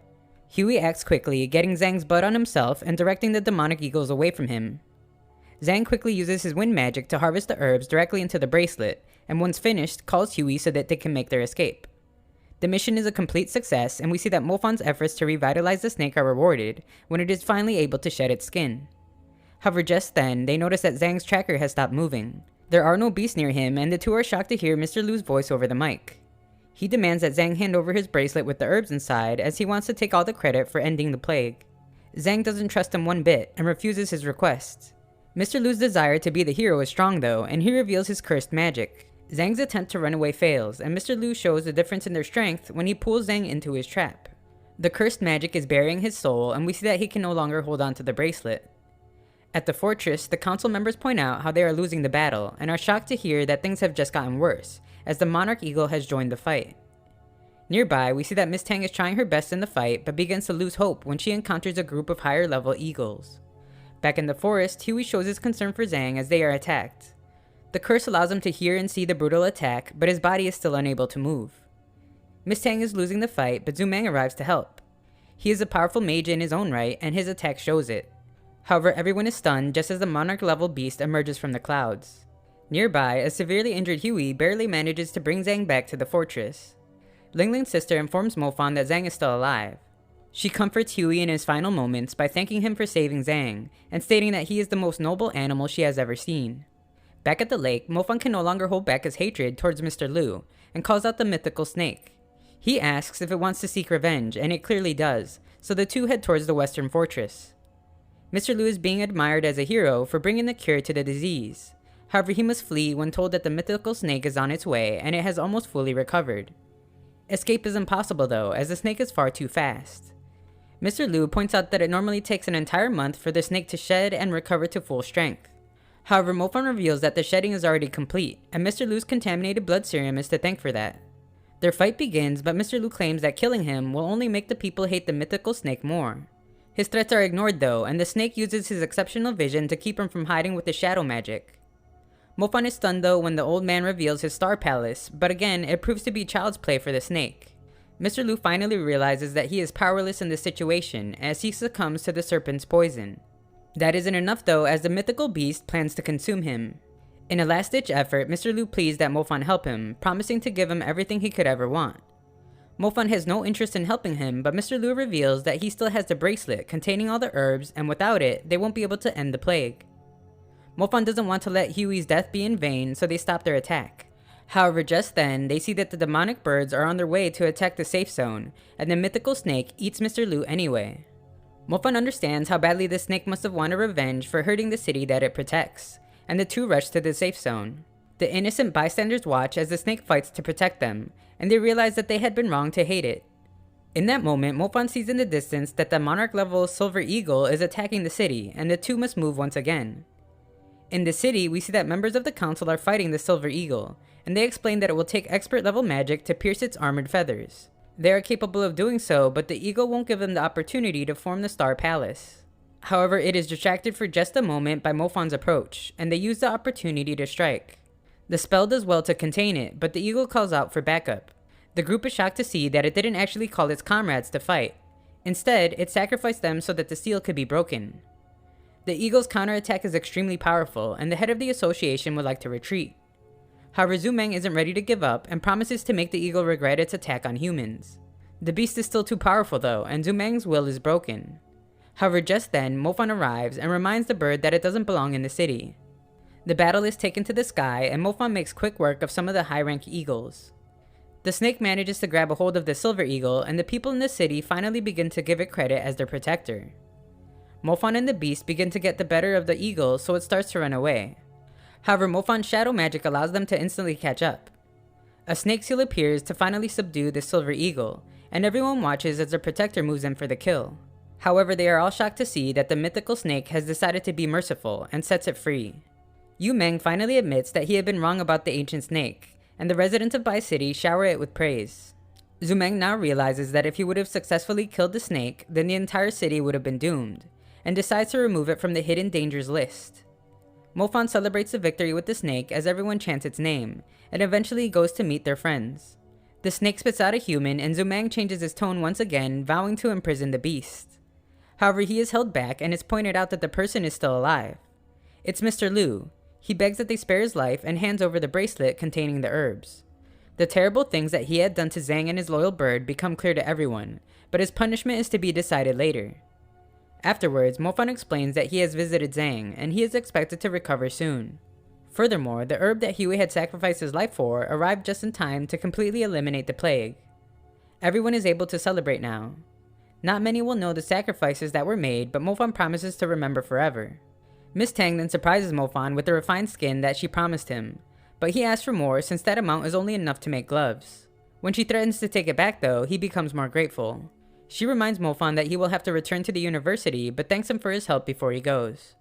Huey acts quickly, getting Zhang's blood on himself and directing the demonic eagles away from him. Zhang quickly uses his wind magic to harvest the herbs directly into the bracelet, and once finished, calls Huey so that they can make their escape. The mission is a complete success, and we see that Mofan's efforts to revitalize the snake are rewarded when it is finally able to shed its skin. However, just then, they notice that Zhang's tracker has stopped moving. There are no beasts near him, and the two are shocked to hear Mr. Liu's voice over the mic. He demands that Zhang hand over his bracelet with the herbs inside, as he wants to take all the credit for ending the plague. Zhang doesn't trust him one bit, and refuses his request. Mr. Liu's desire to be the hero is strong though, and he reveals his cursed magic. Zhang's attempt to run away fails, and Mr. Liu shows the difference in their strength when he pulls Zhang into his trap. The cursed magic is burying his soul, and we see that he can no longer hold on to the bracelet. At the fortress, the council members point out how they are losing the battle, and are shocked to hear that things have just gotten worse, as the monarch eagle has joined the fight. Nearby, we see that Miss Tang is trying her best in the fight, but begins to lose hope when she encounters a group of higher level eagles. Back in the forest, Huey shows his concern for Zhang as they are attacked. The curse allows him to hear and see the brutal attack, but his body is still unable to move. Miss Tang is losing the fight, but Zhu Meng arrives to help. He is a powerful mage in his own right, and his attack shows it. However, everyone is stunned just as the monarch-level beast emerges from the clouds. Nearby, a severely injured Huey barely manages to bring Zhang back to the fortress. Lingling's sister informs Mofan that Zhang is still alive. She comforts Huey in his final moments by thanking him for saving Zhang, and stating that he is the most noble animal she has ever seen. Back at the lake, Mofan can no longer hold back his hatred towards Mr. Liu, and calls out the mythical snake. He asks if it wants to seek revenge, and it clearly does, so the two head towards the western fortress. Mr. Liu is being admired as a hero for bringing the cure to the disease. However, he must flee when told that the mythical snake is on its way and it has almost fully recovered. Escape is impossible though, as the snake is far too fast. Mr. Liu points out that it normally takes an entire month for the snake to shed and recover to full strength. However, Mofan reveals that the shedding is already complete, and Mr. Liu's contaminated blood serum is to thank for that. Their fight begins, but Mr. Liu claims that killing him will only make the people hate the mythical snake more. His threats are ignored though, and the snake uses his exceptional vision to keep him from hiding with his shadow magic. Mofan is stunned though when the old man reveals his star palace, but again, it proves to be child's play for the snake. Mr. Liu finally realizes that he is powerless in this situation as he succumbs to the serpent's poison. That isn't enough though, as the mythical beast plans to consume him. In a last-ditch effort, Mr. Lu pleads that Mofan help him, promising to give him everything he could ever want. Mofan has no interest in helping him, but Mr. Lu reveals that he still has the bracelet containing all the herbs, and without it, they won't be able to end the plague. Mofan doesn't want to let Huey's death be in vain, so they stop their attack. However, just then, they see that the demonic birds are on their way to attack the safe zone, and the mythical snake eats Mr. Lu anyway. Mofan understands how badly the snake must have wanted revenge for hurting the city that it protects, and the two rush to the safe zone. The innocent bystanders watch as the snake fights to protect them, and they realize that they had been wrong to hate it. In that moment, Mofan sees in the distance that the monarch-level Silver Eagle is attacking the city, and the two must move once again. In the city, we see that members of the council are fighting the Silver Eagle, and they explain that it will take expert-level magic to pierce its armored feathers. They are capable of doing so, but the eagle won't give them the opportunity to form the Star Palace. However, it is distracted for just a moment by Mofan's approach, and they use the opportunity to strike. The spell does well to contain it, but the eagle calls out for backup. The group is shocked to see that it didn't actually call its comrades to fight. Instead, it sacrificed them so that the seal could be broken. The eagle's counterattack is extremely powerful, and the head of the association would like to retreat. However, Zumeng isn't ready to give up and promises to make the eagle regret its attack on humans. The beast is still too powerful though, and Zumeng's will is broken. However, just then, Mofan arrives and reminds the bird that it doesn't belong in the city. The battle is taken to the sky, and Mofan makes quick work of some of the high-rank eagles. The snake manages to grab a hold of the Silver Eagle, and the people in the city finally begin to give it credit as their protector. Mofan and the beast begin to get the better of the eagle, so it starts to run away. However, Mofan's shadow magic allows them to instantly catch up. A snake seal appears to finally subdue the Silver Eagle, and everyone watches as their protector moves in for the kill. However, they are all shocked to see that the mythical snake has decided to be merciful and sets it free. Yu Meng finally admits that he had been wrong about the ancient snake, and the residents of Bai City shower it with praise. Zumeng now realizes that if he would have successfully killed the snake, then the entire city would have been doomed, and decides to remove it from the hidden dangers list. Mofan celebrates the victory with the snake as everyone chants its name, and eventually goes to meet their friends. The snake spits out a human, and Zumeng changes his tone once again, vowing to imprison the beast. However, he is held back, and it's pointed out that the person is still alive. It's Mr. Lu. He begs that they spare his life and hands over the bracelet containing the herbs. The terrible things that he had done to Zhang and his loyal bird become clear to everyone, but his punishment is to be decided later. Afterwards, Mofan explains that he has visited Zhang, and he is expected to recover soon. Furthermore, the herb that Huey had sacrificed his life for arrived just in time to completely eliminate the plague. Everyone is able to celebrate now. Not many will know the sacrifices that were made, but Mofan promises to remember forever. Miss Tang then surprises Mofan with the refined skin that she promised him, but he asks for more since that amount is only enough to make gloves. When she threatens to take it back though, he becomes more grateful. She reminds Mofan that he will have to return to the university, but thanks him for his help before he goes.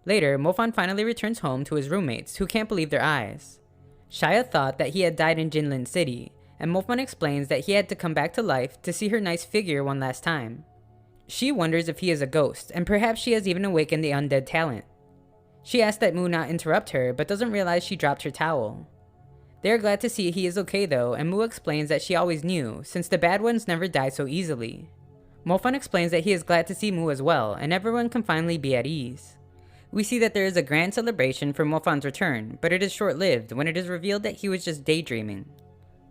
Later, Mofan finally returns home to his roommates, who can't believe their eyes. Shia thought that he had died in Jinlin City, and Mofan explains that he had to come back to life to see her nice figure one last time. She wonders if he is a ghost, and perhaps she has even awakened the undead talent. She asks that Mu not interrupt her, but doesn't realize she dropped her towel. They are glad to see he is okay though, and Mu explains that she always knew, since the bad ones never die so easily. Mofan explains that he is glad to see Mu as well, and everyone can finally be at ease. We see that there is a grand celebration for Mofan's return, but it is short-lived when it is revealed that he was just daydreaming.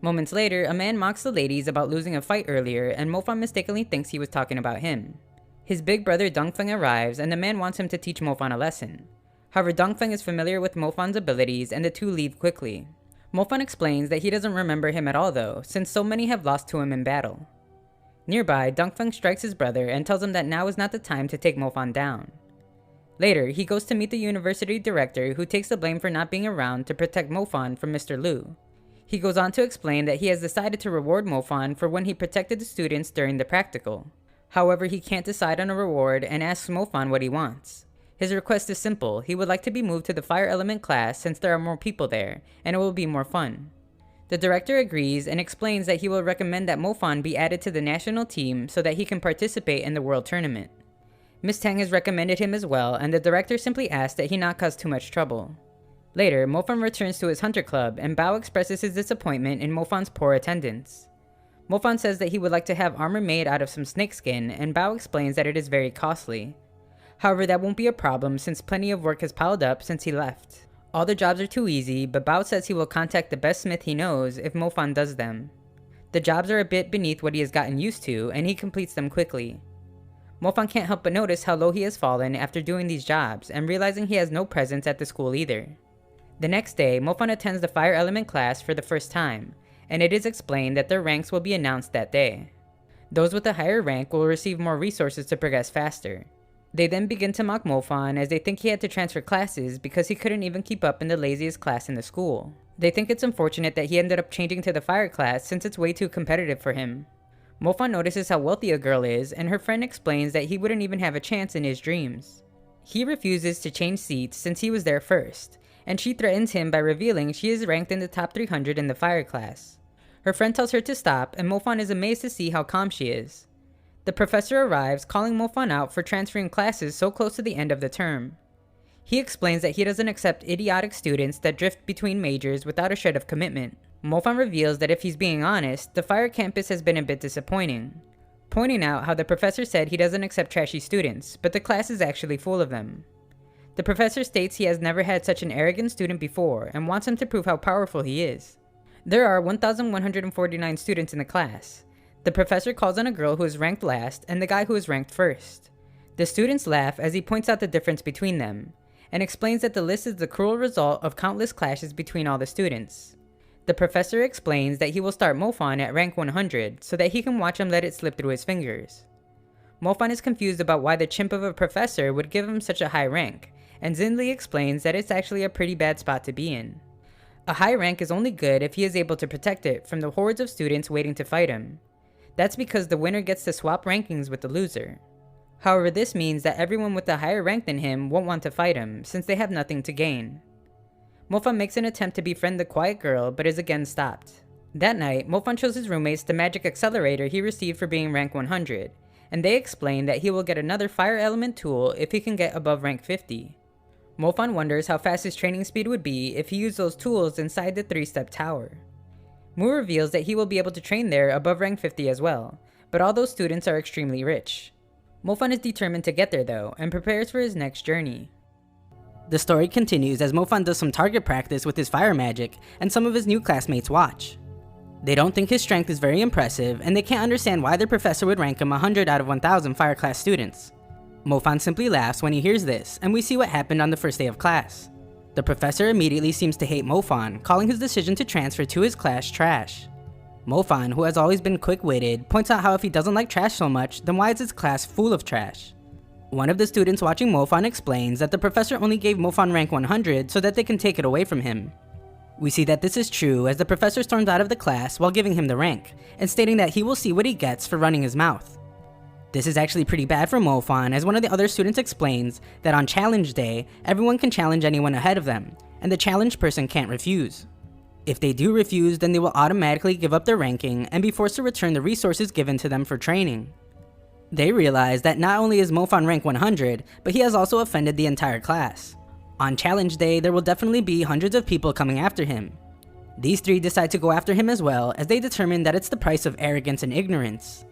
Moments later, a man mocks the ladies about losing a fight earlier, and Mofan mistakenly thinks he was talking about him. His big brother Dongfeng arrives, and the man wants him to teach Mofan a lesson. However, Dongfeng is familiar with Mofan's abilities, and the two leave quickly. Mofan explains that he doesn't remember him at all though, since so many have lost to him in battle. Nearby, Dongfeng strikes his brother and tells him that now is not the time to take Mofan down. Later, he goes to meet the university director, who takes the blame for not being around to protect Mofan from Mr. Lu. He goes on to explain that he has decided to reward Mofan for when he protected the students during the practical. However, he can't decide on a reward and asks Mofan what he wants. His request is simple. He would like to be moved to the fire element class since there are more people there, and it will be more fun. The director agrees and explains that he will recommend that Mofan be added to the national team so that he can participate in the world tournament. Miss Tang has recommended him as well, and the director simply asks that he not cause too much trouble. Later, Mofan returns to his hunter club, and Bao expresses his disappointment in Mofan's poor attendance. Mofan says that he would like to have armor made out of some snakeskin, and Bao explains that it is very costly. However, that won't be a problem since plenty of work has piled up since he left. All the jobs are too easy, but Bao says he will contact the best smith he knows if Mofan does them. The jobs are a bit beneath what he has gotten used to, and he completes them quickly. Mofan can't help but notice how low he has fallen after doing these jobs, and realizing he has no presence at the school either. The next day, Mofan attends the fire element class for the first time, and it is explained that their ranks will be announced that day. Those with a higher rank will receive more resources to progress faster. They then begin to mock Mofan as they think he had to transfer classes because he couldn't even keep up in the laziest class in the school. They think it's unfortunate that he ended up changing to the fire class since it's way too competitive for him. Mofan notices how wealthy a girl is, and her friend explains that he wouldn't even have a chance in his dreams. He refuses to change seats since he was there first, and she threatens him by revealing she is ranked in the top 300 in the fire class. Her friend tells her to stop, and Mofan is amazed to see how calm she is. The professor arrives, calling Mofan out for transferring classes so close to the end of the term. He explains that he doesn't accept idiotic students that drift between majors without a shred of commitment. Mofan reveals that if he's being honest, the fire campus has been a bit disappointing, pointing out how the professor said he doesn't accept trashy students, but the class is actually full of them. The professor states he has never had such an arrogant student before and wants him to prove how powerful he is. There are 1,149 students in the class. The professor calls on a girl who is ranked last and the guy who is ranked first. The students laugh as he points out the difference between them, and explains that the list is the cruel result of countless clashes between all the students. The professor explains that he will start Mofan at rank 100 so that he can watch him let it slip through his fingers. Mofan is confused about why the chimp of a professor would give him such a high rank, and Zindli explains that it's actually a pretty bad spot to be in. A high rank is only good if he is able to protect it from the hordes of students waiting to fight him. That's because the winner gets to swap rankings with the loser. However, this means that everyone with a higher rank than him won't want to fight him, since they have nothing to gain. Mofan makes an attempt to befriend the quiet girl, but is again stopped. That night, Mofan shows his roommates the magic accelerator he received for being rank 100, and they explain that he will get another fire element tool if he can get above rank 50. Mofan wonders how fast his training speed would be if he used those tools inside the 3-step tower. Mu reveals that he will be able to train there above rank 50 as well, but all those students are extremely rich. Mofan is determined to get there though, and prepares for his next journey. The story continues as Mofan does some target practice with his fire magic, and some of his new classmates watch. They don't think his strength is very impressive, and they can't understand why their professor would rank him 100 out of 1,000 fire class students. Mofan simply laughs when he hears this, and we see what happened on the first day of class. The professor immediately seems to hate Mofan, calling his decision to transfer to his class trash. Mofan, who has always been quick-witted, points out how if he doesn't like trash so much, then why is his class full of trash? One of the students watching Mofan explains that the professor only gave Mofan rank 100 so that they can take it away from him. We see that this is true as the professor storms out of the class while giving him the rank, and stating that he will see what he gets for running his mouth. This is actually pretty bad for Mofan, as one of the other students explains that on challenge day, everyone can challenge anyone ahead of them, and the challenged person can't refuse. If they do refuse, then they will automatically give up their ranking and be forced to return the resources given to them for training. They realize that not only is Mofan rank 100, but he has also offended the entire class. On challenge day, there will definitely be hundreds of people coming after him. These three decide to go after him as well, as they determine that it's the price of arrogance and ignorance.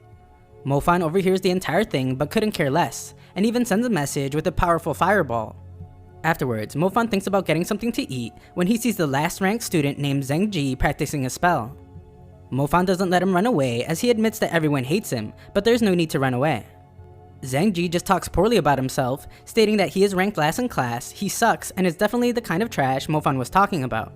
Mofan overhears the entire thing but couldn't care less, and even sends a message with a powerful fireball. Afterwards, Mofan thinks about getting something to eat when he sees the last ranked student named Zheng Ji practicing a spell. Mofan doesn't let him run away as he admits that everyone hates him, but there's no need to run away. Zheng Ji just talks poorly about himself, stating that he is ranked last in class, he sucks, and is definitely the kind of trash Mofan was talking about.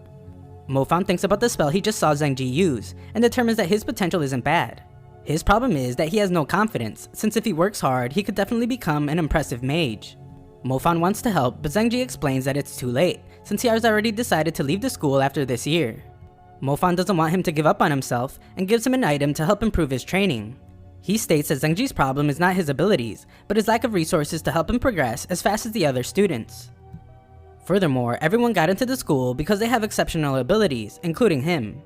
Mofan thinks about the spell he just saw Zheng Ji use, and determines that his potential isn't bad. His problem is that he has no confidence, since if he works hard, he could definitely become an impressive mage. Mofan wants to help, but Zheng Ji explains that it's too late, since he has already decided to leave the school after this year. Mofan doesn't want him to give up on himself, and gives him an item to help improve his training. He states that Zheng Ji's problem is not his abilities, but his lack of resources to help him progress as fast as the other students. Furthermore, everyone got into the school because they have exceptional abilities, including him.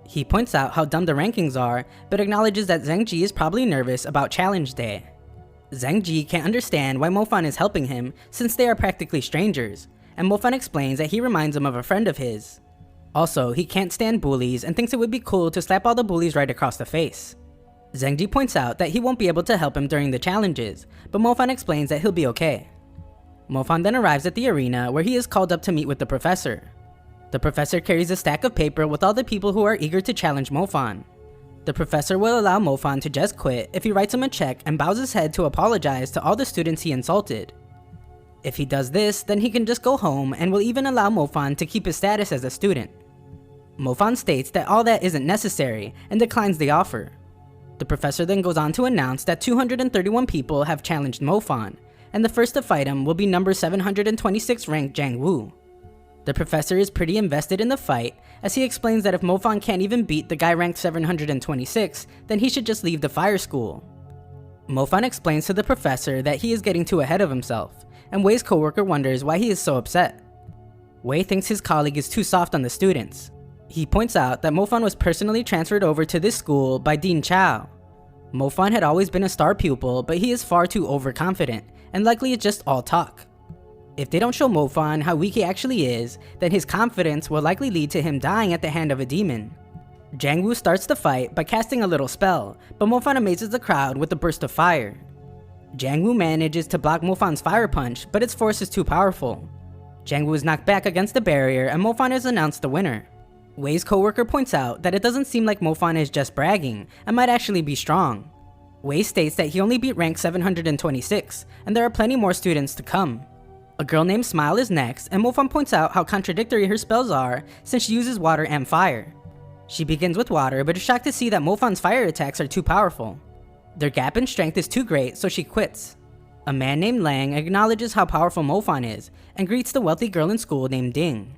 He points out how dumb the rankings are, but acknowledges that Zheng Ji is probably nervous about challenge day. Zheng Ji can't understand why Mofan is helping him since they are practically strangers, and Mofan explains that he reminds him of a friend of his. Also, he can't stand bullies and thinks it would be cool to slap all the bullies right across the face. Zheng Ji points out that he won't be able to help him during the challenges, but Mofan explains that he'll be okay. Mofan then arrives at the arena where he is called up to meet with the professor. The professor carries a stack of paper with all the people who are eager to challenge Mofan. The professor will allow Mofan to just quit if he writes him a check and bows his head to apologize to all the students he insulted. If he does this, then he can just go home and will even allow Mofan to keep his status as a student. Mofan states that all that isn't necessary and declines the offer. The professor then goes on to announce that 231 people have challenged Mofan, and the first to fight him will be number 726 ranked Jang Woo. The professor is pretty invested in the fight, as he explains that if Mofan can't even beat the guy ranked 726, then he should just leave the fire school. Mofan explains to the professor that he is getting too ahead of himself, and Wei's coworker wonders why he is so upset. Wei thinks his colleague is too soft on the students. He points out that Mofan was personally transferred over to this school by Dean Chow. Mofan had always been a star pupil, but he is far too overconfident, and likely it's just all talk. If they don't show Mofan how weak he actually is, then his confidence will likely lead to him dying at the hand of a demon. Jang Woo starts the fight by casting a little spell, but Mofan amazes the crowd with a burst of fire. Jang Woo manages to block Mofan's fire punch, but its force is too powerful. Jang Woo is knocked back against the barrier and Mofan is announced the winner. Wei's coworker points out that it doesn't seem like Mofan is just bragging and might actually be strong. Wei states that he only beat rank 726, and there are plenty more students to come. A girl named Smile is next, and Mofan points out how contradictory her spells are since she uses water and fire. She begins with water, but is shocked to see that Mofan's fire attacks are too powerful. Their gap in strength is too great, so she quits. A man named Lang acknowledges how powerful Mofan is, and greets the wealthy girl in school named Ding.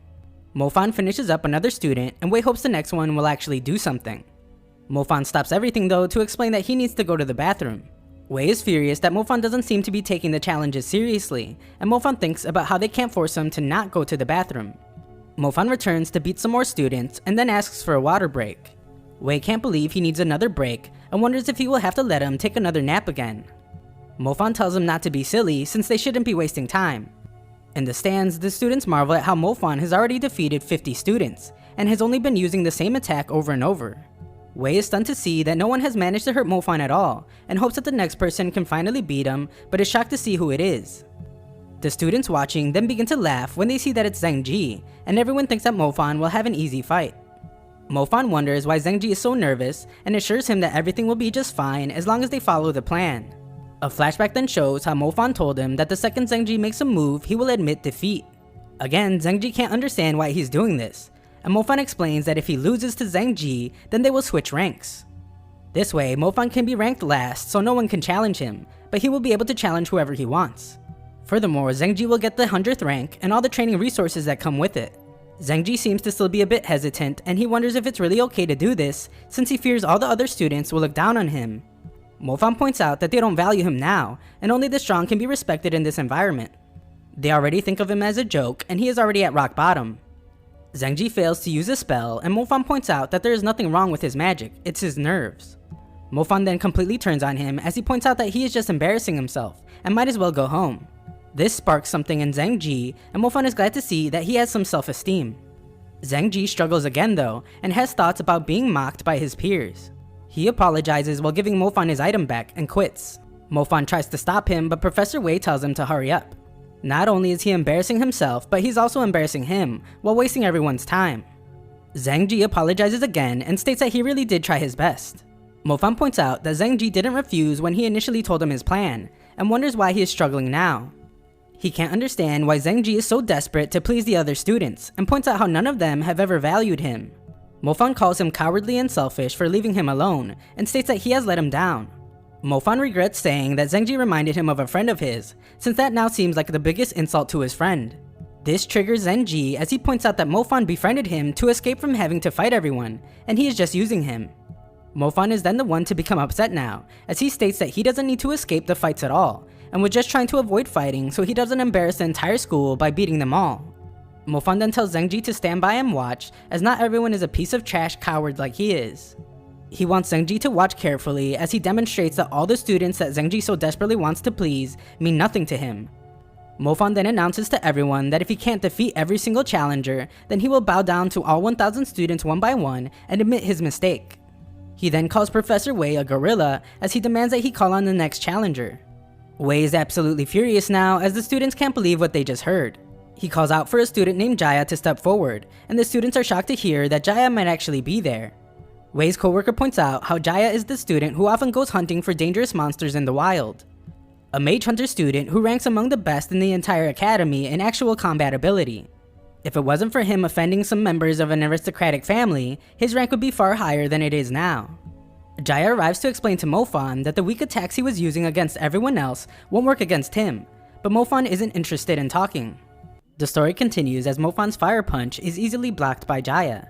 Mofan finishes up another student, and Wei hopes the next one will actually do something. Mofan stops everything though to explain that he needs to go to the bathroom. Wei is furious that Mofan doesn't seem to be taking the challenges seriously, and Mofan thinks about how they can't force him to not go to the bathroom. Mofan returns to beat some more students and then asks for a water break. Wei can't believe he needs another break and wonders if he will have to let him take another nap again. Mofan tells him not to be silly since they shouldn't be wasting time. In the stands, the students marvel at how Mofan has already defeated 50 students and has only been using the same attack over and over. Wei is stunned to see that no one has managed to hurt Mofan at all and hopes that the next person can finally beat him, but is shocked to see who it is. The students watching then begin to laugh when they see that it's Zheng Ji, and everyone thinks that Mofan will have an easy fight. Mofan wonders why Zheng Ji is so nervous and assures him that everything will be just fine as long as they follow the plan. A flashback then shows how Mofan told him that the second Zheng Ji makes a move, he will admit defeat. Again, Zheng Ji can't understand why he's doing this, and Mofan explains that if he loses to Zheng Ji, then they will switch ranks. This way, Mofan can be ranked last so no one can challenge him, but he will be able to challenge whoever he wants. Furthermore, Zheng Ji will get the 100th rank and all the training resources that come with it. Zheng Ji seems to still be a bit hesitant, and he wonders if it's really okay to do this, since he fears all the other students will look down on him. Mofan points out that they don't value him now, and only the strong can be respected in this environment. They already think of him as a joke, and he is already at rock bottom. Zheng Ji fails to use a spell, and Mofan points out that there is nothing wrong with his magic, it's his nerves. Mofan then completely turns on him as he points out that he is just embarrassing himself, and might as well go home. This sparks something in Zheng Ji, and Mofan is glad to see that he has some self-esteem. Zheng Ji struggles again though, and has thoughts about being mocked by his peers. He apologizes while giving Mofan his item back and quits. Mofan tries to stop him, but Professor Wei tells him to hurry up. Not only is he embarrassing himself, but he's also embarrassing him, while wasting everyone's time. Zheng Ji apologizes again and states that he really did try his best. Mofan points out that Zheng Ji didn't refuse when he initially told him his plan, and wonders why he is struggling now. He can't understand why Zheng Ji is so desperate to please the other students, and points out how none of them have ever valued him. Mofan calls him cowardly and selfish for leaving him alone, and states that he has let him down. Mofan regrets saying that Zheng Ji reminded him of a friend of his, since that now seems like the biggest insult to his friend. This triggers Zheng Ji as he points out that Mofan befriended him to escape from having to fight everyone, and he is just using him. Mofan is then the one to become upset now, as he states that he doesn't need to escape the fights at all, and was just trying to avoid fighting so he doesn't embarrass the entire school by beating them all. Mofan then tells Zheng Ji to stand by and watch, as not everyone is a piece of trash coward like he is. He wants Zheng Ji to watch carefully as he demonstrates that all the students that Zheng Ji so desperately wants to please mean nothing to him. Mofan then announces to everyone that if he can't defeat every single challenger, then he will bow down to all 1,000 students one by one and admit his mistake. He then calls Professor Wei a gorilla as he demands that he call on the next challenger. Wei is absolutely furious now as the students can't believe what they just heard. He calls out for a student named Jaya to step forward, and the students are shocked to hear that Jaya might actually be there. Wei's coworker points out how Jaya is the student who often goes hunting for dangerous monsters in the wild. A mage hunter student who ranks among the best in the entire academy in actual combat ability. If it wasn't for him offending some members of an aristocratic family, his rank would be far higher than it is now. Jaya arrives to explain to Mofan that the weak attacks he was using against everyone else won't work against him, but Mofan isn't interested in talking. The story continues as Mofan's fire punch is easily blocked by Jaya.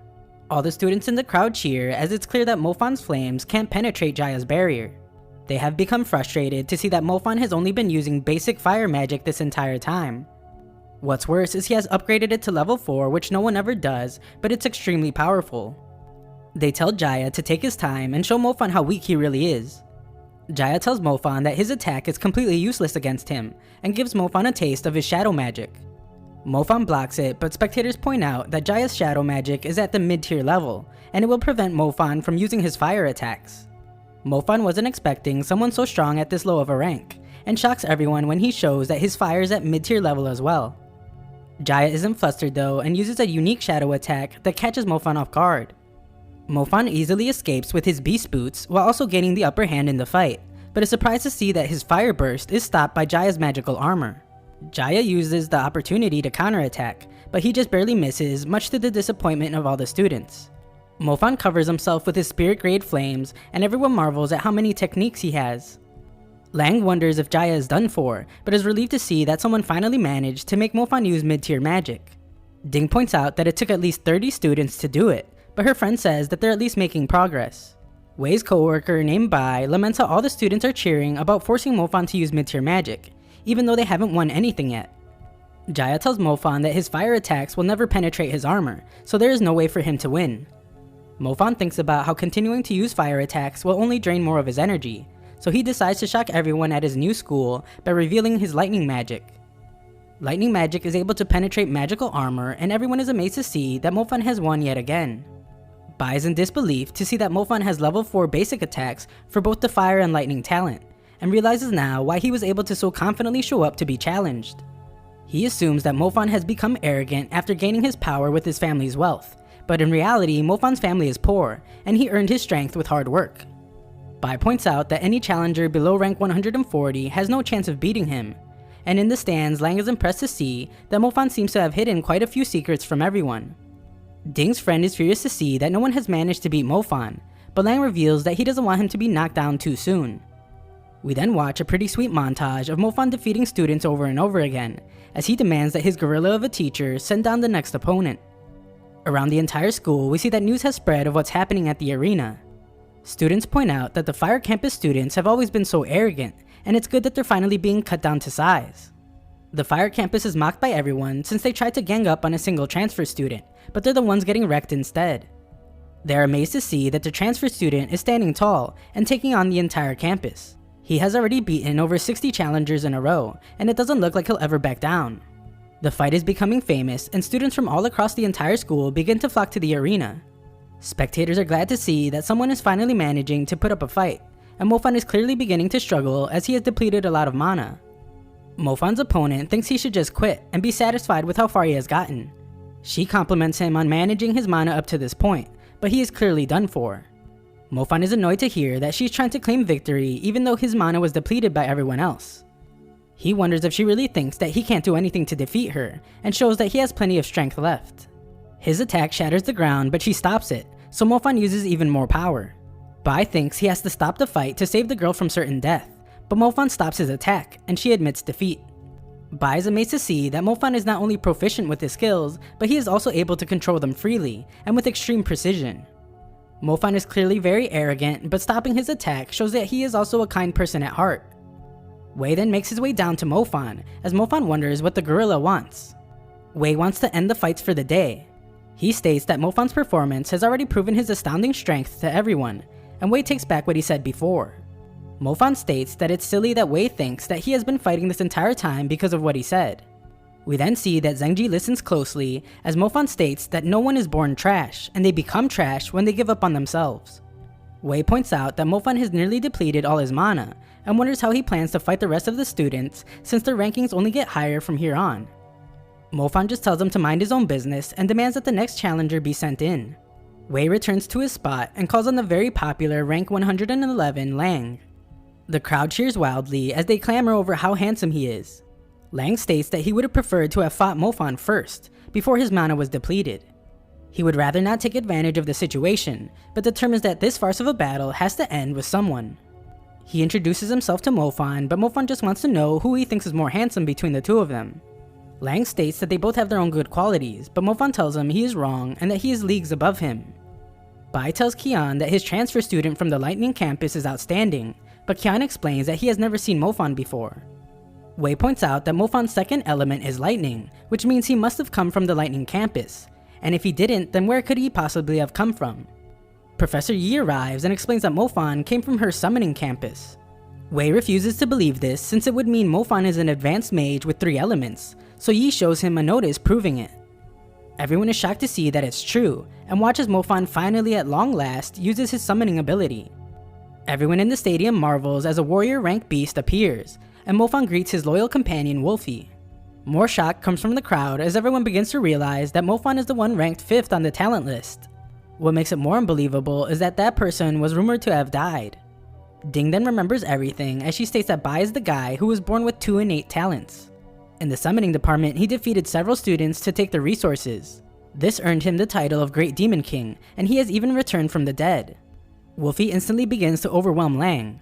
All the students in the crowd cheer as it's clear that Mofan's flames can't penetrate Jaya's barrier. They have become frustrated to see that Mofan has only been using basic fire magic this entire time. What's worse is he has upgraded it to level 4, which no one ever does, but it's extremely powerful. They tell Jaya to take his time and show Mofan how weak he really is. Jaya tells Mofan that his attack is completely useless against him, and gives Mofan a taste of his shadow magic. Mofan blocks it, but spectators point out that Jaya's shadow magic is at the mid-tier level, and it will prevent Mofan from using his fire attacks. Mofan wasn't expecting someone so strong at this low of a rank, and shocks everyone when he shows that his fire is at mid-tier level as well. Jaya isn't flustered though, and uses a unique shadow attack that catches Mofan off guard. Mofan easily escapes with his beast boots while also gaining the upper hand in the fight, but is surprised to see that his fire burst is stopped by Jaya's magical armor. Jaya uses the opportunity to counterattack, but he just barely misses, much to the disappointment of all the students. Mofan covers himself with his spirit grade flames, and everyone marvels at how many techniques he has. Lang wonders if Jaya is done for, but is relieved to see that someone finally managed to make Mofan use mid-tier magic. Ding points out that it took at least 30 students to do it, but her friend says that they're at least making progress. Wei's coworker named Bai laments how all the students are cheering about forcing Mofan to use mid-tier magic, even though they haven't won anything yet. Jaya tells Mofan that his fire attacks will never penetrate his armor, so there is no way for him to win. Mofan thinks about how continuing to use fire attacks will only drain more of his energy, so he decides to shock everyone at his new school by revealing his lightning magic. Lightning magic is able to penetrate magical armor, and everyone is amazed to see that Mofan has won yet again. Bai is in disbelief to see that Mofan has level 4 basic attacks for both the fire and lightning talent, and realizes now why he was able to so confidently show up to be challenged. He assumes that Mofan has become arrogant after gaining his power with his family's wealth, but in reality Mofan's family is poor, and he earned his strength with hard work. Bai points out that any challenger below rank 140 has no chance of beating him, and in the stands Lang is impressed to see that Mofan seems to have hidden quite a few secrets from everyone. Ding's friend is furious to see that no one has managed to beat Mofan, but Lang reveals that he doesn't want him to be knocked down too soon. We then watch a pretty sweet montage of Mofan defeating students over and over again, as he demands that his gorilla of a teacher send down the next opponent. Around the entire school, we see that news has spread of what's happening at the arena. Students point out that the Fire Campus students have always been so arrogant, and it's good that they're finally being cut down to size. The Fire Campus is mocked by everyone since they tried to gang up on a single transfer student, but they're the ones getting wrecked instead. They're amazed to see that the transfer student is standing tall and taking on the entire campus. He has already beaten over 60 challengers in a row, and it doesn't look like he'll ever back down. The fight is becoming famous, and students from all across the entire school begin to flock to the arena. Spectators are glad to see that someone is finally managing to put up a fight, and Mofan is clearly beginning to struggle as he has depleted a lot of mana. Mofan's opponent thinks he should just quit and be satisfied with how far he has gotten. She compliments him on managing his mana up to this point, but he is clearly done for. Mofan is annoyed to hear that she's trying to claim victory even though his mana was depleted by everyone else. He wonders if she really thinks that he can't do anything to defeat her, and shows that he has plenty of strength left. His attack shatters the ground, but she stops it, so Mofan uses even more power. Bai thinks he has to stop the fight to save the girl from certain death, but Mofan stops his attack, and she admits defeat. Bai is amazed to see that Mofan is not only proficient with his skills, but he is also able to control them freely, and with extreme precision. Mofan is clearly very arrogant, but stopping his attack shows that he is also a kind person at heart. Wei then makes his way down to Mofan, as Mofan wonders what the gorilla wants. Wei wants to end the fights for the day. He states that Mofan's performance has already proven his astounding strength to everyone, and Wei takes back what he said before. Mofan states that it's silly that Wei thinks that he has been fighting this entire time because of what he said. We then see that Zhengji listens closely as Mofan states that no one is born trash, and they become trash when they give up on themselves. Wei points out that Mofan has nearly depleted all his mana, and wonders how he plans to fight the rest of the students since their rankings only get higher from here on. Mofan just tells him to mind his own business and demands that the next challenger be sent in. Wei returns to his spot and calls on the very popular rank 111 Lang. The crowd cheers wildly as they clamor over how handsome he is. Lang states that he would have preferred to have fought Mofan first, before his mana was depleted. He would rather not take advantage of the situation, but determines that this farce of a battle has to end with someone. He introduces himself to Mofan, but Mofan just wants to know who he thinks is more handsome between the two of them. Lang states that they both have their own good qualities, but Mofan tells him he is wrong and that he is leagues above him. Bai tells Qian that his transfer student from the Lightning campus is outstanding, but Qian explains that he has never seen Mofan before. Wei points out that Mofan's second element is lightning, which means he must have come from the Lightning campus, and if he didn't, then where could he possibly have come from? Professor Yi arrives and explains that Mofan came from her summoning campus. Wei refuses to believe this since it would mean Mofan is an advanced mage with 3 elements, so Yi shows him a notice proving it. Everyone is shocked to see that it's true, and watches Mofan finally at long last uses his summoning ability. Everyone in the stadium marvels as a warrior rank beast appears, and Mofan greets his loyal companion Wolfie. More shock comes from the crowd as everyone begins to realize that Mofan is the one ranked 5th on the talent list. What makes it more unbelievable is that that person was rumored to have died. Ding then remembers everything as she states that Bai is the guy who was born with 2 innate talents. In the summoning department, he defeated several students to take their resources. This earned him the title of Great Demon King, and he has even returned from the dead. Wolfie instantly begins to overwhelm Lang.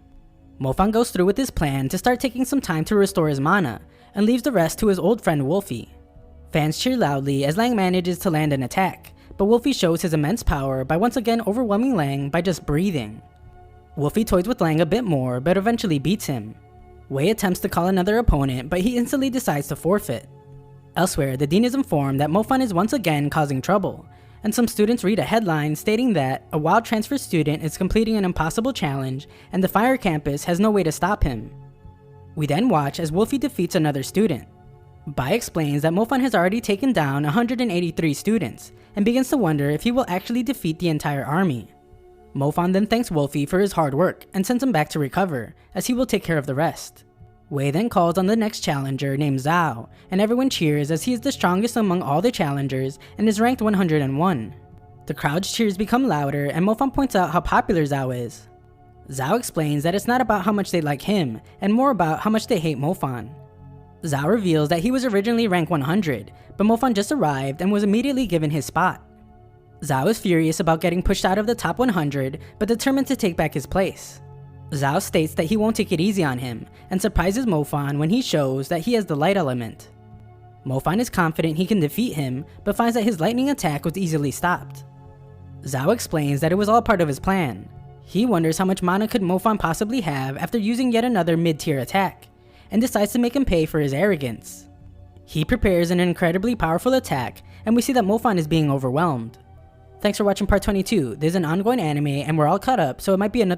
Mofan goes through with his plan to start taking some time to restore his mana, and leaves the rest to his old friend Wolfie. Fans cheer loudly as Lang manages to land an attack, but Wolfie shows his immense power by once again overwhelming Lang by just breathing. Wolfie toys with Lang a bit more, but eventually beats him. Wei attempts to call another opponent, but he instantly decides to forfeit. Elsewhere, the dean is informed that Mofan is once again causing trouble, and some students read a headline stating that a wild transfer student is completing an impossible challenge and the fire campus has no way to stop him. We then watch as Wolfie defeats another student. Bai explains that Mofan has already taken down 183 students, and begins to wonder if he will actually defeat the entire army. Mofan then thanks Wolfie for his hard work and sends him back to recover, as he will take care of the rest. Wei then calls on the next challenger named Zhao, and everyone cheers as he is the strongest among all the challengers and is ranked 101. The crowd's cheers become louder and Mofan points out how popular Zhao is. Zhao explains that it's not about how much they like him, and more about how much they hate Mofan. Zhao reveals that he was originally rank 100, but Mofan just arrived and was immediately given his spot. Zhao is furious about getting pushed out of the top 100, but determined to take back his place. Zhao states that he won't take it easy on him, and surprises Mofan when he shows that he has the light element. Mofan is confident he can defeat him, but finds that his lightning attack was easily stopped. Zhao explains that it was all part of his plan. He wonders how much mana could Mofan possibly have after using yet another mid-tier attack, and decides to make him pay for his arrogance. He prepares an incredibly powerful attack, and we see that Mofan is being overwhelmed. Thanks for watching part 22. This is an ongoing anime and we're all caught up, so it might be another